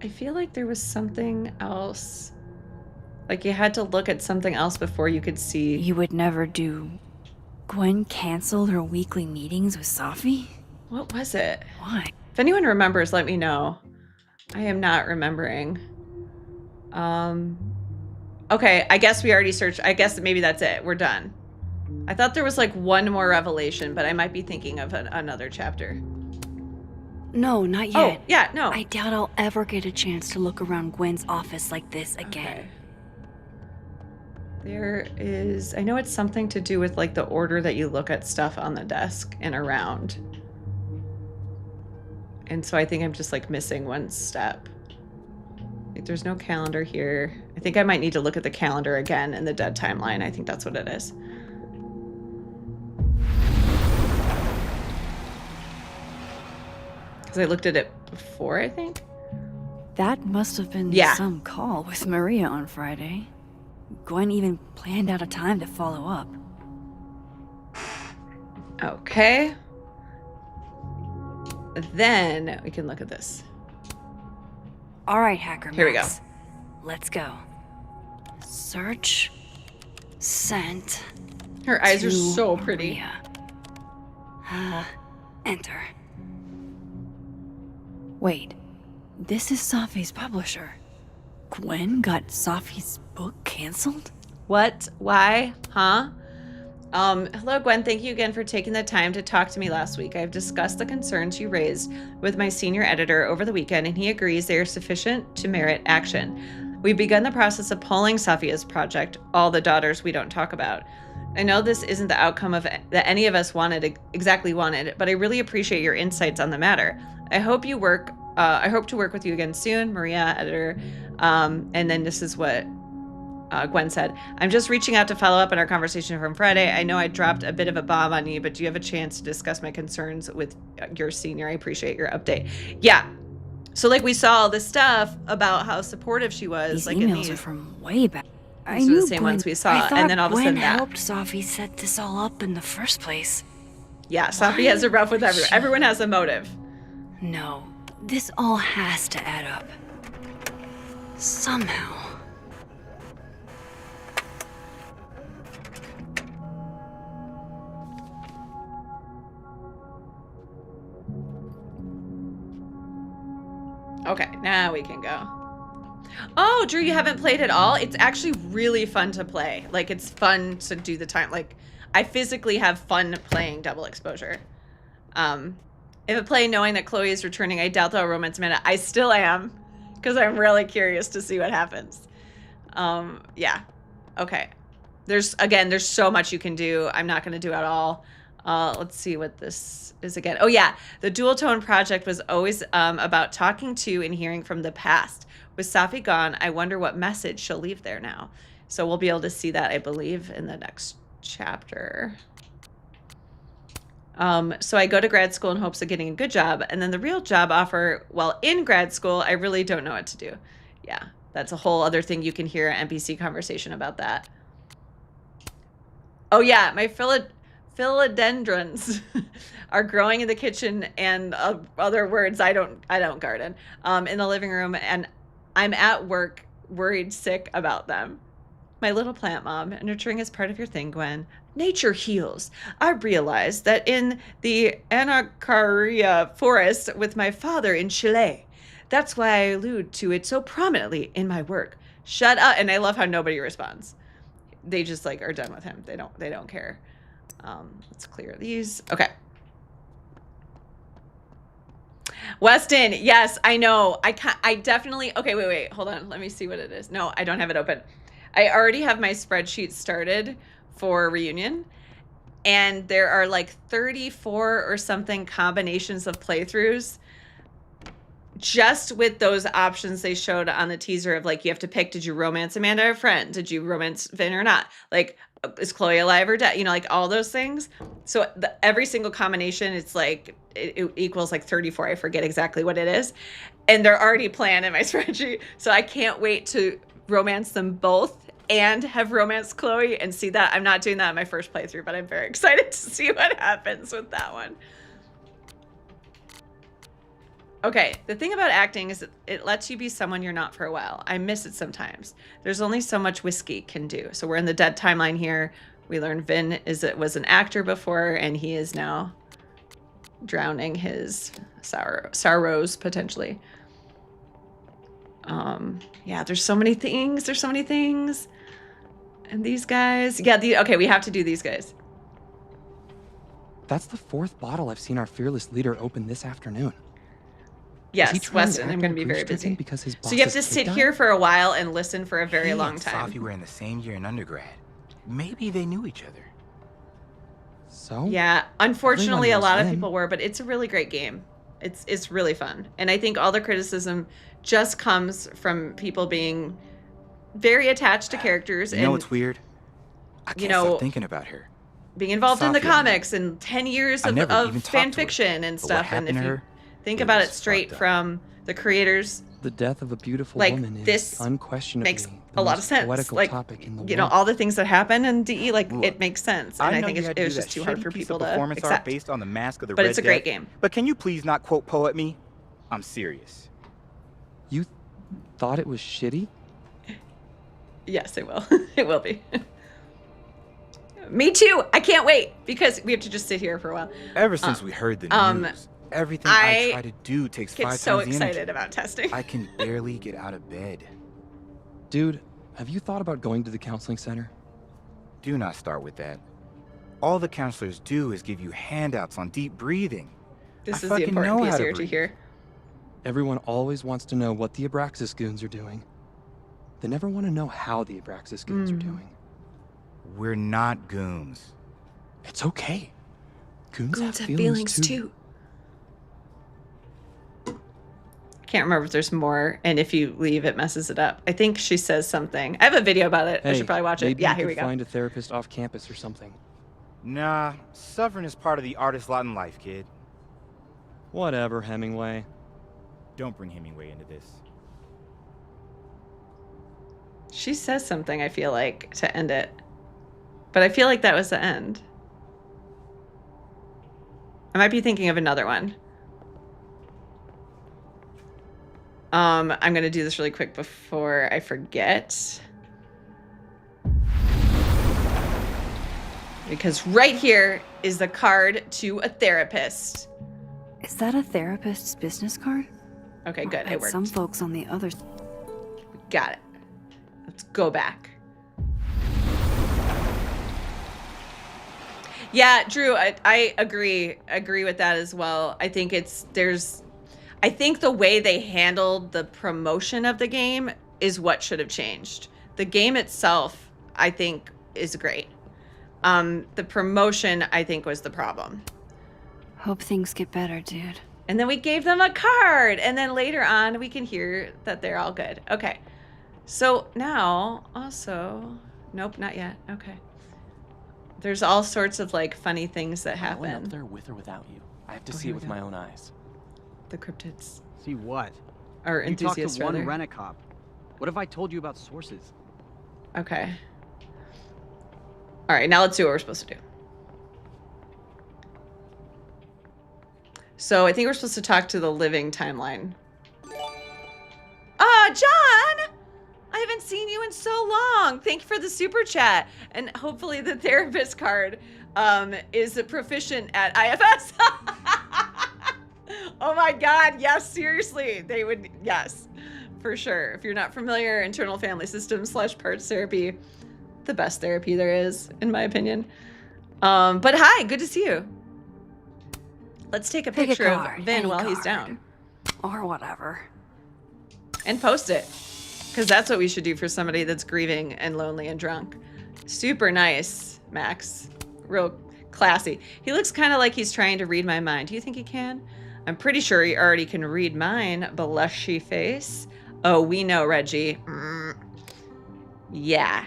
I feel like there was something else. Like you had to look at something else before you could see. You would never do. Gwen canceled her weekly meetings with Safi? What was it? Why? If anyone remembers, let me know. I am not remembering. Okay, I guess we already searched. I guess maybe that's it. We're done. I thought there was like one more revelation, but I might be thinking of another chapter. No, not Oh, yet. yeah, no. I doubt I'll ever get a chance to look around Gwen's office like this again. Okay. There is, I know it's something to do with like the order that you look at stuff on the desk and around. And so I think I'm just like missing one step. Like there's no calendar here. I think I might need to look at the calendar again in the dead timeline. I think that's what it is. Because Because I looked at it before, I think. That must have been Yeah. some call with Maria on Friday. Gwen even planned out a time to follow up. Okay. Then we can look at this. All right, Hacker Here we go. Max. Let's go. Search. Sent. Her eyes are to so pretty. Maria. Enter. Wait. This is Safi's publisher. Gwen got Safi's book canceled? What? Why? Huh? Hello, Gwen. Thank you again for taking the time to talk to me last week. I've discussed the concerns you raised with my senior editor over the weekend, and he agrees they are sufficient to merit action. We've begun the process of pulling Safia's project, All the Daughters We Don't Talk About. I know this isn't the outcome of that any of us exactly wanted, but I really appreciate your insights on the matter. I hope to work with you again soon, Maria, editor. And then this is what Gwen said. I'm just reaching out to follow up on our conversation from Friday. I know I dropped a bit of a bomb on you, but do you have a chance to discuss my concerns with your senior? I appreciate your update. Yeah. So like we saw all this stuff about how supportive she was. These like emails in these are from way back. I these are knew the same Gwen, ones we saw, I thought and then all of a Gwen sudden that. helped Safi set this all up in the first place. Yeah, Safi has a rough with everyone. Everyone has a motive. No, this all has to add up. Somehow. Okay, now we can go. Oh, Drew, you haven't played at all? It's actually really fun to play. Like, it's fun to do the time. Like, I physically have fun playing Double Exposure. If I play knowing that Chloe is returning, I doubt they'll romance Amanda. I still am, because I'm really curious to see what happens. Yeah. Okay. There's so much you can do. I'm not going to do it all. Let's see what this is again. Oh, yeah. The Dual Tone Project was always about talking to and hearing from the past. With Safi gone, I wonder what message she'll leave there now. So we'll be able to see that, I believe, in the next chapter. So I go to grad school in hopes of getting a good job. And then the real job offer while in grad school, I really don't know what to do. Yeah, that's a whole other thing. You can hear an NPC conversation about that. Oh, yeah. My philodendrons are growing in the kitchen and other words. I don't garden in the living room, and I'm at work worried sick about them. My little plant mom, nurturing is part of your thing, Gwen. Nature heals. I realized that in the Anacaria forest with my father in Chile. That's why I allude to it so prominently in my work. Shut up. And I love how nobody responds. They just like are done with him. They don't care. Let's clear these. Okay. Weston, yes, I know. I definitely, okay, wait, hold on. Let me see what it is. No, I don't have it open. I already have my spreadsheet started for Reunion, and there are like 34 or something combinations of playthroughs just with those options they showed on the teaser of like, you have to pick, did you romance Amanda or friend? Did you romance Vin or not? Like, is Chloe alive or dead? You know, like all those things. So every single combination, it's like, it equals like 34. I forget exactly what it is. And they're already planned in my spreadsheet. So I can't wait to romance them both and have romance Chloe and see that. I'm not doing that in my first playthrough, but I'm very excited to see what happens with that one. Okay, the thing about acting is it lets you be someone you're not for a while. I miss it sometimes. There's only so much whiskey can do. So we're in the dead timeline here. We learn Vin was an actor before, and he is now drowning his sorrows, potentially. Yeah, there's so many things. There's so many things. And these guys. Yeah, okay, we have to do these guys. That's the 4th bottle I've seen our fearless leader open this afternoon. Yes, Weston, I'm going to be very busy. Because his so you have to sit here for a while and listen for a very long time. Safi were in the same year in undergrad. Maybe they knew each other. So? Yeah, unfortunately a lot of people were, but it's a really great game. It's really fun. And I think all the criticism just comes from people being very attached to characters. You know what's weird? I can't stop thinking about her. Being involved in the comics and 10 years of fan fiction and stuff. And if Think about it straight from the creators. The death of a beautiful Like, woman this is unquestionably makes the a lot of most sense. poetical Like, topic in the you know, world. all the things that happen in DE, like, Look, it makes sense. And I know think you had it to was do just that too hard shitty for piece people of to performance art accept. based on the Mask of the But Red it's a great Death. game. But can you please not quote poet me? I'm serious. You thought it was shitty? Yes, it will. It will be. Me too. I can't wait because we have to just sit here for a while. Ever since we heard the news, everything I try to do takes get 5 so times the energy. excited about testing. I can barely get out of bed. Dude, have you thought about going to the counseling center? Do not start with that. All the counselors do is give you handouts on deep breathing. This I is the fucking important know piece how to here to breathe. hear. Everyone always wants to know what the Abraxas goons are doing. They never want to know how the Abraxas goons are doing. We're not goons. It's okay. Goons Goons have have feelings too. Can't remember if there's more, and if you leave, it messes it up. I think she says something. I have a video about it. I Hey, should probably watch it. maybe Yeah, you here could we go. find a therapist off campus or something. Nah, suffering is part of the artist lot in life, kid. Whatever, Hemingway. Don't bring Hemingway into this. She says something, I feel like, to end it. But I feel like that was the end. I might be thinking of another one. I'm going to do this really quick before I forget. Because right here is the card to a therapist. Is that a therapist's business card? Okay, good. I It bet worked. some folks on the other. Got it. Let's go back. Yeah, Drew, I agree with that as well. I think I think the way they handled the promotion of the game is what should have changed. The game itself, I think, is great. The promotion, I think, was the problem. Hope things get better, dude. And then we gave them a card, and then later on we can hear that they're all good. Okay. So now also, nope, not yet. Okay. There's all sorts of like funny things that I went up happen. there with or without you. I have to Oh, see here it we with go. my own eyes. The cryptids. See what? Or You talked enthusiasts, to one rather. rent-a-cop. What if I told you about sources? Okay. All right, now let's do what we're supposed to do. So I think we're supposed to talk to the living timeline. John! I haven't seen you in so long. Thank you for the super chat. And hopefully the therapist card is proficient at IFS. Oh my God, yes, seriously. They would, yes, for sure. If you're not familiar, internal family systems / parts therapy, the best therapy there is, in my opinion. But hi, good to see you. Let's take a Pick a picture card, of Vin any while he's card. down. Or whatever. And post it. Because that's what we should do for somebody that's grieving and lonely and drunk. Super nice, Max. Real classy. He looks kind of like he's trying to read my mind. Do you think he can? I'm pretty sure he already can read mine, blushy face. Oh, we know, Reggie. Yeah.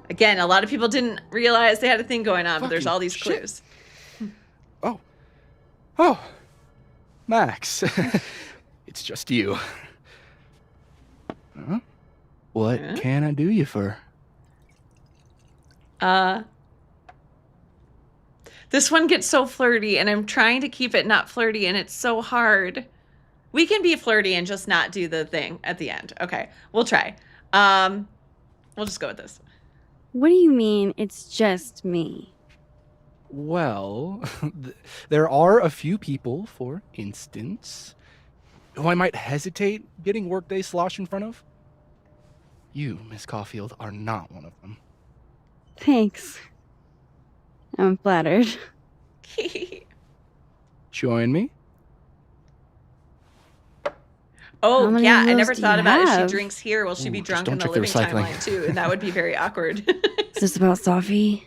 Again, a lot of people didn't realize they had a thing going on, but there's Fucking all these shit. clues. Oh, Max. It's just you. Huh? What Huh? can I do you for? This one gets so flirty, and I'm trying to keep it not flirty, and it's so hard. We can be flirty and just not do the thing at the end. Okay, we'll try. We'll just go with this. What do you mean it's just me? Well, there are a few people, for instance, who I might hesitate getting workday slosh in front of. You, Miss Caulfield, are not one of them. Thanks. I'm flattered. Join me? Oh, How many yeah, of I those never do thought you about it. If have? she drinks here, will she be Ooh, just drunk don't in the check the living recycling. timeline too? And that would be very awkward. Is this about Safi?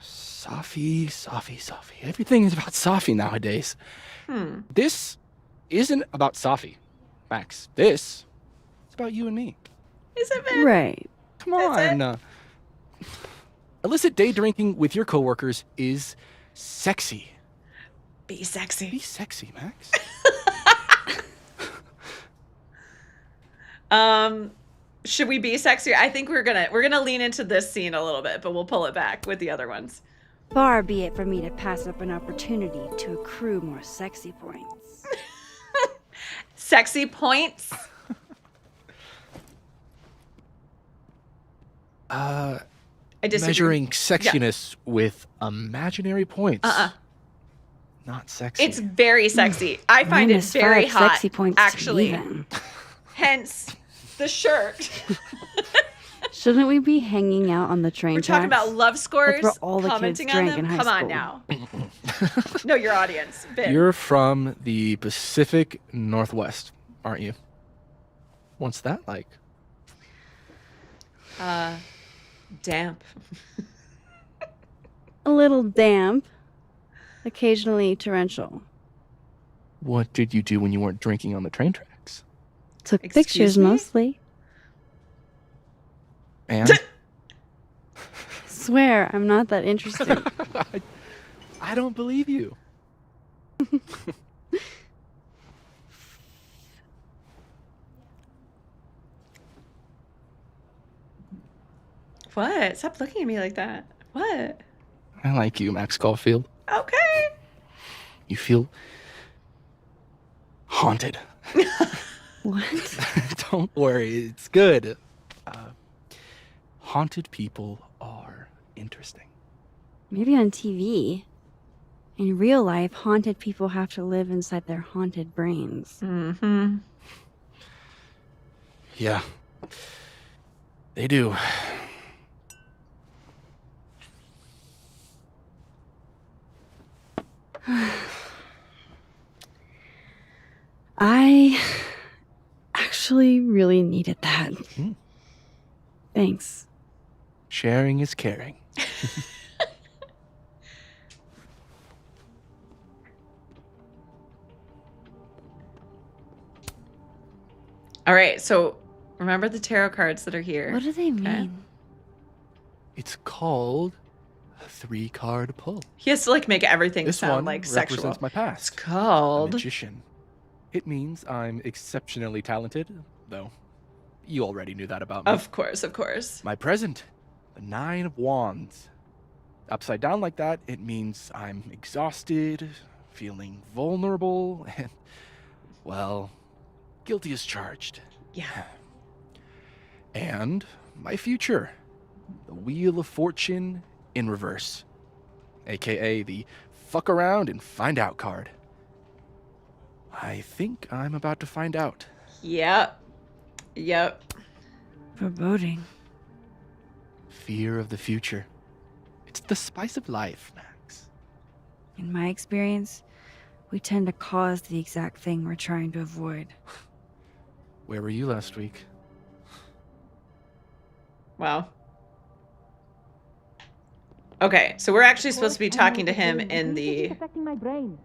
Safi. Everything is about Safi nowadays. This isn't about Safi, Max. This is about you and me. Is it, man? Right. Come on. Illicit day drinking with your coworkers is sexy. Be sexy. Be sexy, Max. Should we be sexier? I think we're gonna lean into this scene a little bit, but we'll pull it back with the other ones. Far be it from me to pass up an opportunity to accrue more sexy points. Sexy points? I disagree. Measuring sexiness with imaginary points. Not sexy. It's very sexy. I find it very -5 hot. sexy points to actually. even. Hence the shirt. Shouldn't we be hanging out on the train We're talking tracks? about love scores, That's where all the commenting kids on drank them. in high Come on school. now. Know your audience. Vin. You're from the Pacific Northwest, aren't you? What's that like? Damp. A little damp, occasionally torrential. What did you do when you weren't drinking on the train tracks? Took Excuse pictures me? mostly. And? Swear, I'm not that interested. I don't believe you. What? Stop looking at me like that. What? I like you, Max Caulfield. Okay. You feel haunted. What? Don't worry, it's good. Haunted people are interesting. Maybe on TV. In real life, haunted people have to live inside their haunted brains. Mm-hmm. Yeah. They do. I actually really needed that. Thanks. Sharing is caring. All right, so remember the tarot cards that are here. What do they mean? It's called a 3-card pull. He has to like make everything This sound one like sexual. represents my past. It's called A magician. It means I'm exceptionally talented, though you already knew that about me. Of course, of course. My present, the 9 of Wands. Upside down like that, it means I'm exhausted, feeling vulnerable, and, well, guilty as charged. Yeah. And my future, the Wheel of Fortune in reverse, aka the fuck around and find out card. I think I'm about to find out. Yep. Yep. Foreboding. Fear of the future. It's the spice of life, Max. In my experience, we tend to cause the exact thing we're trying to avoid. Where were you last week? Wow. Okay, so we're actually supposed to be talking to him in the... affecting my brain.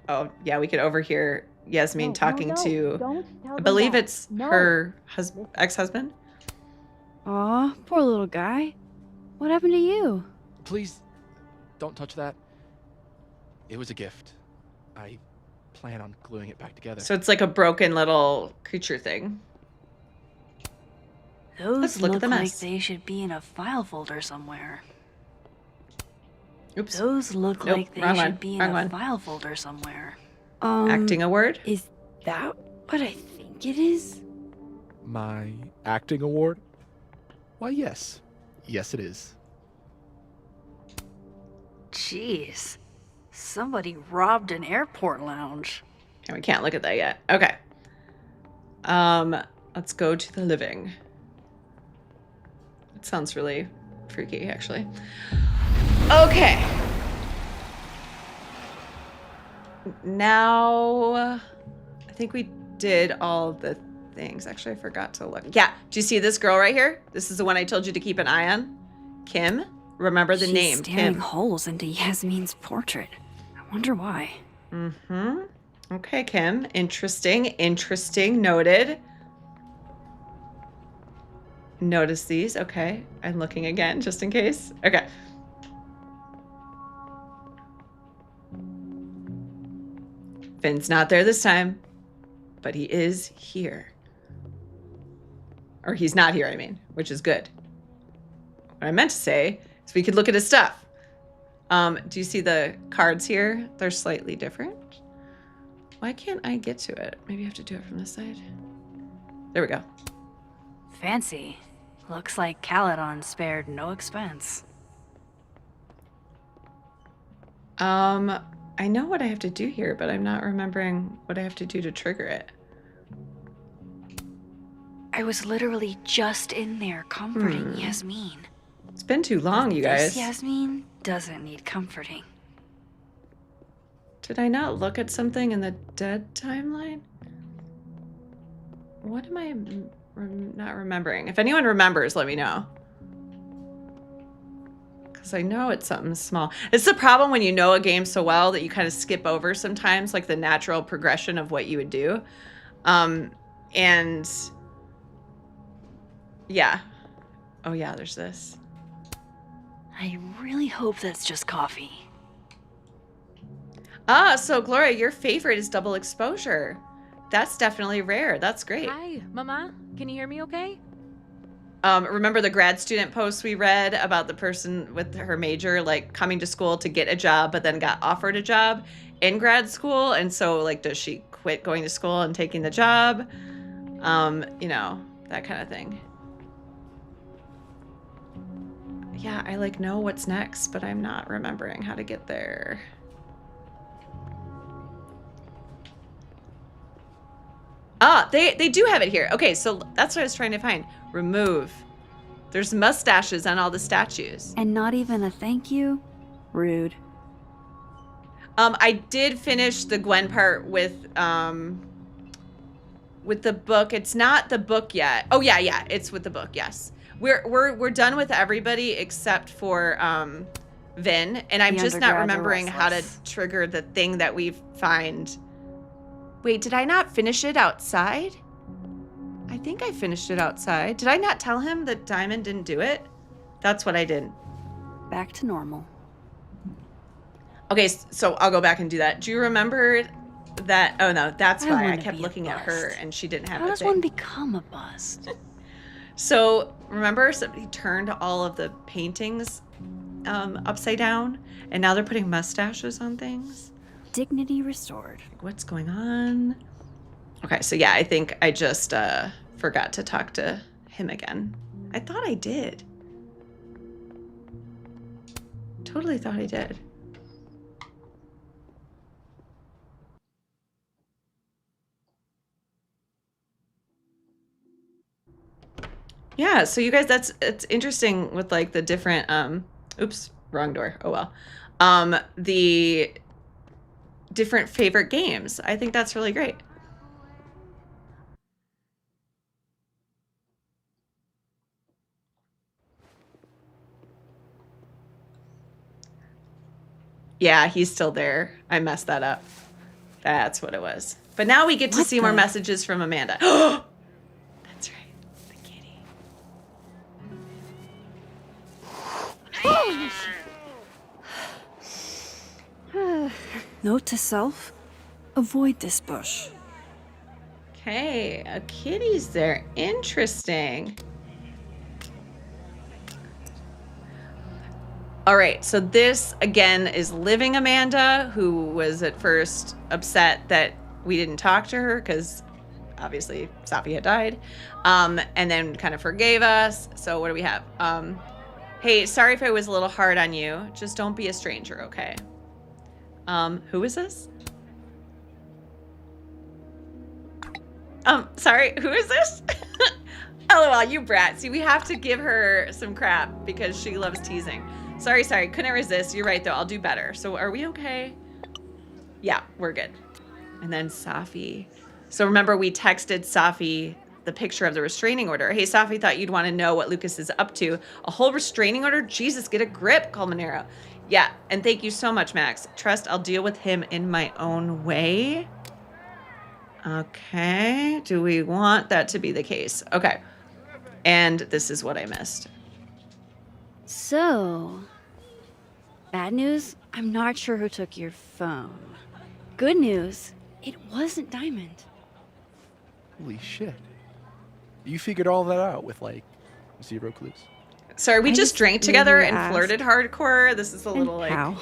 Oh, yeah, we could overhear Yasmin talking to... Don't tell I them believe that. it's No. her ex-husband. Aw, poor little guy. What happened to you? Please, don't touch that. It was a gift. I plan on gluing it back together. So it's like a broken little creature thing. Those Let's look at look the like mess. they should be in a file folder somewhere. Oops. Those look Nope, like they wrong should one, be in wrong a one. file folder somewhere. Acting a word? Is that what I think it is? My acting award? Why, yes. Yes, it is. Jeez. Somebody robbed an airport lounge. And we can't look at that yet. Okay. Let's go to the living. It sounds really freaky, actually. Okay. Now, I think we did all the things. Actually, I forgot to look. Yeah. Do you see this girl right here? This is the one I told you to keep an eye on. Kim. Remember the She's name, staring Kim. holes into Yasmin's portrait. I wonder why. Mm-hmm. Okay, Kim. Interesting. Interesting. Noted. Notice these. Okay. I'm looking again, just in case. Okay. Finn's not there this time, but he is here. Or he's not here, I mean, which is good. What I meant to say is we could look at his stuff. Do you see the cards here? They're slightly different. Why can't I get to it? Maybe I have to do it from this side. There we go. Fancy. Looks like Caledon spared no expense. I know what I have to do here, but I'm not remembering what I have to do to trigger it. I was literally just in there comforting Yasmin. It's been too long, you guys. This Yasmin doesn't need comforting. Did I not look at something in the dead timeline? What am I not remembering? If anyone remembers, let me know. Because I know it's something small. It's the problem when you know a game so well that you kind of skip over sometimes, like the natural progression of what you would do. And yeah. Oh yeah, there's this. I really hope that's just coffee. Ah, so Gloria, your favorite is double exposure. That's definitely rare. That's great. Hi, Mama. Can you hear me okay? Remember the grad student post we read about the person with her major, like coming to school to get a job, but then got offered a job in grad school. And so like, does she quit going to school and taking the job? You know, that kind of thing. Yeah, I like know what's next, but I'm not remembering how to get there. Ah, they do have it here. Okay, so that's what I was trying to find. Remove. There's mustaches on all the statues. And not even a thank you? Rude. I did finish the Gwen part with the book. It's not the book yet. Oh yeah, it's with the book. Yes, we're done with everybody except for Vin, and I'm just not remembering how to trigger the thing that we find. Wait, did I not finish it outside? I think I finished it outside. Did I not tell him that Diamond didn't do it? That's what I did. Back to normal. Okay, so I'll go back and do that. Do you remember that? Oh no, that's why I kept looking at her and she didn't have How the does thing. one become a bust? So remember somebody turned all of the paintings upside down and now they're putting mustaches on things? Dignity restored. What's going on? Okay, so yeah, I think I just forgot to talk to him again. I thought I did. Totally thought I did. Yeah, so you guys, it's interesting with like the different oops, wrong door. Oh well. The different favorite games. I think that's really great. Yeah, he's still there. I messed that up. That's what it was. But now we get to see more messages from Amanda. That's right. The kitty. Note to self, avoid this bush. Okay, a kitty's there. Interesting. All right, so this, again, is living Amanda, who was at first upset that we didn't talk to her because obviously Safi had died, and then kind of forgave us. So what do we have? Hey, sorry if I was a little hard on you. Just don't be a stranger, okay? Who is this? Sorry, who is this? LOL, you brat. See, we have to give her some crap because she loves teasing. Sorry, couldn't resist. You're right, though. I'll do better. So are we okay? Yeah, we're good. And then Safi. So remember, we texted Safi the picture of the restraining order. Hey, Safi, thought you'd want to know what Lucas is up to. A whole restraining order? Jesus, get a grip, Colmenero. Yeah, and thank you so much, Max. Trust I'll deal with him in my own way. Okay, do we want that to be the case? Okay, and this is what I missed. So, bad news, I'm not sure who took your phone. Good news, It wasn't Diamond. Holy shit. You figured all that out with, like, 0 clues? Sorry, we I just just drank knew together who to and ask. flirted hardcore. This is a little like. How?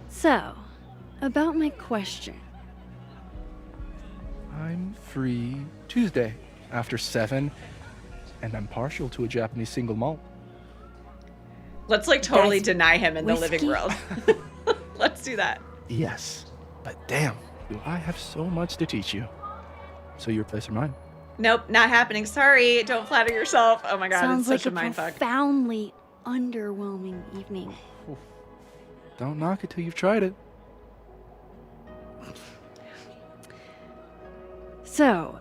So, about my question. I'm free Tuesday after 7, and I'm partial to a Japanese single malt. Let's like totally That's deny him in the whiskey? living world. Let's do that. Yes, but damn, do I have so much to teach you. So your place or mine? Nope, not happening. Sorry, don't flatter yourself. Oh my god, Sounds it's such like a mindfuck. profoundly underwhelming evening. Don't knock it till you've tried it. So,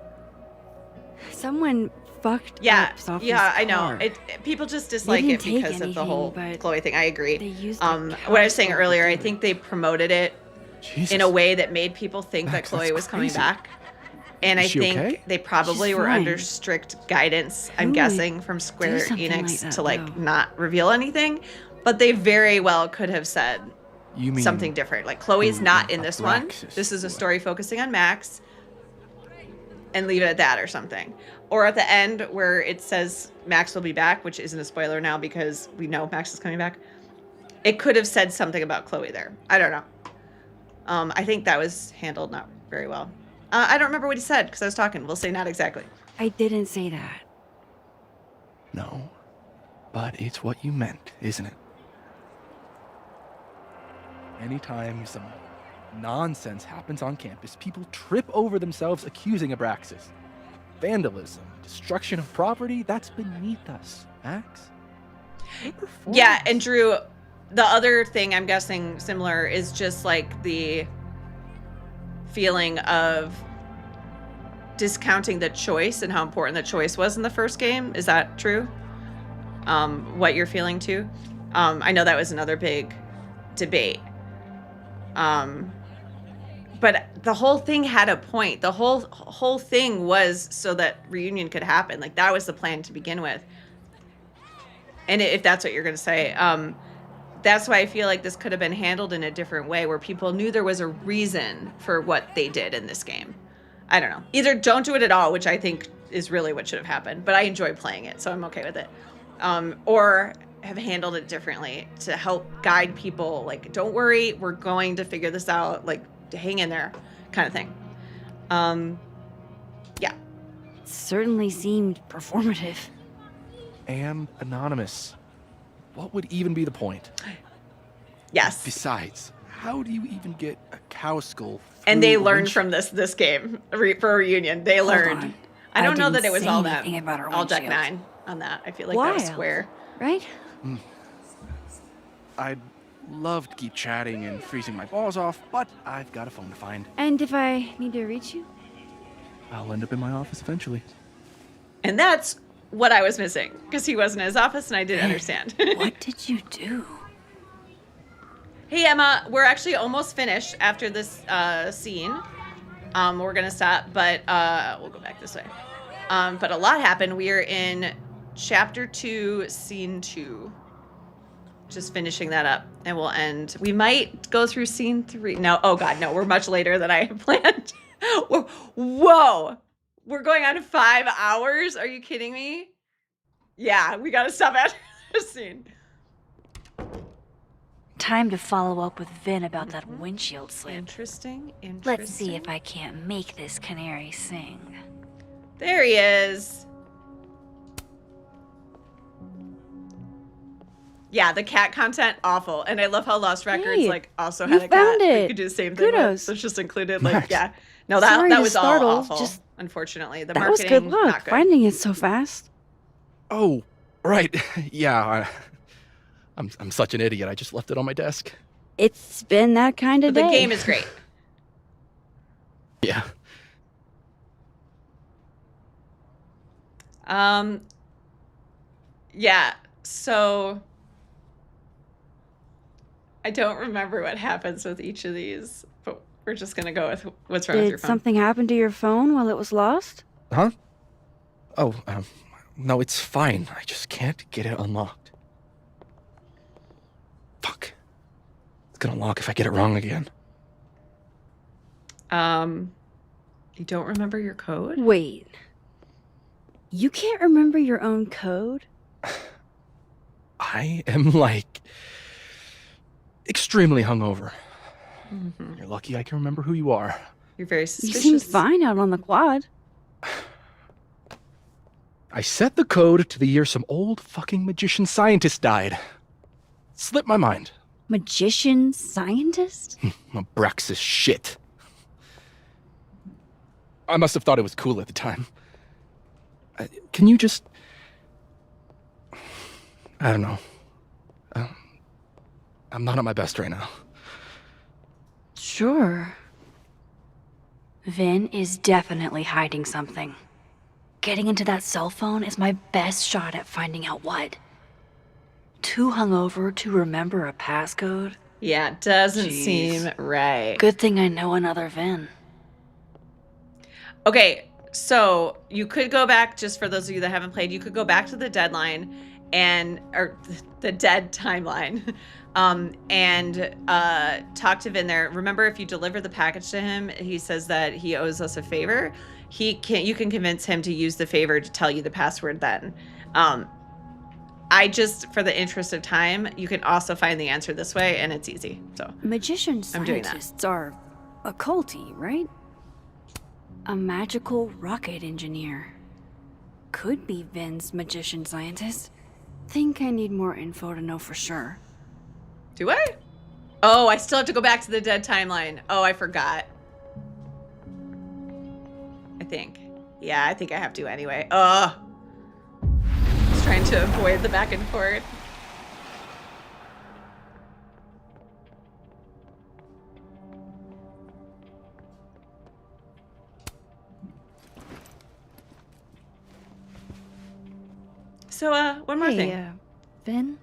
someone fucked Yeah, up Sophie's yeah, I know. car. People just dislike They it didn't take because of the anything, whole but Chloe thing. I agree. they used What I was saying earlier, I think they promoted it in a way that made people think that Max, Chloe that's was coming crazy. back. And I Is she think okay? they probably She's were fine. under strict guidance, I'm Who would guessing, from do Square something like Enix that, to like though? not reveal anything. But they very well could have said You mean something different. Like Chloe's who not the in this one. Abraxas This is a was. story focusing on Max. And leave it at that or something. Or at the end where it says Max will be back, which isn't a spoiler now because we know Max is coming back. It could have said something about Chloe there. I don't know. I think that was handled not very well. I don't remember what he said because I was talking. We'll say not exactly. I didn't say that. No, but it's what you meant, isn't it? Anytime some nonsense happens on campus, people trip over themselves accusing Abraxas. Vandalism, destruction of property, that's beneath us, Max. Yeah, and Drew, the other thing I'm guessing similar is just like the feeling of discounting the choice and how important the choice was in the first game. Is that true? What you're feeling too? I know that was another big debate. But the whole thing had a point. The whole thing was so that reunion could happen. Like that was the plan to begin with. And if that's what you're going to say, that's why I feel like this could have been handled in a different way where people knew there was a reason for what they did in this game. I don't know. Either don't do it at all, which I think is really what should have happened, but I enjoy playing it, so I'm okay with it. Or have handled it differently to help guide people. Like, don't worry, we're going to figure this out. Like, hang in there kind of thing. Yeah. Certainly seemed performative. And anonymous. What would even be the point? Yes. Besides, how do you even get a cow skull? And they through a learned winch- from this game for a reunion. They learned. on. I don't know didn't that it was say all that anything about our all deck windshield. 9 on that. I feel like that was Wild, Square. right? I'd love to keep chatting and freezing my balls off, but I've got a phone to find. And if I need to reach you? I'll end up in my office eventually. And that's what I was missing because he wasn't in his office and I didn't understand. What did you do? Hey, Emma, we're actually almost finished after this scene. We're going to stop, but we'll go back this way. But a lot happened. We are in chapter 2, scene 2. Just finishing that up, and we'll end. We might go through scene 3. No, oh God, no, we're much later than I had planned. Whoa, we're going on 5 hours? Are you kidding me? Yeah, we got to stop after this scene. Time to follow up with Vin about that windshield slip. Interesting. Let's see if I can't make this canary sing. There he is. Yeah, the cat content, awful. And I love how Lost Records Hey, like also you had a cat found that you it. could do the same thing with. Kudos. So it's just included like, Nice. yeah. No, that Sorry that to was all startle, awful, just- unfortunately. The That was marketing, good luck, not good. finding it so fast. Oh, right. Yeah, I'm such an idiot. I just left it on my desk. It's been that kind of But the day. game is great. Yeah. Yeah, so I don't remember what happens with each of these, but we're just gonna go with what's wrong with your Did phone. something happen to your phone while it was lost? Huh? Oh, no, it's fine. I just can't get it unlocked. Fuck. It's gonna lock if I get it wrong again. You don't remember your code? Wait. You can't remember your own code? I am, like, extremely hungover. Mm-hmm. You're lucky I can remember who you are. You're very You suspicious. seemed fine out on the quad. I set the code to the year some old fucking magician scientist died. Slipped my mind. Magician scientist? Abraxas shit. I must have thought it was cool at the time. Can you just... I don't know. I'm not at my best right now. Sure. Vin is definitely hiding something. Getting into that cell phone is my best shot at finding out what. Too hungover to remember a passcode? Yeah, it doesn't seem right. Good thing I know another Vin. Okay, so you could go back, just for those of you that haven't played, you could go back to the deadline or the dead timeline, and talk to Vin there. Remember, if you deliver the package to him, he says that he owes us a favor. You can convince him to use the favor to tell you the password then. I just, for the interest of time, you can also find the answer this way, and it's easy. So Magician I'm doing that. scientists are occulty, right? A magical rocket engineer. Could be Vin's magician scientist. Think I need more info to know for sure. Do I? Oh, I still have to go back to the dead timeline. Oh, I forgot. I think. Yeah, I think I have to anyway. Ugh. Just trying to avoid the back and forth. So, one more thing. Vin?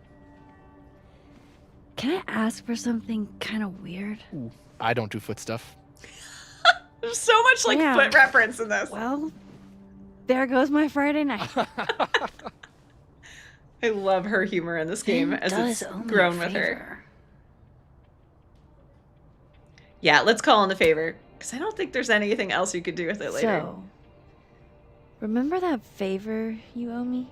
Can I ask for something kind of weird? Ooh, I don't do foot stuff. There's so much like Yeah. foot reference in this. Well, there goes my Friday night. I love her humor in this game as it's grown with her. Yeah, let's call in the favor, because I don't think there's anything else you could do with it later. So, remember that favor you owe me?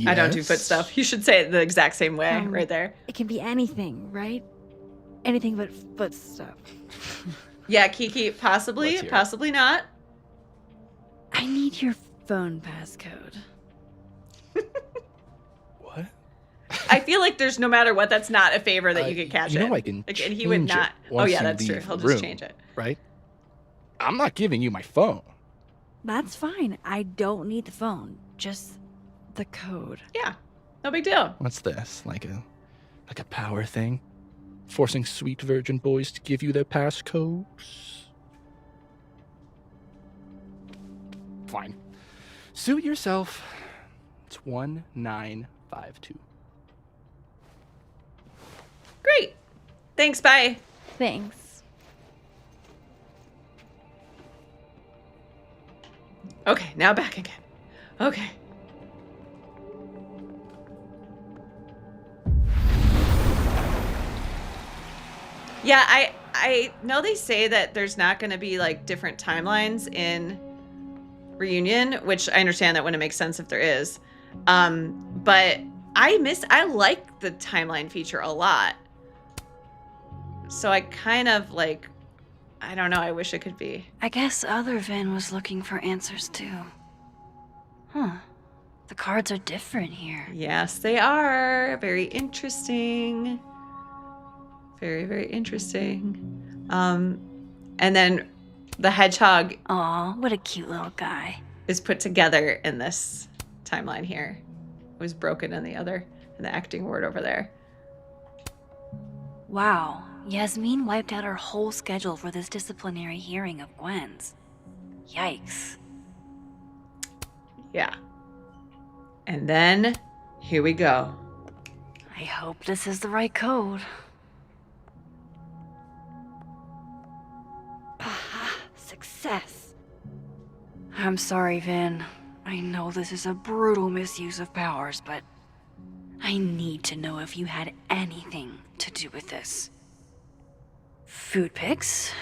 I don't do foot stuff. You should say it the exact same way right there. It can be anything, right? Anything but foot stuff. Yeah, Kiki, possibly, possibly not. I need your phone passcode. What? I feel like there's no matter what, that's not a favor that you could catch you know it. I can Like, and he would change it not. Oh once yeah, you that's true. leave He'll the just room, change it. Right? I'm not giving you my phone. That's fine. I don't need the phone. Just the code. Yeah, no big deal. What's this? Like a power thing? Forcing sweet virgin boys to give you their passcodes? Fine. Suit yourself. It's 1952. Great. Thanks. Bye. Thanks. Okay, now back again. Okay. Yeah, I know they say that there's not going to be like different timelines in Reunion, which I understand that wouldn't make sense if there is. But I like the timeline feature a lot. So I kind of like, I don't know, I wish it could be. I guess other Vin was looking for answers too. Huh. The cards are different here. Yes, they are. Very interesting. Very, very interesting. And then the hedgehog. Aw, what a cute little guy. Is put together in this timeline here. It was broken in the acting ward over there. Wow, Yasmin wiped out her whole schedule for this disciplinary hearing of Gwen's. Yikes. Yeah. And then, here we go. I hope this is the right code. Success. I'm sorry, Vin. I know this is a brutal misuse of powers, but I need to know if you had anything to do with this. Food pics,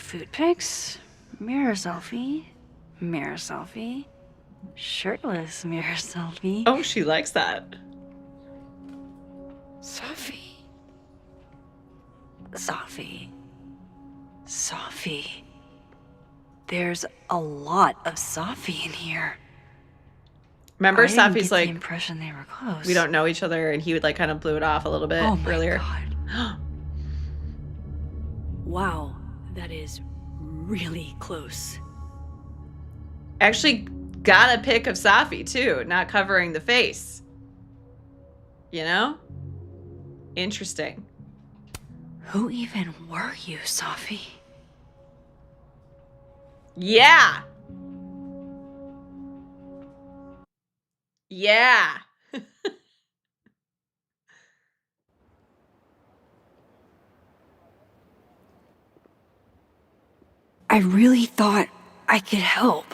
food pics, mirror selfie, shirtless mirror selfie. Oh, she likes that. Sophie. There's a lot of Sophie in here. Remember, I didn't Safi's get the like, impression they were close. we don't know each other, and he would like kind of blew it off a little bit Oh my earlier. God. Wow, that is really close. Actually got a pic of Safi too, not covering the face. You know? Interesting. Who even were you, Sophie? Yeah. Yeah. I really thought I could help.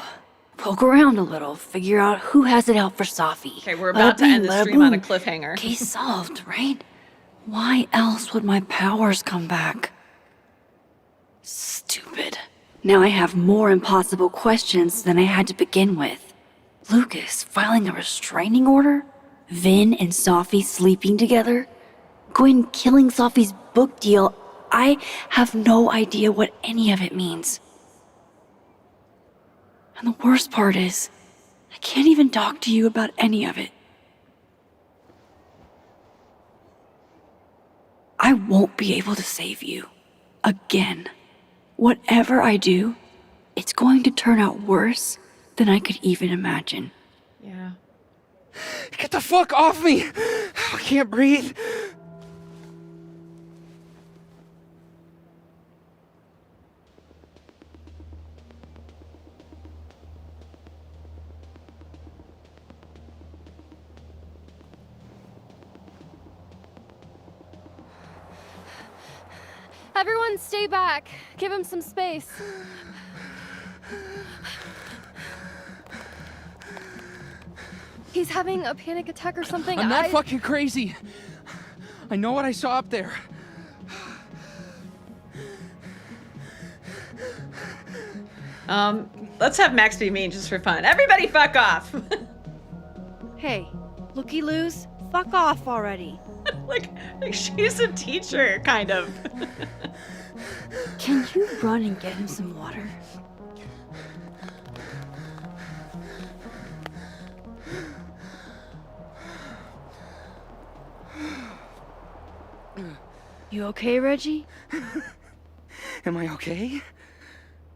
Poke around a little, figure out who has it out for Sophie. Okay, we're about to end the stream on a cliffhanger. Case solved, right? Why else would my powers come back? Stupid. Now I have more impossible questions than I had to begin with. Lucas filing a restraining order? Vin and Sophie sleeping together? Gwen killing Sophie's book deal? I have no idea what any of it means. And the worst part is, I can't even talk to you about any of it. I won't be able to save you. Again. Whatever I do, it's going to turn out worse than I could even imagine. Yeah. Get the fuck off me! I can't breathe. Everyone stay back. Give him some space. He's having a panic attack or something. I'm not fucking crazy. I know what I saw up there. Let's have Max be mean just for fun. Everybody fuck off. Hey, looky-loos, fuck off already. like she's a teacher, kind of. Can you run and get him some water? You okay, Reggie? Am I okay?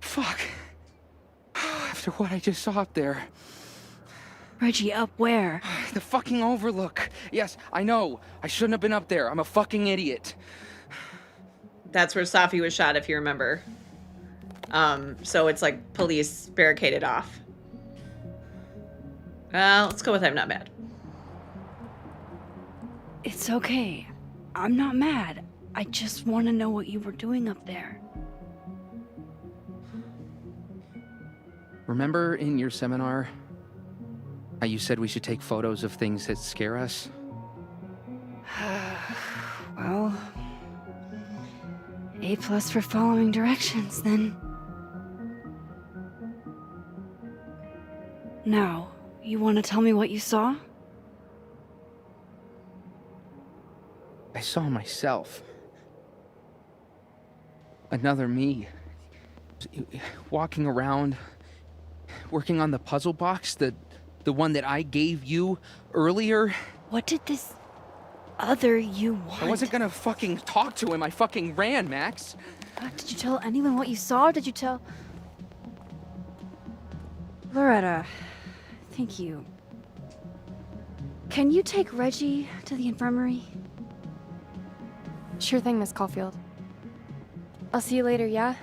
Fuck. After what I just saw up there. Reggie, up where? The fucking overlook. Yes, I know. I shouldn't have been up there. I'm a fucking idiot. That's where Safi was shot, if you remember. So it's like police barricaded off. Let's go with I'm not mad. It's okay. I'm not mad. I just want to know what you were doing up there. Remember in your seminar how you said we should take photos of things that scare us? Well, A+ for following directions, then. Now, you want to tell me what you saw? I saw myself. Another me. Walking around, working on the puzzle box, the one that I gave you earlier. What did this other you want? I wasn't gonna fucking talk to him. I fucking ran, Max. Did you tell anyone what you saw? Did you tell... Loretta, thank you. Can you take Reggie to the infirmary? Sure thing, Miss Caulfield. I'll see you later, yeah?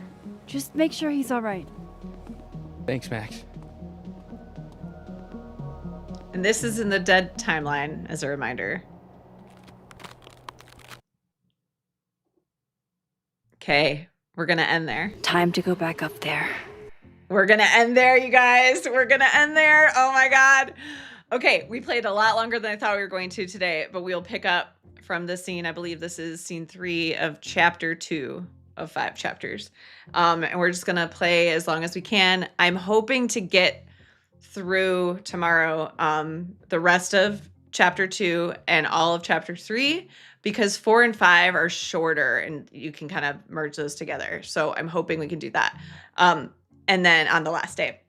Just make sure he's all right. Thanks, Max. And this is in the dead timeline, as a reminder. Okay, we're gonna end there. Time to go back up there. We're gonna end there, you guys. We're gonna end there. Oh my God. Okay, we played a lot longer than I thought we were going to today, but we'll pick up from this scene. I believe this is scene 3 of chapter 2. of 5 chapters. And we're just gonna play as long as we can. I'm hoping to get through tomorrow the rest of chapter 2 and all of chapter 3, because 4 and 5 are shorter and you can kind of merge those together. So I'm hoping we can do that. And then on the last day,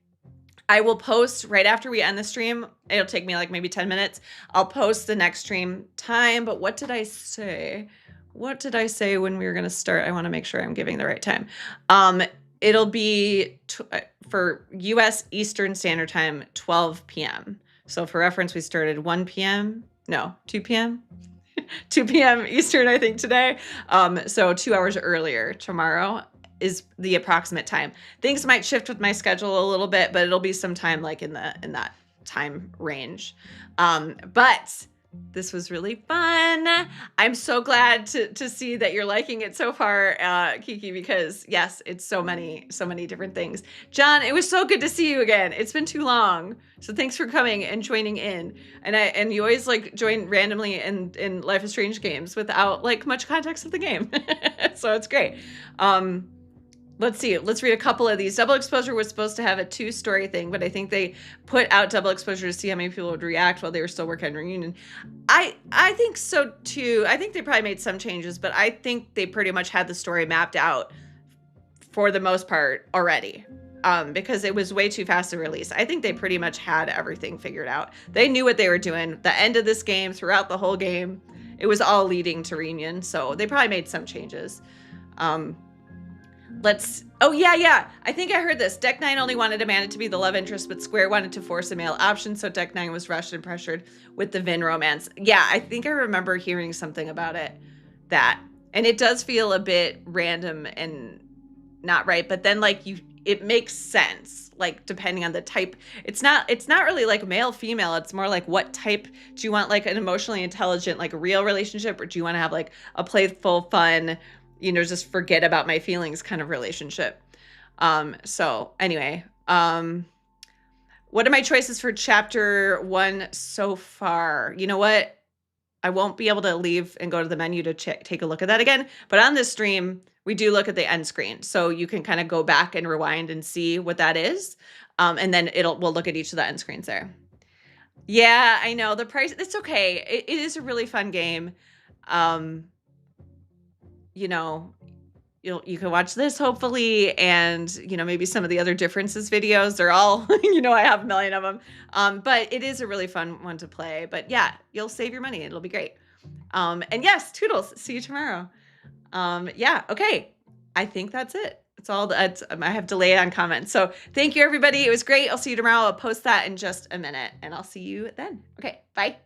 I will post right after we end the stream. It'll take me like maybe 10 minutes. I'll post the next stream time. But what did I say? What did I say when we were going to start? I want to make sure I'm giving the right time. It'll be for US Eastern Standard Time, 12 p.m. So for reference, we started 1 p.m. No, 2 p.m. 2 p.m. Eastern, I think, today. So 2 hours earlier tomorrow is the approximate time. Things might shift with my schedule a little bit, but it'll be sometime like in that time range. But this was really fun. I'm so glad to see that you're liking it so far, Kiki, because yes, it's so many different things. John, it was so good to see you again. It's been too long. So thanks for coming and joining in. And you always like join randomly in Life is Strange games without like much context of the game. So it's great. Let's see. Let's read a couple of these. Double Exposure was supposed to have a 2-story thing, but I think they put out Double Exposure to see how many people would react while they were still working on Reunion. I think so too. I think they probably made some changes, but I think they pretty much had the story mapped out for the most part already, because it was way too fast to release. I think they pretty much had everything figured out. They knew what they were doing. The end of this game, throughout the whole game, it was all leading to Reunion, so they probably made some changes. Oh yeah. I think I heard this. Deck 9 only wanted Amanda to be the love interest, but Square wanted to force a male option, so Deck 9 was rushed and pressured with the Vin romance. Yeah, I think I remember hearing something about it. And it does feel a bit random and not right, but then like it makes sense, like depending on the type. It's not really like male female, it's more like what type do you want, like an emotionally intelligent, like a real relationship, or do you want to have like a playful, fun, just forget about my feelings kind of relationship. So anyway, what are my choices for chapter 1 so far? You know what? I won't be able to leave and go to the menu to take a look at that again. But on this stream, we do look at the end screen. So you can kind of go back and rewind and see what that is. And then we'll look at each of the end screens there. Yeah, I know. The price, it's okay. It is a really fun game. You can watch this hopefully, and maybe some of the other differences videos. They're all I have a million of them, but it is a really fun one to play. But yeah, you'll save your money. It'll be great. And yes, toodles. See you tomorrow. Yeah, okay. I think that's it. It's all that I have delay on comments. So thank you everybody. It was great. I'll see you tomorrow. I'll post that in just a minute, and I'll see you then. Okay, bye.